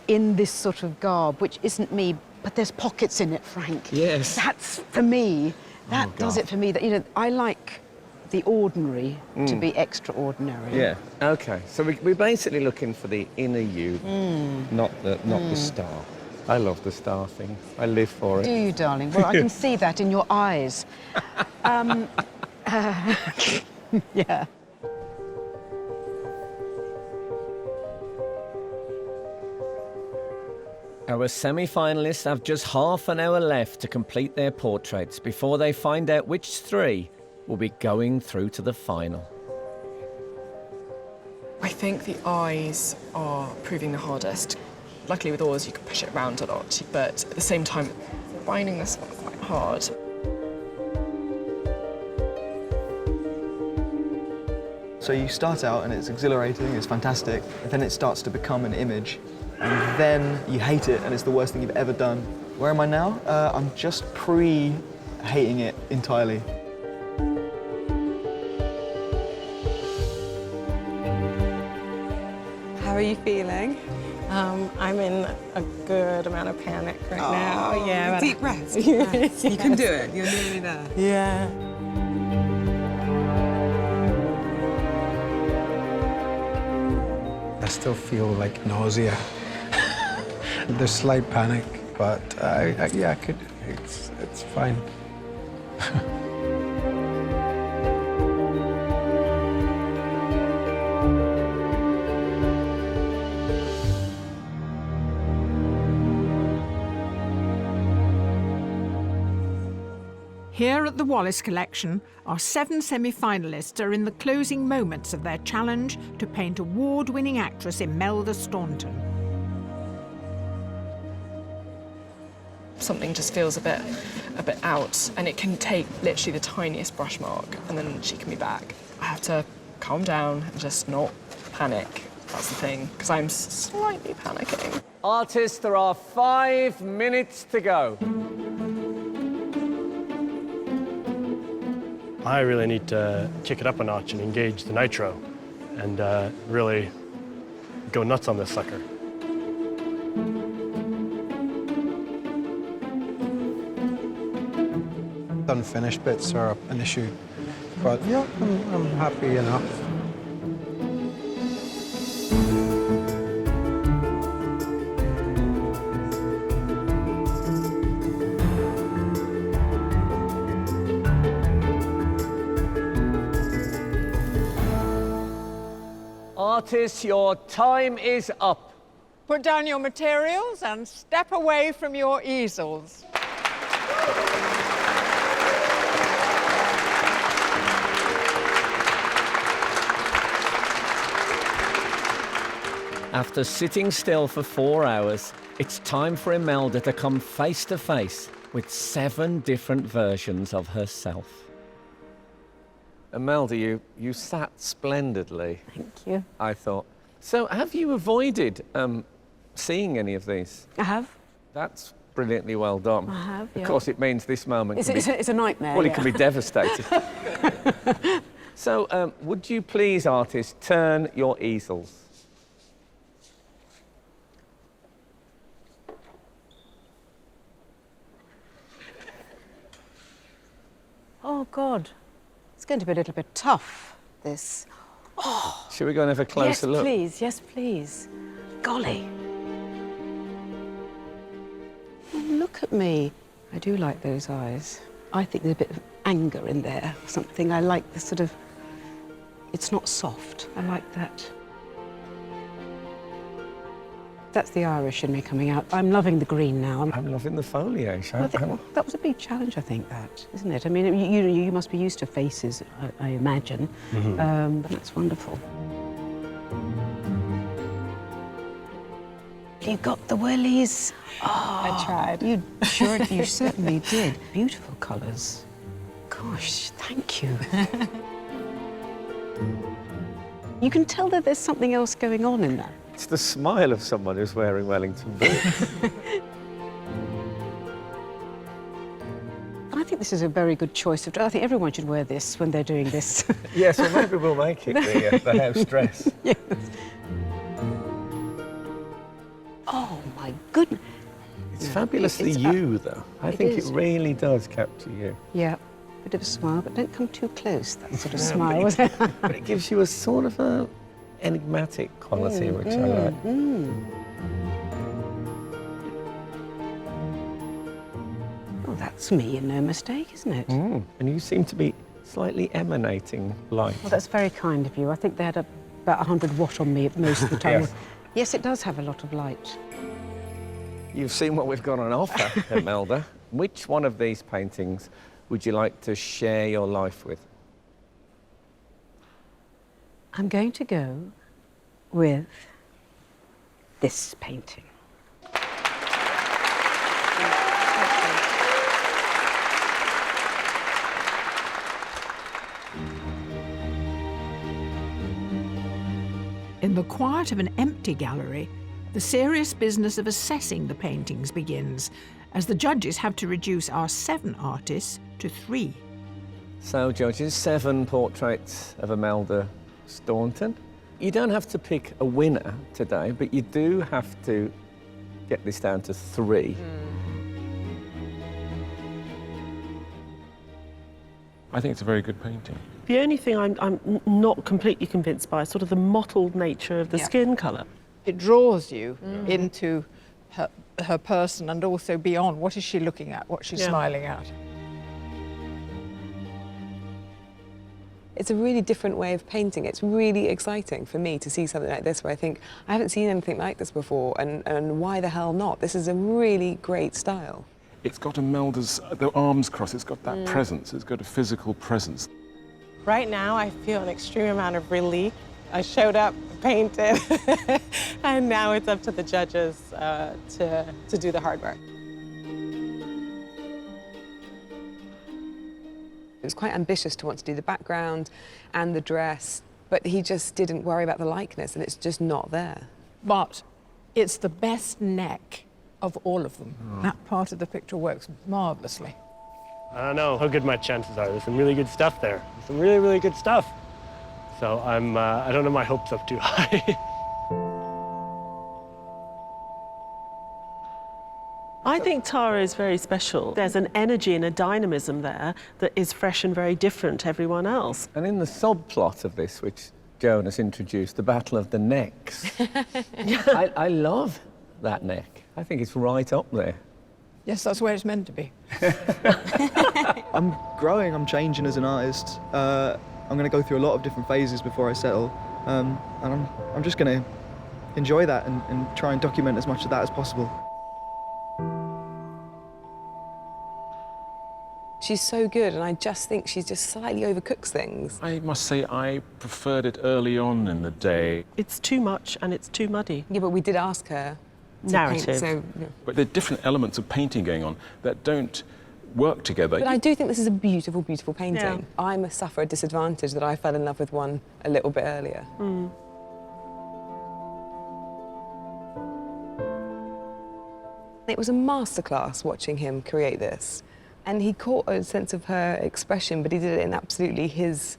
in this sort of garb, which isn't me, but there's pockets in it, Frank. Yes. That's, for me, that does it for me. That I like the ordinary to be extraordinary. Yeah, OK. So we're basically looking for the inner you, not the star. I love the star thing. I live for it. Do you, darling? Well, I can see that in your eyes. Yeah. Our semi-finalists have just half an hour left to complete their portraits before they find out which three will be going through to the final. I think the eyes are proving the hardest. Luckily with oars you can push it around a lot, but at the same time finding this one quite hard. So you start out and it's exhilarating, it's fantastic, and then it starts to become an image, and then you hate it and it's the worst thing you've ever done. Where am I now? I'm just pre-hating it entirely. How are you feeling? I'm in a good amount of panic right now. Yeah. Deep breaths. Yes. You can do it. You're nearly there. Yeah. I still feel like nausea. There's slight panic, but yeah, I could. It's fine. Here at the Wallace Collection, our 7 semi-finalists are in the closing moments of their challenge to paint award-winning actress Imelda Staunton. Something just feels a bit out, and it can take literally the tiniest brush mark, and then she can be back. I have to calm down and just not panic. That's the thing, because I'm slightly panicking. Artists, there are 5 minutes to go. I really need to kick it up a notch and engage the nitro and really go nuts on this sucker. Unfinished bits are an issue, but yeah, I'm happy enough. Artists, your time is up. Put down your materials and step away from your easels. After sitting still for 4 hours, it's time for Imelda to come face to face with 7 different versions of herself. Imelda, you sat splendidly. Thank you. I thought. So, have you avoided seeing any of these? I have. That's brilliantly well done. I have, yeah. Of course, it means this moment It's a nightmare. Well, yeah. it can be devastating. So, would you please, artists, turn your easels? Oh, God. It's going to be a little bit tough, this. Oh. Shall we go and have a closer look? Yes, please. Golly. Oh, look at me. I do like those eyes. I think there's a bit of anger in there or something. I like the sort of... It's not soft. I like that. That's the Irish in me coming out. I'm loving the green now. I'm loving the foliage. Well, that was a big challenge, I think, that, isn't it? I mean, you must be used to faces, I imagine. Mm-hmm. But that's wonderful. You got the wellies. Oh, I tried. You certainly did. Beautiful colours. Gosh, thank you. You can tell that there's something else going on in that. It's the smile of someone who's wearing Wellington boots. I think this is a very good choice. I think everyone should wear this when they're doing this. Yes, well, maybe we'll make it the house dress. Yes. Oh, my goodness. It's fabulously you, though. I think it really does capture you. Yeah, bit of a smile, but don't come too close, that sort of smile. But it gives you a sort of a enigmatic quality, which I like. Oh, that's me and no mistake, isn't it? And you seem to be slightly emanating light. Well, that's very kind of you. I think they had about 100 watt on me most of the time. Yes. Yes, it does have a lot of light. You've seen what we've got on offer, Imelda. Which one of these paintings would you like to share your life with? I'm going to go with this painting. In the quiet of an empty gallery, the serious business of assessing the paintings begins, as the judges have to reduce our 7 artists to 3. So, judges, 7 portraits of Imelda Staunton. You don't have to pick a winner today, but you do have to get this down to 3. I think it's a very good painting. The only thing I'm not completely convinced by is sort of the mottled nature of the skin colour. It draws you into her person and also beyond. What is she looking at? What's she smiling at? It's a really different way of painting. It's really exciting for me to see something like this where I think, I haven't seen anything like this before, and why the hell not? This is a really great style. It's got Imelda's, the arms crossed, it's got that presence, it's got a physical presence. Right now, I feel an extreme amount of relief. I showed up, painted, and now it's up to the judges to do the hard work. It was quite ambitious to want to do the background and the dress, but he just didn't worry about the likeness, and it's just not there. But it's the best neck of all of them. That part of the picture works marvellously. I don't know how good my chances are. There's some really good stuff there. Some really, really good stuff. So I don't have my hopes up too high. I think Tara is very special. There's an energy and a dynamism there that is fresh and very different to everyone else. And in the subplot of this, which Joan has introduced, the battle of the necks, I love that neck. I think it's right up there. Yes, that's where it's meant to be. I'm growing, I'm changing as an artist. I'm going to go through a lot of different phases before I settle. And I'm just going to enjoy that and try and document as much of that as possible. She's so good, and I just think she just slightly overcooks things. I must say I preferred it early on in the day. It's too much and it's too muddy. Yeah, but we did ask her to Narrative. paint, so... Yeah. But there are different elements of painting going on that don't work together. But I do think this is a beautiful, beautiful painting. Yeah. I'm a sufferer at disadvantage that I fell in love with one a little bit earlier. It was a masterclass watching him create this. And he caught a sense of her expression, but he did it in absolutely his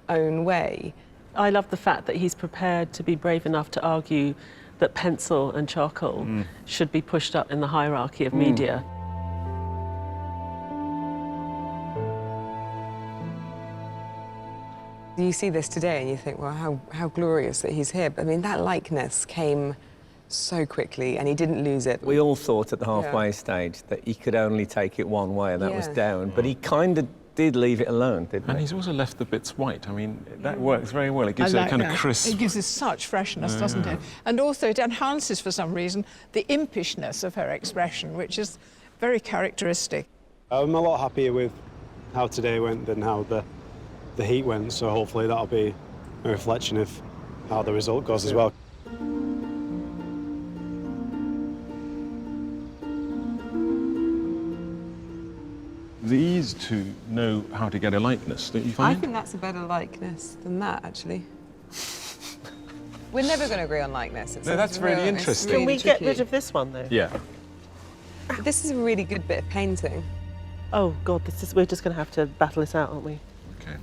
own way. I love the fact that he's prepared to be brave enough to argue that pencil and charcoal should be pushed up in the hierarchy of media. You see this today and you think, well, how glorious that he's here. But I mean, that likeness came so quickly and he didn't lose it. We all thought at the halfway stage that he could only take it one way, and that was down. But he kind of did leave it alone, didn't he? And he's also left the bits white. I mean, that works very well. It gives it a kind of crisp... It gives it such freshness, doesn't it? And also it enhances, for some reason, the impishness of her expression, which is very characteristic. I'm a lot happier with how today went than how the heat went, so hopefully that'll be a reflection of how the result goes as well. These two know how to get a likeness, don't you find? I think that's a better likeness than that, actually. We're never going to agree on likeness. No, that's really interesting. Can we get rid of this one, though? Yeah. This is a really good bit of painting. Oh, God, we're just going to have to battle this out, aren't we? Okay.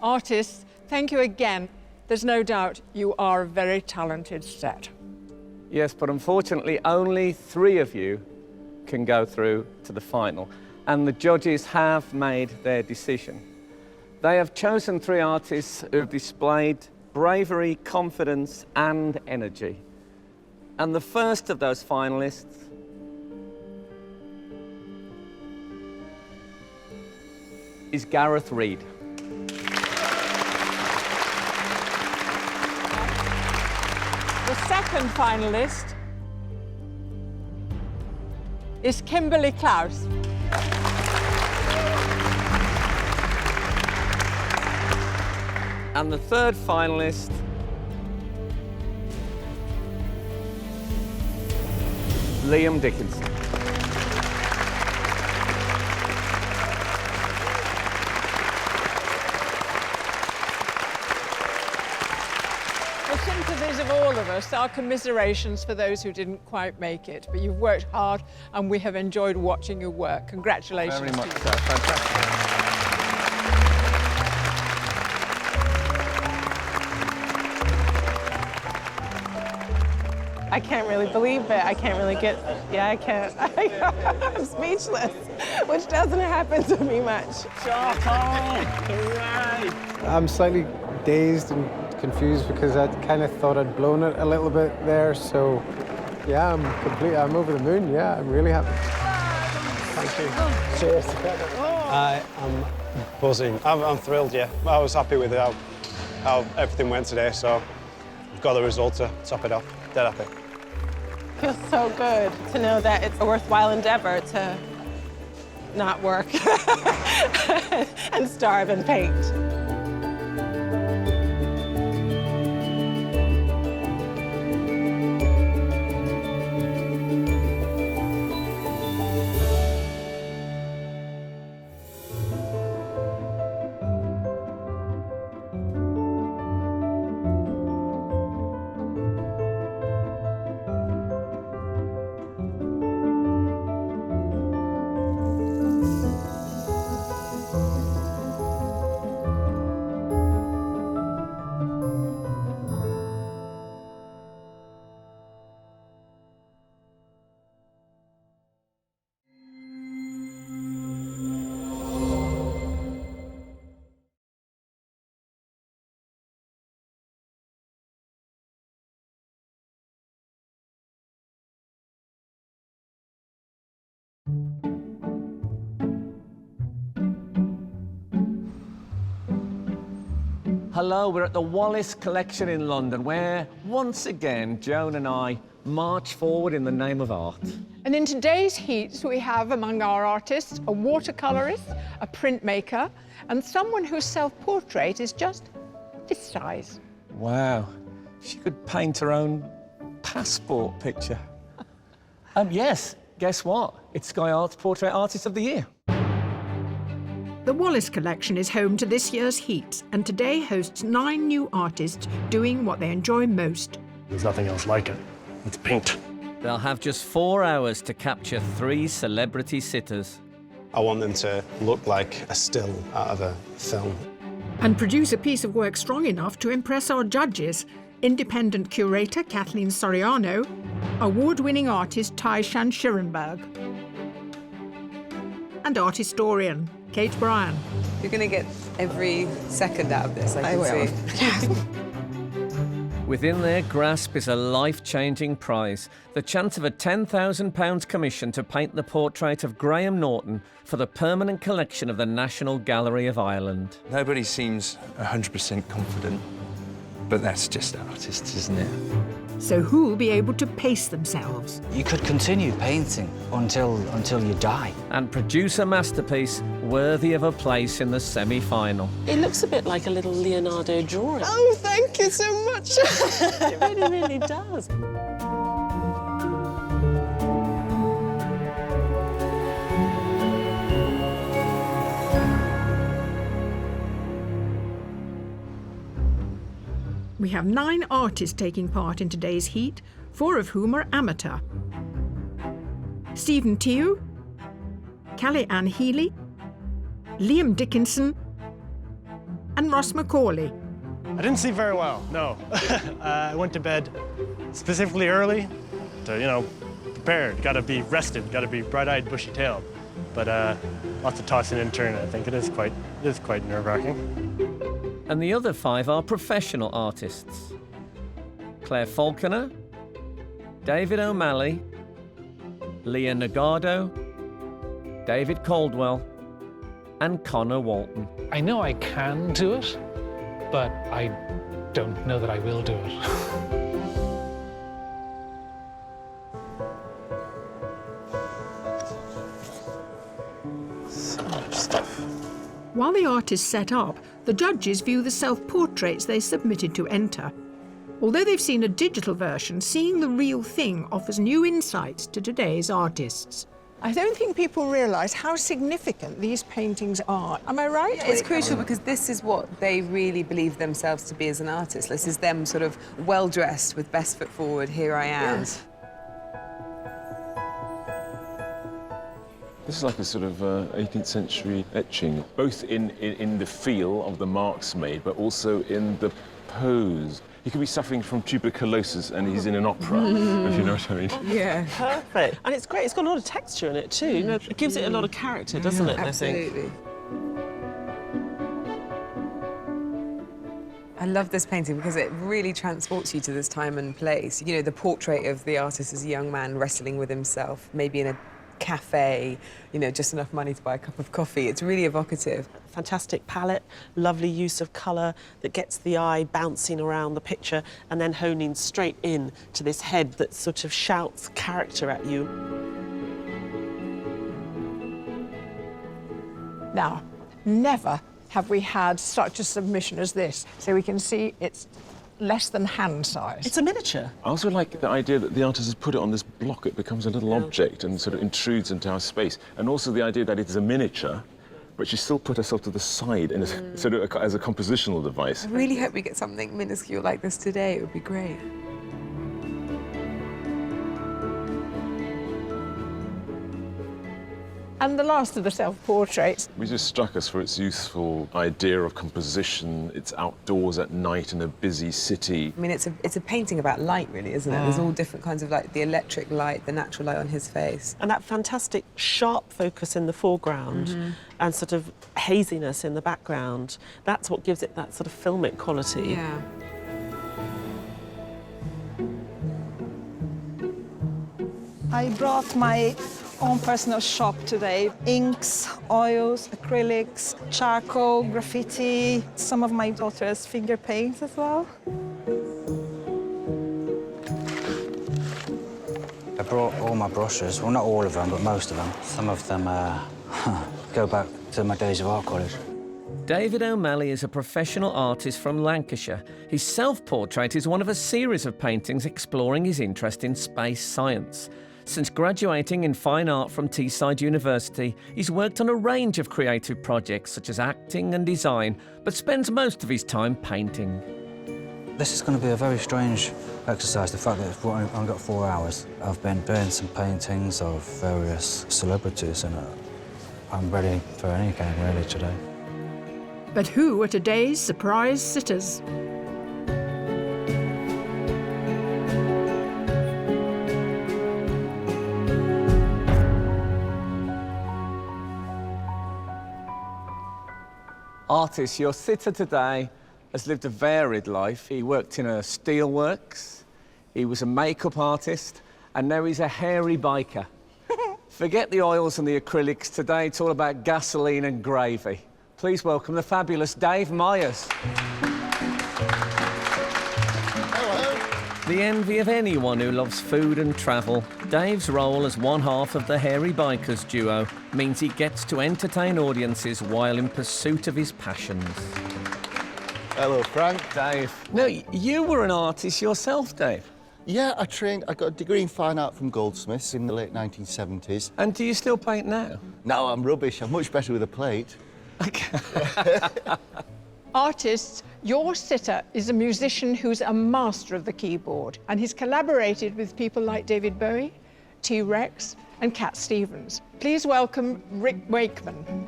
Artists, thank you again. There's no doubt you are a very talented set. Yes, but unfortunately, only 3 of you can go through to the final. And the judges have made their decision. They have chosen 3 artists who have displayed bravery, confidence, and energy. And the first of those finalists is Gareth Reid. The second finalist is Kimberly Klaus. And the third finalist Liam Dickinson. The sympathies of all of us, our commiserations for those who didn't quite make it. But you've worked hard and we have enjoyed watching your work. Congratulations. Very much to you. so. Fantastic. I can't really believe it. I can't really get, yeah, I can't. I'm speechless, which doesn't happen to me much. I'm slightly dazed and confused because I kind of thought I'd blown it a little bit there, so yeah, I'm over the moon, yeah, I'm really happy. Thank you. Cheers. I am buzzing. I'm thrilled, yeah. I was happy with how everything went today, so we've got the result to top it off. Dead happy. Feels so good to know that it's a worthwhile endeavor to not work and starve and paint. Hello, we're at the Wallace Collection in London, where, once again, Joan and I march forward in the name of art. And in today's heats, we have among our artists a watercolorist, a printmaker, and someone whose self-portrait is just this size. Wow. She could paint her own passport picture. Yes, guess what? It's Sky Arts Portrait Artist of the Year. The Wallace Collection is home to this year's heats, and today hosts 9 new artists doing what they enjoy most. There's nothing else like it. It's paint. They'll have just 4 hours to capture 3 celebrity sitters. I want them to look like a still out of a film. And produce a piece of work strong enough to impress our judges, independent curator Kathleen Soriano, award-winning artist Tyshan Shirenberg, and art historian Kate Bryan. You're going to get every second out of this, I can see. Within their grasp is a life-changing prize, the chance of a £10,000 commission to paint the portrait of Graeme Norton for the permanent collection of the National Gallery of Ireland. Nobody seems 100% confident, but that's just artists, isn't it? So who'll be able to pace themselves? You could continue painting until you die. And produce a masterpiece worthy of a place in the semi-final. It looks a bit like a little Leonardo drawing. Oh, thank you so much. It really, really does. We have 9 artists taking part in today's heat, 4 of whom are amateur. Stephen Tew, Callie Ann Healy, Liam Dickinson, and Ross Macaulay. I didn't sleep very well, no. I went to bed specifically early to, you know, prepared. Got to be rested, got to be bright-eyed, bushy-tailed. But lots of tossing and turning. I think it is quite nerve-wracking. And the other 5 are professional artists. Claire Falconer, David O'Malley, Leah Nagado, David Caldwell, and Connor Walton. I know I can do it, but I don't know that I will do it. So much stuff. While the artists set up, the judges view the self-portraits they submitted to enter. Although they've seen a digital version, seeing the real thing offers new insights to today's artists. I don't think people realise how significant these paintings are. Am I right? It's crucial because this is what they really believe themselves to be as an artist. This is them sort of well-dressed with best foot forward, here I am. Yes. This is like a sort of 18th century etching, both in the feel of the marks made, but also in the pose. He could be suffering from tuberculosis and he's in an opera, if you know what I mean. Yeah. Perfect. And it's great. It's got a lot of texture in it too. You know, it gives it a lot of character, doesn't it? Absolutely. I love this painting because it really transports you to this time and place. You know, the portrait of the artist as a young man wrestling with himself, maybe in a cafe, you know, just enough money to buy a cup of coffee. It's really evocative. Fantastic palette, lovely use of colour that gets the eye bouncing around the picture and then honing straight in to this head that sort of shouts character at you. Now, never have we had such a submission as this. So we can see it's less than hand size. It's a miniature. I also like the idea that the artist has put it on this block. It becomes a little object and sort of intrudes into our space. And also the idea that it is a miniature, but she still put herself to the side in a, sort of as a compositional device. I really hope we get something minuscule like this today. It would be great. And the last of the self-portraits. It just struck us for its youthful idea of composition. It's outdoors at night in a busy city. I mean, it's a painting about light, really, isn't it? There's all different kinds of light, the electric light, the natural light on his face. And that fantastic sharp focus in the foreground and sort of haziness in the background, that's what gives it that sort of filmic quality. Yeah. I brought my own personal shop today. Inks, oils, acrylics, charcoal, graffiti, some of my daughter's finger paints as well. I brought all my brushes, well, not all of them, but most of them. Some of them go back to my days of art college. David O'Malley is a professional artist from Lancashire. His self-portrait is one of a series of paintings exploring his interest in space science. Since graduating in fine art from Teesside University, he's worked on a range of creative projects such as acting and design, but spends most of his time painting. This is going to be a very strange exercise, the fact that I've only got 4 hours. I've been doing some paintings of various celebrities and I'm ready for any game really today. But who are today's surprise sitters? Artist, your sitter today has lived a varied life. He worked in a steelworks, he was a makeup artist, and now he's a hairy biker. Forget the oils and the acrylics. Today it's all about gasoline and gravy. Please welcome the fabulous Dave Myers. The envy of anyone who loves food and travel, Dave's role as one half of the Hairy Bikers duo means he gets to entertain audiences while in pursuit of his passions. Hello, Frank. Dave. No, you were an artist yourself, Dave. Yeah, I got a degree in fine art from Goldsmiths in the late 1970s. And do you still paint now? No, I'm rubbish. I'm much better with a plate. Artists, your sitter is a musician who's a master of the keyboard, and he's collaborated with people like David Bowie, T-Rex, and Cat Stevens. Please welcome Rick Wakeman.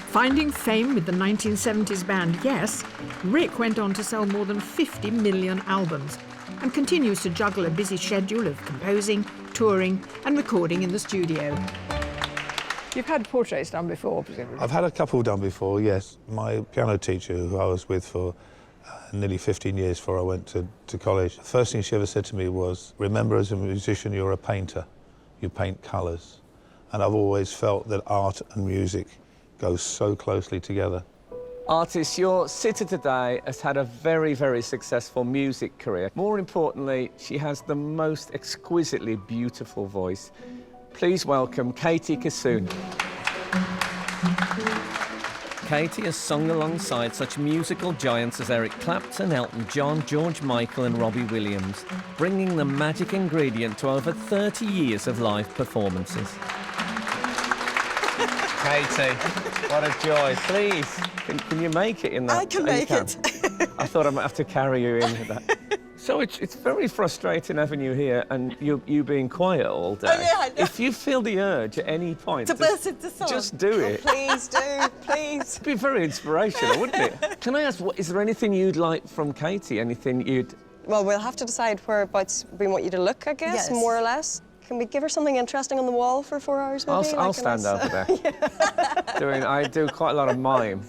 Finding fame with the 1970s band Yes, Rick went on to sell more than 50 million albums and continues to juggle a busy schedule of composing, touring, and recording in the studio. You've had portraits done before, presumably? I've had a couple done before, yes. My piano teacher, who I was with for nearly 15 years before I went to college, the first thing she ever said to me was, remember, as a musician, you're a painter. You paint colours. And I've always felt that art and music go so closely together. Artist, your sitter today has had a very, very successful music career. More importantly, she has the most exquisitely beautiful voice. Please welcome Katie Kassoon. Katie has sung alongside such musical giants as Eric Clapton, Elton John, George Michael and Robbie Williams, bringing the magic ingredient to over 30 years of live performances. Katie, what a joy. Please, can you make it in that? I can make it. I thought I might have to carry you in with that. So it's very frustrating having you here and you being quiet all day. Oh, yeah, I know. If you feel the urge at any point... To burst into song. Just do it. Please do, please. It'd be very inspirational, wouldn't it? Can I ask, is there anything you'd like from Katie? Anything you'd... Well, we'll have to decide whereabouts we want you to look, I guess, Yes. more or less. Can we give her something interesting on the wall for 4 hours, maybe? I'll stand over there. I do quite a lot of mime.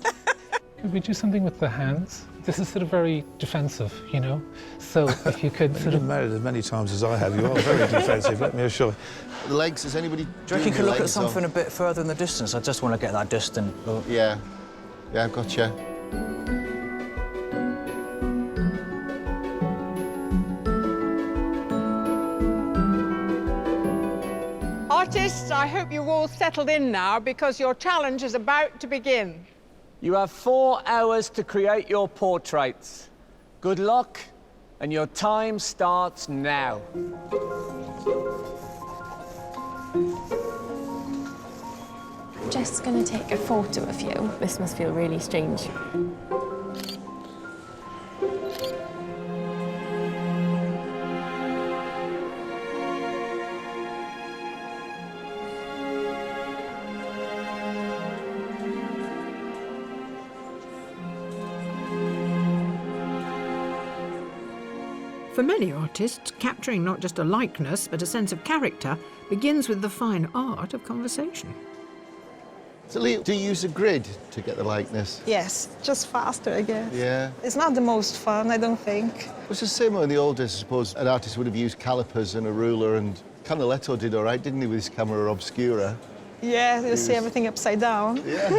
Could we do something with the hands? This is sort of very defensive, you know? So if you could sort of... You've been married as many times as I have. You are very defensive, let me assure you. The legs, is anybody Do you reckon you could look at something a bit further in the distance? I just want to get that distant look. Yeah. Yeah, I've got you. Artists, I hope you've all settled in now because your challenge is about to begin. You have 4 hours to create your portraits. Good luck, and your time starts now. Just gonna take a photo of you. This must feel really strange. For many artists, capturing not just a likeness, but a sense of character begins with the fine art of conversation. So, Lee, do you use a grid to get the likeness? Yes, just faster, I guess. Yeah. It's not the most fun, I don't think. It's the same in the old days, I suppose. An artist would have used calipers and a ruler, and Canaletto did all right, didn't he, with his camera obscura? Yeah, you see everything upside down. Yeah.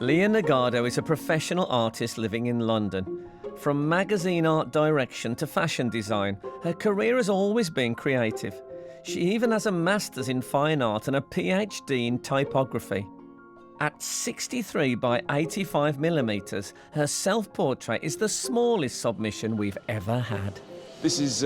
Leah Nagado is a professional artist living in London. From magazine art direction to fashion design, her career has always been creative. She even has a master's in fine art and a PhD in typography. At 63 by 85 millimetres, her self-portrait is the smallest submission we've ever had. This is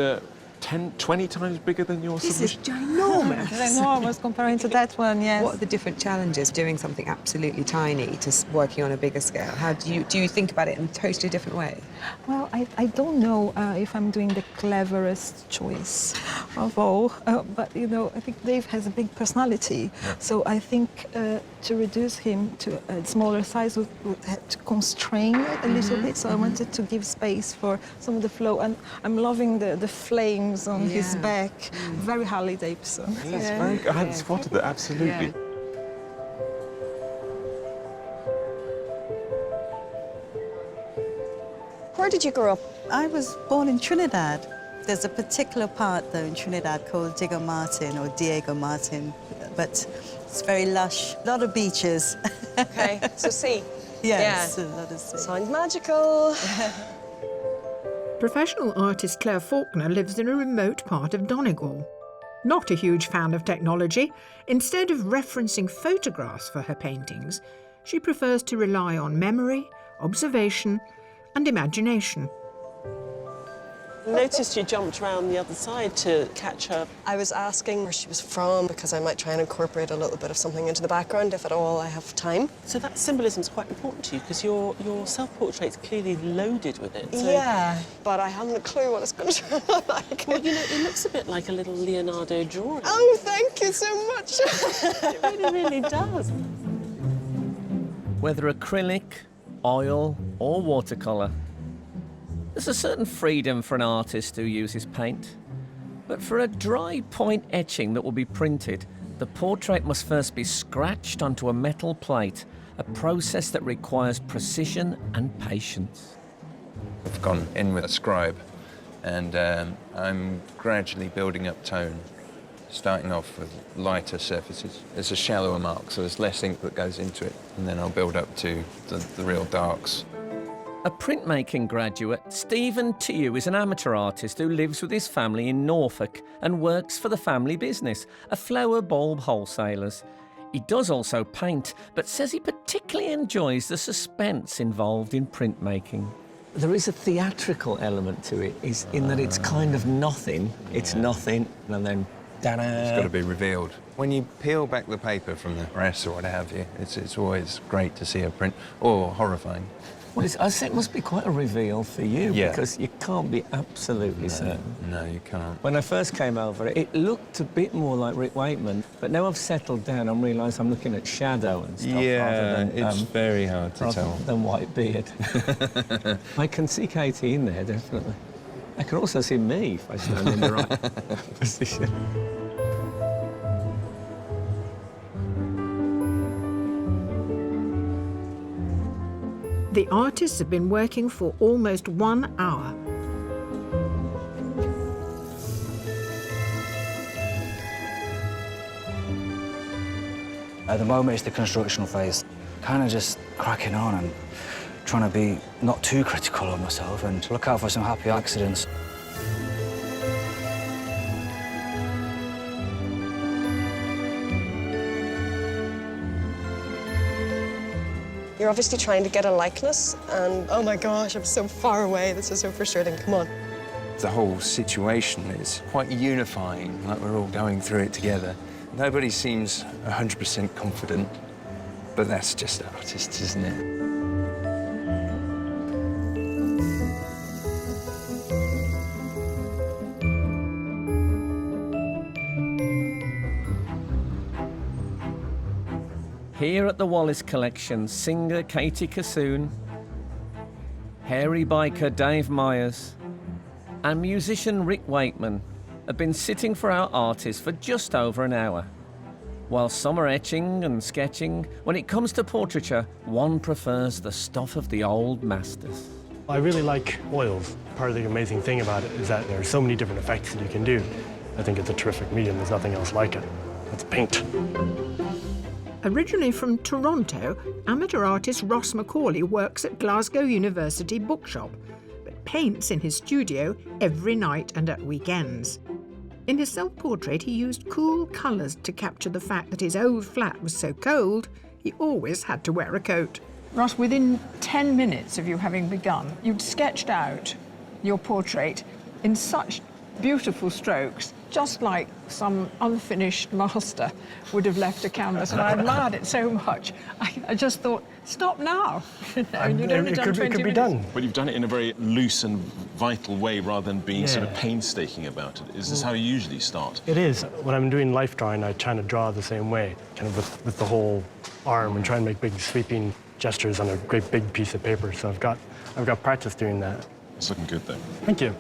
20 times bigger than your submission? This is ginormous. It's enormous comparing to that one, yes. What are the different challenges doing something absolutely tiny to working on a bigger scale? How do you think about it in a totally different way? Well, I don't know if I'm doing the cleverest choice of all, but, you know, I think Dave has a big personality. Yeah. So I think to reduce him to a smaller size would have to constrain it a little bit. So I wanted to give space for some of the flow. And I'm loving the flames on his back. Very Harley Davidson. Yes, very good. I hadn't spotted that, absolutely. Yeah. Where did you grow up? I was born in Trinidad. There's a particular part, though, in Trinidad called Diego Martin, or Diego Martin, but it's very lush. A lot of beaches. Okay, so sea. Yes, Yeah. a lot of sea. Sounds magical. Professional artist Claire Faulkner lives in a remote part of Donegal. Not a huge fan of technology, instead of referencing photographs for her paintings, she prefers to rely on memory, observation, and imagination. I noticed you jumped around the other side to catch her. I was asking where she was from because I might try and incorporate a little bit of something into the background if at all I have time. So that symbolism is quite important to you because your self-portrait's clearly loaded with it. So... Yeah, but I haven't a clue what it's going to turn out like. Well, you know, it looks a bit like a little Leonardo drawing. Oh, thank you so much. It really, really does. Whether acrylic, oil or watercolour, there's a certain freedom for an artist who uses paint. But for a dry point etching that will be printed, the portrait must first be scratched onto a metal plate, a process that requires precision and patience. I've gone in with a scribe, and I'm gradually building up tone, starting off with lighter surfaces. It's a shallower mark, so there's less ink that goes into it, and then I'll build up to the real darks. A printmaking graduate, Stephen Tiu is an amateur artist who lives with his family in Norfolk and works for the family business, a flower bulb wholesalers. He does also paint, but says he particularly enjoys the suspense involved in printmaking. There is a theatrical element to it, in that it's kind of nothing. It's nothing, and then ta-da! It's got to be revealed. When you peel back the paper from the press or what have you, it's always great to see a print, or horrifying. Well, I think it must be quite a reveal for you, Yeah. because you can't be absolutely certain. No, you can't. When I first came over, it looked a bit more like Rick Wakeman, but now I've settled down, I realise I'm looking at shadow and stuff rather than... it's very hard to tell. Than white beard. I can see Katie in there, definitely. I can also see me if I stand in the right position. The artists have been working for almost 1 hour. At the moment, it's the construction phase. Kind of just cracking on and trying to be not too critical of myself and look out for some happy accidents. You're obviously trying to get a likeness, and oh my gosh, I'm so far away. This is so frustrating. Come on. The whole situation is quite unifying, like we're all going through it together. Nobody seems 100% confident, but that's just artists, isn't it? Here at the Wallace Collection, singer Katie Kassoon, hairy biker Dave Myers, and musician Rick Wakeman have been sitting for our artists for just over an hour. While some are etching and sketching, when it comes to portraiture, one prefers the stuff of the old masters. I really like oils. Part of the amazing thing about it is that there are so many different effects that you can do. I think it's a terrific medium. There's nothing else like it. It's paint. Originally from Toronto, amateur artist Ross Macaulay works at Glasgow University Bookshop, but paints in his studio every night and at weekends. In his self-portrait, he used cool colours to capture the fact that his old flat was so cold, he always had to wear a coat. Ross, within 10 minutes of you having begun, you'd sketched out your portrait in such beautiful strokes, just like some unfinished master would have left a canvas, and I admired it so much. I just thought, stop now. You'd only done 20 it could be minutes. done. But you've done it in a very loose and vital way rather than being sort of Yeah. painstaking about it. Is this how you usually start? It is. When I'm doing life drawing, I try to draw the same way, kind of with the whole arm and try and make big sweeping gestures on a great big piece of paper. So I've got practice doing that. It's looking good, though. Thank you.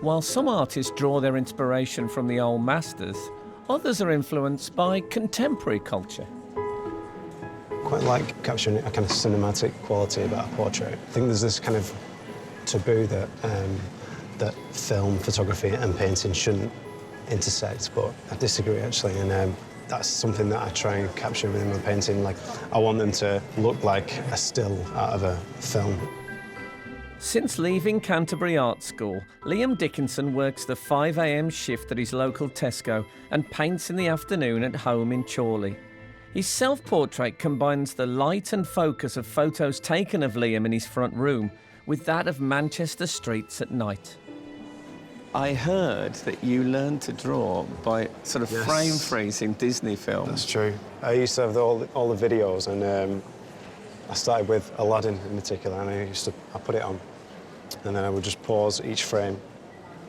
While some artists draw their inspiration from the old masters, others are influenced by contemporary culture. Quite like capturing a kind of cinematic quality about a portrait. I think there's this kind of taboo that that film, photography and painting shouldn't intersect, but I disagree actually, and that's something that I try and capture within my painting. Like, I want them to look like a still out of a film. Since leaving Canterbury Art School, Liam Dickinson works the 5 a.m. shift at his local Tesco and paints in the afternoon at home in Chorley. His self-portrait combines the light and focus of photos taken of Liam in his front room with that of Manchester streets at night. I heard that you learned to draw by sort of frame freezing Disney films. That's true. I used to have all the videos, and I started with Aladdin in particular, and I put it on, and then I would just pause each frame,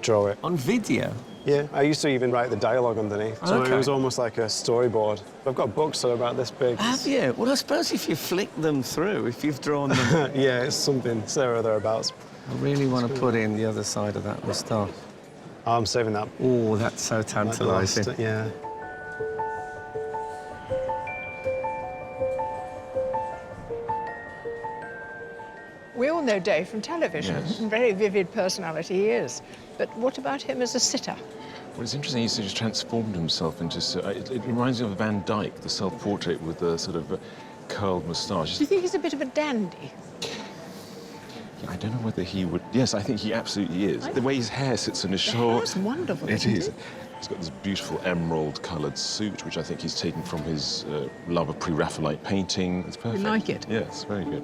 draw it. On video? Yeah, I used to even write the dialogue underneath, so Okay. it was almost like a storyboard. I've got books that are about this big. Have you? Well, I suppose if you flick them through, if you've drawn them... Yeah, it's something, there or thereabouts. I really want to put in the other side of that moustache. Oh, I'm saving that. Oh, that's so tantalising. Like yeah. We all know Dave from television. Yes. Very vivid personality he is. But what about him as a sitter? Well, it's interesting, he's just transformed himself into... it reminds me of Van Dyck, the self-portrait with the sort of curled moustache. Do you think he's a bit of a dandy? I don't know whether he would... Yes, I think he absolutely is. The way his hair sits on his shoulder... That's wonderful, It isn't is. it? He's got this beautiful emerald-coloured suit, which I think he's taken from his love of Pre-Raphaelite painting. It's perfect. You like it? Yes, very good.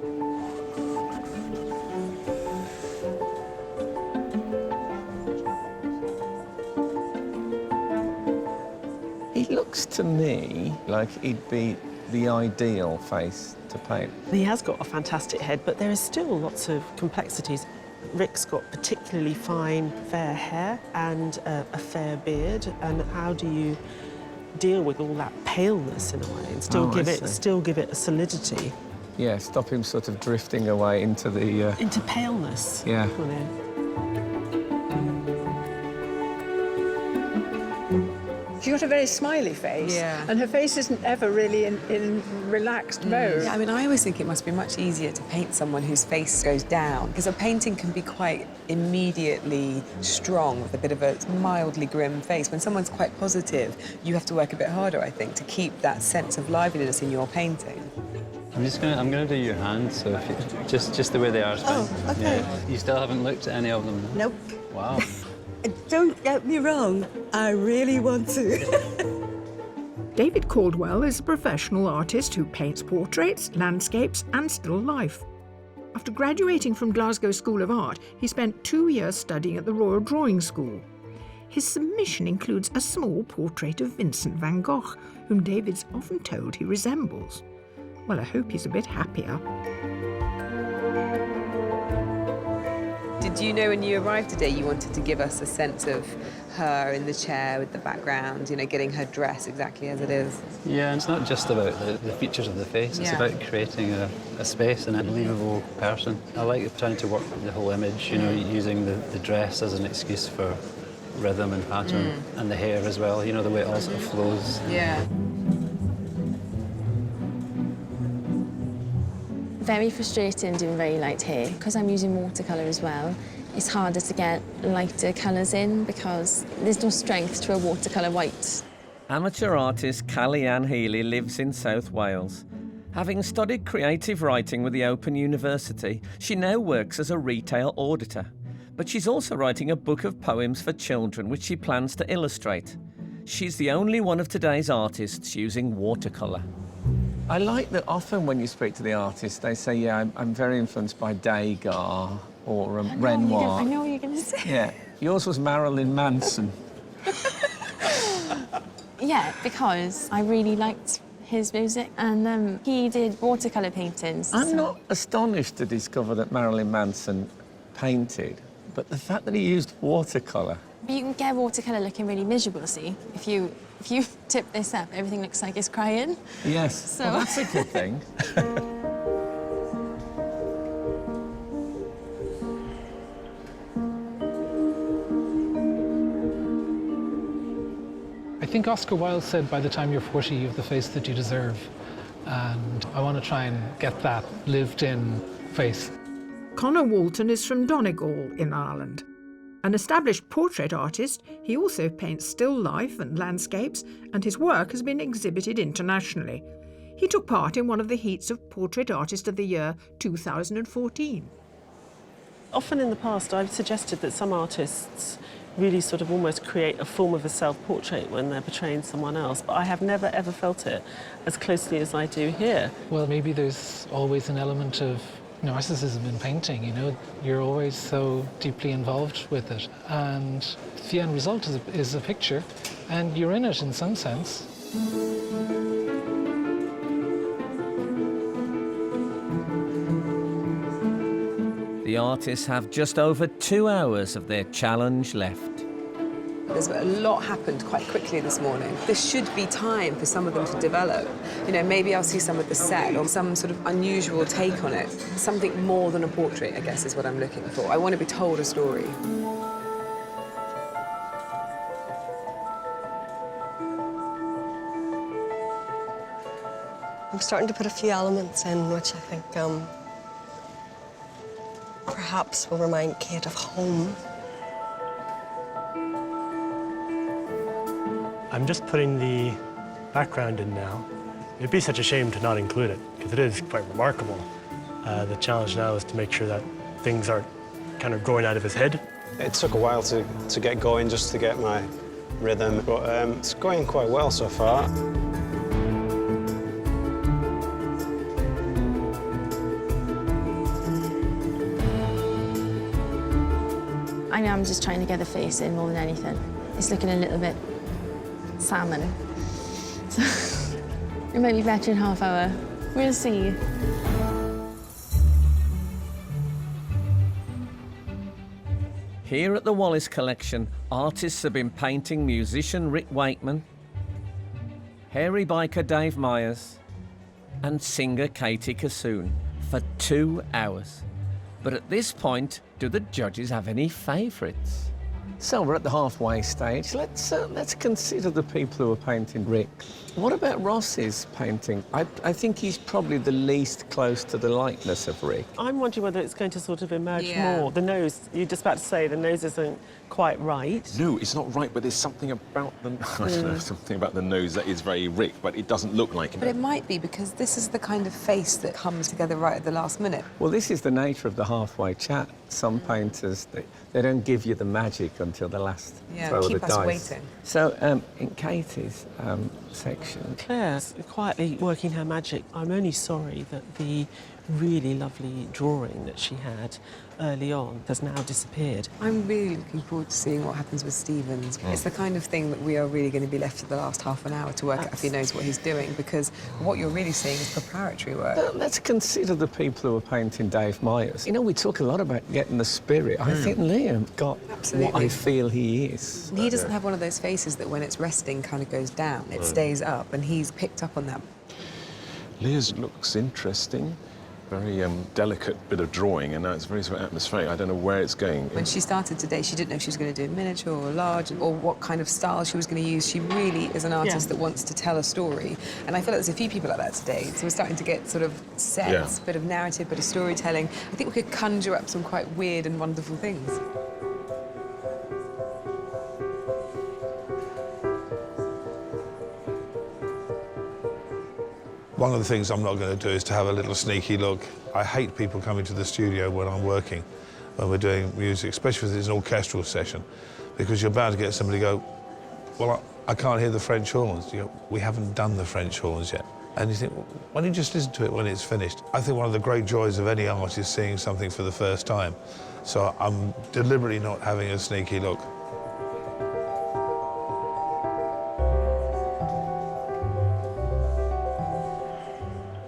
He looks to me like he'd be the ideal face to paint. He has got a fantastic head, but there is still lots of complexities. Rick's got particularly fine, fair hair and a fair beard. And how do you deal with all that paleness in a way and still give it a solidity? Yeah, stop him sort of drifting away into the... Into paleness. Yeah. You know. She's got a very smiley face, and her face isn't ever really in relaxed mode. Yeah, I mean, I always think it must be much easier to paint someone whose face goes down, because a painting can be quite immediately strong with a bit of a mildly grim face. When someone's quite positive, you have to work a bit harder, I think, to keep that sense of liveliness in your painting. I'm gonna do your hands, so if you, just the way they are. Oh, okay. Yeah. You still haven't looked at any of them? Nope. Wow. Don't get me wrong, I really want to. David Caldwell is a professional artist who paints portraits, landscapes and still life. After graduating from Glasgow School of Art, he spent 2 years studying at the Royal Drawing School. His submission includes a small portrait of Vincent van Gogh, whom David's often told he resembles. Well, I hope he's a bit happier. Did you know when you arrived today you wanted to give us a sense of her in the chair with the background, you know, getting her dress exactly as it is? Yeah, it's not just about the features of the face, it's about creating a space and a believable person. I like trying to work with the whole image, you know, using the dress as an excuse for rhythm and pattern, and the hair as well, you know, the way it all sort of flows. Yeah. Very frustrating doing very light hair. Because I'm using watercolour as well, it's harder to get lighter colours in because there's no strength to a watercolour white. Amateur artist Callie-Anne Healy lives in South Wales. Having studied creative writing with the Open University, she now works as a retail auditor. But she's also writing a book of poems for children which she plans to illustrate. She's the only one of today's artists using watercolour. I like that often when you speak to the artists, they say, yeah, I'm very influenced by Degas or Renoir. I know what you're going to say. Yeah. Yours was Marilyn Manson. Yeah, because I really liked his music and he did watercolour paintings. I'm not astonished to discover that Marilyn Manson painted, but the fact that he used watercolour. But you can get watercolour looking really miserable, see? If you tip this up, everything looks like it's crying. Yes, so well, that's a good thing. I think Oscar Wilde said, by the time you're 40, you have the face that you deserve. And I want to try and get that lived-in face. Conor Walton is from Donegal in Ireland. An established portrait artist, he also paints still life and landscapes, and his work has been exhibited internationally. He took part in one of the heats of Portrait Artist of the Year 2014. Often in the past, I've suggested that some artists really sort of almost create a form of a self-portrait when they're portraying someone else, but I have never ever felt it as closely as I do here. Well, maybe there's always an element of narcissism in painting, you know, you're always so deeply involved with it, and the end result is a picture, and you're in it in some sense. The artists have just over 2 hours of their challenge left. There's a lot happened quite quickly this morning. There should be time for some of them to develop. You know, maybe I'll see some of the set or some sort of unusual take on it. Something more than a portrait, I guess, is what I'm looking for. I want to be told a story. I'm starting to put a few elements in which I think perhaps will remind Kate of home. I'm just putting the background in now. It'd be such a shame to not include it, because it is quite remarkable. The challenge now is to make sure that things aren't kind of growing out of his head. It took a while to get going, just to get my rhythm, but it's going quite well so far. I mean, I'm just trying to get the face in more than anything. It's looking a little bit salmon. So it might be better in half hour. We'll see. Here at the Wallace Collection, artists have been painting musician Rick Wakeman, hairy biker Dave Myers, and singer Katie Kassoon for 2 hours. But at this point, do the judges have any favourites? So we're at the halfway stage. Let's consider the people who are painting Rick. What about Ross's painting? I think he's probably the least close to the likeness of Rick. I'm wondering whether it's going to sort of emerge more. The nose, you're just about to say the nose isn't quite right. No, it's not right, but there's something about the I don't know, something about the nose that is very Rick, but it doesn't look like him. But it might be because this is the kind of face that comes together right at the last minute. Well, this is the nature of the halfway chat. Some painters, they don't give you the magic until the last throw of the dice. Keep us waiting. So, in Katie's section... Claire's quietly working her magic. I'm only sorry that the really lovely drawing that she had early on has now disappeared. I'm really looking forward to seeing what happens with Stevens. It's the kind of thing that we are really going to be left for the last half an hour to work out if he knows what he's doing, because what you're really seeing is preparatory work. Let's consider the people who are painting Dave Myers. You know, we talk a lot about getting the spirit. I think Liam got what I feel he is. He doesn't have one of those faces that when it's resting kind of goes down. It stays up, and he's picked up on that. Leah's looks interesting. Very delicate bit of drawing, and now it's very sort of atmospheric. I don't know where it's going. When she started today, she didn't know if she was going to do miniature or large or what kind of style she was going to use. She really is an artist that wants to tell a story. And I feel like there's a few people like that today. So we're starting to get sort of sets, bit of narrative, bit of storytelling. I think we could conjure up some quite weird and wonderful things. One of the things I'm not going to do is to have a little sneaky look. I hate people coming to the studio when I'm working, when we're doing music, especially if it's an orchestral session, because you're bound to get somebody go, well, I can't hear the French horns. You go, we haven't done the French horns yet. And you think, well, why don't you just listen to it when it's finished? I think one of the great joys of any art is seeing something for the first time. So I'm deliberately not having a sneaky look.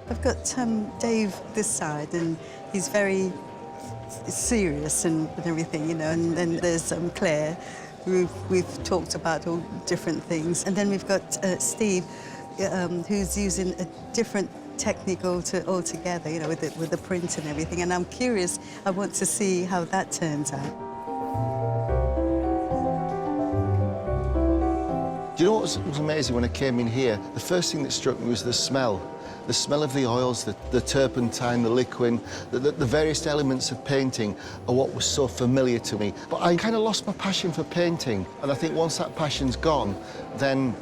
I've got Dave this side, and he's very serious and everything, you know, and then there's Claire, who we've talked about all different things. And then we've got Steve, who's using a different technique altogether, you know, with the print and everything. And I'm curious, I want to see how that turns out. Do you know what was amazing when I came in here? The first thing that struck me was the smell. The smell of the oils, the turpentine, the liquid, the various elements of painting are what was so familiar to me. But I kind of lost my passion for painting. And I think once that passion's gone, then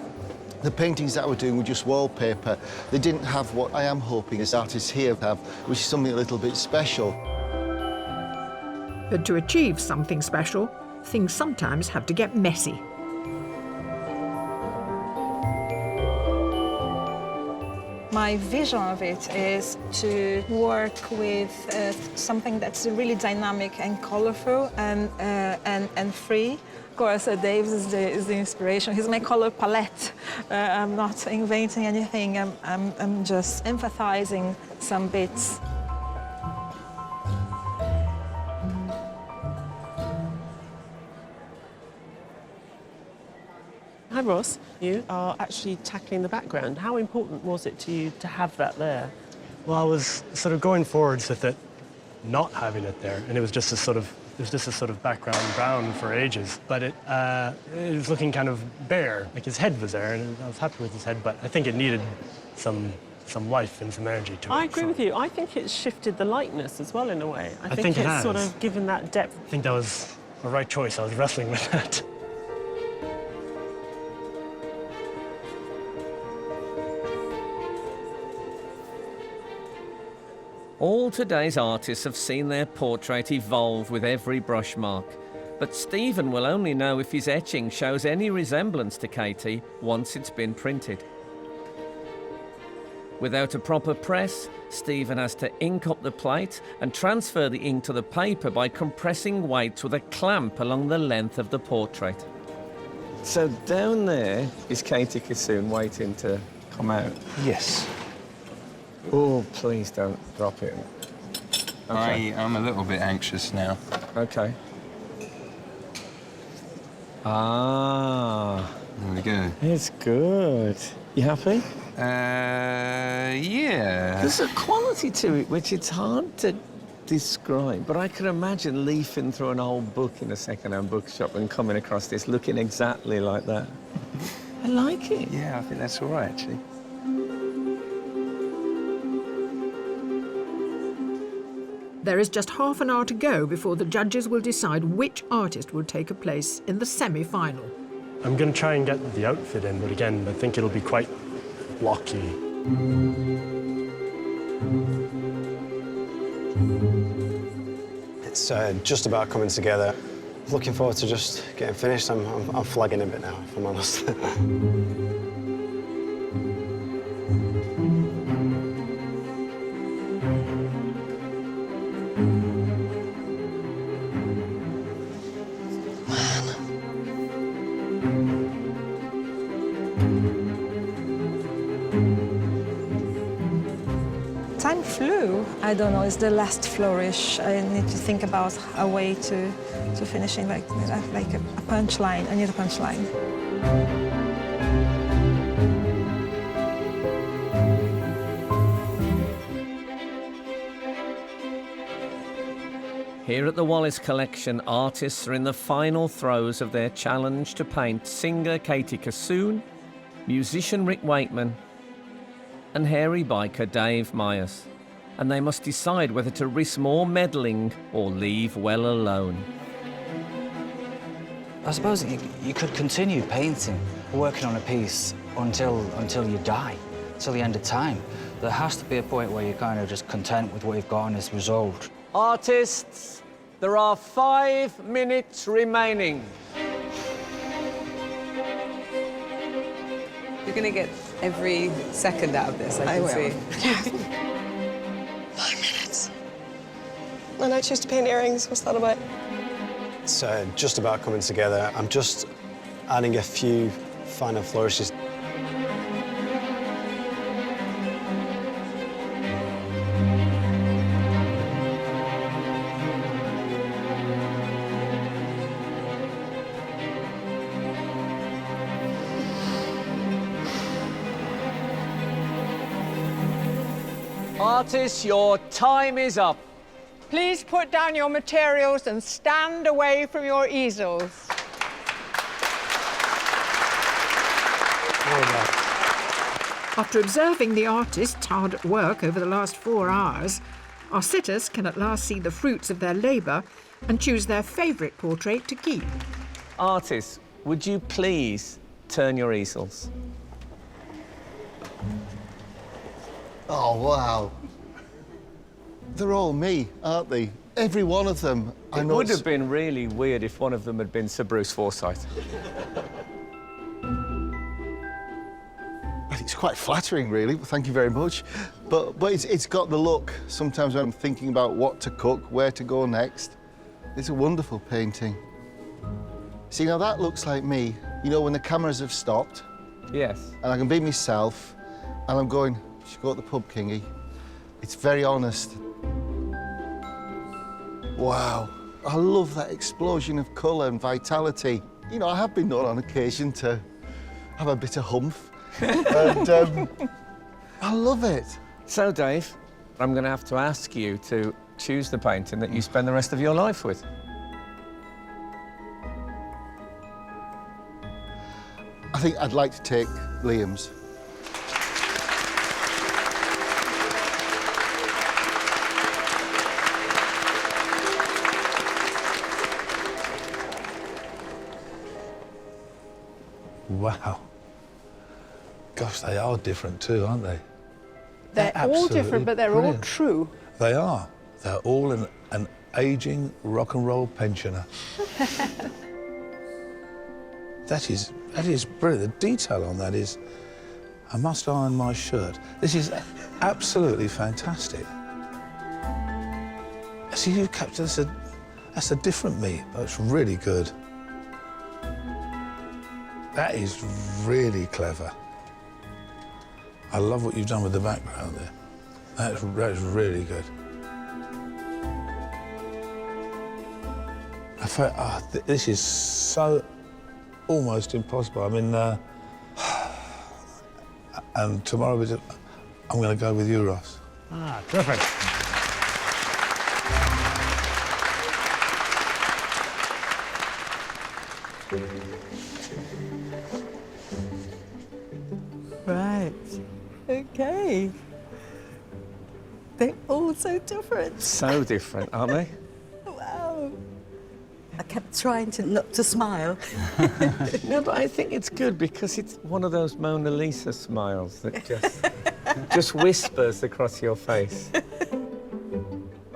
the paintings that I was doing were just wallpaper. They didn't have what I am hoping as artists here have, which is something a little bit special. But to achieve something special, things sometimes have to get messy. My vision of it is to work with something that's really dynamic and colorful and free. Of course, Dave is the inspiration. He's my color palette. I'm not inventing anything. I'm just emphasizing some bits. Hi, Ross. You are actually tackling the background. How important was it to you to have that there? Well, I was sort of going forwards with it, not having it there, and it was just a sort of background brown for ages. But it was looking kind of bare. Like his head was there, and I was happy with his head, but I think it needed some life and some energy to it. I agree with you. I think it's shifted the likeness as well in a way. I think it it's has. Sort of given that depth. I think that was the right choice. I was wrestling with that. All today's artists have seen their portrait evolve with every brush mark, but Stephen will only know if his etching shows any resemblance to Katie once it's been printed. Without a proper press, Stephen has to ink up the plate and transfer the ink to the paper by compressing weights with a clamp along the length of the portrait. So down there is Katie Kissoon waiting to come out? Yes. Oh, please don't drop it. Okay. I'm a little bit anxious now. Okay. Ah. There we go. It's good. You happy? Yeah. There's a quality to it which it's hard to describe, but I can imagine leafing through an old book in a second-hand bookshop and coming across this looking exactly like that. I like it. Yeah, I think that's all right, actually. There is just half an hour to go before the judges will decide which artist will take a place in the semi-final. I'm going to try and get the outfit in, but again, I think it'll be quite blocky. It's just about coming together. Looking forward to just getting finished. I'm flagging a bit now, if I'm honest. Time flew. I don't know, it's the last flourish. I need to think about a way to finishing like a punchline. I need a punchline. Here at the Wallace Collection, artists are in the final throes of their challenge to paint singer Katie Kassoon, musician Rick Wakeman, and hairy biker Dave Myers. And they must decide whether to risk more meddling or leave well alone. I suppose you could continue painting, working on a piece until you die, till the end of time. There has to be a point where you're kind of just content with what you've got and it's resolved. Artists, there are 5 minutes remaining. You're going to get every second out of this, I can see. 5 minutes. And I choose to paint earrings. What's that about? It's just about coming together. I'm just adding a few final flourishes. Artists, your time is up. Please put down your materials and stand away from your easels. After observing the artists hard at work over the last 4 hours, our sitters can at last see the fruits of their labour and choose their favourite portrait to keep. Artists, would you please turn your easels? Oh, wow. They're all me, aren't they? Every one of them. It would have been really weird if one of them had been Sir Bruce Forsyth. It's quite flattering, really. Thank you very much. But it's got the look. Sometimes when I'm thinking about what to cook, where to go next. It's a wonderful painting. See, now that looks like me. You know, when the cameras have stopped. Yes. And I can be myself, and I'm going, should go to the pub, Kingy. It's very honest. Wow. I love that explosion of colour and vitality. You know, I have been known on occasion to have a bit of humph. And I love it. So, Dave, I'm going to have to ask you to choose the painting that you spend the rest of your life with. I think I'd like to take Liam's. Wow. Gosh, they are different too, aren't they? They're all different, but they're all true. They are. They're all an ageing rock and roll pensioner. That is brilliant. The detail on that is, I must iron my shirt. This is absolutely fantastic. See, you've captured that's a different me. That's really good. That is really clever. I love what you've done with the background there. That's really good. I felt, this is so almost impossible. I mean, and tomorrow I'm going to go with you, Ross. Ah, terrific. Right. Okay. They're all so different. So different, aren't they? Wow. I kept trying to not to smile. No, but I think it's good because it's one of those Mona Lisa smiles that just whispers across your face.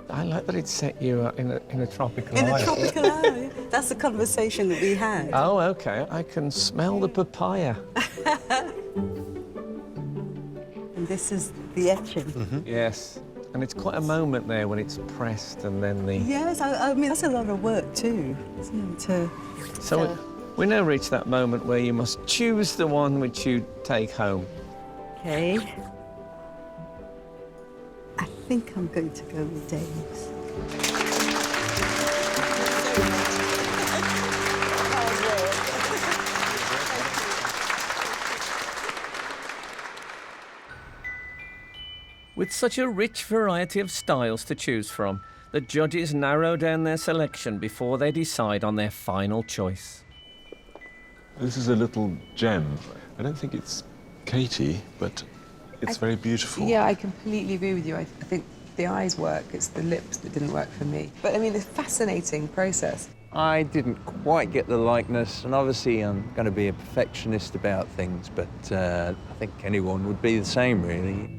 I like that it set you up in a tropical In eye. a tropical eye. That's the conversation that we had. Oh, OK. I can smell the papaya. And this is the etching. Yes. And it's quite a moment there when it's pressed and then the... Yes, I mean, that's a lot of work too, isn't it? So we now reach that moment where you must choose the one which you take home. Okay. I think I'm going to go with Dave's. With such a rich variety of styles to choose from, the judges narrow down their selection before they decide on their final choice. This is a little gem. I don't think it's Katie, but it's very beautiful. Yeah, I completely agree with you. I think the eyes work, it's the lips that didn't work for me. But I mean, it's a fascinating process. I didn't quite get the likeness, and obviously I'm going to be a perfectionist about things, but I think anyone would be the same, really.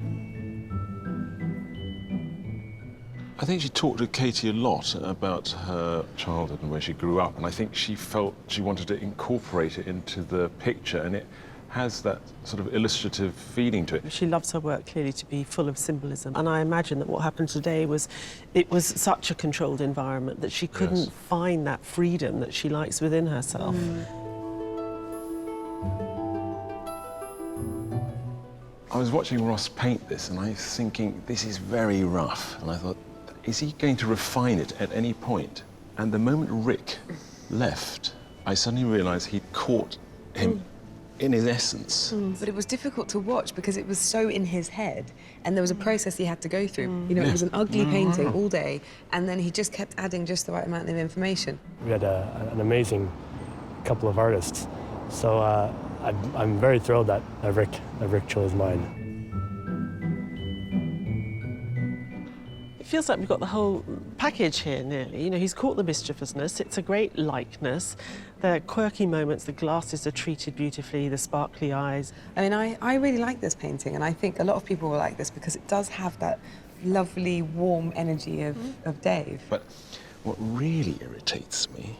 I think she talked to Katie a lot about her childhood and where she grew up, and I think she felt she wanted to incorporate it into the picture, and it has that sort of illustrative feeling to it. She loves her work clearly to be full of symbolism, and I imagine that what happened today was it was such a controlled environment that she couldn't find that freedom that she likes within herself. I was watching Ross paint this, and I was thinking, this is very rough, and I thought, is he going to refine it at any point? And the moment Rick left, I suddenly realised he'd caught him in his essence. But it was difficult to watch because it was so in his head, and there was a process he had to go through. You know, it was an ugly painting all day, and then he just kept adding just the right amount of information. We had an amazing couple of artists, so I'm very thrilled that Rick chose mine. It feels like we've got the whole package here, nearly. You know, he's caught the mischievousness. It's a great likeness. The quirky moments, the glasses are treated beautifully, the sparkly eyes. I mean, I really like this painting, and I think a lot of people will like this because it does have that lovely, warm energy of Dave. But what really irritates me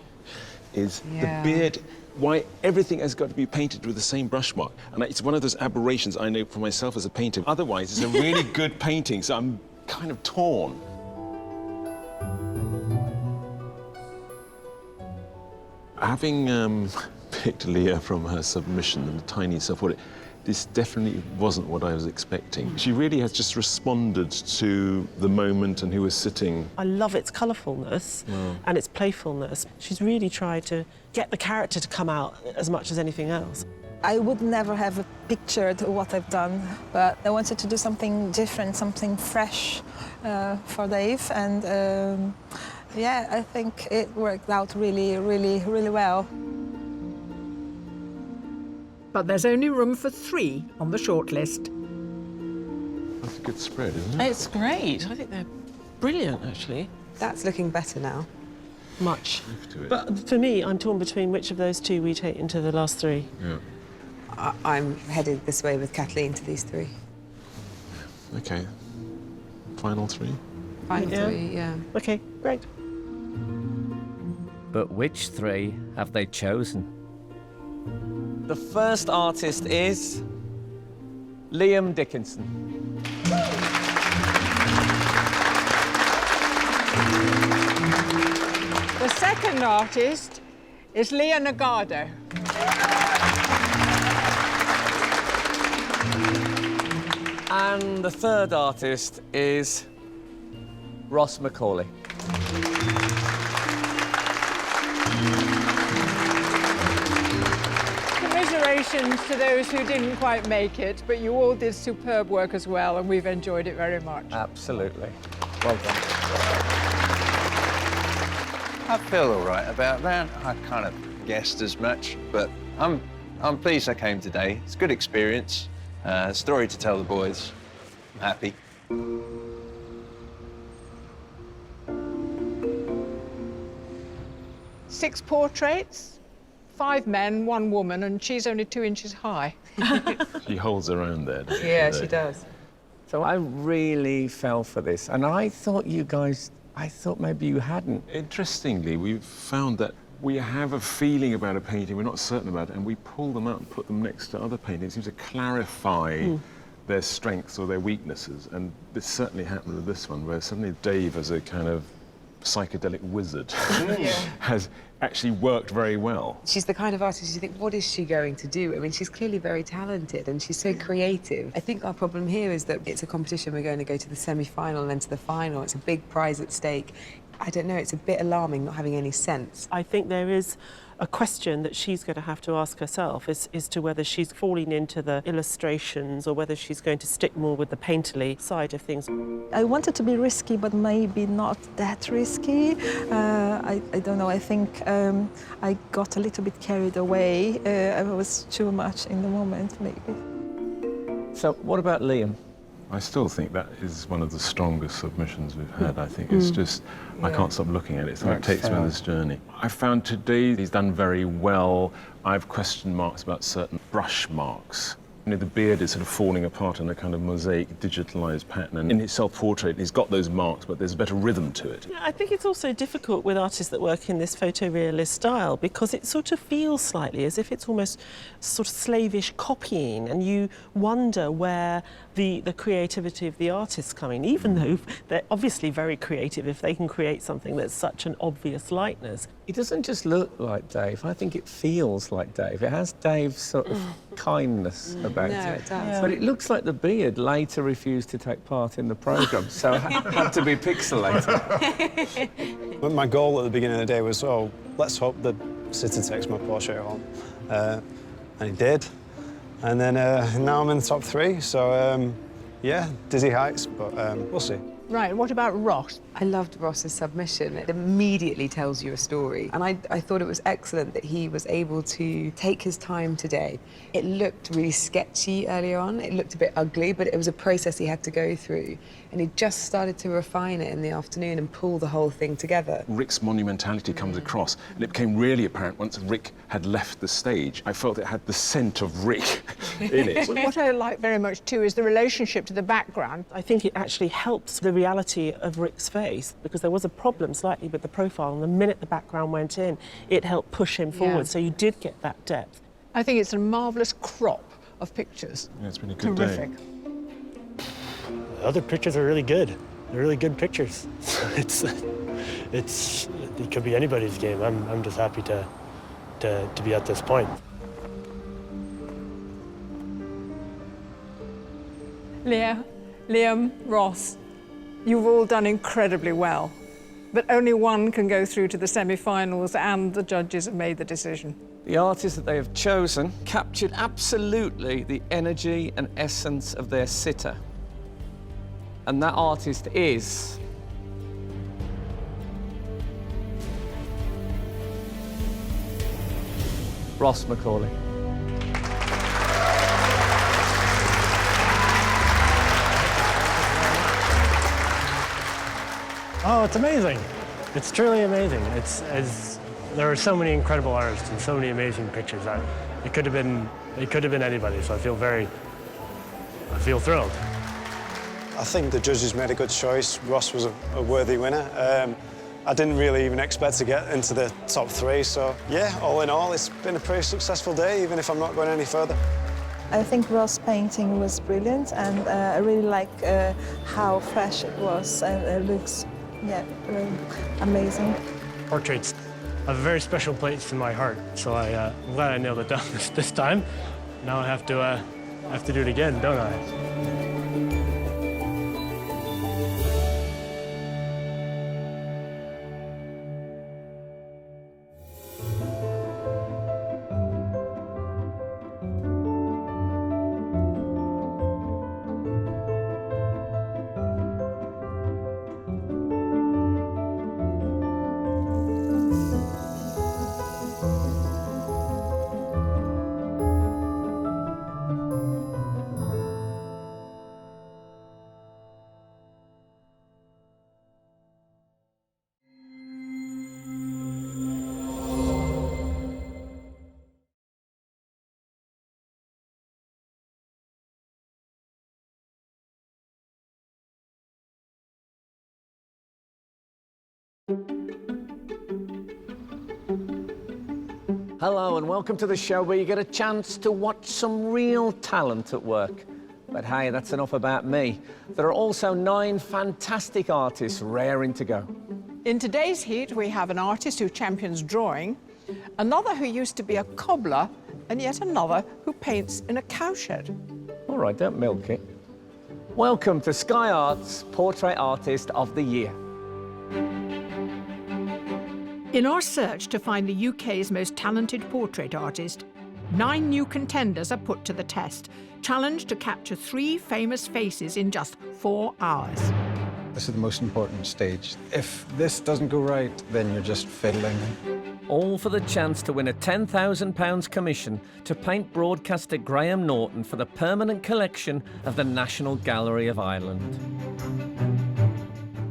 is the beard. Why everything has got to be painted with the same brush mark. And it's one of those aberrations I know for myself as a painter. Otherwise, it's a really good painting, so I'm kind of torn. Having picked Leah from her submission and the tiny self-portrait, this definitely wasn't what I was expecting. She really has just responded to the moment and who was sitting. I love its colourfulness and its playfulness. She's really tried to get the character to come out as much as anything else. I would never have pictured what I've done, but I wanted to do something different, something fresh for Dave, and yeah, I think it worked out really, really, really well. But there's only room for 3 on the shortlist. That's a good spread, isn't it? It's great. I think they're brilliant, actually. That's looking better now. Much. But for me, I'm torn between which of those 2 we take into the last 3. Yeah. I'm headed this way with Kathleen to these 3. Okay. Final 3? Final 3, yeah. Okay, great. But which 3 have they chosen? The first artist is Liam Dickinson. The second artist is Leah Nagado. And the third artist is Ross Macaulay. Commiserations to those who didn't quite make it, but you all did superb work as well, and we've enjoyed it very much. Absolutely. Well done. I feel all right about that. I kind of guessed as much, but I'm pleased I came today. It's a good experience. Story to tell the boys. I'm happy. 6 portraits, 5 men, 1 woman, and she's only 2 inches high. She holds her own there, doesn't she? Yeah, she does. So I really fell for this, and I thought maybe you hadn't. Interestingly, we've found that we have a feeling about a painting, we're not certain about it, and we pull them out and put them next to other paintings. It seems to clarify their strengths or their weaknesses, and this certainly happened with this one, where suddenly Dave, as a kind of psychedelic wizard, has actually worked very well. She's the kind of artist you think, what is she going to do? I mean, she's clearly very talented and she's so creative. I think our problem here is that it's a competition. We're going to go to the semi-final and then to the final. It's a big prize at stake. I don't know, it's a bit alarming not having any sense. I think there is a question that she's going to have to ask herself as to whether she's falling into the illustrations or whether she's going to stick more with the painterly side of things. I wanted to be risky, but maybe not that risky. I don't know, I think I got a little bit carried away. I was too much in the moment, maybe. So what about Liam? I still think that is one of the strongest submissions we've had. I think it's just, I can't stop looking at it. So it takes me on this journey. I found today he's done very well. I have question marks about certain brush marks. You know, the beard is sort of falling apart in a kind of mosaic, digitalised pattern. And in his self-portrait, he's got those marks, but there's a better rhythm to it. Yeah, I think it's also difficult with artists that work in this photorealist style because it sort of feels slightly as if it's almost sort of slavish copying, and you wonder where the creativity of the artist's coming, even though they're obviously very creative if they can create something that's such an obvious likeness. It doesn't just look like Dave, I think it feels like Dave. It has Dave's sort of kindness about No, it. it does. But it looks like the beard later refused to take part in the programme, so it had to be pixelated. But my goal at the beginning of the day was, oh, let's hope the sitter takes my portrait home. And he did. And then now I'm in the top 3, so yeah, dizzy heights, but we'll see. Right, what about Ross? I loved Ross's submission. It immediately tells you a story. And I thought it was excellent that he was able to take his time today. It looked really sketchy earlier on. It looked a bit ugly, but it was a process he had to go through. And he just started to refine it in the afternoon and pull the whole thing together. Rick's monumentality comes across, and it became really apparent once Rick had left the stage. I felt it had the scent of Rick in it. What I like very much too is the relationship to the background. I think it actually helps the reality of Rick's face, because there was a problem slightly with the profile, and the minute the background went in, it helped push him forward, so you did get that depth. I think it's a marvellous crop of pictures. Yeah, it's been a good Terrific. day. The other pictures are really good. They're really good pictures. It could be anybody's game. I'm just happy to be at this point. Liam, Ross, you've all done incredibly well, but only one can go through to the semi-finals, and the judges have made the decision. The artist that they have chosen captured absolutely the energy and essence of their sitter. And that artist is... Ross Macaulay. Oh, it's amazing. It's truly amazing. There are so many incredible artists and so many amazing pictures. It could have been anybody, so I feel thrilled. I think the judges made a good choice. Ross was a worthy winner. I didn't really even expect to get into the top 3, so yeah, all in all, it's been a pretty successful day, even if I'm not going any further. I think Ross' painting was brilliant, and I really like how fresh it was, and it looks, amazing. Portraits have a very special place in my heart, so I'm glad I nailed it down this time. Now I have to do it again, don't I? Hello and welcome to the show where you get a chance to watch some real talent at work. But hey, that's enough about me. There are also 9 fantastic artists raring to go. In today's heat, we have an artist who champions drawing, another who used to be a cobbler, and yet another who paints in a cowshed. All right, don't milk it. Welcome to Sky Arts Portrait Artist of the Year. In our search to find the UK's most talented portrait artist, 9 new contenders are put to the test, challenged to capture 3 famous faces in just 4 hours. This is the most important stage. If this doesn't go right, then you're just fiddling. All for the chance to win a £10,000 commission to paint broadcaster Graeme Norton for the permanent collection of the National Gallery of Ireland.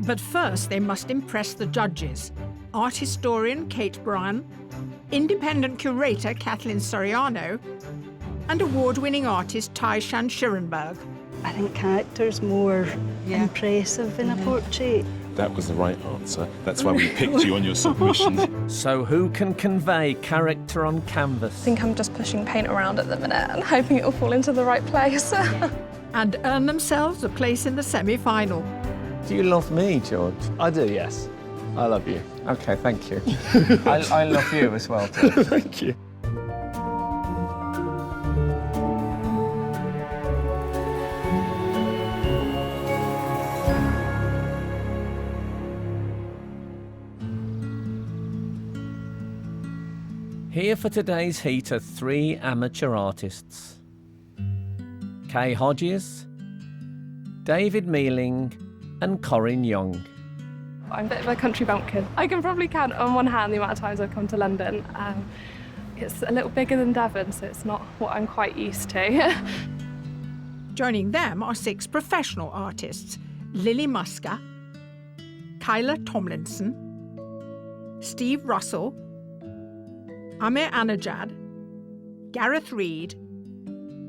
But first, they must impress the judges. Art historian Kate Bryan, independent curator Kathleen Soriano, and award-winning artist Taishan Schirenberg. I think character's more impressive in a portrait. That was the right answer. That's why we picked you on your submission. So who can convey character on canvas? I think I'm just pushing paint around at the minute and hoping it'll fall into the right place. And earn themselves a place in the semi-final. Do you love me, George? I do, yes. I love you. OK, thank you. I love you as well, too. Thank you. Here for today's heat are 3 amateur artists. Kay Hodges, David Mealing and Corinne Young. I'm a bit of a country bumpkin. I can probably count on one hand the amount of times I've come to London. It's a little bigger than Devon, so it's not what I'm quite used to. Joining them are 6 professional artists: Lily Musker, Kyla Tomlinson, Steve Russell, Amir Anajad, Gareth Reed,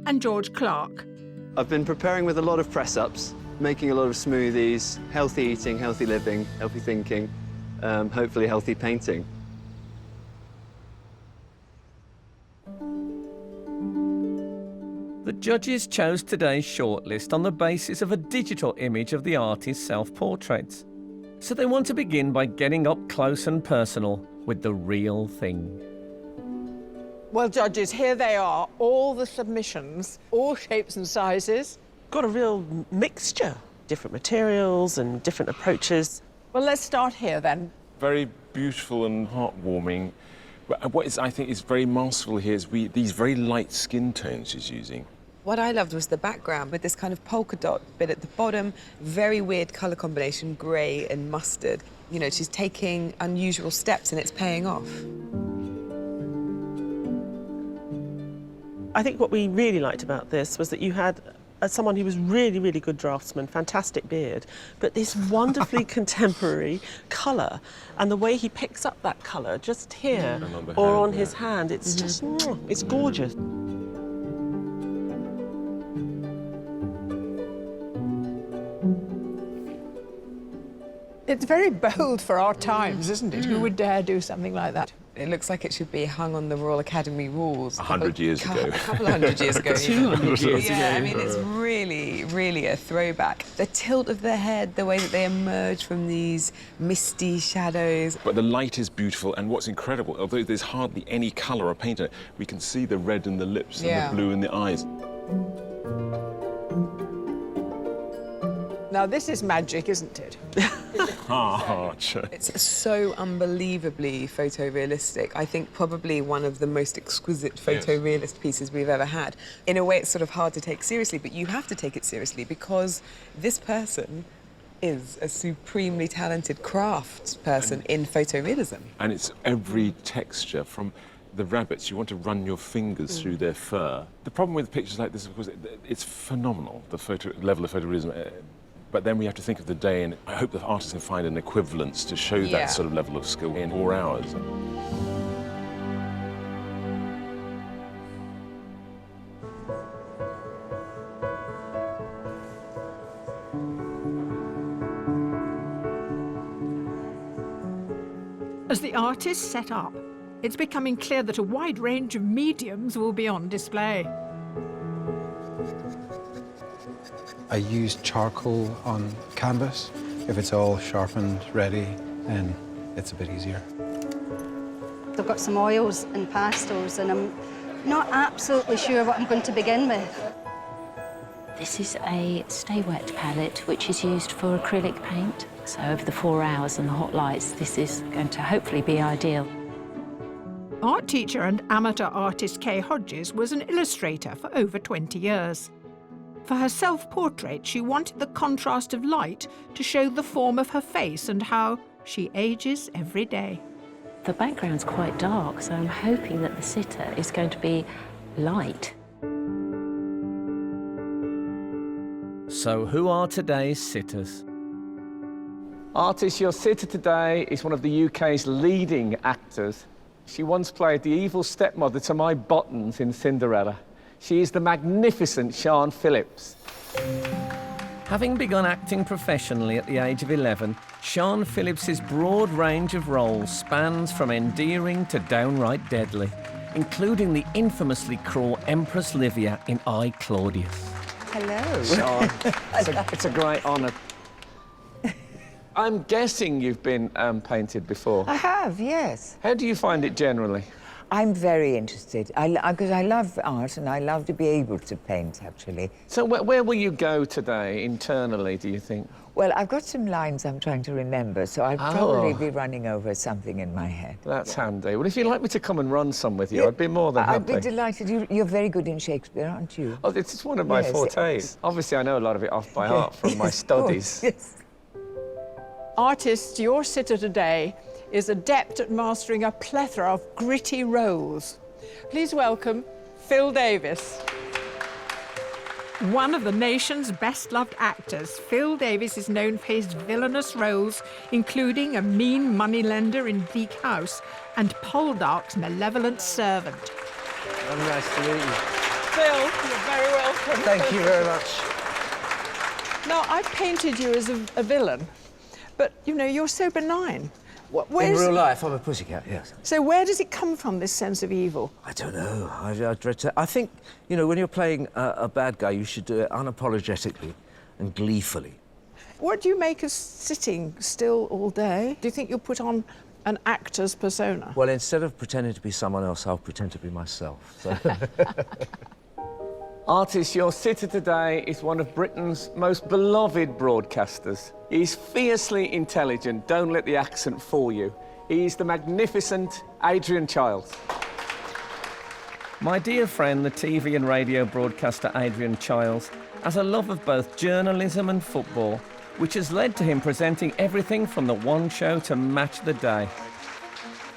and George Clark. I've been preparing with a lot of press-ups, making a lot of smoothies, healthy eating, healthy living, healthy thinking, hopefully healthy painting. The judges chose today's shortlist on the basis of a digital image of the artist's self-portraits. So they want to begin by getting up close and personal with the real thing. Well, judges, here they are, all the submissions, all shapes and sizes. Got a real mixture, different materials and different approaches. Well, let's start here then. Very beautiful and heartwarming. What is, I think, is very masterful here is these very light skin tones she's using. What I loved was the background with this kind of polka dot bit at the bottom, very weird colour combination, grey and mustard. You know, she's taking unusual steps and it's paying off. I think what we really liked about this was that you had someone who was really, really good draftsman, fantastic beard, but this wonderfully contemporary colour. And the way he picks up that colour just here or on his hand, it's just, it's gorgeous. It's very bold for our times, isn't it? Who would dare do something like that? It looks like it should be hung on the Royal Academy walls. 100 years ago. A couple of hundred years ago. 200 years ago. Yeah, I mean, it's really, really a throwback. The tilt of the head, the way that they emerge from these misty shadows. But the light is beautiful, and what's incredible, although there's hardly any colour or paint in it, we can see the red in the lips and the blue in the eyes. Now, this is magic, isn't it? It's so unbelievably photorealistic. I think probably one of the most exquisite photorealist pieces we've ever had. In a way, it's sort of hard to take seriously, but you have to take it seriously because this person is a supremely talented craftsperson in photorealism. And it's every texture from the rabbits, you want to run your fingers through their fur. The problem with pictures like this, of course, it's phenomenal, the level of photorealism. But then we have to think of the day, and I hope the artist can find an equivalence to show that sort of level of skill in 4 hours. As the artists set up, it's becoming clear that a wide range of mediums will be on display. I use charcoal on canvas. If it's all sharpened, ready, then it's a bit easier. I've got some oils and pastels, and I'm not absolutely sure what I'm going to begin with. This is a stay wet palette which is used for acrylic paint. So over the 4 hours and the hot lights, this is going to hopefully be ideal. Art teacher and amateur artist Kay Hodges was an illustrator for over 20 years. For her self-portrait, she wanted the contrast of light to show the form of her face and how she ages every day. The background's quite dark, so I'm hoping that the sitter is going to be light. So who are today's sitters? Artist, your sitter today is one of the UK's leading actors. She once played the evil stepmother to my Buttons in Cinderella. She is the magnificent Sian Phillips. Having begun acting professionally at the age of 11, Sian Phillips's broad range of roles spans from endearing to downright deadly, including the infamously cruel Empress Livia in I, Claudius. Hello. Sian, it's a great honour. I'm guessing you've been painted before. I have, yes. How do you find it generally? I'm very interested, because I love art and I love to be able to paint, actually. So where will you go today, internally, do you think? Well, I've got some lines I'm trying to remember, so I'll probably be running over something in my head. That's handy. Well, if you'd like me to come and run some with you, I'd be more than happy. I'd be delighted. You're very good in Shakespeare, aren't you? Oh, it's one of my fortes. Obviously, I know a lot of it off by heart from my studies. Yes. Artist, your sitter today is adept at mastering a plethora of gritty roles. Please welcome Phil Davis. One of the nation's best-loved actors, Phil Davis is known for his villainous roles, including a mean moneylender in Bleak House and Poldark's malevolent servant. Very nice to meet you. Phil, you're very welcome. Thank you very much. Now, I've painted you as a villain, but, you know, you're so benign. In real life, I'm a pussycat, yes. So where does it come from, this sense of evil? I don't know. I dread to... I think, you know, when you're playing a bad guy, you should do it unapologetically and gleefully. What do you make of sitting still all day? Do you think you'll put on an actor's persona? Well, instead of pretending to be someone else, I'll pretend to be myself. So. Artist, your sitter today is one of Britain's most beloved broadcasters. He's fiercely intelligent. Don't let the accent fool you. He's the magnificent Adrian Childs. My dear friend, the TV and radio broadcaster Adrian Childs, has a love of both journalism and football, which has led to him presenting everything from The One Show to Match of the Day.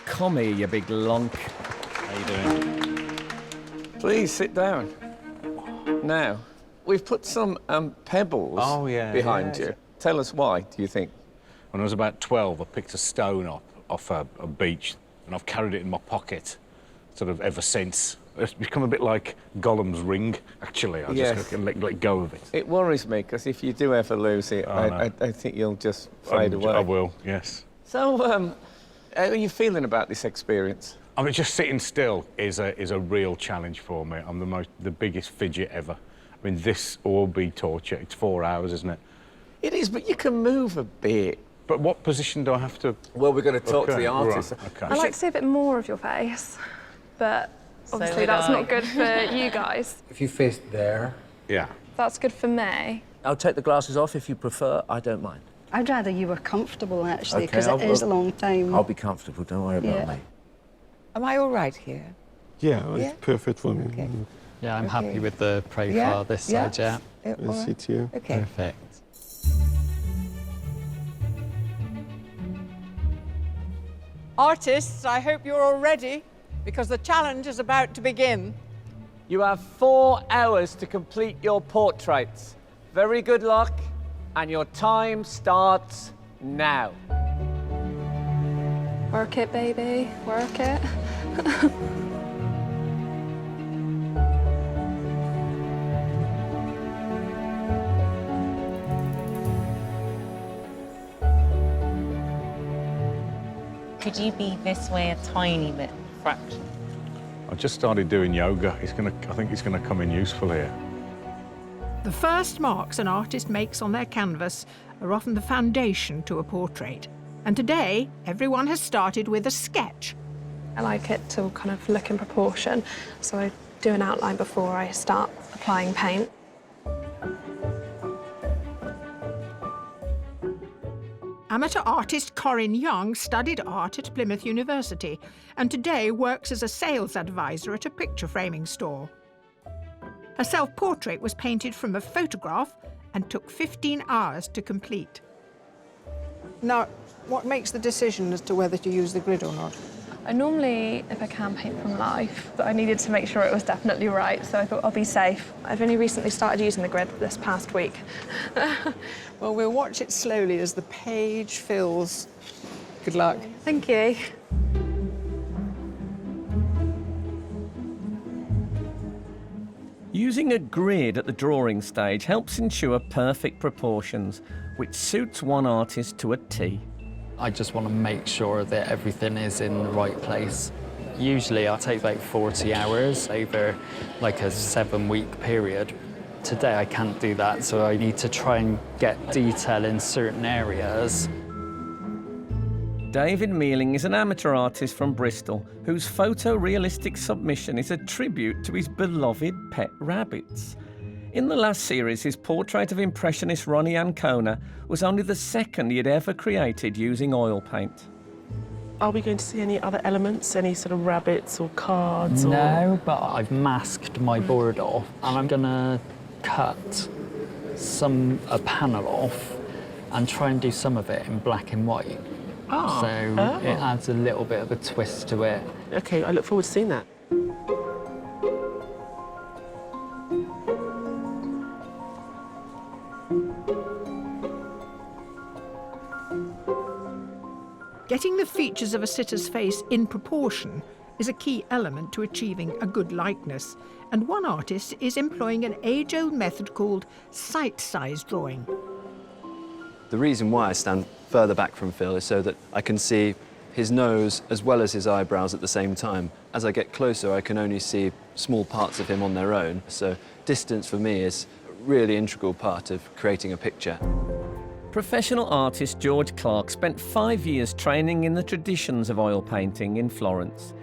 Come here, you big lonk. How you doing? Please sit down. Now, we've put some pebbles behind you. Tell us why, do you think? When I was about 12, I picked a stone up off a beach and I've carried it in my pocket sort of ever since. It's become a bit like Gollum's ring, actually. I just let go of it. It worries me, because if you do ever lose it, I think you'll just fade away. I will, yes. So, how are you feeling about this experience? I mean, just sitting still is a real challenge for me. I'm the biggest fidget ever. I mean, this will be torture. It's 4 hours, isn't it? It is, but you can move a bit. But what position do I have to... Well, we're going to talk to the artist. Right, okay. I like to see a bit more of your face, but obviously that's not good for you guys. If you face there... Yeah. That's good for me. I'll take the glasses off if you prefer. I don't mind. I'd rather you were comfortable, actually, Okay, because it is a long time. I'll be comfortable. Don't worry about me. Am I all right here? Yeah, it's perfect for me. Okay. Yeah, I'm happy with the profile this side, yeah. I'll sit here. Okay. Perfect. Artists, I hope you're all ready, because the challenge is about to begin. You have 4 hours to complete your portraits. Very good luck, and your time starts now. Work it, baby, work it. Could you be this way a tiny bit? Fraction. I just started doing yoga. I think it's gonna come in useful here. The first marks an artist makes on their canvas are often the foundation to a portrait. And today, everyone has started with a sketch. I like it to kind of look in proportion, so I do an outline before I start applying paint. Amateur artist Corinne Young studied art at Plymouth University and today works as a sales advisor at a picture framing store. Her self-portrait was painted from a photograph and took 15 hours to complete. Now, what makes the decision as to whether to use the grid or not? I normally, if I can, paint from life, but I needed to make sure it was definitely right, so I thought I'll be safe. I've only recently started using the grid this past week. Well, we'll watch it slowly as the page fills. Good luck. Thank you. Using a grid at the drawing stage helps ensure perfect proportions, which suits one artist to a T. I just want to make sure that everything is in the right place. Usually I take about 40 hours over like a 7-week period. Today I can't do that, so I need to try and get detail in certain areas. David Mealing is an amateur artist from Bristol whose photorealistic submission is a tribute to his beloved pet rabbits. In the last series, his portrait of Impressionist Ronnie Ancona was only the second he had ever created using oil paint. Are we going to see any other elements, any sort of rabbits or cards? No, but I've masked my board off and I'm gonna cut a panel off and try and do some of it in black and white. So it adds a little bit of a twist to it. OK, I look forward to seeing that. Getting the features of a sitter's face in proportion is a key element to achieving a good likeness, and one artist is employing an age-old method called sight-size drawing. The reason why I stand further back from Phil is so that I can see his nose as well as his eyebrows at the same time. As I get closer, I can only see small parts of him on their own, so distance for me is a really integral part of creating a picture. Professional artist George Clark spent 5 years training in the traditions of oil painting in Florence.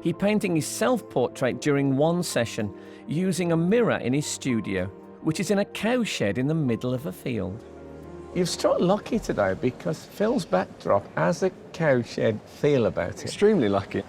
He painted his self-portrait during one session using a mirror in his studio, which is in a cowshed in the middle of a field. You've struck lucky today because Phil's backdrop has a cowshed feel about it. Extremely lucky.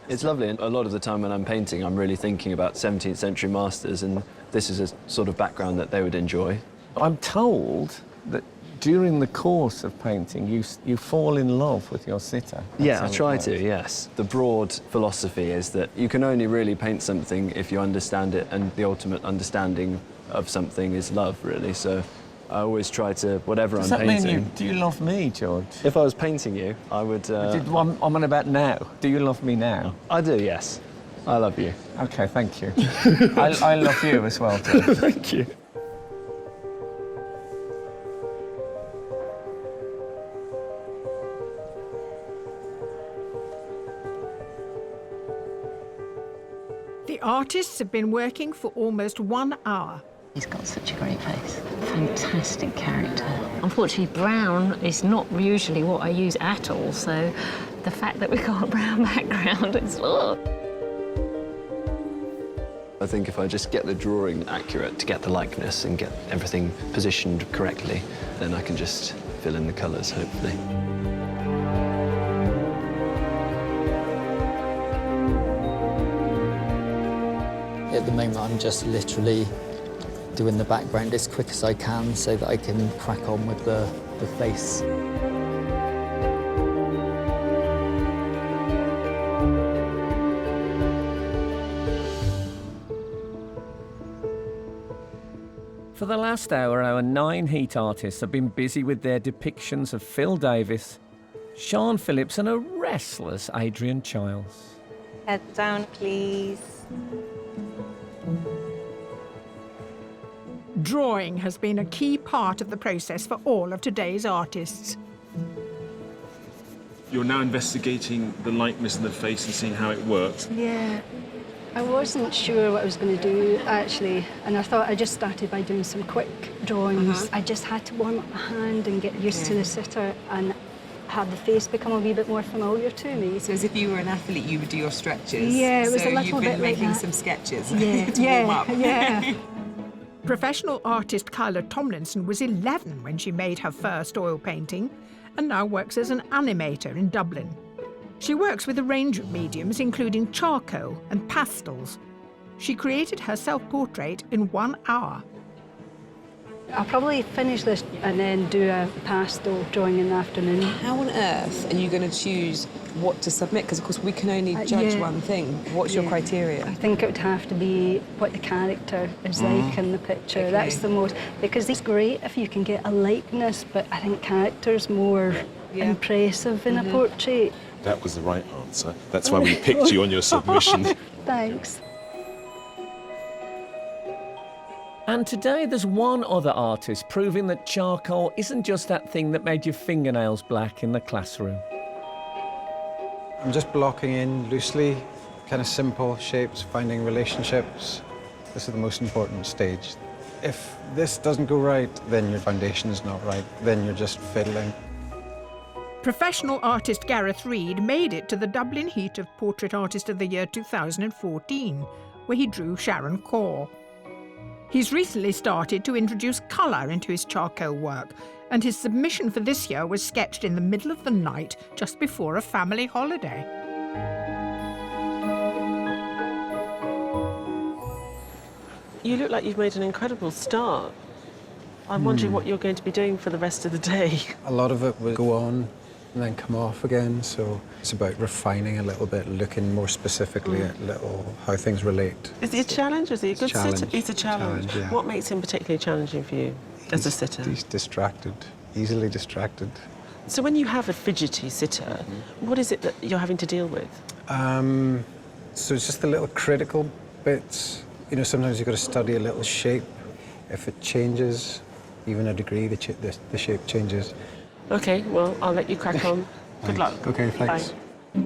It's lovely, and a lot of the time when I'm painting, I'm really thinking about 17th century masters, and this is a sort of background that they would enjoy. I'm told that during the course of painting, you fall in love with your sitter. Yeah, I try to, yes. The broad philosophy is that you can only really paint something if you understand it, and the ultimate understanding of something is love, really. So I always try to, whatever I'm painting... Does that mean do you love me, George? If I was painting you, I would... I'm on about now. Do you love me now? I do, yes. I love you. OK, thank you. I love you as well, George. Thank you. The artists have been working for almost 1 hour. He's got such a great face. Fantastic character. Unfortunately, brown is not usually what I use at all, so the fact that we've got a brown background is... Oh. I think if I just get the drawing accurate to get the likeness and get everything positioned correctly, then I can just fill in the colours, hopefully. At the moment, I'm just literally doing the background as quick as I can so that I can crack on with the face. For the last hour, our 9 heat artists have been busy with their depictions of Phil Davis, Sean Phillips and a restless Adrian Childs. Head down, please. Drawing has been a key part of the process for all of today's artists. You're now investigating the likeness in the face and seeing how it works. Yeah. I wasn't sure what I was going to do, actually, and I thought I just started by doing some quick drawings. I just had to warm up my hand and get used to the sitter and have the face become a wee bit more familiar to me. So as if you were an athlete, you would do your stretches. Yeah, it was so a little you've bit been like making that. some sketches Yeah, to warm up. yeah. Professional artist Kyla Tomlinson was 11 when she made her first oil painting and now works as an animator in Dublin. She works with a range of mediums, including charcoal and pastels. She created her self-portrait in 1 hour. I'll probably finish this and then do a pastel drawing in the afternoon. How on earth are you going to choose what to submit? Because, of course, we can only judge one thing. What's your criteria? I think it would have to be what the character is like in the picture. Okay. That's the most... Because it's great if you can get a likeness, but I think character's more impressive in a portrait. That was the right answer. That's why we picked you on your submission. Thanks. And today there's one other artist proving that charcoal isn't just that thing that made your fingernails black in the classroom. I'm just blocking in loosely, kind of simple shapes, finding relationships. This is the most important stage. If this doesn't go right, then your foundation is not right. Then you're just fiddling. Professional artist Gareth Reid made it to the Dublin heat of Portrait Artist of the Year 2014, where he drew Sharon Corr. He's recently started to introduce colour into his charcoal work, and his submission for this year was sketched in the middle of the night just before a family holiday. You look like you've made an incredible start. I'm wondering what you're going to be doing for the rest of the day. A lot of it will go on and then come off again, so it's about refining a little bit, looking more specifically at how things relate. Is he a challenge? Is he a good Challenge. sitter? He's a challenge. Yeah. What makes him particularly challenging for you as a sitter? He's distracted, easily distracted. So when you have a fidgety sitter, what is it that you're having to deal with? So it's just the little critical bits. You know, sometimes you've got to study a little shape. If it changes, even a degree, the shape changes. OK, well, I'll let you crack on. Good luck. OK, thanks. Bye.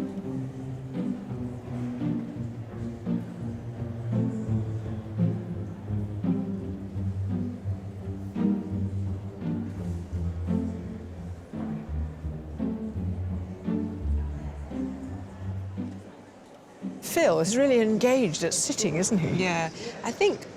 Phil is really engaged at sitting, isn't he? Yeah, I think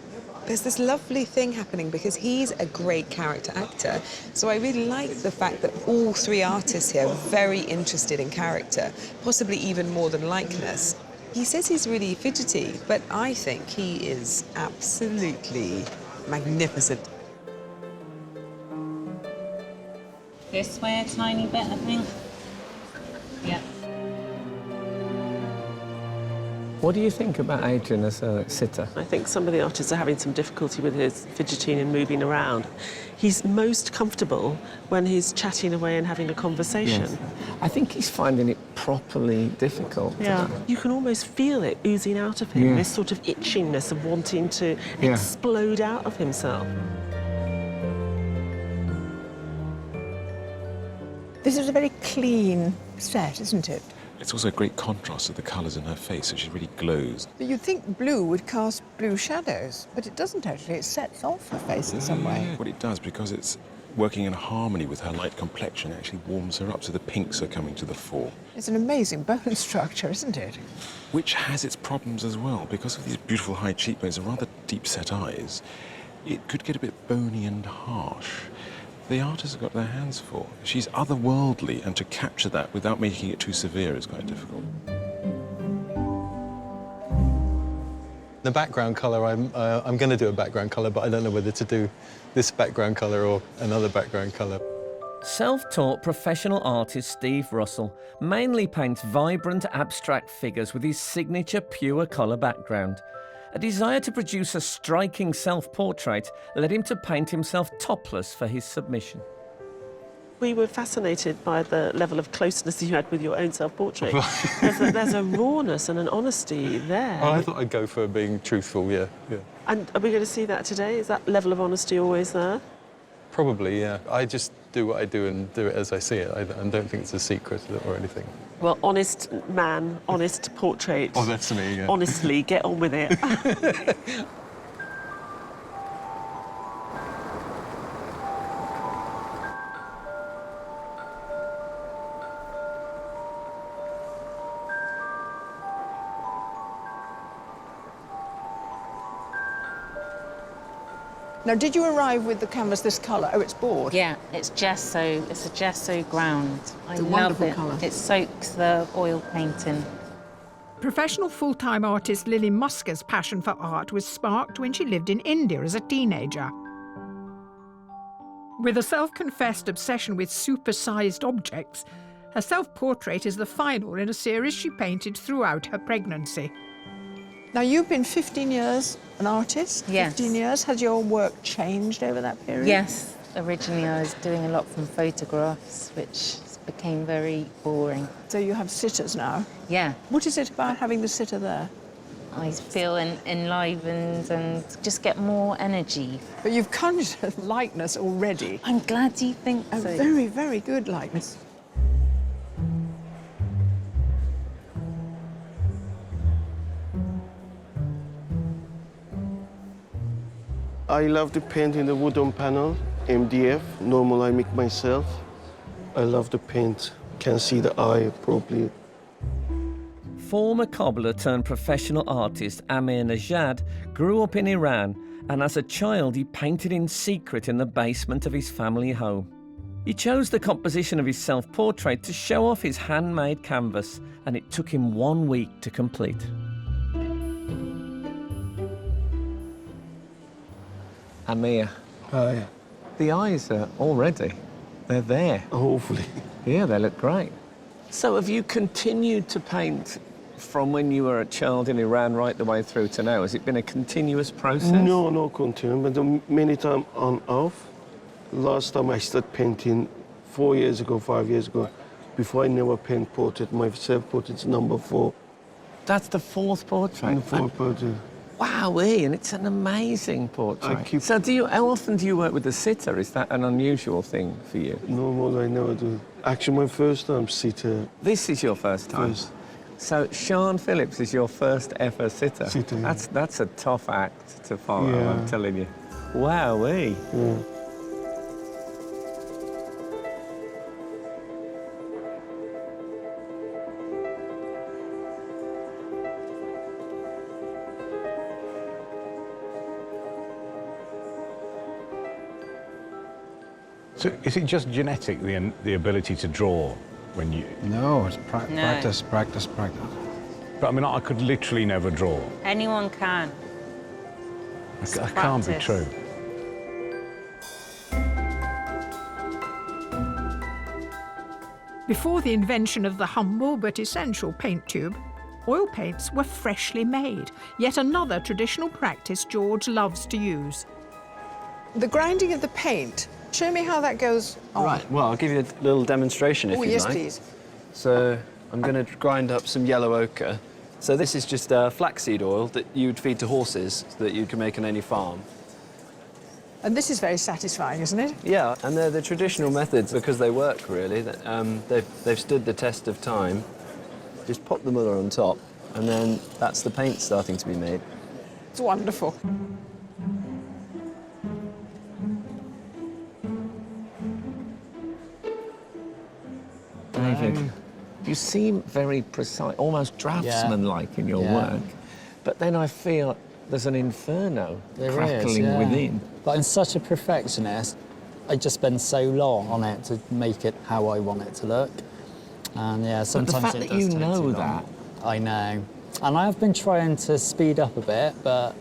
there's this lovely thing happening because he's a great character actor. So I really like the fact that all three artists here are very interested in character, possibly even more than likeness. He says he's really fidgety, but I think he is absolutely magnificent. This way a tiny bit, I think. Yeah. What do you think about Adrian as a sitter? I think some of the artists are having some difficulty with his fidgeting and moving around. He's most comfortable when he's chatting away and having a conversation. Yes. I think he's finding it properly difficult. Yeah, you can almost feel it oozing out of him, Yeah. this sort of itchiness of wanting to explode out of himself. This is a very clean set, isn't it? It's also a great contrast to the colours in her face, so she really glows. But you'd think blue would cast blue shadows, but it doesn't actually. It sets off her face in some way. What it does, because it's working in harmony with her light complexion, it actually warms her up, so the pinks are coming to the fore. It's an amazing bone structure, isn't it? Which has its problems as well. Because of these beautiful high cheekbones and rather deep-set eyes, it could get a bit bony and harsh. The artist has got their hands full. She's otherworldly, and to capture that without making it too severe is quite difficult. The background colour, I'm going to do a background colour, but I don't know whether to do this background colour or another background colour. Self-taught professional artist Steve Russell mainly paints vibrant abstract figures with his signature pure colour background. A desire to produce a striking self-portrait led him to paint himself topless for his submission. We were fascinated by the level of closeness you had with your own self-portrait. There's a rawness and an honesty there. Oh, I thought I'd go for being truthful, yeah. And are we going to see that today? Is that level of honesty always there? Probably, yeah. I just do what I do and do it as I see it. I don't think it's a secret or anything. Well, honest man, honest portrait. Oh, that's me, yeah. Honestly, get on with it. Now, did you arrive with the canvas this colour? Oh, it's board. Yeah, it's gesso. It's a gesso ground. It's a love wonderful it. colour. It soaks the oil paint in. Professional full-time artist Lily Musker's passion for art was sparked when she lived in India as a teenager. With a self-confessed obsession with super-sized objects, her self-portrait is the final in a series she painted throughout her pregnancy. Now, you've been 15 years an artist? Yes. 15 years. Has your work changed over that period? Yes. Originally, I was doing a lot from photographs, which became very boring. So you have sitters now? Yeah. What is it about having the sitter there? I feel enlivened and just get more energy. But you've conjured a likeness already. I'm glad you think so. A very, very good likeness. I love to paint in the wooden panel, MDF. Normal I make myself. I love to paint. Can see the eye properly. Former cobbler turned professional artist Amir Najad grew up in Iran, and as a child he painted in secret in the basement of his family home. He chose the composition of his self-portrait to show off his handmade canvas, and it took him 1 week to complete. Amir. Hi. The eyes are already, they're there. Hopefully. Yeah, they look great. So have you continued to paint from when you were a child in Iran right the way through to now? Has it been a continuous process? No, no continue, but many times on off. Last time I started painting 4 years ago, 5 years ago. Before I never paint portrait. My self-portrait's number 4. That's the 4th portrait? The 4th portrait. Wowee, and it's an amazing portrait. So how often do you work with a sitter? Is that an unusual thing for you? No, I never do. Actually, my first time sitter. This is your first time? First. So Sean Phillips is your first ever sitter? Sitter, yeah. That's a tough act to follow, Yeah. I'm telling you. Wowee. Yeah. So is it just genetic, the ability to draw when you... No, it's No. practice. But I mean, I could literally never draw. Anyone can. That can't be true. Before the invention of the humble but essential paint tube, oil paints were freshly made, yet another traditional practice George loves to use. The grinding of the paint. Show me how that goes on. Right, well, I'll give you a little demonstration if Oh, you'd yes, like. please. So I'm going to grind up some yellow ochre. So this is just flaxseed oil that you'd feed to horses so that you can make on any farm. And this is very satisfying, isn't it? Yeah, and they're the traditional methods because they work, really. They've stood the test of time. Just pop the muller on top, and then that's the paint starting to be made. It's wonderful. David, you seem very precise, almost draftsman-like in your work, but then I feel there's an inferno crackling within. But I'm such a perfectionist. I just spend so long on it to make it how I want it to look. And yeah, sometimes but the fact that you know that. I know. And I have been trying to speed up a bit, but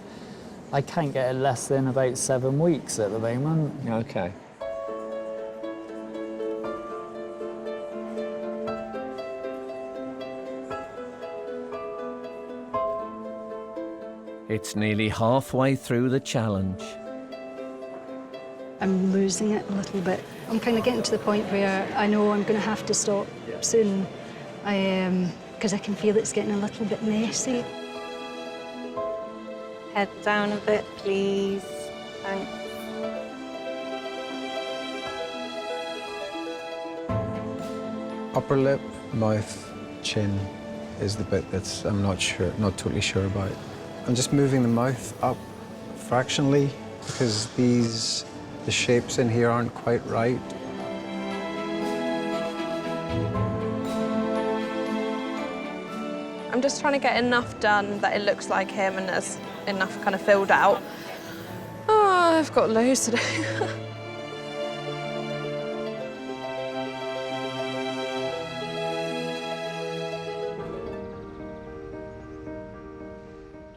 I can't get it less than about 7 weeks at the moment. Okay. It's nearly halfway through the challenge. I'm losing it a little bit. I'm kind of getting to the point where I know I'm going to have to stop soon. Because I can feel it's getting a little bit messy. Head down a bit, please. Thanks. Upper lip, mouth, chin is the bit that's I'm not totally sure about. I'm just moving the mouth up fractionally because the shapes in here aren't quite right. I'm just trying to get enough done that it looks like him and there's enough kind of filled out. Oh, I've got loads to do.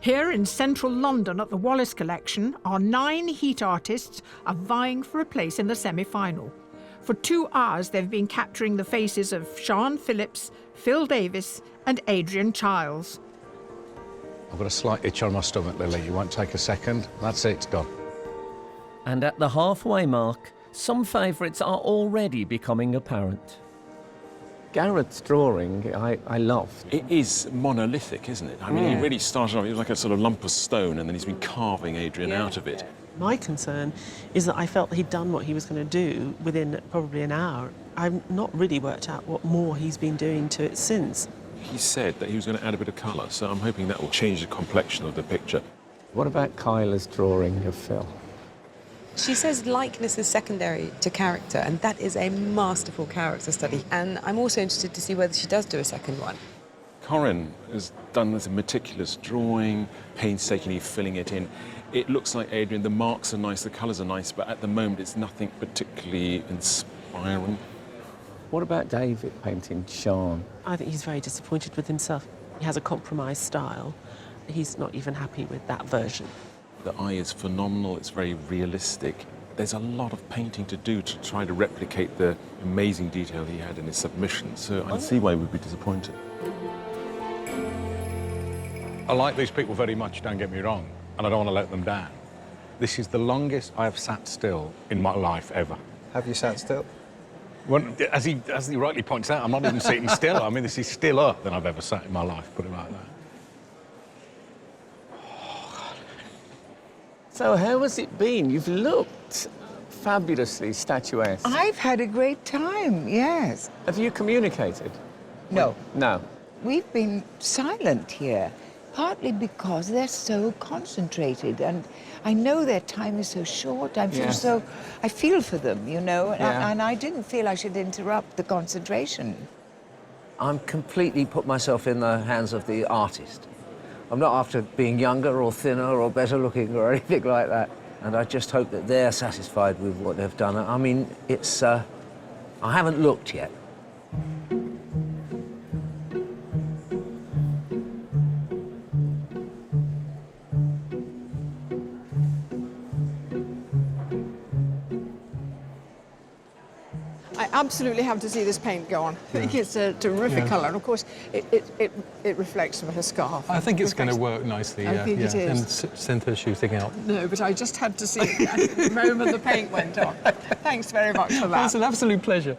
Here in central London at the Wallace Collection, our 9 heat artists are vying for a place in the semi-final. For 2 hours, they've been capturing the faces of Sian Phillips, Phil Davis and Adrian Childs. I've got a slight itch on my stomach, Lily. It won't take a second. That's it, it's done. And at the halfway mark, some favourites are already becoming apparent. Garrett's drawing, I loved. It is monolithic, isn't it? I mean, he really started off, it was like a sort of lump of stone, and then he's been carving Adrian out of it. My concern is that I felt that he'd done what he was going to do within probably an hour. I've not really worked out what more he's been doing to it since. He said that he was going to add a bit of colour, so I'm hoping that will change the complexion of the picture. What about Kyla's drawing of Phil? She says likeness is secondary to character, and that is a masterful character study. And I'm also interested to see whether she does do a second one. Corinne has done this meticulous drawing, painstakingly filling it in. It looks like Adrian, the marks are nice, the colours are nice, but at the moment it's nothing particularly inspiring. What about David painting Sian? I think he's very disappointed with himself. He has a compromised style. He's not even happy with that version. The eye is phenomenal, it's very realistic. There's a lot of painting to do to try to replicate the amazing detail he had in his submission, so I can see why he would be disappointed. I like these people very much, don't get me wrong, and I don't want to let them down. This is the longest I have sat still in my life ever. Have you sat still? Well, as he rightly points out, I'm not even sitting still. I mean, this is stiller than I've ever sat in my life, put it like that. So how has it been? You've looked fabulously statuesque. I've had a great time, yes. Have you communicated? No. No. We've been silent here, partly because they're so concentrated, and I know their time is so short. I feel for them, you know, and I didn't feel I should interrupt the concentration. I'm completely put myself in the hands of the artist. I'm not after being younger or thinner or better looking or anything like that. And I just hope that they're satisfied with what they've done. I mean, it's, I haven't looked yet. I absolutely have to see this paint go on. I think it's a terrific colour, and of course, it reflects with her scarf. I think it's going to work nicely, I think it is. And Cynthia shooting out. No, but I just had to see it the moment the paint went on. Thanks very much for that. It's an absolute pleasure.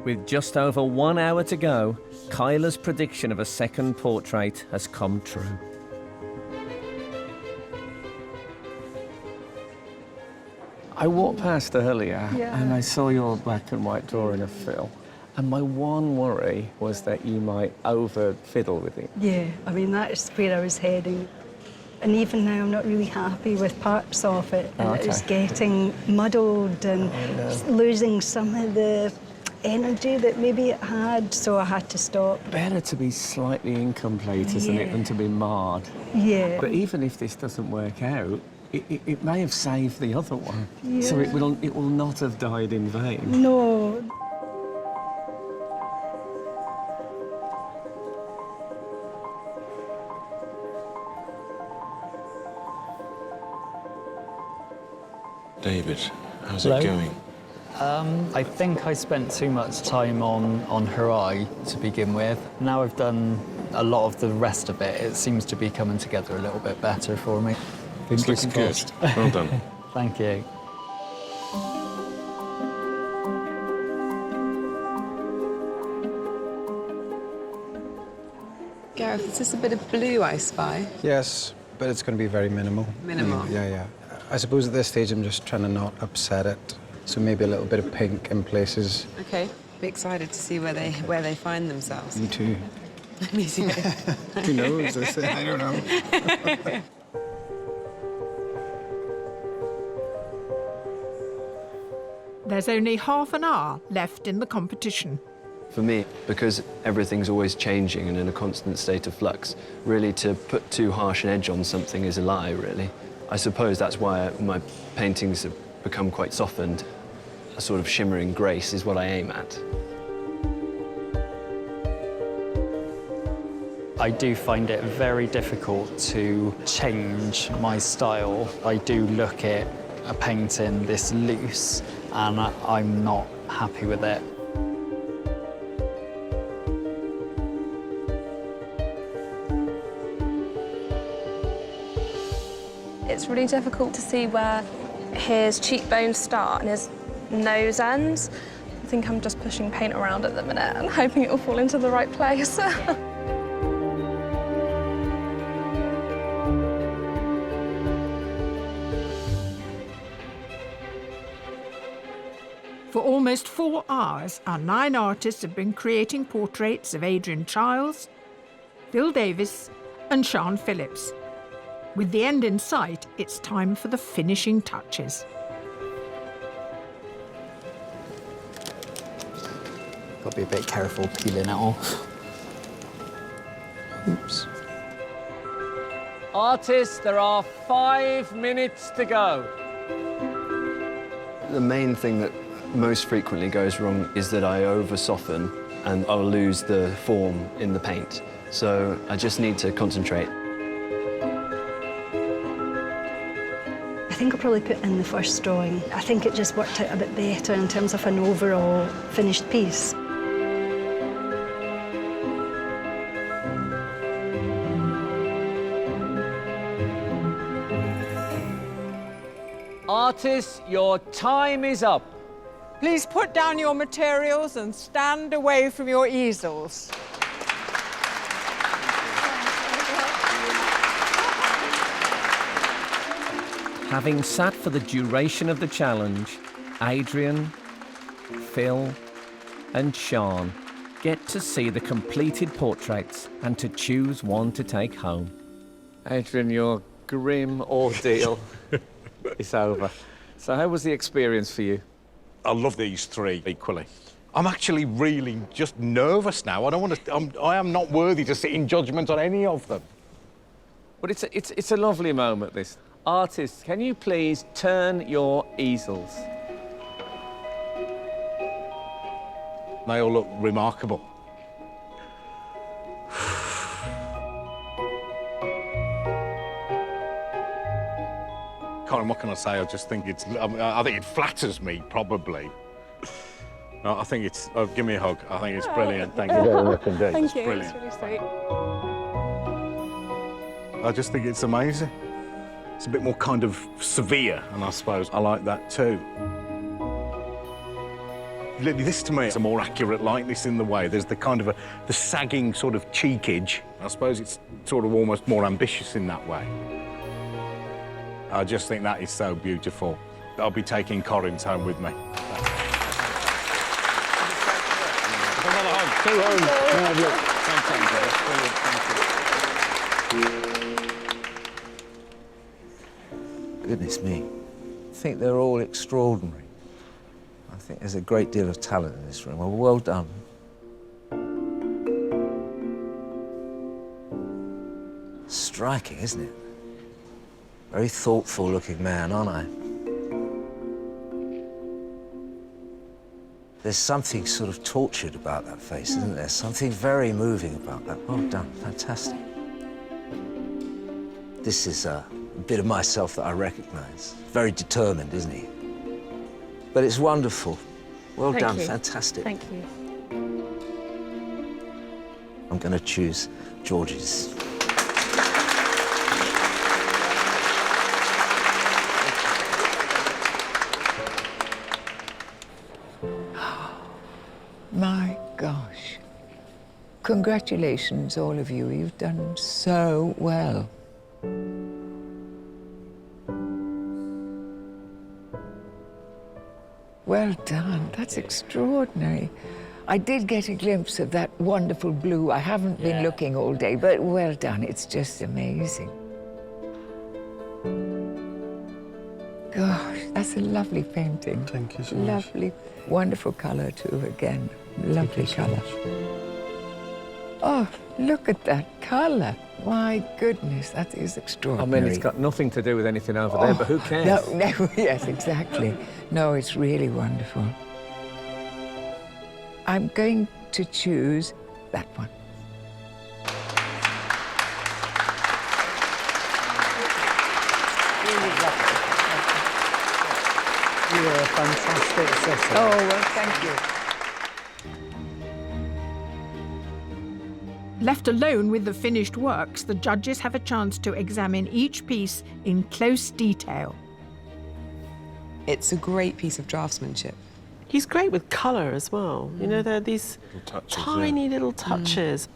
With just over 1 hour to go, Kyla's prediction of a second portrait has come true. I walked past earlier and I saw your black and white drawing of Phil. And my one worry was that you might over-fiddle with it. Yeah, I mean, that's where I was heading. And even now, I'm not really happy with parts of it. And it was getting muddled and losing some of the energy that maybe it had, so I had to stop. Better to be slightly incomplete, isn't it, than to be marred. Yeah. But even if this doesn't work out, it may have saved the other one. Yeah. So it will not have died in vain. No. David, how's it going? I think I spent too much time on her eye to begin with. Now I've done a lot of the rest of it, it seems to be coming together a little bit better for me. It's looking good. Well done. Thank you. Gareth, is this a bit of blue I spy? Yes, but it's going to be very minimal. Minimal? Yeah. I suppose at this stage I'm just trying to not upset it. So maybe a little bit of pink in places. Okay. Be excited to see where they find themselves. Me too. Me too. Who knows? I don't know. There's only half an hour left in the competition. For me, because everything's always changing and in a constant state of flux, really to put too harsh an edge on something is a lie, really. I suppose that's why my paintings have become quite softened. A sort of shimmering grace is what I aim at. I do find it very difficult to change my style. I do look at a painting this loose and I'm not happy with it. It's really difficult to see where his cheekbones start and his nose ends. I think I'm just pushing paint around at the minute and hoping it will fall into the right place. For almost 4 hours, our 9 artists have been creating portraits of Adrian Chiles, Phil Davis and Sian Phillips. With the end in sight, it's time for the finishing touches. Got to be a bit careful peeling it off. Oops. Artists, there are 5 minutes to go. The main thing that most frequently goes wrong is that I over-soften and I'll lose the form in the paint. So I just need to concentrate. I think I'll probably put in the first drawing. I think it just worked out a bit better in terms of an overall finished piece. Artists, your time is up. Please put down your materials and stand away from your easels. Having sat for the duration of the challenge, Adrian, Phil and Sian get to see the completed portraits and to choose one to take home. Adrian, your grim ordeal is over. So how was the experience for you? I love these 3 equally. I'm actually really just nervous now. I don't want to. I am not worthy to sit in judgment on any of them. But it's a lovely moment, this. Artists, can you please turn your easels? They all look remarkable. What can I say? I just think it's. I think it flatters me, probably. No, I think it's. Oh, give me a hug. I think it's brilliant. Thank you very much indeed. Thank It's you. brilliant. It's really sweet. I just think it's amazing. It's a bit more kind of severe, and I suppose I like that too. This to me is a more accurate likeness in the way. There's the kind of the sagging sort of cheekage. I suppose it's sort of almost more ambitious in that way. I just think that is so beautiful. I'll be taking Corin's home with me. Another hug. Goodness me. I think they're all extraordinary. I think there's a great deal of talent in this room. Well done. Striking, isn't it? Very thoughtful-looking man, aren't I? There's something sort of tortured about that face, isn't there? Something very moving about that. Well done, fantastic. This is a bit of myself that I recognise. Very determined, isn't he? But it's wonderful. Well done, fantastic. Thank you. I'm going to choose George's. My gosh. Congratulations, all of you. You've done so well. Well done. That's extraordinary. I did get a glimpse of that wonderful blue. I haven't been looking all day, but well done. It's just amazing. Gosh, that's a lovely painting. Thank you so much. Lovely, wonderful colour too, again. Lovely colour. Oh, look at that colour. My goodness, that is I extraordinary. mean, it's got nothing to do with anything over there, but who cares? No, yes, exactly. No, it's really wonderful. I'm going to choose that one. Really lovely. You were a fantastic sister. Oh, well, thank you. Left alone with the finished works, the judges have a chance to examine each piece in close detail. It's a great piece of draftsmanship. He's great with colour as well. You know, there are these tiny little touches.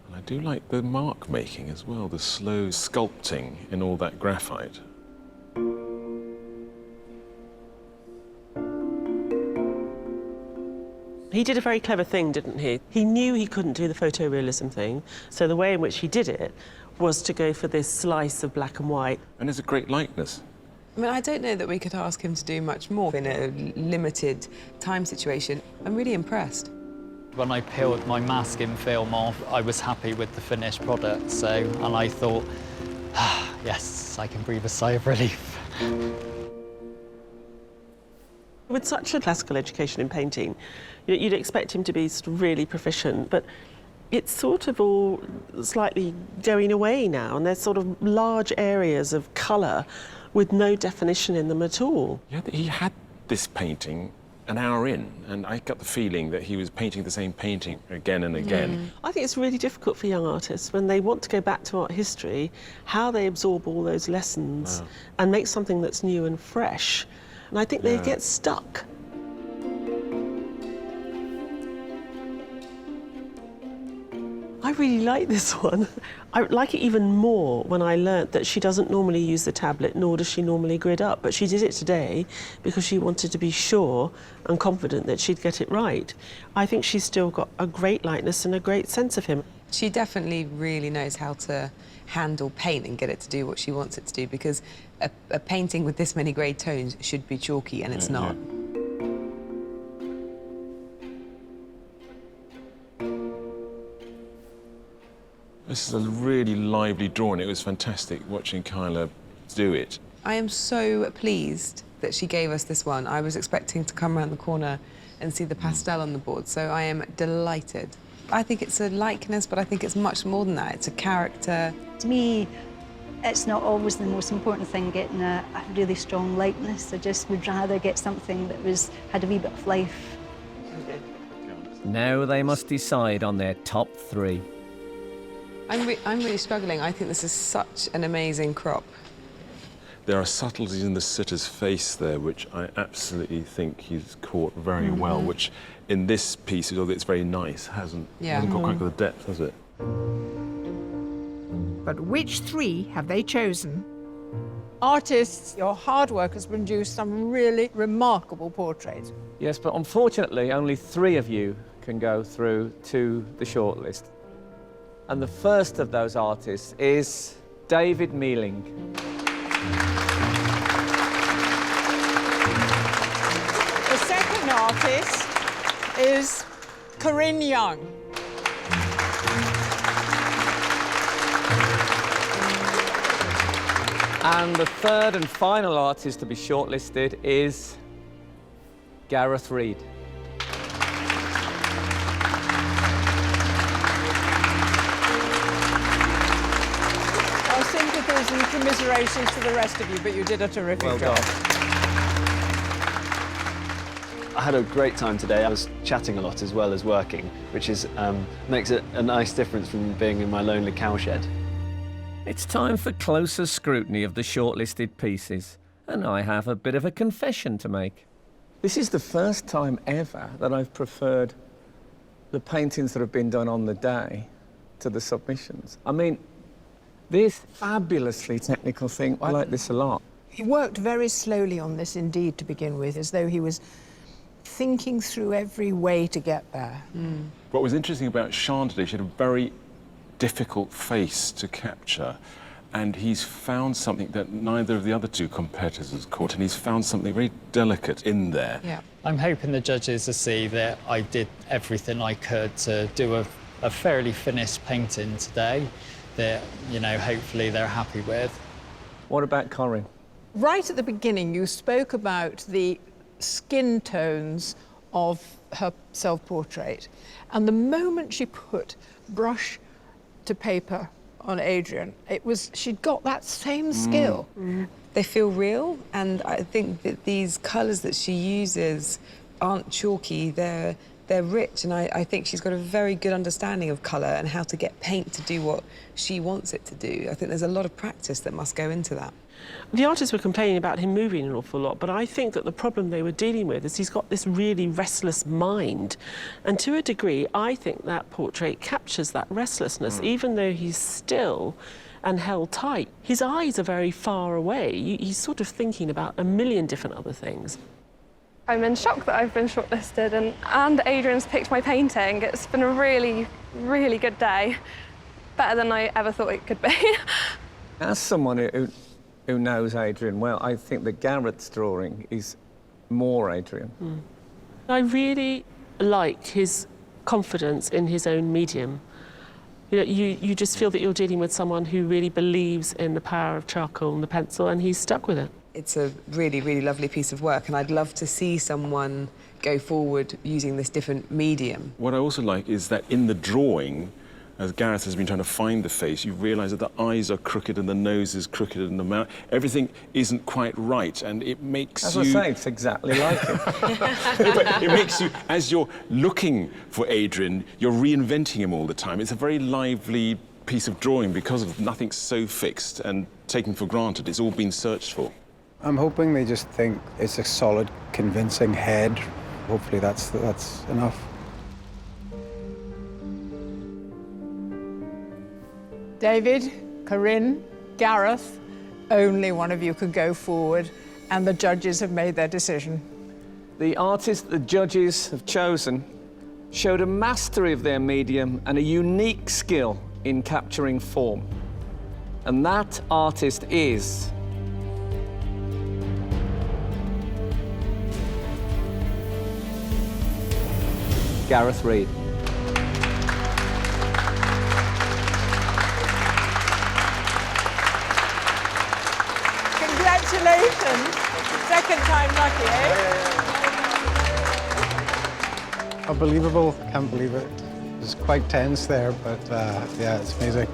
And I do like the mark making as well, the slow sculpting in all that graphite. He did a very clever thing, didn't he? He knew he couldn't do the photorealism thing, so the way in which he did it was to go for this slice of black and white. And it's a great likeness. I mean, I don't know that we could ask him to do much more in a limited time situation. I'm really impressed. When I peeled my masking film off, I was happy with the finished product, and I thought, yes, I can breathe a sigh of relief. With such a classical education in painting, you'd expect him to be sort of really proficient, but it's sort of all slightly going away now, and there's sort of large areas of colour with no definition in them at all. Yeah, he had this painting an hour in, and I got the feeling that he was painting the same painting again and again. I think it's really difficult for young artists when they want to go back to art history, how they absorb all those lessons and make something that's new and fresh. And I think they get stuck. I really like this one. I like it even more when I learnt that she doesn't normally use the tablet, nor does she normally grid up, but she did it today because she wanted to be sure and confident that she'd get it right. I think she's still got a great likeness and a great sense of him. She definitely really knows how to handle paint and get it to do what she wants it to do, because a painting with this many grey tones should be chalky, and it's not. This is a really lively drawing. It was fantastic watching Kyla do it. I am so pleased that she gave us this one. I was expecting to come around the corner and see the pastel on the board, so I am delighted. I think it's a likeness, but I think it's much more than that. It's a character. To me, it's not always the most important thing, getting a really strong likeness. I just would rather get something that had a wee bit of life. Now they must decide on their top three. I'm really struggling. I think this is such an amazing crop. There are subtleties in the sitter's face there, which I absolutely think he's caught very well, which in this piece, although it's very nice, hasn't got quite the depth, has it? But which three have they chosen? Artists, your hard work has produced some really remarkable portraits. Yes, but unfortunately, only 3 of you can go through to the shortlist. And the first of those artists is David Mealing. The second artist is Corinne Young. And the third and final artist to be shortlisted is Gareth Reid. Our sympathies and commiserations to the rest of you, but you did a terrific job. I had a great time today. I was chatting a lot as well as working, which makes it a nice difference from being in my lonely cowshed. It's time for closer scrutiny of the shortlisted pieces, and I have a bit of a confession to make. This is the first time ever that I've preferred the paintings that have been done on the day to the submissions. I mean, this fabulously technical thing, I like this a lot. He worked very slowly on this indeed to begin with, as though he was thinking through every way to get there. What was interesting about Sian today, she had a very difficult face to capture, and he's found something that neither of the other two competitors has caught, and he's found something very delicate in there. Yeah. I'm hoping the judges will see that I did everything I could to do a fairly finished painting today that, you know, hopefully they're happy with. What about Corinne? Right at the beginning, you spoke about the skin tones of her self-portrait. And the moment she put brush to paper on Adrian, she'd got that same skill. They feel real, and I think that these colours that she uses aren't chalky, they're rich, and I think she's got a very good understanding of colour and how to get paint to do what she wants it to do. I think there's a lot of practice that must go into that. The artists were complaining about him moving an awful lot, but I think that the problem they were dealing with is he's got this really restless mind. And to a degree, I think that portrait captures that restlessness, even though he's still and held tight. His eyes are very far away. He's sort of thinking about a million different other things. I'm in shock that I've been shortlisted, and Adrian's picked my painting. It's been a really, really good day. Better than I ever thought it could be. As someone who knows Adrian well, I think that Gareth's drawing is more Adrian. I really like his confidence in his own medium. You know, you just feel that you're dealing with someone who really believes in the power of charcoal and the pencil, and he's stuck with it. It's a really, really lovely piece of work, and I'd love to see someone go forward using this different medium. What I also like is that in the drawing, as Gareth has been trying to find the face, you realise that the eyes are crooked and the nose is crooked and the mouth. Everything isn't quite right, and it makes As you... I say, it's exactly like him. But it makes you, as you're looking for Adrian, you're reinventing him all the time. It's a very lively piece of drawing because of nothing's so fixed and taken for granted. It's all been searched for. I'm hoping they just think it's a solid, convincing head. Hopefully that's enough. David, Corinne, Gareth, only one of you could go forward, and the judges have made their decision. The artist the judges have chosen showed a mastery of their medium and a unique skill in capturing form. And that artist is... Gareth Reid. Congratulations. Second time lucky, eh? Unbelievable, can't believe it. It was quite tense there, but yeah, it's amazing.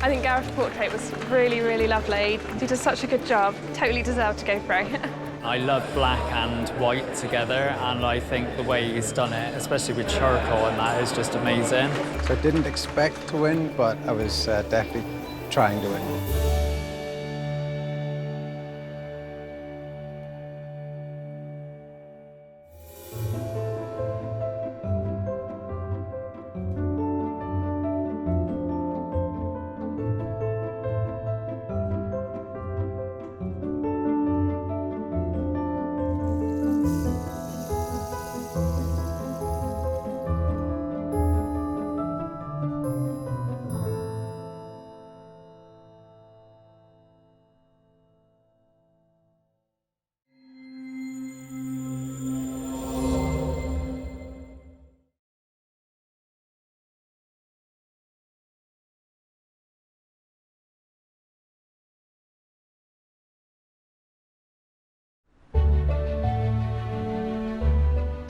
I think Gareth's portrait was really, really lovely. He did such a good job. Totally deserved to go through. I love black and white together, and I think the way he's done it, especially with charcoal and that, is just amazing. So I didn't expect to win, but I was definitely trying to win.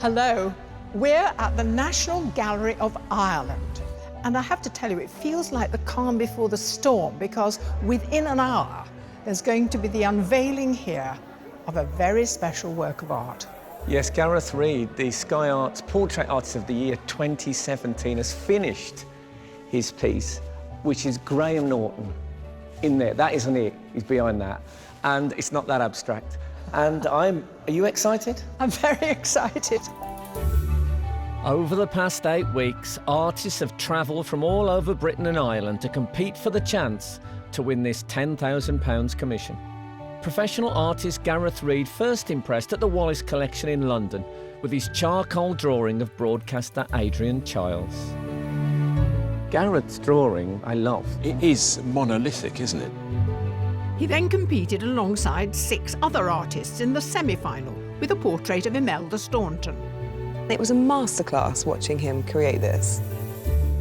Hello, we're at the National Gallery of Ireland. And I have to tell you, it feels like the calm before the storm, because within an hour, there's going to be the unveiling here of a very special work of art. Yes, Gareth Reid, the Sky Arts Portrait Artist of the Year 2017, has finished his piece, which is Graeme Norton in there. That isn't it, he's behind that. And it's not that abstract. And are you excited? I'm very excited. Over the past 8 weeks, artists have travelled from all over Britain and Ireland to compete for the chance to win this £10,000 commission. professional artist Gareth Reid first impressed at the Wallace Collection in London with his charcoal drawing of broadcaster Adrian Childs. Gareth's drawing I love. It is monolithic, isn't it? He then competed alongside 6 other artists in the semi-final with a portrait of Imelda Staunton. It was a masterclass watching him create this.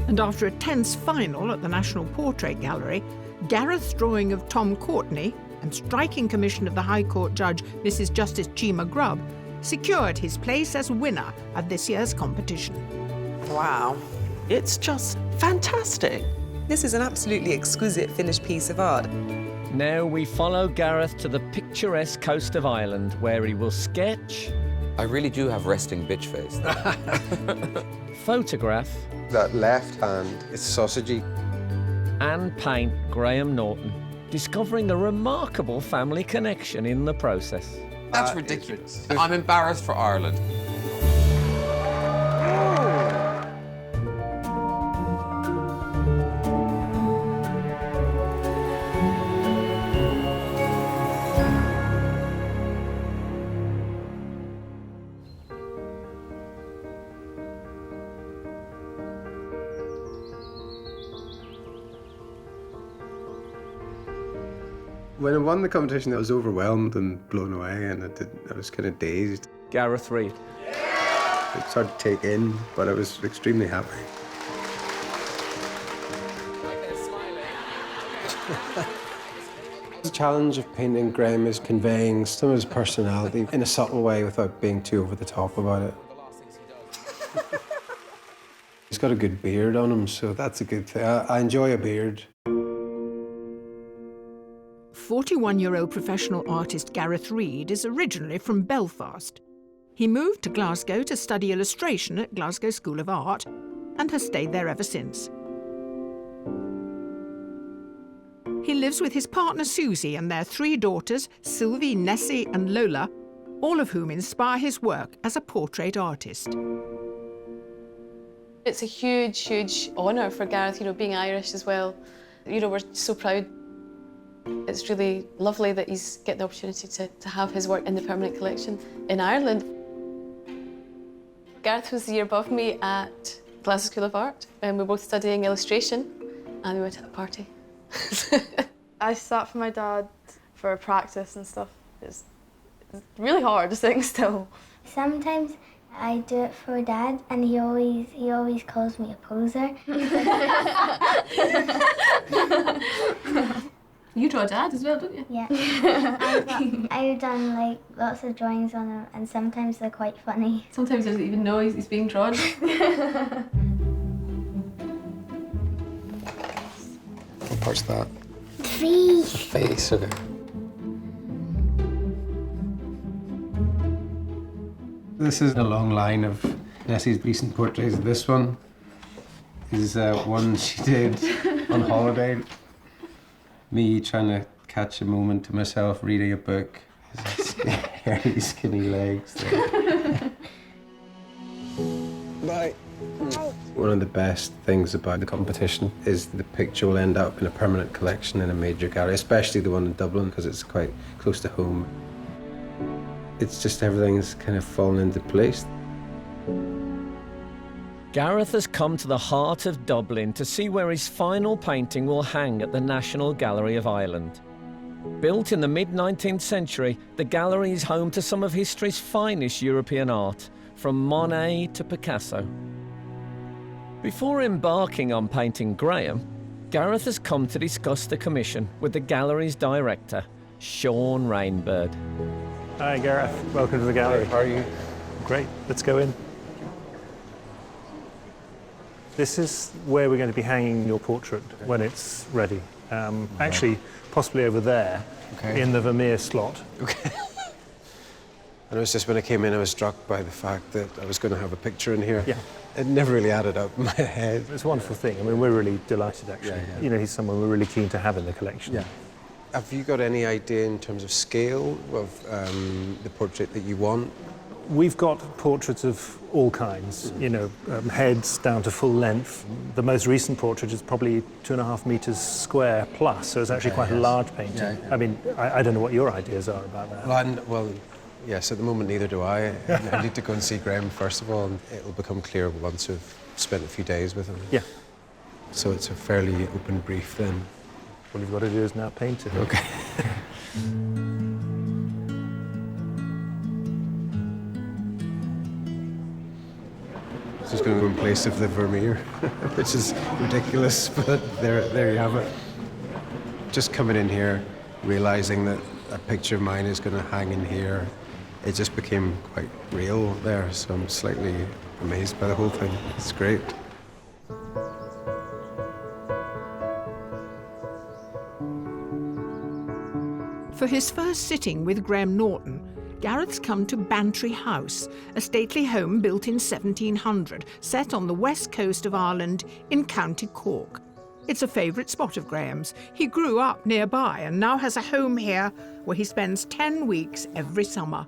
And after a tense final at the National Portrait Gallery, Gareth's drawing of Tom Courtney and striking commission of the High Court judge Mrs. Justice Chima Grubb secured his place as winner at this year's competition. Wow. It's just fantastic. This is an absolutely exquisite finished piece of art. Now we follow Gareth to the picturesque coast of Ireland, where he will sketch... I really do have resting bitch face. photograph... That left hand is sausagey. And paint Graeme Norton, discovering a remarkable family connection in the process. That's ridiculous. I'm embarrassed for Ireland. When I won the competition, I was overwhelmed and blown away, and I was kind of dazed. Gareth Reid. It's hard to take in, but I was extremely happy. The challenge of painting Graeme is conveying some of his personality in a subtle way without being too over the top about it. He's got a good beard on him, so that's a good thing. I enjoy a beard. 41-year-old professional artist Gareth Reid is originally from Belfast. He moved to Glasgow to study illustration at Glasgow School of Art and has stayed there ever since. He lives with his partner Susie and their 3 daughters, Sylvie, Nessie and Lola, all of whom inspire his work as a portrait artist. It's a huge, huge honour for Gareth, being Irish as well. We're so proud. It's really lovely that he's get the opportunity to have his work in the permanent collection in Ireland. Gareth was the year above me at Glasgow School of Art, and we were both studying illustration, and we went to a party. I sat for my dad for practice and stuff. It's really hard sitting still. Sometimes I do it for Dad, and he always calls me a poser. You draw Dad as well, don't you? Yeah. I've done lots of drawings on him, and sometimes they're quite funny. Sometimes he doesn't even know he's being drawn. What part's that? Face. Face, okay. This is a long line of Nessie's recent portraits. This one is one she did on holiday. Me trying to catch a moment to myself reading a book. Hairy, skinny legs. Bye. One of the best things about the competition is the picture will end up in a permanent collection in a major gallery, especially the one in Dublin, because it's quite close to home. It's just everything's kind of fallen into place. Gareth has come to the heart of Dublin to see where his final painting will hang at the National Gallery of Ireland. Built in the mid-19th century, the gallery is home to some of history's finest European art, from Monet to Picasso. Before embarking on painting Graeme, Gareth has come to discuss the commission with the gallery's director, Sean Rainbird. Hi, Gareth. Welcome to the gallery. How are you? Great. Let's go in. This is where we're going to be hanging your portrait when it's ready. Actually, possibly over there, in the Vermeer slot. Okay. And it was just when I came in, I was struck by the fact that I was going to have a picture in here. Yeah. It never really added up in my head. It's a wonderful thing. I mean, we're really delighted, actually. Yeah. He's someone we're really keen to have in the collection. Yeah. Have you got any idea in terms of scale of the portrait that you want? We've got portraits of all kinds, you know, heads down to full length. The most recent portrait is probably 2.5 meters square plus, so it's actually quite a large painting. Yeah. I mean, I don't know what your ideas are about that. Well, yes, at the moment neither do I. I need to go and see Graeme first of all, and it'll become clear once I've spent a few days with him. Yeah. So it's a fairly open brief then. All you've got to do is now paint it. Okay. Just going to go in place of the Vermeer, which is ridiculous, but there you have it. Just coming in here, realising that a picture of mine is going to hang in here, it just became quite real there, so I'm slightly amazed by the whole thing. It's great. For his first sitting with Graeme Norton, Gareth's come to Bantry House, a stately home built in 1700, set on the west coast of Ireland in County Cork. It's a favourite spot of Graeme's. He grew up nearby and now has a home here where he spends 10 weeks every summer.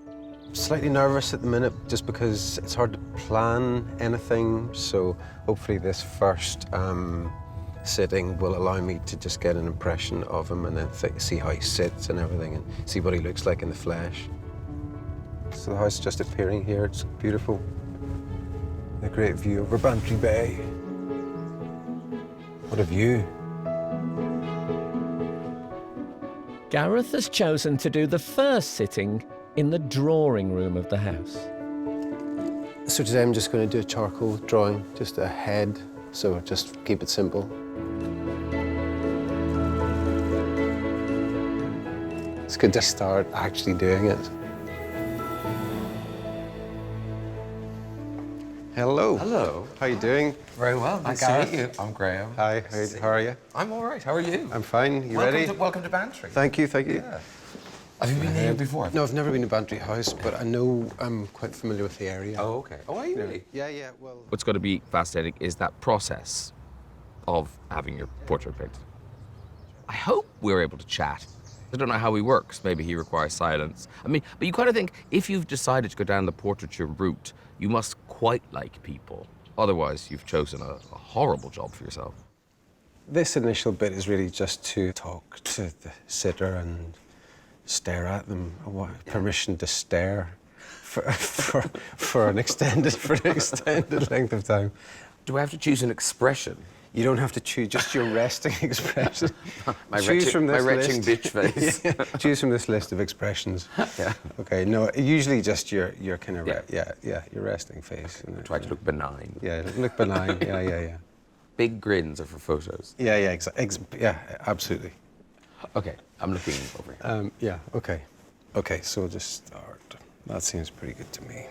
Slightly nervous at the minute just because it's hard to plan anything, so hopefully this first sitting will allow me to just get an impression of him and then see how he sits and everything and see what he looks like in the flesh. So the house just appearing here, it's beautiful. A great view over Bantry Bay. What a view. Gareth has chosen to do the first sitting in the drawing room of the house. So today I'm just going to do a charcoal drawing, just a head, so just keep it simple. It's good to start actually doing it. Hello. Hello. How are you doing? Very well. Nice to meet you. I'm Graeme. Hi, how are you? I'm all right. How are you? I'm fine. You ready? Welcome to Bantry. Thank you, thank you. Yeah. Have you been here before? No, I've never been to Bantry House, but I know I'm quite familiar with the area. Oh, okay. Oh, are you really? Yeah, well... What's going to be fascinating is that process of having your portrait painted. I hope we're able to chat. I don't know how he works. Maybe he requires silence. I mean, but you kind of think if you've decided to go down the portraiture route, you must quite like people. Otherwise, you've chosen a horrible job for yourself. This initial bit is really just to talk to the sitter and stare at them. I want permission to stare for an extended length of time. Do I have to choose an expression? You don't have to choose, just your resting expression. my retching bitch face. Yeah. Choose from this list of expressions. Yeah. Okay, no, usually just your kind of, your resting face. Try to look benign. Yeah, look benign, yeah. Big grins are for photos. Yeah, yeah, absolutely. Okay, I'm looking over here. Yeah, okay. Okay, so we'll just start. That seems pretty good to me.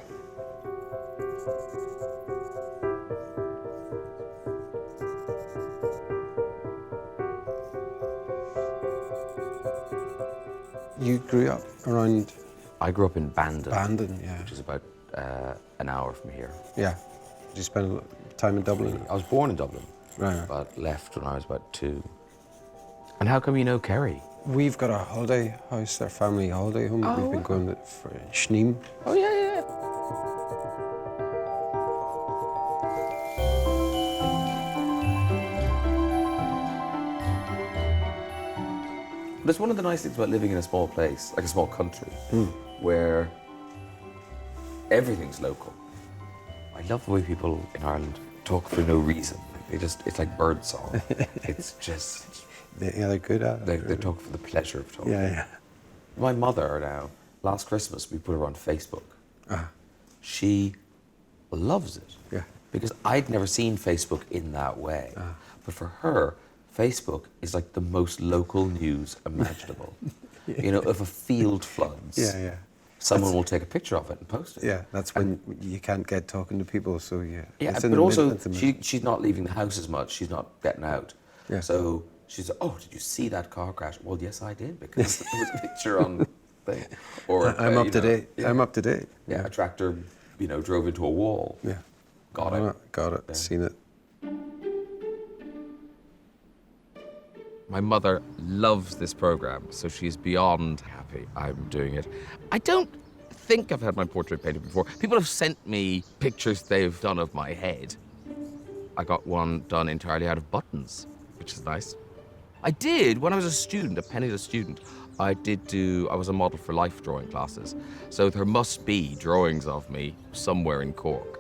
You grew up around... I grew up in Bandon. Bandon, yeah. Which is about an hour from here. Yeah. Did you spend a lot of time in Dublin? I was born in Dublin. Right. But left when I was about 2. And how come you know Kerry? We've got a holiday house, our family holiday home. Oh, We've been going for Schneem. Oh, yeah. But it's one of the nice things about living in a small place, like a small country, where everything's local. I love the way people in Ireland talk for no reason. It's like birdsong. It's just... they're good at it. They talk for the pleasure of talking. Yeah. My mother now, last Christmas, we put her on Facebook. She loves it. Yeah. Because I'd never seen Facebook in that way. But for her, Facebook is like the most local news imaginable. You know, if a field floods, someone will take a picture of it and post it. Yeah, that's when you can't get talking to people, so Yeah, but also she's not leaving the house as much. She's not getting out. Yeah. So she's, oh, did you see that car crash? Well, yes, I did, because there was a picture on the thing. Or I'm up to date. Yeah. I'm up to date. Yeah, a tractor, drove into a wall. Yeah. Got it. Yeah. Seen it. My mother loves this program, so she's beyond happy I'm doing it. I don't think I've had my portrait painted before. People have sent me pictures they've done of my head. I got one done entirely out of buttons, which is nice. I did, when I was a student, a penniless student, I was a model for life drawing classes. So there must be drawings of me somewhere in Cork.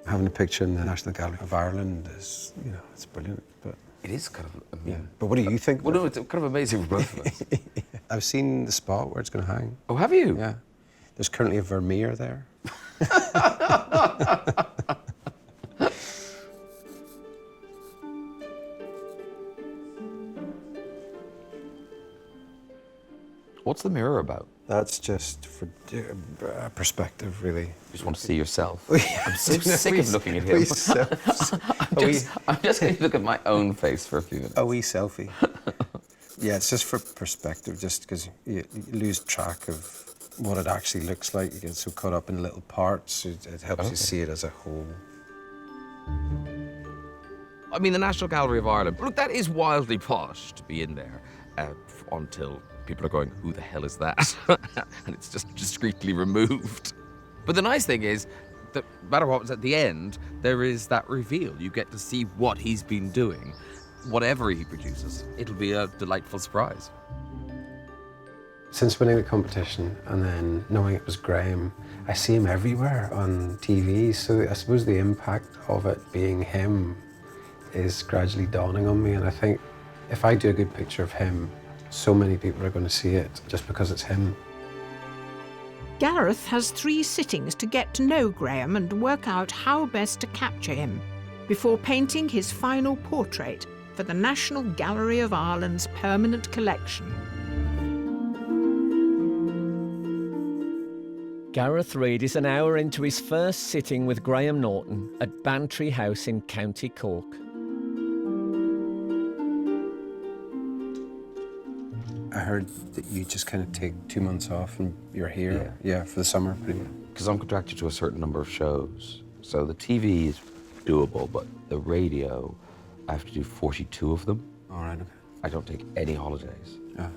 Having a picture in the National Gallery of Ireland is, it's brilliant. But it is kind of amazing. But what do you think? Well, no, it's kind of amazing for both of us. I've seen the spot where it's going to hang. Oh, have you? Yeah. There's currently a Vermeer there. What's the mirror about? That's just for perspective, really. You just want to see yourself. I'm I'm so sick of looking at him. I'm just going to look at my own face for a few minutes. A wee selfie. Yeah, it's just for perspective, just because you lose track of what it actually looks like. You get so caught up in little parts. It helps you see it as a whole. I mean, the National Gallery of Ireland, look, that is wildly posh to be in there until people are going, who the hell is that? And it's just discreetly removed. But the nice thing is that no matter what was at the end, there is that reveal. You get to see what he's been doing. Whatever he produces, it'll be a delightful surprise. Since winning the competition and then knowing it was Graeme, I see him everywhere on TV, so I suppose the impact of it being him is gradually dawning on me, and I think if I do a good picture of him, so many people are going to see it just because it's him. Gareth has 3 sittings to get to know Graeme and work out how best to capture him before painting his final portrait for the National Gallery of Ireland's permanent collection. Gareth Reid is an hour into his first sitting with Graeme Norton at Bantry House in County Cork. I heard that you just kind of take 2 months off and you're here, yeah, for the summer, pretty much. Because I'm contracted to a certain number of shows. So the TV is doable, but the radio, I have to do 42 of them. All right, okay. I don't take any holidays. Yeah.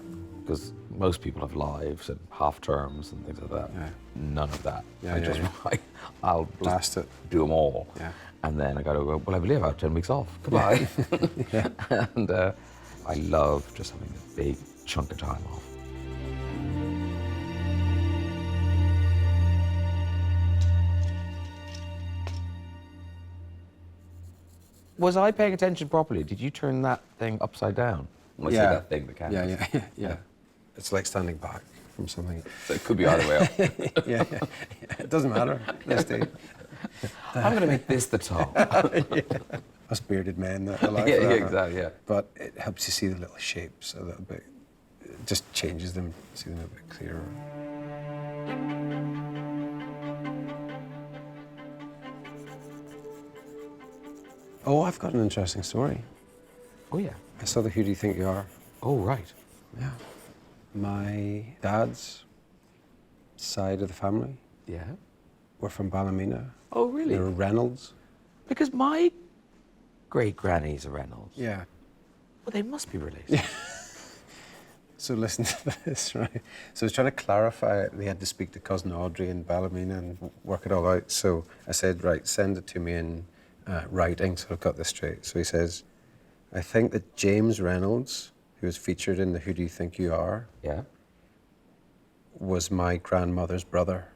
Because most people have lives and half terms and things like that. Yeah. None of that. Yeah, I'll blast it. Do them all. Yeah. And then I got to go, well, I believe I have 10 weeks off. Goodbye. Yeah. And I love just having a big chunk of time off. Was I paying attention properly? Did you turn that thing upside down? When I say that thing, the canvas. Yeah. It's like standing back from something. So it could be either way up. yeah. It doesn't matter. Let's do. I'm going to make this the top. Us bearded men that are like yeah, that. Exactly, yeah. But it helps you see the little shapes a little bit. It just changes them, see them a bit clearer. Oh, I've got an interesting story. Oh, yeah. I saw the Who Do You Think You Are? Oh, right. Yeah. My dad's side of the family were from Ballymena. Oh, really? They were Reynolds. Because my great-granny's a Reynolds. Yeah. Well, they must be related. Yeah. So listen to this, right? So I was trying to clarify it. They had to speak to cousin Audrey in Ballymena and work it all out. So I said, right, send it to me in writing so I've got this straight. So he says, I think that James Reynolds, who was featured in the Who Do You Think You Are? Yeah. Was my grandmother's brother.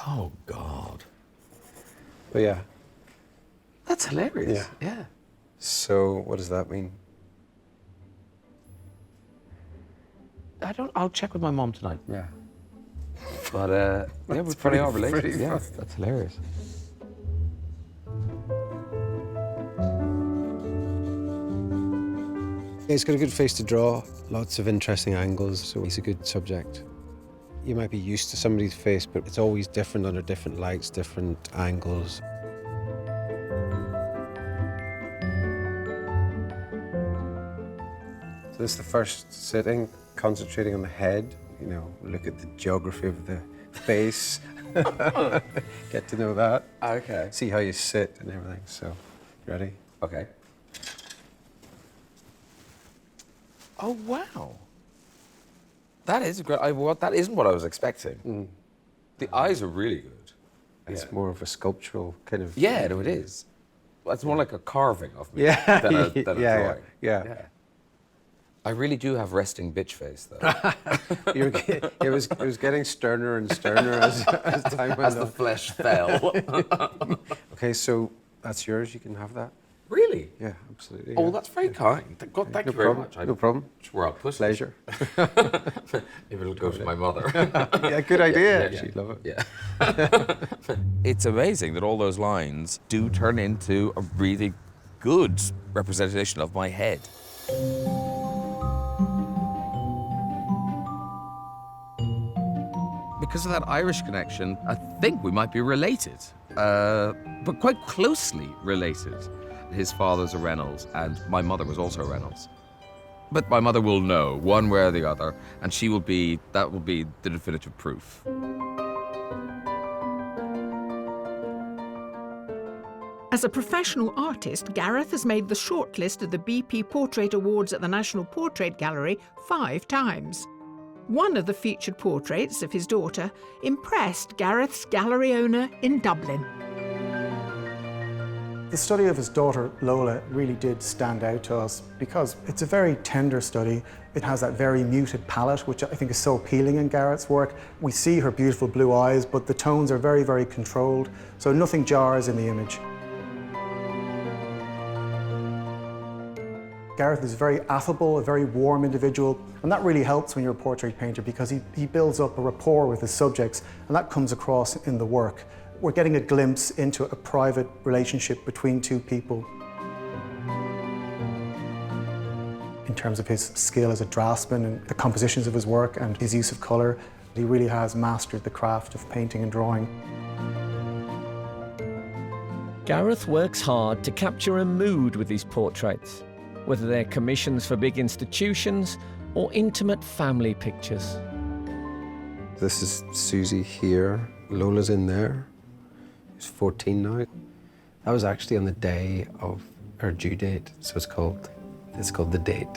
Oh, God. But yeah. That's hilarious. Yeah. So what does that mean? I'll check with my mom tonight. Yeah. But, yeah, we probably are related. Yeah, that's hilarious. He's got a good face to draw, lots of interesting angles, so he's a good subject. You might be used to somebody's face, but it's always different under different lights, different angles. So this is the first sitting, concentrating on the head, you know, look at the geography of the face, get to know that. Okay. See how you sit and everything, so, ready? Okay. Oh, wow. That is great. That isn't what I was expecting. The eyes are really good. It's more of a sculptural kind of... Yeah, no, it is. Well, it's more like a carving of me than a drawing. Yeah. I really do have resting bitch face, though. it was getting sterner and sterner as time went on. As the flesh fell. Okay, so that's yours. You can have that. Really? Yeah, absolutely. Oh, yeah. that's very kind. God, thank you very much. No problem. Sure, I'll push Pleasure. Maybe it'll go to my mother. Yeah, good idea. Yeah. She'd love it. Yeah. It's amazing that all those lines do turn into a really good representation of my head. Because of that Irish connection, I think we might be related, but quite closely related. His father's a Reynolds, and my mother was also a Reynolds. But my mother will know, one way or the other, and that will be the definitive proof. As a professional artist, Gareth has made the shortlist of the BP Portrait Awards at the National Portrait Gallery 5 times. One of the featured portraits of his daughter impressed Gareth's gallery owner in Dublin. The study of his daughter Lola really did stand out to us because it's a very tender study. It has that very muted palette, which I think is so appealing in Gareth's work. We see her beautiful blue eyes, but the tones are very, very controlled, so nothing jars in the image. Gareth is very affable, a very warm individual, and that really helps when you're a portrait painter because he builds up a rapport with his subjects, and that comes across in the work. We're getting a glimpse into a private relationship between two people. In terms of his skill as a draftsman and the compositions of his work and his use of colour, he really has mastered the craft of painting and drawing. Gareth works hard to capture a mood with his portraits, whether they're commissions for big institutions or intimate family pictures. This is Susie here. Lola's in there. She's 14 now. That was actually on the day of her due date, so it's called The Date.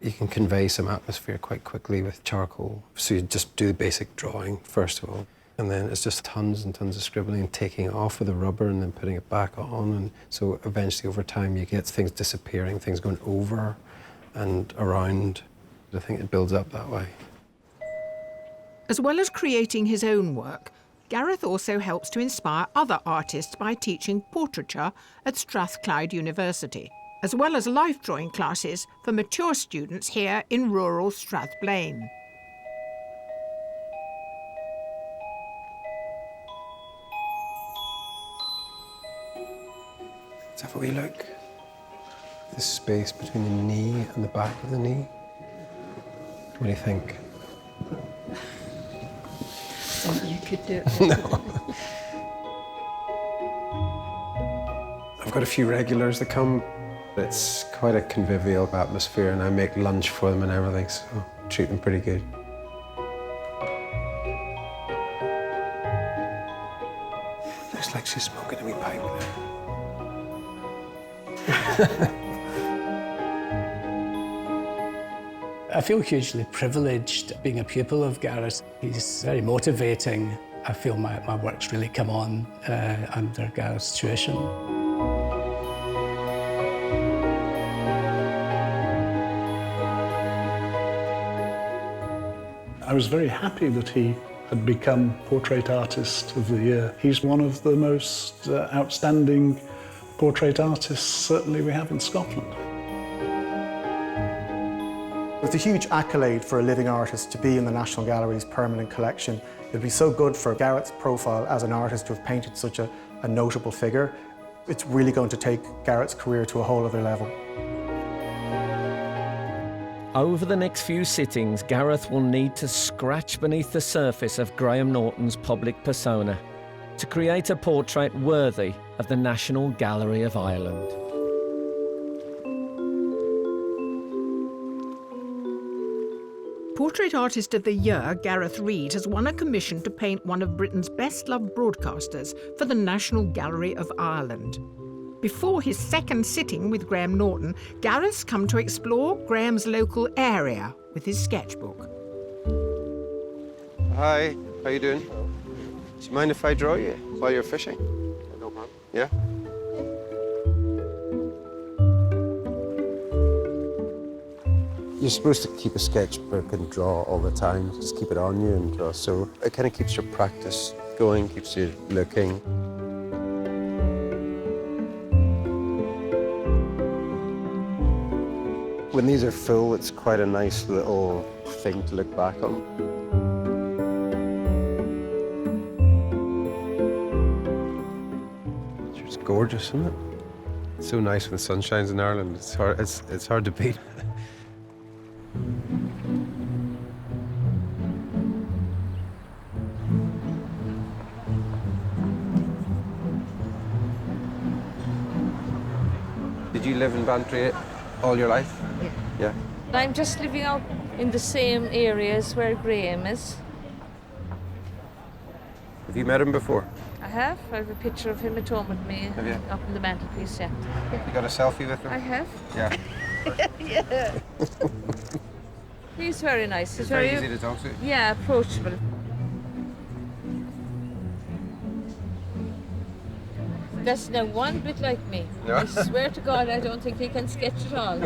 You can convey some atmosphere quite quickly with charcoal. So you just do the basic drawing, first of all. And then it's just tons and tons of scribbling and taking it off with a rubber and then putting it back on. And so eventually over time you get things disappearing, things going over and around. I think it builds up that way. As well as creating his own work, Gareth also helps to inspire other artists by teaching portraiture at Strathclyde University, as well as life drawing classes for mature students here in rural Strathblane. Let's have a wee look. The space between the knee and the back of the knee. What do you think? You could do it. No. I've got a few regulars that come. It's quite a convivial atmosphere and I make lunch for them and everything, so I treat them pretty good. Looks like she's smoking a wee pipe there. I feel hugely privileged being a pupil of Gareth. He's very motivating. I feel my work's really come on under Gareth's tuition. I was very happy that he had become Portrait Artist of the Year. He's one of the most outstanding portrait artists certainly we have in Scotland. It's a huge accolade for a living artist to be in the National Gallery's permanent collection. It'd be so good for Gareth's profile as an artist to have painted such a notable figure. It's really going to take Gareth's career to a whole other level. Over the next few sittings, Gareth will need to scratch beneath the surface of Graeme Norton's public persona to create a portrait worthy of the National Gallery of Ireland. Portrait Artist of the Year, Gareth Reid, has won a commission to paint one of Britain's best-loved broadcasters for the National Gallery of Ireland. Before his second sitting with Graeme Norton, Gareth's come to explore Graeme's local area with his sketchbook. Hi, how you doing? Do you mind if I draw you while you're fishing? No problem. Yeah? You're supposed to keep a sketchbook and draw all the time. Just keep it on you and draw. So it kind of keeps your practice going, keeps you looking. When these are full, it's quite a nice little thing to look back on. It's gorgeous, isn't it? It's so nice when the sun shines in Ireland. It's hard to beat. Did you live in Bantry all your life? Yeah. Yeah. I'm just living out in the same areas where Graeme is. Have you met him before? I have. I have a picture of him at home with me Have you? up in the mantelpiece, yeah. You got a selfie with him? I have. Yeah. Yeah. He's very nice. He's very easy to talk to? Yeah, approachable. That's no one bit like me. No? I swear to God, I don't think he can sketch at all.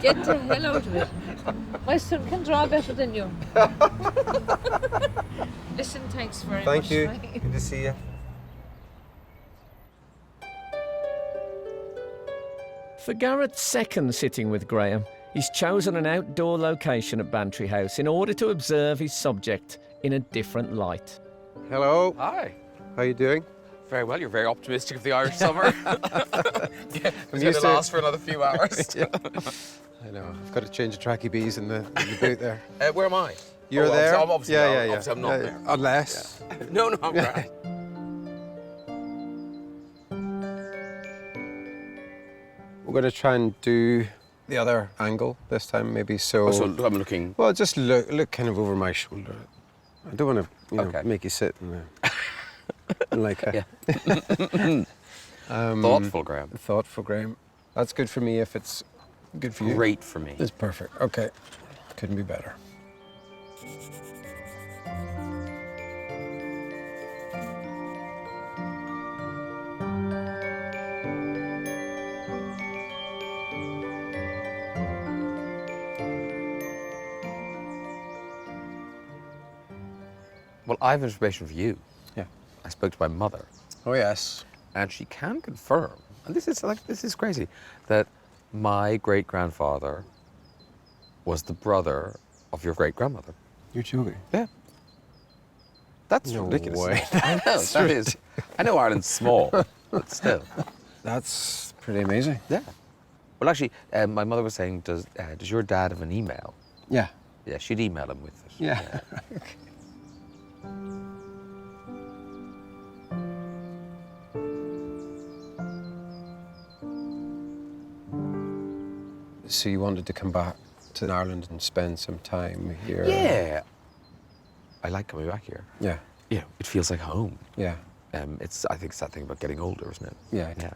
Get the hell out of it. My son can draw better than you. Listen, thanks very much. Thank you. Good to see you. For Gareth's second sitting with Graeme, he's chosen an outdoor location at Bantry House in order to observe his subject in a different light. Hello. Hi. How you doing? Very well. You're very optimistic of the Irish summer. Yeah, it's going used to to it. last for another few hours. Yeah. I know. I've got to change the tracky bees in the boot there. Where am I? You're Oh, there? obviously, yeah. obviously I'm not there. Unless. Yeah. No, I'm right. We're going to try and do the other angle this time, maybe. So, Oh, so I'm looking. Well, just look kind of over my shoulder. I don't want to, make you sit in like a Thoughtful, Graeme. Thoughtful, Graeme. That's good for me if it's good for you. Great for me. It's perfect. Okay, couldn't be better. Well, I have information for you. Yeah. I spoke to my mother. Oh yes. And she can confirm, and this is crazy, that my great-grandfather was the brother of your great-grandmother. You're joking? Yeah. That's No ridiculous. way. I know, That's that is. I know Ireland's small, but still. That's pretty amazing. Yeah. Well, actually, my mother was saying, does your dad have an email? Yeah. Yeah, she'd email him with it. Yeah. So you wanted to come back to Ireland and spend some time here? Yeah. I like coming back here. Yeah. You know, it feels like home. Yeah. I think it's that thing about getting older, isn't it? Yeah. Yeah.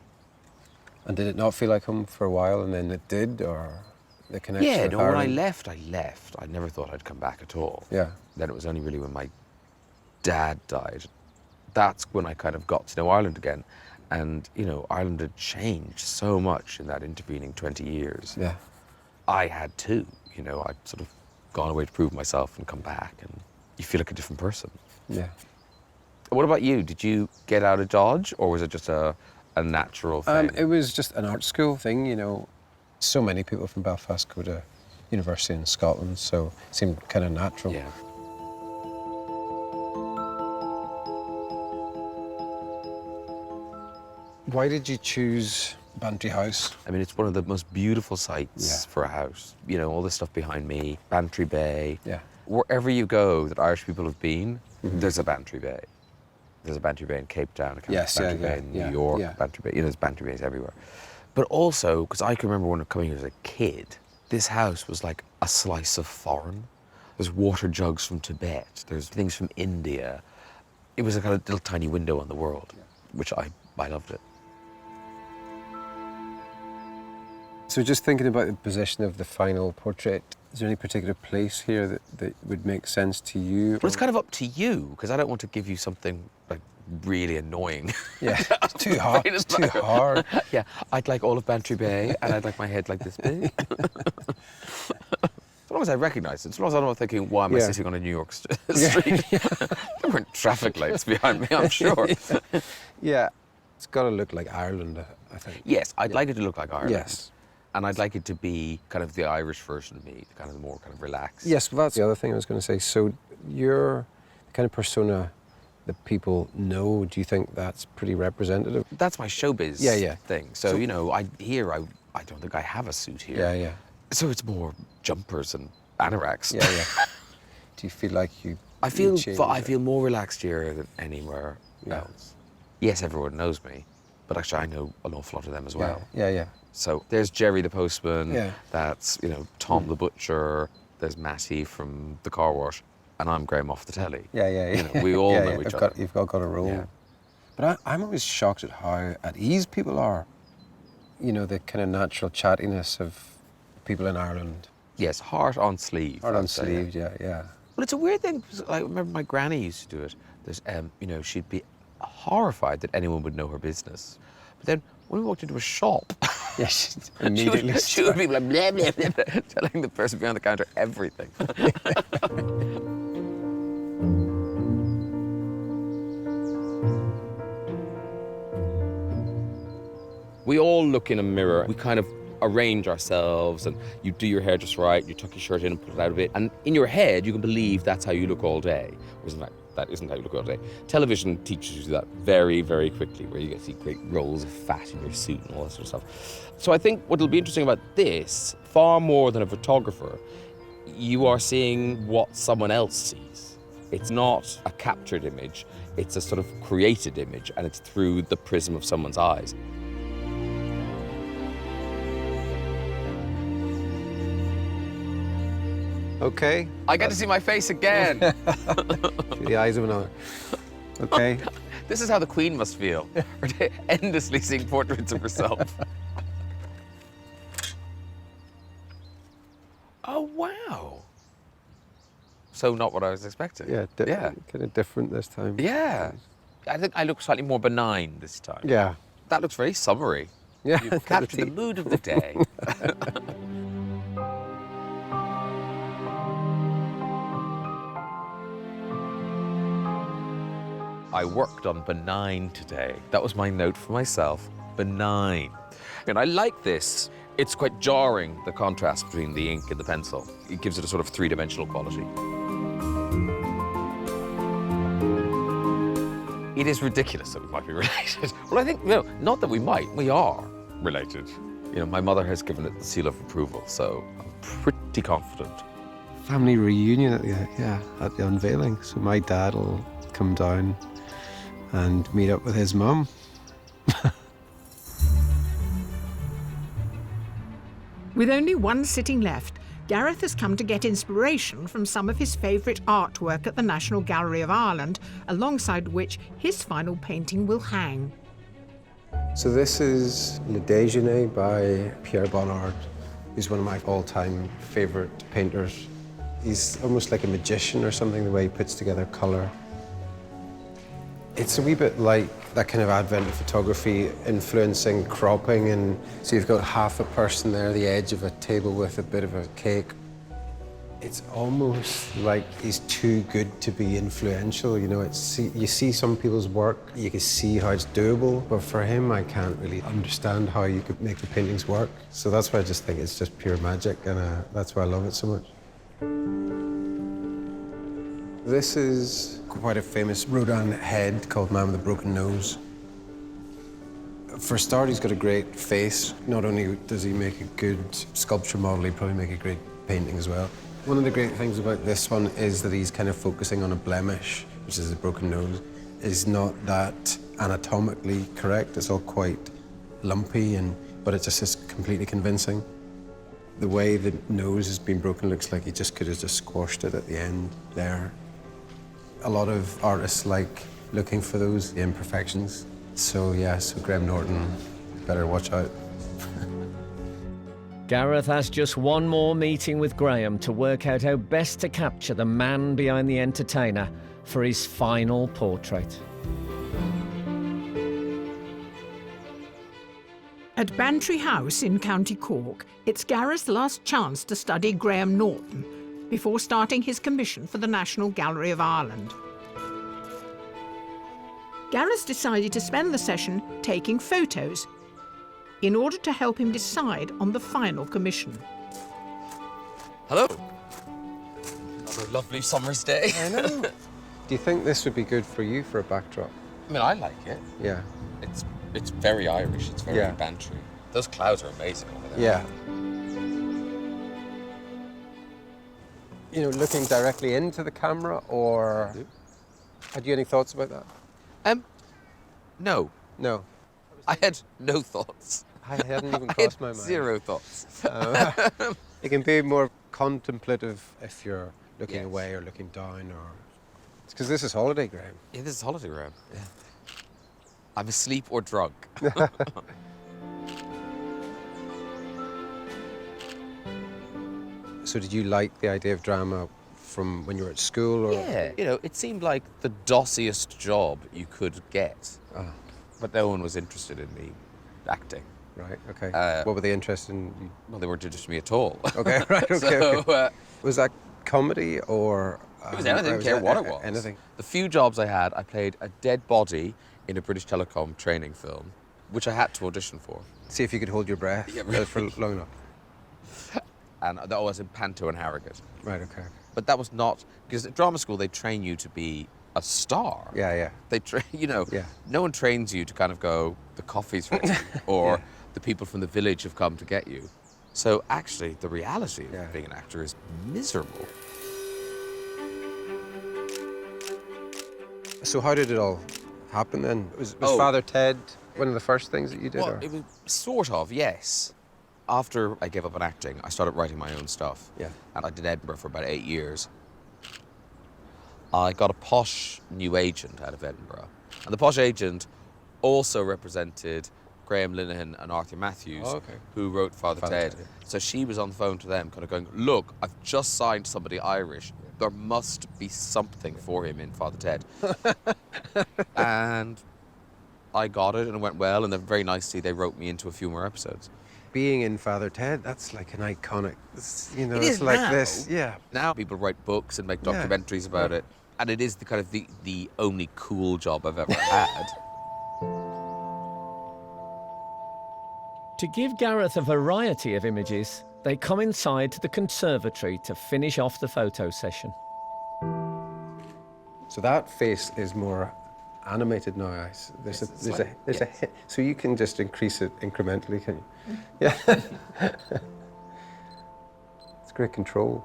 And did it not feel like home for a while and then it did, or the connection Yeah, with no, when I Ireland? left. I never thought I'd come back at all. Yeah. Then it was only really when my dad died. That's when I kind of got to know Ireland again. And, you know, Ireland had changed so much in that intervening 20 years. Yeah. I had too. You know, I'd sort of gone away to prove myself and come back, and you feel like a different person. Yeah. What about you? Did you get out of Dodge, or was it just a natural thing? It was just an art school thing, you know. So many people from Belfast go to university in Scotland, so it seemed kind of natural. Yeah. Why did you choose Bantry House? I mean, it's one of the most beautiful sites for a house. You know, all this stuff behind me, Bantry Bay. Yeah. Wherever you go that Irish people have been, there's a Bantry Bay. There's a Bantry Bay in Cape Town, a Yes, Bantry yeah, Bay in yeah, New York, yeah. Bantry Bay. You know, there's Bantry Bays everywhere. But also, because I can remember when I coming here as a kid, this house was like a slice of foreign. There's water jugs from Tibet. There's things from India. It was like a little tiny window on the world, which I loved it. So just thinking about the position of the final portrait, is there any particular place here that would make sense to you? Well, it's kind of up to you, because I don't want to give you something like really annoying. Yeah, it's too hard. It's too hard. Yeah, I'd like all of Bantry Bay, and I'd like my head like this big. As long as I recognise it, as long as I'm not thinking, why am I sitting on a New York street? There weren't traffic lights behind me, I'm sure. Yeah, it's got to look like Ireland, I think. Yes, I'd like it to look like Ireland. Yes. And I'd like it to be kind of the Irish version of me, kind of the more kind of relaxed. Yes, well, that's the other thing I was going to say. So you're the kind of persona that people know. Do you think that's pretty representative? That's my showbiz thing. So, you know, I don't think I have a suit here. Yeah, yeah. So it's more jumpers and anoraks. Yeah, yeah. Do you feel like I feel more relaxed here than anywhere else. Yes, everyone knows me, but actually I know an awful lot of them as well. Yeah, yeah. So there's Jerry the postman. Yeah. That's, you know, Tom the butcher. There's Matty from the car wash, and I'm Graeme off the telly. Yeah, yeah, yeah. You know, we all know each other. You've got a role. Yeah. But I'm always shocked at how at ease people are. You know, the kind of natural chattiness of people in Ireland. Yes, heart on sleeve. Heart on sleeve, yeah, yeah. Well, it's a weird thing. I remember my granny used to do it. There's, you know, she'd be horrified that anyone would know her business. But then when we walked into a shop, immediately she would be like, blah, blah, blah, blah, telling the person behind the counter everything. We all look in a mirror. We kind of arrange ourselves, and you do your hair just right, you tuck your shirt in and put it out a bit, and in your head you can believe that's how you look all day. Whereas in fact, that isn't how you look all day. Television teaches you that very, very quickly, where you get to see great rolls of fat in your suit and all that sort of stuff. So I think what'll be interesting about this, far more than a photographer, you are seeing what someone else sees. It's not a captured image, it's a sort of created image, and it's through the prism of someone's eyes. Okay. I get to see my face again. Through the eyes of another. Okay. This is how the Queen must feel, endlessly seeing portraits of herself. Oh, wow. So not what I was expecting. Yeah, kind of different this time. Yeah. I think I look slightly more benign this time. Yeah. That looks very summery. Yeah. You've captured the mood of the day. I worked on benign today. That was my note for myself, benign. And I like this. It's quite jarring, the contrast between the ink and the pencil. It gives it a sort of three-dimensional quality. It is ridiculous that we might be related. Well, I think, you know, not that we might, we are related. You know, my mother has given it the seal of approval, so I'm pretty confident. Family reunion at the unveiling. So my dad will come down and meet up with his mum. With only one sitting left, Gareth has come to get inspiration from some of his favourite artwork at the National Gallery of Ireland, alongside which his final painting will hang. So this is Le Déjeuner by Pierre Bonnard, who's one of my all-time favourite painters. He's almost like a magician or something, the way he puts together colour. It's a wee bit like that kind of advent of photography influencing cropping, and so you've got half a person there, the edge of a table with a bit of a cake. It's almost like he's too good to be influential, you know. You see some people's work, you can see how it's doable, but for him, I can't really understand how you could make the paintings work. So that's why I just think it's just pure magic, and that's why I love it so much. This is quite a famous Rodin head called Man with a Broken Nose. For a start, he's got a great face. Not only does he make a good sculpture model, he'd probably make a great painting as well. One of the great things about this one is that he's kind of focusing on a blemish, which is a broken nose. It's not that anatomically correct. It's all quite lumpy, but it just is completely convincing. The way the nose has been broken looks like he just could have just squashed it at the end there. A lot of artists like looking for those imperfections. So yeah, so Graeme Norton, better watch out. Gareth has just one more meeting with Graeme to work out how best to capture the man behind the entertainer for his final portrait. At Bantry House in County Cork, it's Gareth's last chance to study Graeme Norton before starting his commission for the National Gallery of Ireland. Gareth decided to spend the session taking photos in order to help him decide on the final commission. Hello. Another lovely summer's day. I know. Do you think this would be good for you for a backdrop? I mean, I like it. Yeah. It's very Irish. It's very Yeah. Bantry. Those clouds are amazing over there. Yeah. You know, looking directly into the camera, or had you any thoughts about that? No. No. I had no thoughts. I hadn't even I crossed had my mind. Zero thoughts. It can be more contemplative if you're looking away or looking down, or it's because this is holiday, Graeme. Yeah, this is holiday, Graeme. Yeah. I'm asleep or drunk. So did you like the idea of drama from when you were at school? Or? Yeah, you know, it seemed like the dossiest job you could get. But no one was interested in me acting. Right, okay. What were they interested in? Well, they weren't interested in me at all. Okay, right, okay. So, okay. Was that comedy or? It was anything, I didn't care what it was. Anything. The few jobs I had, I played a dead body in a British Telecom training film, which I had to audition for. See if you could hold your breath for long enough. And that was in Panto and Harrogate. Right, okay. But that was not, because at drama school they train you to be a star. Yeah, yeah. They train, you know, no one trains you to kind of go, the coffee's ready, or the people from the village have come to get you. So actually, the reality of being an actor is miserable. So how did it all happen then? Was Father Ted one of the first things that you did? Well, or? it was sort of, yes. After I gave up on acting, I started writing my own stuff. Yeah. And I did Edinburgh for about 8 years. I got a posh new agent out of Edinburgh. And the posh agent also represented Graham Linehan and Arthur Matthews, who wrote Father Ted. So she was on the phone to them, kind of going, look, I've just signed somebody Irish. There must be something for him in Father Ted. And I got it, and it went well, and then very nicely they wrote me into a few more episodes. Being in Father Ted, that's like an iconic, you know, It it's is like now. this, yeah. Now people write books and make documentaries about it, and it is the kind of the only cool job I've ever had. To give Gareth a variety of images, they come inside to the conservatory to finish off the photo session. So that face is more animated now. There's a hit, so you can just increase it incrementally, can you? Yeah. It's great control.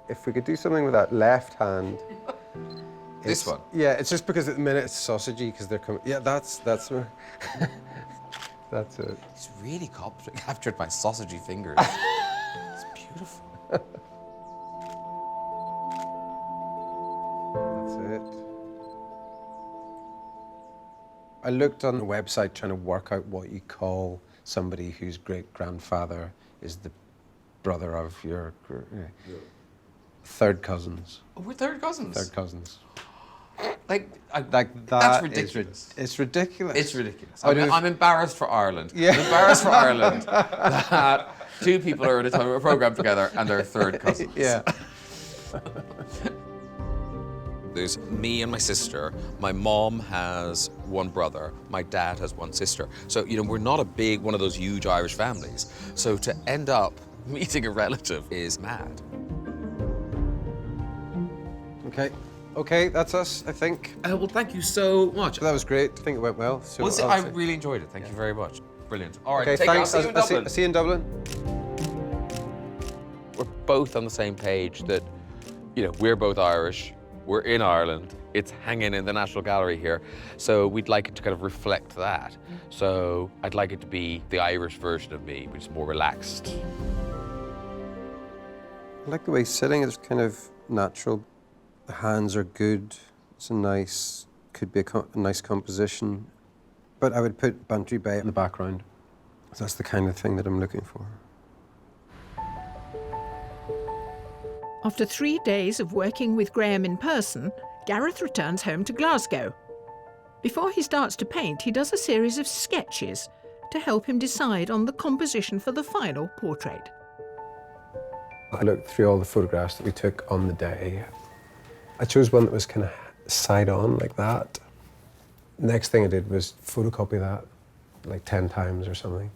If we could do something with that left hand. This one? Yeah, it's just because at the minute it's sausagey because they're coming. Yeah, that's that's it. It's really captured my sausagey fingers. It's beautiful. That's it. I looked on the website trying to work out what you call somebody whose great-grandfather is the brother of your third cousins. Oh, we're third cousins? Third cousins. Like that's ridiculous. It's ridiculous. It's ridiculous. I'm embarrassed for Ireland. Yeah. I'm embarrassed for Ireland that two people are in a program together and they're third cousins. Yeah. There's me and my sister. My mom has one brother. My dad has one sister. So, you know, we're not a big, one of those huge Irish families. So to end up meeting a relative is mad. Okay, that's us, I think. Well, thank you so much. That was great. I think it went well. So I really enjoyed it. Thank you very much. Brilliant. All right, okay, take care. thanks. I'll see you in Dublin. I'll see you in Dublin. We're both on the same page that, you know, we're both Irish. We're in Ireland. It's hanging in the National Gallery here. So we'd like it to kind of reflect that. So I'd like it to be the Irish version of me, which is more relaxed. I like the way he's sitting. It's kind of natural. The hands are good. It's a nice, could be a nice composition. But I would put Bantry Bay in the background. So that's the kind of thing that I'm looking for. After 3 days of working with Graeme in person, Gareth returns home to Glasgow. Before he starts to paint, he does a series of sketches to help him decide on the composition for the final portrait. I looked through all the photographs that we took on the day. I chose one that was kind of side on like that. Next thing I did was photocopy that like 10 times or something.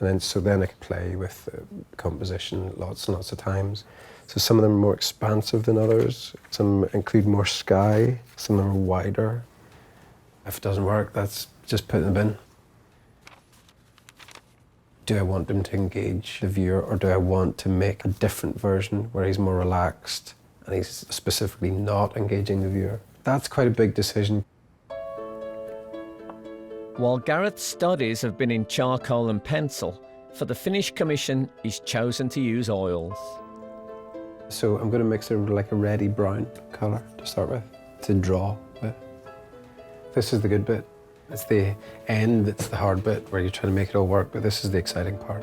And then I could play with the composition lots and lots of times. So some of them are more expansive than others. Some include more sky, some of them are wider. If it doesn't work, that's just put in the bin. Do I want him to engage the viewer, or do I want to make a different version where he's more relaxed and he's specifically not engaging the viewer? That's quite a big decision. While Gareth's studies have been in charcoal and pencil, for the finished commission, he's chosen to use oils. So I'm going to mix it with like a reddy brown colour to start with, to draw with. This is the good bit. It's the end that's the hard bit, where you're trying to make it all work, but this is the exciting part.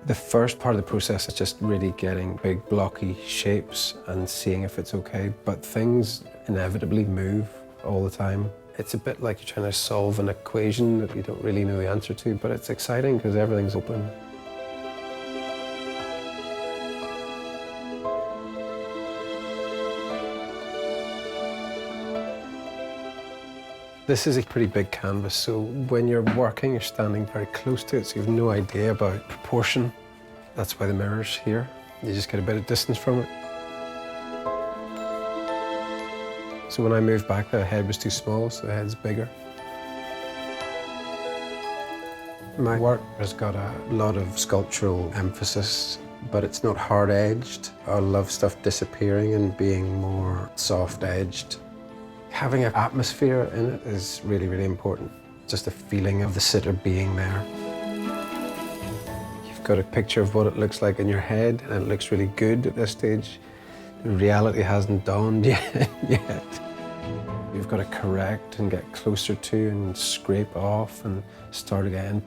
The first part of the process is just really getting big blocky shapes and seeing if it's okay, but things inevitably move all the time. It's a bit like you're trying to solve an equation that you don't really know the answer to, but it's exciting because everything's open. This is a pretty big canvas, so when you're working, you're standing very close to it, so you have no idea about proportion. That's why the mirror's here. You just get a bit of distance from it. So when I moved back, the head was too small, so the head's bigger. My work has got a lot of sculptural emphasis, but it's not hard-edged. I love stuff disappearing and being more soft-edged. Having an atmosphere in it is really, really important. Just a feeling of the sitter being there. You've got a picture of what it looks like in your head, and it looks really good at this stage. The reality hasn't dawned yet. You've got to correct and get closer to and scrape off and start again.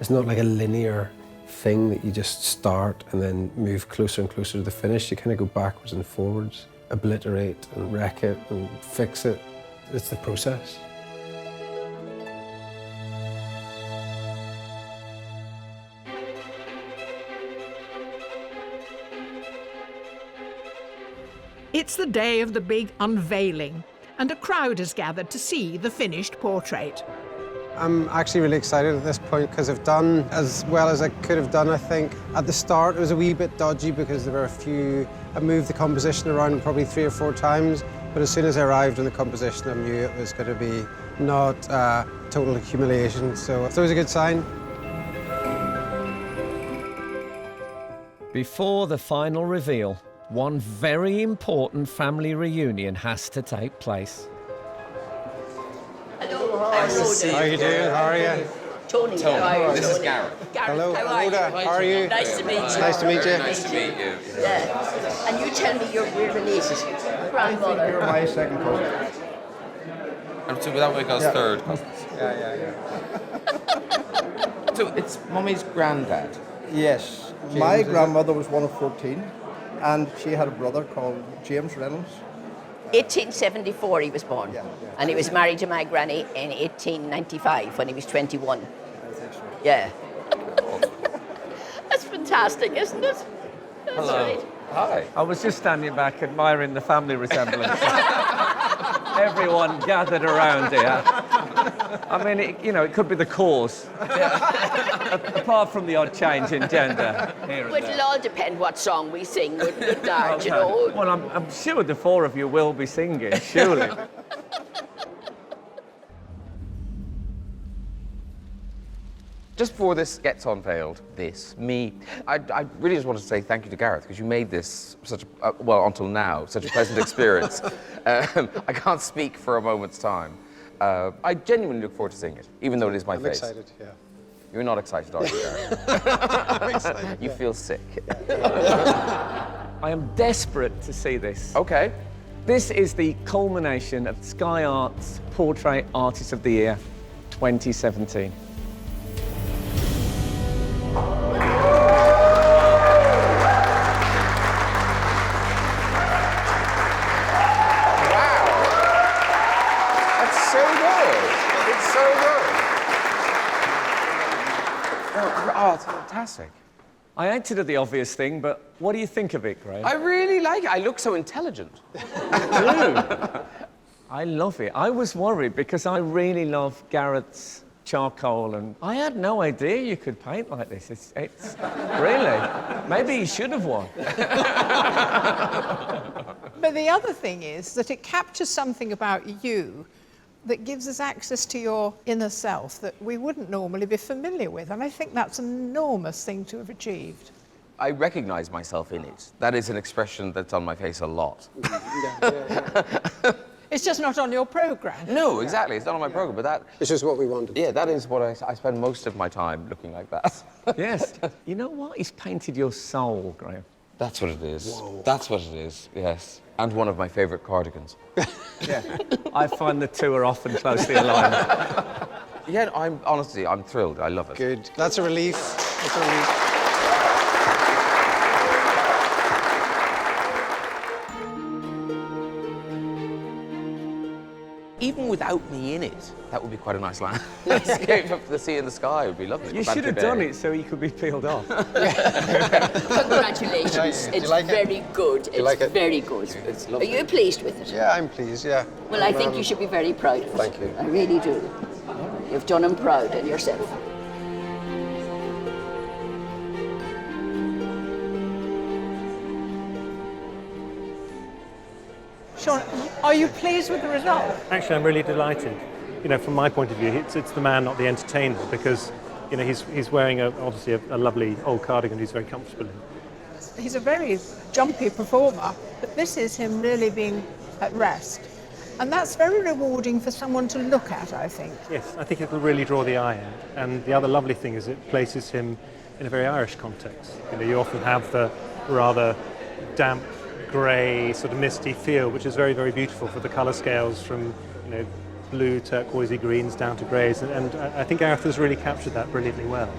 It's not like a linear thing that you just start and then move closer and closer to the finish. You kind of go backwards and forwards, obliterate and wreck it and fix it. It's the process. It's the day of the big unveiling, and a crowd has gathered to see the finished portrait. I'm actually really excited at this point because I've done as well as I could have done, I think. At the start, it was a wee bit dodgy because there were I moved the composition around probably 3 or 4 times, but as soon as I arrived in the composition, I knew it was going to be not total humiliation, so it's always a good sign. Before the final reveal, one very important family reunion has to take place. Nice to see you. How are you doing? How are you? Tony. Tony. How are you? This is Gareth. Hello. How are you? How are you? Nice to meet you. Nice to meet you. Nice to meet you. Yeah. And you tell me we're related. Grandmother. You're my second cousin. And so that make us third cousins. Yeah. So it's Mummy's granddad? Yes. My grandmother was one of 14, and she had a brother called James Reynolds. 1874 he was born, and he was married to my granny in 1895 when he was 21. I think so. Yeah. That's fantastic, isn't it? That's Hello. Right. Hi. I was just standing back admiring the family resemblance. Everyone gathered around here. I mean, it could be the cause. Apart from the odd change in gender here and Well, there. it'll all depend what song we sing, wouldn't it, Dad, Okay. you know? Well, I'm sure the 4 of you will be singing, surely. Just before this gets unveiled, I really just wanted to say thank you to Gareth, because you made this such a, well, until now, such a pleasant experience. I can't speak for a moment's time. I genuinely look forward to seeing it, even though it is my face. I'm excited, yeah. You're not excited, are you, Gareth? I'm excited. You feel sick. I am desperate to see this. Okay. This is the culmination of Sky Arts Portrait Artist of the Year 2017. Oh, it's fantastic. I acted at the obvious thing, but what do you think of it, Graeme? I really like it. I look so intelligent. I love it. I was worried because I really love Gareth's charcoal, and I had no idea you could paint like this. It's really, maybe you should have won. But the other thing is that it captures something about you that gives us access to your inner self that we wouldn't normally be familiar with. And I think that's an enormous thing to have achieved. I recognise myself in it. That is an expression that's on my face a lot. It's just not on your programme. No, exactly. It's not on my programme, but that... It's just what we wanted. Yeah, that is what I spend most of my time looking like that. Yes. You know what? He's painted your soul, Graeme. That's what it is. Whoa. That's what it is, yes. And one of my favourite cardigans. Yeah. I find the two are often closely aligned. Yeah, honestly, I'm thrilled. I love it. Good. That's a relief. That's a relief. Even without me in it, that would be quite a nice landscape up to the sea and the sky. It would be lovely. You should have done it so you could be peeled off. Congratulations. It's very good. It's very good. It's lovely. Are you pleased with it? Yeah, I'm pleased, yeah. Well, I think you should be very proud of it. Thank you. I really do. You've done him proud and yourself. Sean, are you pleased with the result? Actually, I'm really delighted. You know, from my point of view, it's the man, not the entertainer, because, you know, he's wearing obviously a lovely old cardigan he's very comfortable in. He's a very jumpy performer, but this is him really being at rest. And that's very rewarding for someone to look at, I think. Yes, I think it'll really draw the eye in. And the other lovely thing is it places him in a very Irish context. You know, you often have the rather damp, grey, sort of misty feel, which is very, very beautiful for the colour scales from, you know, blue, turquoisey greens down to greys, and I think Gareth has really captured that brilliantly well.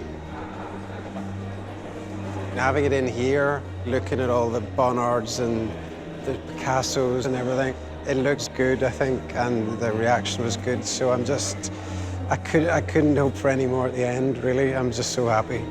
Having it in here, looking at all the Bonnards and the Picassos and everything, it looks good, I think, and the reaction was good, so I couldn't hope for any more at the end, really. I'm just so happy.